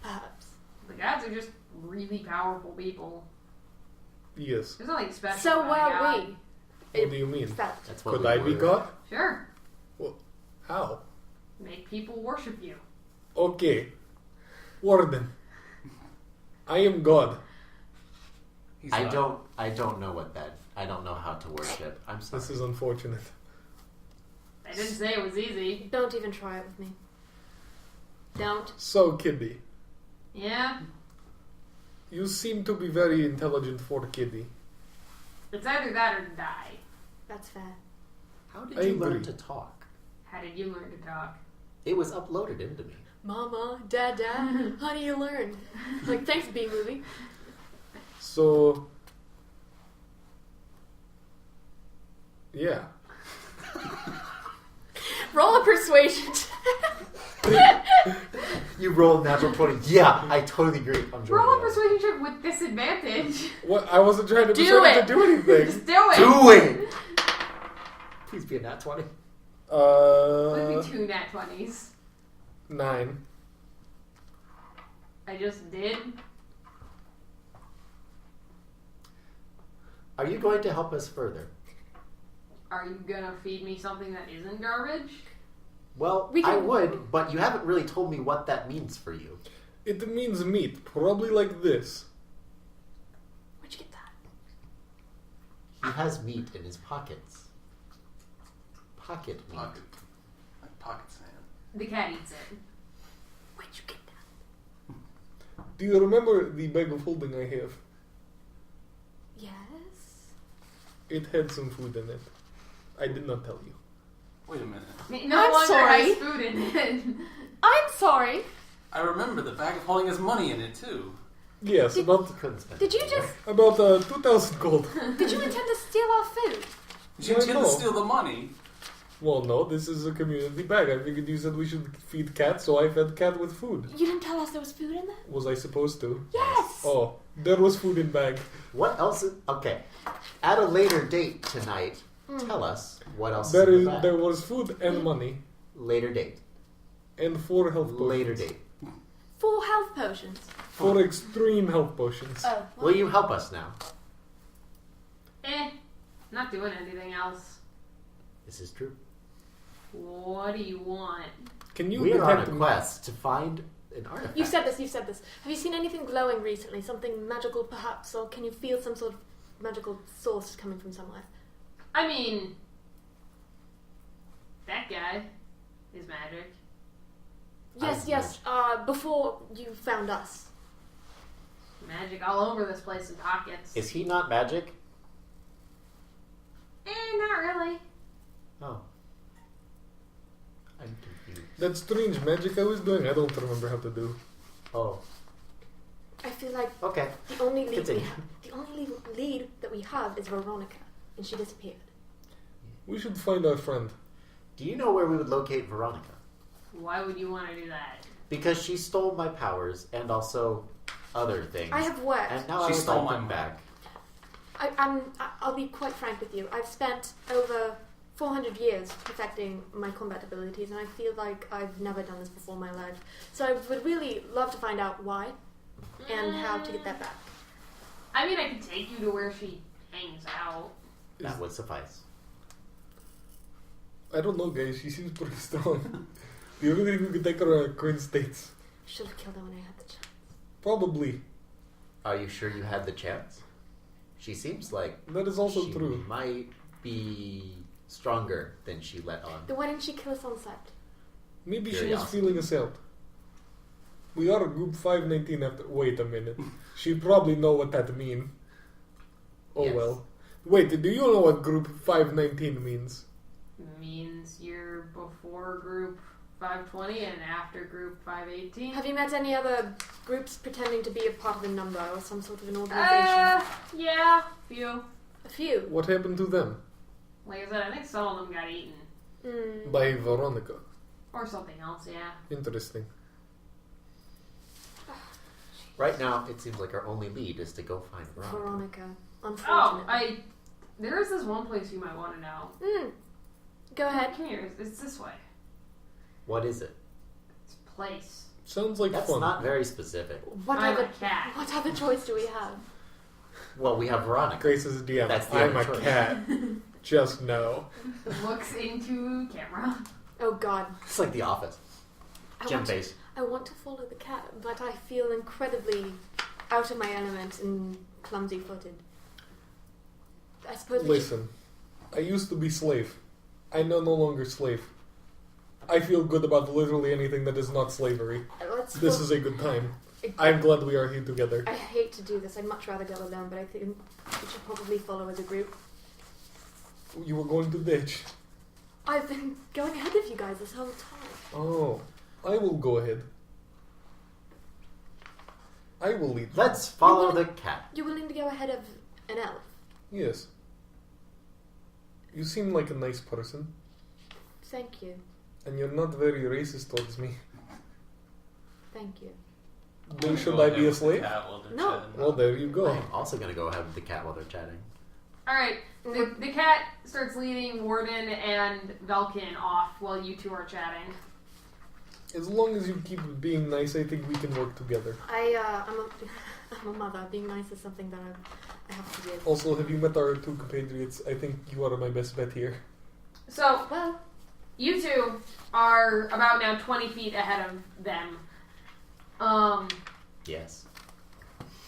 Speaker 3: Perhaps.
Speaker 1: The gods are just really powerful people.
Speaker 2: Yes.
Speaker 1: There's nothing special.
Speaker 3: So
Speaker 1: about
Speaker 3: where
Speaker 1: a
Speaker 3: are
Speaker 1: god.
Speaker 3: we?
Speaker 2: What do you mean?
Speaker 3: Fact.
Speaker 4: That's what
Speaker 2: Could
Speaker 4: we
Speaker 2: I be
Speaker 4: were.
Speaker 2: God?
Speaker 1: Sure.
Speaker 2: How?
Speaker 1: Make people worship you.
Speaker 2: Okay. Warden. I am God.
Speaker 5: He's
Speaker 4: I
Speaker 5: not.
Speaker 4: don't know what that. I don't know how to worship. I'm sorry.
Speaker 2: This is unfortunate.
Speaker 1: I didn't say it was easy.
Speaker 3: Don't even try it with me. Don't.
Speaker 2: So, Kiddy,
Speaker 1: Yeah?
Speaker 2: you seem to be very intelligent for a Kiddy.
Speaker 1: It's either that or die.
Speaker 3: That's fair.
Speaker 4: How did
Speaker 2: I
Speaker 4: you
Speaker 2: agree.
Speaker 4: learn to talk?
Speaker 1: How did you learn to talk?
Speaker 4: It was uploaded into me.
Speaker 3: Mama, Dada, how do you learn? Like, thanks, B-movie.
Speaker 2: So, yeah.
Speaker 3: Roll a persuasion.
Speaker 4: You rolled natural 20. Yeah, I totally agree. I'm joking.
Speaker 1: Roll a persuasion check with disadvantage.
Speaker 2: What? I wasn't trying to
Speaker 3: Do
Speaker 2: persuade you
Speaker 3: it.
Speaker 2: to do anything.
Speaker 1: Just do it.
Speaker 4: Do it! Please be a nat 20.
Speaker 1: Would be 2 nat 20s.
Speaker 2: 9.
Speaker 1: I just did.
Speaker 4: Are you going to help us further?
Speaker 1: Are you gonna feed me something that isn't garbage?
Speaker 4: Well,
Speaker 3: We
Speaker 4: I
Speaker 3: can-
Speaker 4: would, but you haven't really told me what that means for you.
Speaker 2: It means meat, probably like this.
Speaker 3: Where'd you get that?
Speaker 4: He has meat in his pockets. Pocket meat.
Speaker 5: Pocket. Like pocket sand.
Speaker 1: The cat eats it.
Speaker 3: Where'd you get that?
Speaker 2: Do you remember the bag of holding I have?
Speaker 3: Yes?
Speaker 2: It had some food in it. I did not tell you.
Speaker 5: Wait a minute.
Speaker 1: No
Speaker 3: I'm
Speaker 1: longer
Speaker 3: sorry.
Speaker 1: has food in it.
Speaker 3: I'm sorry.
Speaker 5: I remember the bag of holding has money in it too.
Speaker 2: Yes,
Speaker 3: Did-
Speaker 2: about
Speaker 4: You couldn't spend
Speaker 3: Did you
Speaker 4: it
Speaker 3: just...
Speaker 2: about 2,000 gold.
Speaker 3: Did you intend to steal our food?
Speaker 5: You
Speaker 2: I
Speaker 5: intend
Speaker 2: know.
Speaker 5: to steal the money.
Speaker 2: Well, no, this is a community bag. I figured you said we should feed cat, so I fed cat with food.
Speaker 3: You didn't tell us there was food in there?
Speaker 2: Was I supposed to?
Speaker 3: Yes!
Speaker 2: Oh, there was food in bag.
Speaker 6: What else? Okay. At a later date tonight, tell us what else
Speaker 2: There
Speaker 6: is
Speaker 2: is
Speaker 6: in the bag.
Speaker 2: there was food and money
Speaker 6: Later date.
Speaker 2: and 4 health potions.
Speaker 6: Later date.
Speaker 3: 4 health potions.
Speaker 2: 4 extreme health potions.
Speaker 3: Oh,
Speaker 6: Will you help us now?
Speaker 1: Not doing anything else.
Speaker 6: This is true.
Speaker 1: What do you want?
Speaker 2: Can you
Speaker 6: We are on
Speaker 2: detect
Speaker 6: a quest to find an artifact.
Speaker 3: You said this. Have you seen anything glowing recently? Something magical, perhaps? Or can you feel some sort of magical source coming from somewhere?
Speaker 1: I mean, that guy is magic.
Speaker 3: Yes. Before you found us.
Speaker 1: Magic all over this place in pockets.
Speaker 6: Is he not magic?
Speaker 1: Not really.
Speaker 6: Oh. I'm confused.
Speaker 2: that strange magic I was doing? I don't remember how to do.
Speaker 6: Oh.
Speaker 3: I feel like
Speaker 6: Okay.
Speaker 3: the only lead
Speaker 6: Continue.
Speaker 3: that we have is Veronica, and she disappeared.
Speaker 2: We should find our friend.
Speaker 6: Do you know where we would locate Veronica?
Speaker 1: Why would you want to do that?
Speaker 6: Because she stole my powers and also other things.
Speaker 3: I have worked.
Speaker 6: And now
Speaker 5: She
Speaker 6: I would
Speaker 5: stole
Speaker 6: like
Speaker 5: my
Speaker 6: them
Speaker 5: money.
Speaker 6: back.
Speaker 3: I'll be quite frank with you. I've spent over 400 years perfecting my combat abilities, and I feel like I've never done this before in my life. So I would really love to find out why and how to get that back.
Speaker 1: I mean, I could take you to where she hangs out.
Speaker 6: That would suffice.
Speaker 2: I don't know, guys. She seems pretty strong. Do you really think we could take her to Queen States?
Speaker 3: Should have killed her when I had the chance.
Speaker 2: Probably.
Speaker 6: Are you sure you had the chance? She seems like
Speaker 2: That is also
Speaker 6: she
Speaker 2: true.
Speaker 6: might be stronger than she let on.
Speaker 3: Then why didn't she kill us on sight?
Speaker 2: Maybe she was
Speaker 6: Curiosity.
Speaker 2: feeling us out. We are group 519 after... Wait a minute. She'd probably know what that means. Oh
Speaker 6: Yes.
Speaker 2: well. Wait, do you know what group 519 means?
Speaker 1: Means you're before group 520 and after group 518.
Speaker 3: Have you met any other groups pretending to be a part of a number or some sort of an organization?
Speaker 1: Yeah, few.
Speaker 3: A few.
Speaker 2: What happened to them?
Speaker 1: Like I said, I think some of them got eaten.
Speaker 3: Mm.
Speaker 2: By Veronica.
Speaker 1: Or something else, yeah.
Speaker 2: Interesting.
Speaker 6: Right now, it seems like our only lead is to go find Veronica.
Speaker 3: Veronica.
Speaker 1: Oh,
Speaker 3: Unfortunately.
Speaker 1: there is this one place you might want to know.
Speaker 3: Go ahead.
Speaker 1: Come here, it's this way.
Speaker 6: What is it?
Speaker 1: It's a place.
Speaker 2: Sounds like
Speaker 6: That's
Speaker 2: fun.
Speaker 6: not very specific.
Speaker 3: What
Speaker 1: I'm
Speaker 3: other
Speaker 1: a cat.
Speaker 3: What other choice do we have?
Speaker 6: Well, we have Veronica.
Speaker 2: Grace is a DM.
Speaker 6: That's the
Speaker 2: I'm a
Speaker 6: other choice.
Speaker 2: cat. Just know.
Speaker 1: Looks into camera.
Speaker 3: Oh God.
Speaker 6: It's like The Office.
Speaker 3: I
Speaker 6: Gem
Speaker 3: want to-
Speaker 6: face.
Speaker 3: I want to follow the cat, but I feel incredibly out of my element and clumsy-footed. I suppose we should...
Speaker 2: Listen, I used to be slave. I'm no longer slave. I feel good about literally anything that is not slavery. This is a good time. I'm glad we are here together.
Speaker 3: I hate to do this. I'd much rather go alone, but I think we should probably follow as a group.
Speaker 2: You were going to ditch.
Speaker 3: I've been going ahead of you guys this whole time.
Speaker 2: Oh, I will go ahead. I will lead.
Speaker 6: Let's follow the cat.
Speaker 3: You're willing to go ahead of an elf?
Speaker 2: Yes. You seem like a nice person,
Speaker 3: Thank you.
Speaker 2: and you're not very racist towards me.
Speaker 3: Thank you.
Speaker 2: Then should I be a slave?
Speaker 3: No.
Speaker 2: Well, there you go.
Speaker 6: I'm also going to go ahead with the cat while they're chatting.
Speaker 1: Alright, the cat starts leading Warden and Velken off while you two are chatting.
Speaker 2: As long as you keep being nice, I think we can work together.
Speaker 3: I'm a mother. Being nice is something that I have to do.
Speaker 2: Also, have you met our 2 compatriots? I think you are my best bet here.
Speaker 1: So,
Speaker 3: Well,
Speaker 1: you two are about now 20 feet ahead of them.
Speaker 6: Yes.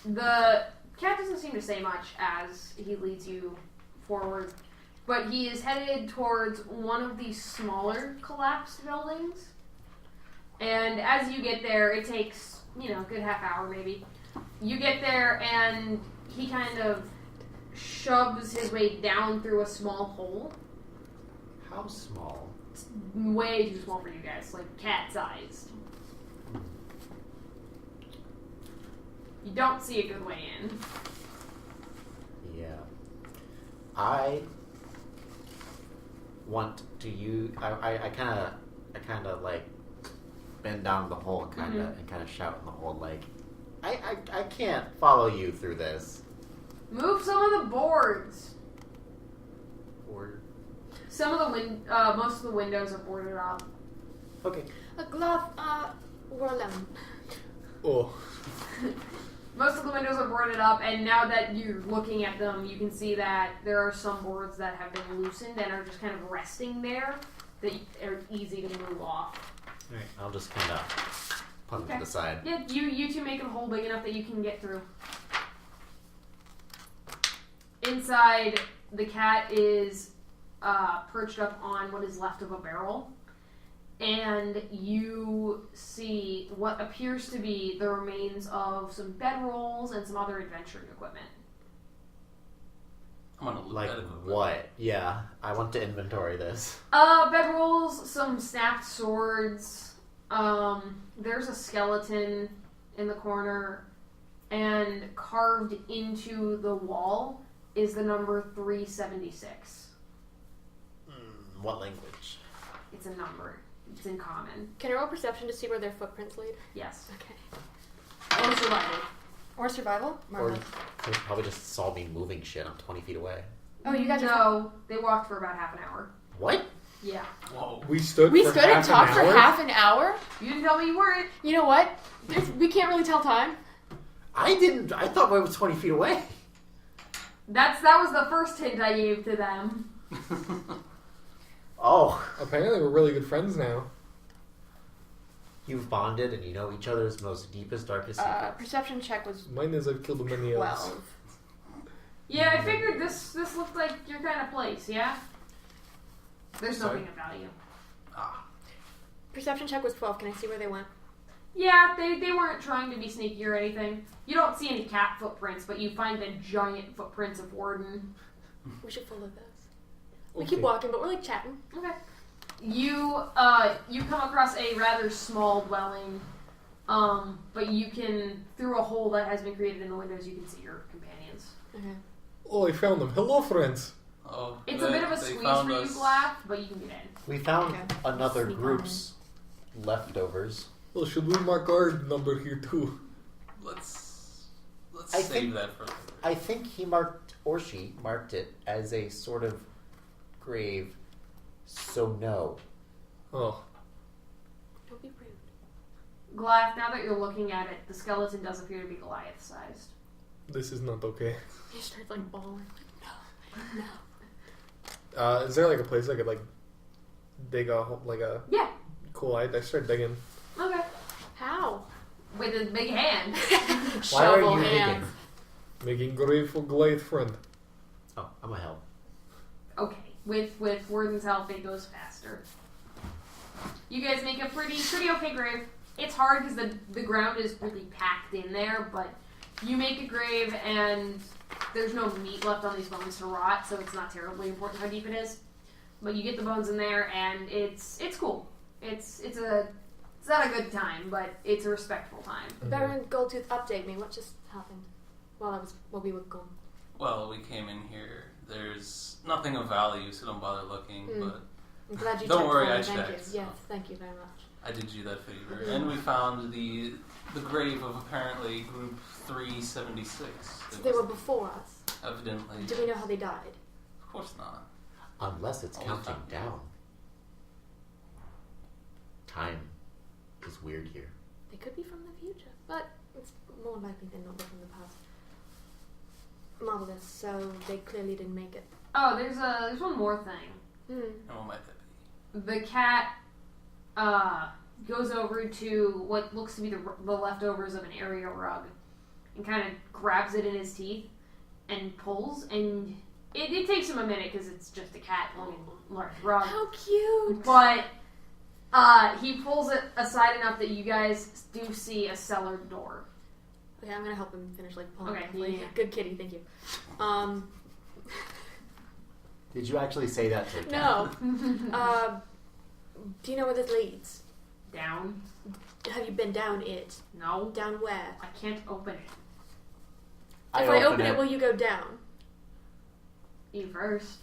Speaker 1: The cat doesn't seem to say much as he leads you forward, but he is headed towards one of these smaller collapsed buildings. And as you get there, it takes, a good half hour maybe. You get there and he kind of shoves his way down through a small hole.
Speaker 6: How small?
Speaker 1: It's way too small for you guys, like cat-sized. You don't see a good way in.
Speaker 6: Yeah. I want to use. I kind of like bend down the hole and kind of shout in the hole like, I can't follow you through this.
Speaker 1: Move some of the boards.
Speaker 6: Or
Speaker 1: Some of the most of the windows are boarded up.
Speaker 6: okay.
Speaker 3: A Glath, Warden.
Speaker 2: Oh.
Speaker 1: Most of the windows are boarded up, and now that you're looking at them, you can see that there are some boards that have been loosened and are just kind of resting there that are easy to move off.
Speaker 6: All right. I'll just kind of punt
Speaker 1: Okay.
Speaker 6: to the side.
Speaker 1: Yeah, you two make a hole big enough that you can get through. Inside, the cat is perched up on what is left of a barrel, and you see what appears to be the remains of some bedrolls and some other adventuring equipment.
Speaker 5: I'm gonna look
Speaker 6: Like
Speaker 5: at it.
Speaker 6: what? Yeah, I want to inventory this.
Speaker 1: Bedrolls, some snapped swords, there's a skeleton in the corner, and carved into the wall is the number 376.
Speaker 6: What language?
Speaker 1: It's a number. It's in common.
Speaker 3: Can I roll perception to see where their footprints lead?
Speaker 1: Yes.
Speaker 3: Okay.
Speaker 1: Or survival.
Speaker 3: Or survival?
Speaker 6: Or
Speaker 3: Marvelous.
Speaker 6: they probably just saw me moving shit. I'm 20 feet away.
Speaker 3: Oh, you guys are...
Speaker 1: No, they walked for about half an hour.
Speaker 6: What?
Speaker 1: Yeah.
Speaker 5: Whoa.
Speaker 2: We stood
Speaker 3: We
Speaker 2: for
Speaker 3: stood and
Speaker 2: half
Speaker 3: talked
Speaker 2: an
Speaker 3: for
Speaker 2: hour?
Speaker 3: half an hour?
Speaker 1: You didn't tell me you weren't.
Speaker 3: You know what? We can't really tell time.
Speaker 6: I didn't. I thought I was 20 feet away.
Speaker 1: That was the first hint I gave to them.
Speaker 6: Oh,
Speaker 2: Apparently we're really good friends now.
Speaker 6: you've bonded and you know each other's most deepest, darkest secrets.
Speaker 3: Perception check was
Speaker 2: Mine is I've killed many elves.
Speaker 3: 12.
Speaker 1: Yeah, I figured this looked like your kind of place, yeah? There's
Speaker 2: Sorry?
Speaker 1: nothing of value.
Speaker 3: Perception check was 12. Can I see where they went?
Speaker 1: Yeah, they weren't trying to be sneaky or anything. You don't see any cat footprints, but you find the giant footprints of Warden.
Speaker 3: We should follow those. We
Speaker 2: Okay.
Speaker 3: keep walking, but we're like chatting.
Speaker 1: Okay. You come across a rather small dwelling, but you can, through a hole that has been created in the windows, you can see your companions.
Speaker 3: Okay.
Speaker 2: Oh, I found them. Hello, friends.
Speaker 5: Oh,
Speaker 1: It's a bit of a
Speaker 5: they
Speaker 1: squeeze
Speaker 5: found
Speaker 1: for you,
Speaker 5: us.
Speaker 1: Glath, but you can get in.
Speaker 6: We found
Speaker 3: Okay.
Speaker 6: another
Speaker 3: Sneak on
Speaker 6: group's leftovers.
Speaker 2: Well, should we mark our number here too?
Speaker 5: Let's
Speaker 6: I
Speaker 5: save
Speaker 6: think-
Speaker 5: that for later.
Speaker 6: I think he marked, or she marked it as a sort of grave. So no.
Speaker 2: Oh,
Speaker 3: Don't be rude.
Speaker 1: Glath, now that you're looking at it, the skeleton does appear to be Goliath-sized.
Speaker 2: this is not okay.
Speaker 3: He starts like bawling. No.
Speaker 2: Is there like a place I could like dig a hole, like a
Speaker 1: Yeah.
Speaker 2: cool? I start digging.
Speaker 1: Okay.
Speaker 3: How?
Speaker 1: With a big hand.
Speaker 6: Why are
Speaker 3: Shovel
Speaker 6: you
Speaker 3: hands.
Speaker 2: Making grave for Goliath friend.
Speaker 6: Oh, I'm a help.
Speaker 1: Okay. With Warden's help, it goes faster. You guys make a pretty okay grave. It's hard because the ground is really packed in there, but you make a grave and there's no meat left on these bones to rot, so it's not terribly important how deep it is. But you get the bones in there, and it's cool. It's not a good time, but it's a respectful time.
Speaker 3: Baron Goldtooth, update me. What just happened while we were gone?
Speaker 5: Well, we came in here. There's nothing of value, so don't bother looking. But
Speaker 3: I'm glad you
Speaker 5: Don't
Speaker 3: checked
Speaker 5: worry,
Speaker 3: for me.
Speaker 5: I
Speaker 3: Thank
Speaker 5: checked,
Speaker 3: you. Yes,
Speaker 5: so.
Speaker 3: thank you very much.
Speaker 5: I did you that favor. And we found the grave of apparently Group 376.
Speaker 3: So they were before us.
Speaker 5: Evidently.
Speaker 3: Do we know how they died?
Speaker 5: Of course not.
Speaker 6: Unless it's
Speaker 5: Always
Speaker 6: counting
Speaker 5: not.
Speaker 6: down. Time is weird here.
Speaker 3: They could be from the future, but it's more likely they're not from the past. Marvelous. So they clearly didn't make it.
Speaker 1: Oh, there's one more thing.
Speaker 5: And what might that be?
Speaker 1: The cat goes over to what looks to be the leftovers of an area rug and kind of grabs it in his teeth and pulls, and it takes him a minute because it's just a cat on a large rug.
Speaker 3: How cute!
Speaker 1: But he pulls it aside enough that you guys do see a cellar door.
Speaker 3: Okay, I'm gonna help him finish like pulling.
Speaker 1: Okay,
Speaker 3: it completely.
Speaker 1: yeah.
Speaker 3: Good kitty, thank you.
Speaker 6: Did you actually say that to the
Speaker 3: No.
Speaker 6: cat?
Speaker 3: Do you know where this leads?
Speaker 1: Down?
Speaker 3: Have you been down it?
Speaker 1: No.
Speaker 3: Down where?
Speaker 1: I can't open it.
Speaker 3: If I open it, will you go down?
Speaker 1: You first.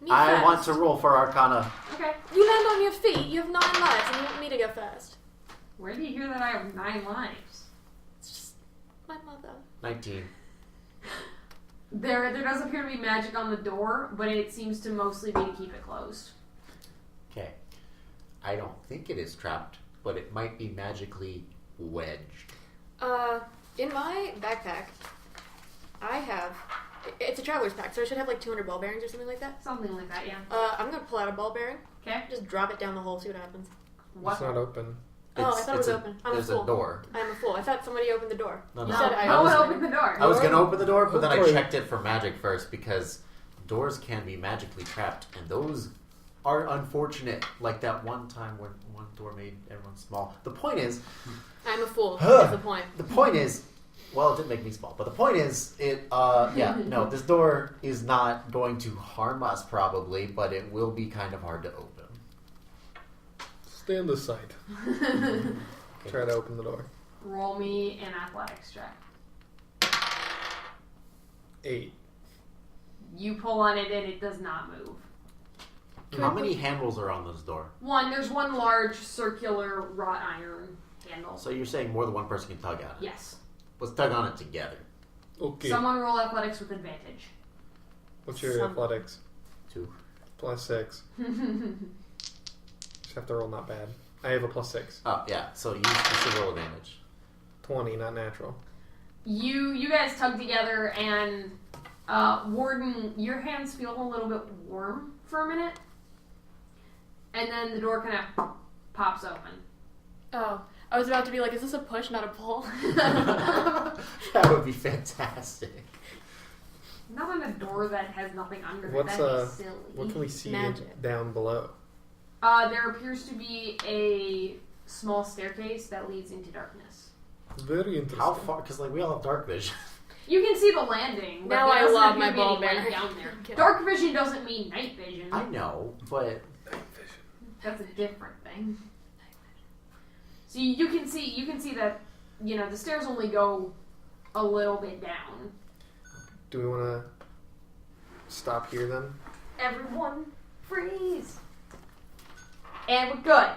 Speaker 3: Me
Speaker 6: I
Speaker 3: first.
Speaker 6: want to roll for Arcana.
Speaker 1: Okay.
Speaker 3: You land on your feet. You have 9 lives, and you want me to go first.
Speaker 1: Where do you hear that I have 9 lives?
Speaker 3: It's just my mother.
Speaker 6: 19.
Speaker 1: There does appear to be magic on the door, but it seems to mostly be to keep it closed.
Speaker 6: Okay. I don't think it is trapped, but it might be magically wedged.
Speaker 3: In my backpack, I have... It's a traveler's pack, so I should have like 200 ball bearings or something like that.
Speaker 1: Something like that, yeah.
Speaker 3: I'm gonna pull out a ball bearing.
Speaker 1: Okay.
Speaker 3: Just drop it down the hole, see what happens.
Speaker 1: What?
Speaker 2: It's not open.
Speaker 3: Oh, I thought it was open. I'm a
Speaker 6: There's
Speaker 3: fool.
Speaker 6: a door.
Speaker 3: I'm a fool. I thought somebody opened the door.
Speaker 6: No,
Speaker 3: You
Speaker 6: no.
Speaker 3: said I
Speaker 1: No one
Speaker 3: was-
Speaker 1: opened the door.
Speaker 6: I was going to open the door, but then I
Speaker 2: Okay.
Speaker 6: checked it for magic first because doors can be magically trapped, and those are unfortunate. Like that one time when one door made everyone small. The point is,
Speaker 3: I'm a fool. That's the point.
Speaker 6: well, it didn't make me small, but the point is, no, this door is not going to harm us probably, but it will be kind of hard to open.
Speaker 2: Stay on this side. Try to open the door.
Speaker 1: Roll me an athletics check.
Speaker 2: 8.
Speaker 1: You pull on it and it does not move.
Speaker 6: How many handles are on this door?
Speaker 1: There's one large circular wrought iron handle.
Speaker 6: So you're saying more than one person can tug at it?
Speaker 1: Yes.
Speaker 6: Let's tug on it together.
Speaker 2: Okay.
Speaker 1: Someone roll athletics with advantage.
Speaker 2: What's your athletics?
Speaker 6: 2.
Speaker 2: +6. Just have to roll not bad. I have a +6.
Speaker 6: Oh, yeah. So you should roll advantage.
Speaker 2: 20, not natural.
Speaker 1: You guys tug together and Warden, your hands feel a little bit warm for a minute. And then the door kind of pops open.
Speaker 3: Oh, I was about to be like, is this a push, not a pull?
Speaker 6: That would be fantastic.
Speaker 1: Not on a door that has nothing under it.
Speaker 2: What's,
Speaker 1: That'd be silly.
Speaker 2: What can we see
Speaker 3: Magic.
Speaker 2: down below?
Speaker 1: There appears to be a small staircase that leads into darkness.
Speaker 2: Very interesting.
Speaker 6: How far? Because we all have dark vision.
Speaker 1: You can see the landing. But
Speaker 3: Now
Speaker 1: there
Speaker 3: I
Speaker 1: doesn't
Speaker 3: love
Speaker 1: appear
Speaker 3: my
Speaker 1: to be any
Speaker 3: ball
Speaker 1: light
Speaker 3: bearing.
Speaker 1: down there.
Speaker 3: Okay.
Speaker 1: Dark vision doesn't mean night vision.
Speaker 6: I know, but
Speaker 1: That's a different thing. So you can see that the stairs only go a little bit down.
Speaker 2: Do we want to stop here then?
Speaker 1: Everyone freeze. And we're good.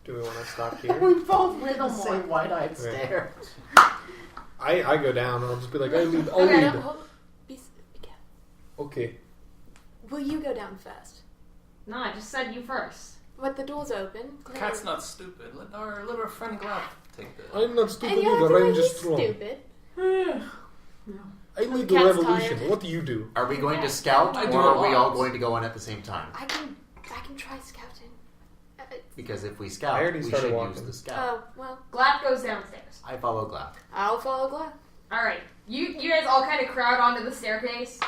Speaker 2: Do we want to stop here?
Speaker 6: we both made
Speaker 1: Little
Speaker 6: the
Speaker 1: more.
Speaker 6: same wide-eyed stare.
Speaker 2: I go down. I'll just be like, I'll lead.
Speaker 1: Okay.
Speaker 3: No, hold, be careful.
Speaker 2: Okay.
Speaker 3: Will you go down first?
Speaker 1: No, I just said you first.
Speaker 3: But the door's open.
Speaker 5: Cat's not stupid. Let our friend Glath take the...
Speaker 2: I'm not stupid
Speaker 3: And you have
Speaker 2: either.
Speaker 3: to
Speaker 2: I'm
Speaker 3: be
Speaker 2: just strong.
Speaker 3: stupid.
Speaker 2: I lead the
Speaker 3: Cat's
Speaker 2: revolution.
Speaker 3: tired.
Speaker 2: What do you do?
Speaker 6: Are we going to scout,
Speaker 5: I do
Speaker 6: or
Speaker 5: a
Speaker 6: are we
Speaker 5: lot.
Speaker 6: all going to go in at the same time?
Speaker 3: I can try scouting.
Speaker 6: Because if we
Speaker 2: I
Speaker 6: scout,
Speaker 2: already
Speaker 6: we
Speaker 2: started
Speaker 6: should
Speaker 2: walking.
Speaker 6: use the scout.
Speaker 3: Oh, well,
Speaker 1: Glath goes downstairs.
Speaker 6: I follow Glath.
Speaker 3: I'll follow Glath.
Speaker 1: Alright. You guys all kind of crowd onto the staircase.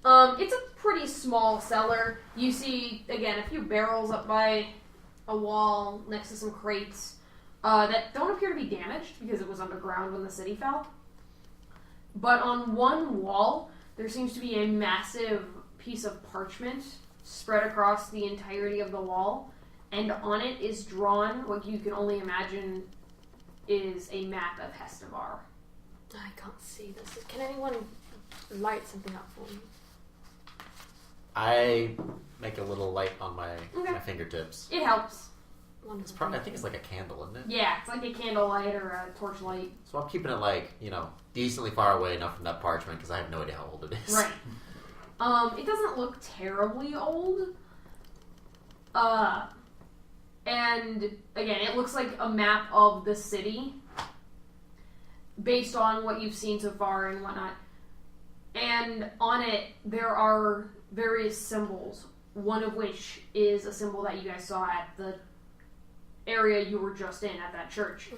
Speaker 1: It's a pretty small cellar. You see, again, a few barrels up by a wall next to some crates that don't appear to be damaged because it was underground when the city fell. But on one wall, there seems to be a massive piece of parchment spread across the entirety of the wall, and on it is drawn what you can only imagine is a map of Hestevar.
Speaker 3: I can't see this. Can anyone light something up for me?
Speaker 6: I make a little light on my
Speaker 1: Okay.
Speaker 6: fingertips.
Speaker 1: It helps.
Speaker 6: It's
Speaker 3: Wonderful.
Speaker 6: I think it's like a candle, isn't it?
Speaker 1: Yeah, it's like a candlelight or a torchlight.
Speaker 6: So I'm keeping it decently far away enough from that parchment because I have no idea how old it is.
Speaker 1: Right. It doesn't look terribly old. And again, it looks like a map of the city based on what you've seen so far and whatnot. And on it, there are various symbols, one of which is a symbol that you guys saw at the area you were just in at that church.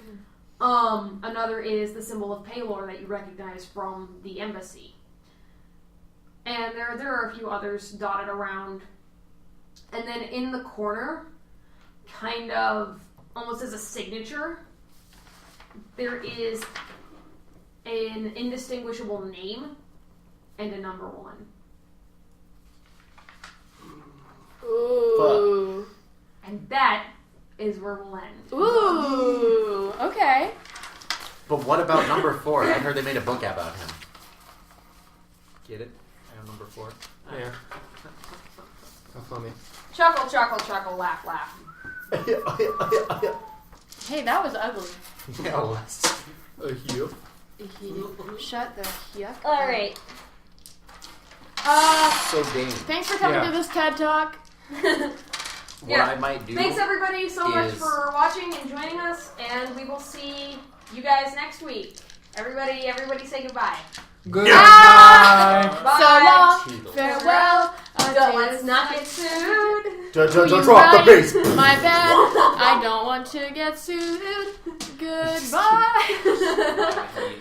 Speaker 1: Another is the symbol of Palor that you recognize from the embassy. And there are a few others dotted around. And then in the corner, kind of almost as a signature, there is an indistinguishable name and a number 1.
Speaker 3: Ooh.
Speaker 1: And that is where we'll end.
Speaker 3: Ooh. Okay.
Speaker 6: But what about number 4? I heard they made a book about him. Get it? I have number 4.
Speaker 5: before.
Speaker 2: Yeah. How funny.
Speaker 1: Chuckle, chuckle, chuckle, laugh, laugh.
Speaker 3: Hey, that was ugly.
Speaker 4: Yeah, it was.
Speaker 2: Here.
Speaker 3: Shut the yuck.
Speaker 1: All right.
Speaker 6: So Dane,
Speaker 3: Thanks for coming
Speaker 2: Yeah.
Speaker 3: to this TED Talk.
Speaker 6: what I might do
Speaker 1: Thanks everybody so much
Speaker 6: is-
Speaker 1: for watching and joining us, and we will see you guys next week. Everybody say goodbye.
Speaker 2: Goodbye.
Speaker 1: Bye.
Speaker 3: So long.
Speaker 6: Cheetos.
Speaker 3: Farewell.
Speaker 1: Let's not get sued.
Speaker 3: Will you
Speaker 6: Drop the
Speaker 3: write
Speaker 6: bass.
Speaker 3: My bad. I don't want to get sued. Goodbye.
Speaker 5: Bye.